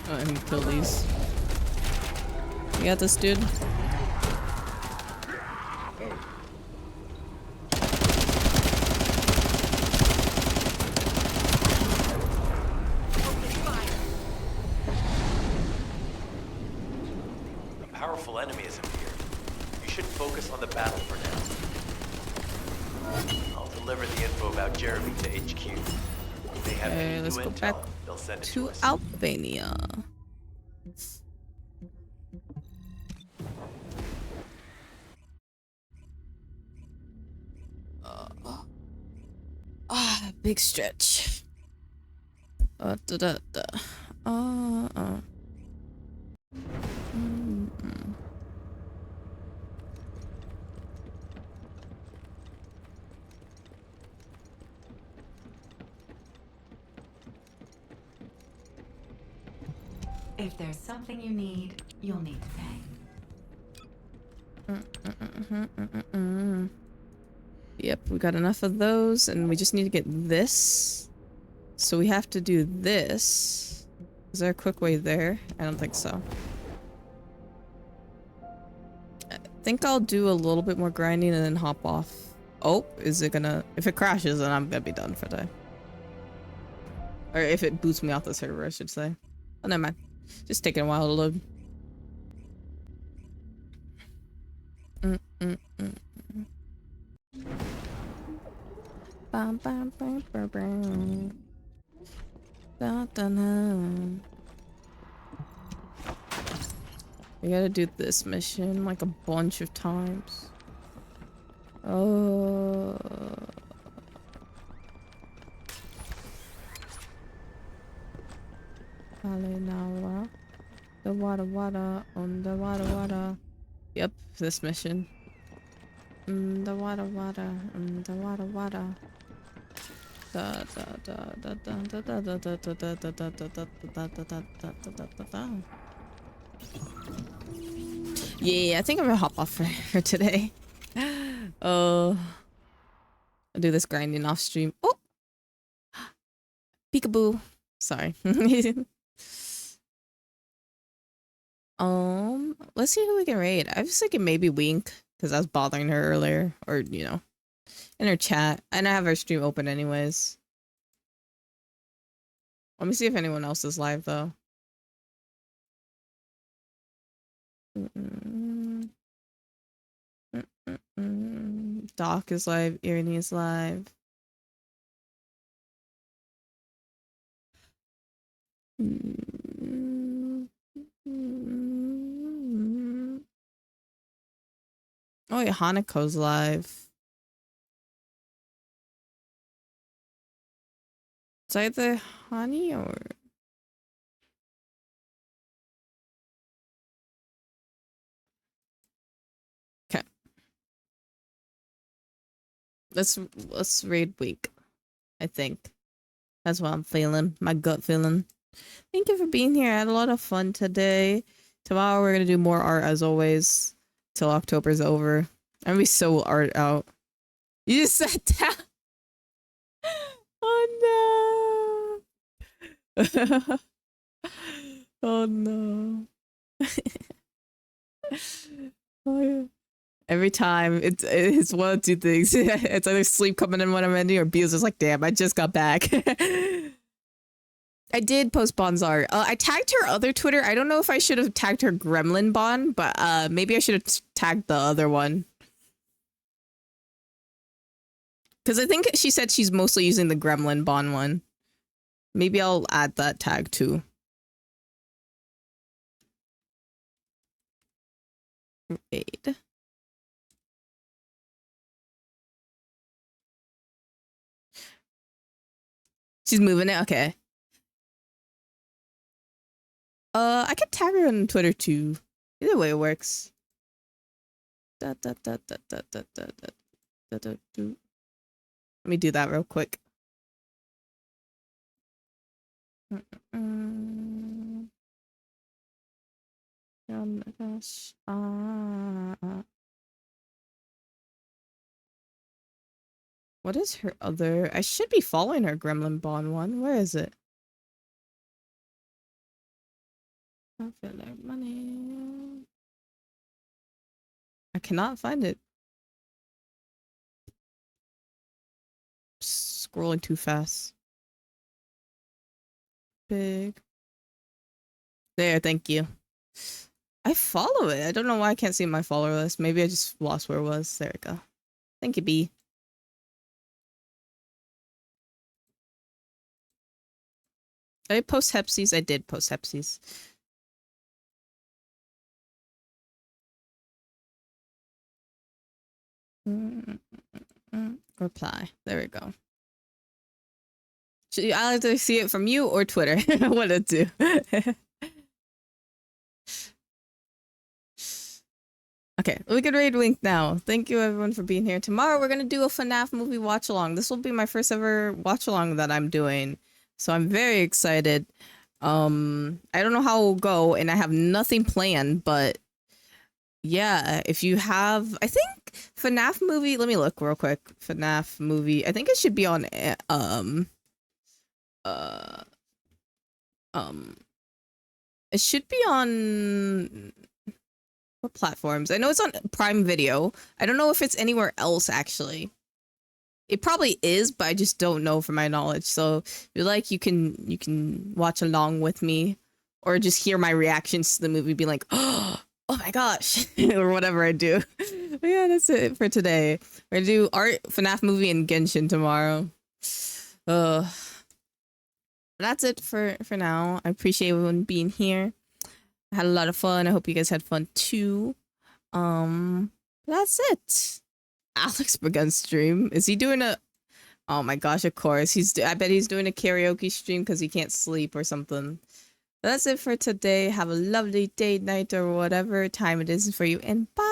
Speaker 1: Let me kill these. You got this, dude.
Speaker 25: A powerful enemy has appeared. You should focus on the battle for now. I'll deliver the info about Jeremy to HQ. If they have any
Speaker 1: Let's
Speaker 25: new
Speaker 1: go
Speaker 25: intel,
Speaker 1: back
Speaker 25: they'll send it
Speaker 1: to
Speaker 25: to us.
Speaker 1: Albania. Big stretch. Da, da, da.
Speaker 23: If there's something you need, you'll need to pay.
Speaker 1: Yep, we got enough of those, and we just need to get this. So we have to do this. Is there a quick way there? I don't think so. I think I'll do a little bit more grinding and then hop off. Oh, is it gonna... If it crashes, then I'm gonna be done for the day. Or if it boots me off the server, I should say. Oh, never mind. Just taking a while to load. Bam, bam, bam, bam, bam. Da, da, da. We gotta do this mission like a bunch of times. Oh. Kalinawa. The water on the water. Yep, this mission. The water the water. Da da da da da da da da da da da da da da da da. Yeah, I think I'm gonna hop off for today. I'll do this grinding off stream. Oh, peekaboo. Sorry. Let's see who we can raid. I was thinking maybe Wink, because I was bothering her earlier, or you know, in her chat. And I have her stream open anyways. Let me see if anyone else is live though. Doc is live. Irene is live. Oh yeah, Hanako's live. It's either Honey or... Okay. Let's raid week. I think that's what I'm feeling. My gut feeling. Thank you for being here. I had a lot of fun today. Tomorrow we're gonna do more art as always till October's over. I'm gonna be so art out. You just sat down. Oh no. Oh no. Oh yeah. Every time it's one of two things. It's either sleep coming in when I'm ending or Bea's just like, damn, I just got back. I did post Bond's art. I tagged her other Twitter. I don't know if I should have tagged her Gremlin Bond, but maybe I should have tagged the other one. Because I think she said she's mostly using the Gremlin Bond one. Maybe I'll add that tag too. Wait. She's moving it? Okay. I could tag her on Twitter too. Either way it works. Let me do that real quick. Oh my gosh. What is her other? I should be following her Gremlin Bond one. Where is it? I feel like money. I cannot find it. Scrolling too fast. Big. There, thank you. I follow it. I don't know why I can't see my follower list. Maybe I just lost where it was. There we go. Thank you, B. Did I post Hepsies? I did post Hepsies. Reply. There we go. I'll either see it from you or Twitter. What to do. Okay, we can raid Wink now. Thank you everyone for being here. Tomorrow we're gonna do a FNAF movie watch along. This will be my first ever watch along that I'm doing, so I'm very excited. I don't know how it will go, and I have nothing planned, but yeah, if you have, I think FNAF movie. Let me look real quick. FNAF movie. I think it should be on it should be on what platforms? I know it's on Prime Video. I don't know if it's anywhere else actually. It probably is, but I just don't know from my knowledge. So if you like, you can watch along with me, or just hear my reactions to the movie, be like, oh my gosh, or whatever I do. But yeah, that's it for today. We're gonna do art, FNAF movie, and Genshin tomorrow. That's it for now. I appreciate everyone being here. I had a lot of fun. I hope you guys had fun too. That's it. Alex begun stream. Is he doing a? Oh my gosh! Of course I bet he's doing a karaoke stream because he can't sleep or something. That's it for today. Have a lovely day, night, or whatever time it is for you, and bye.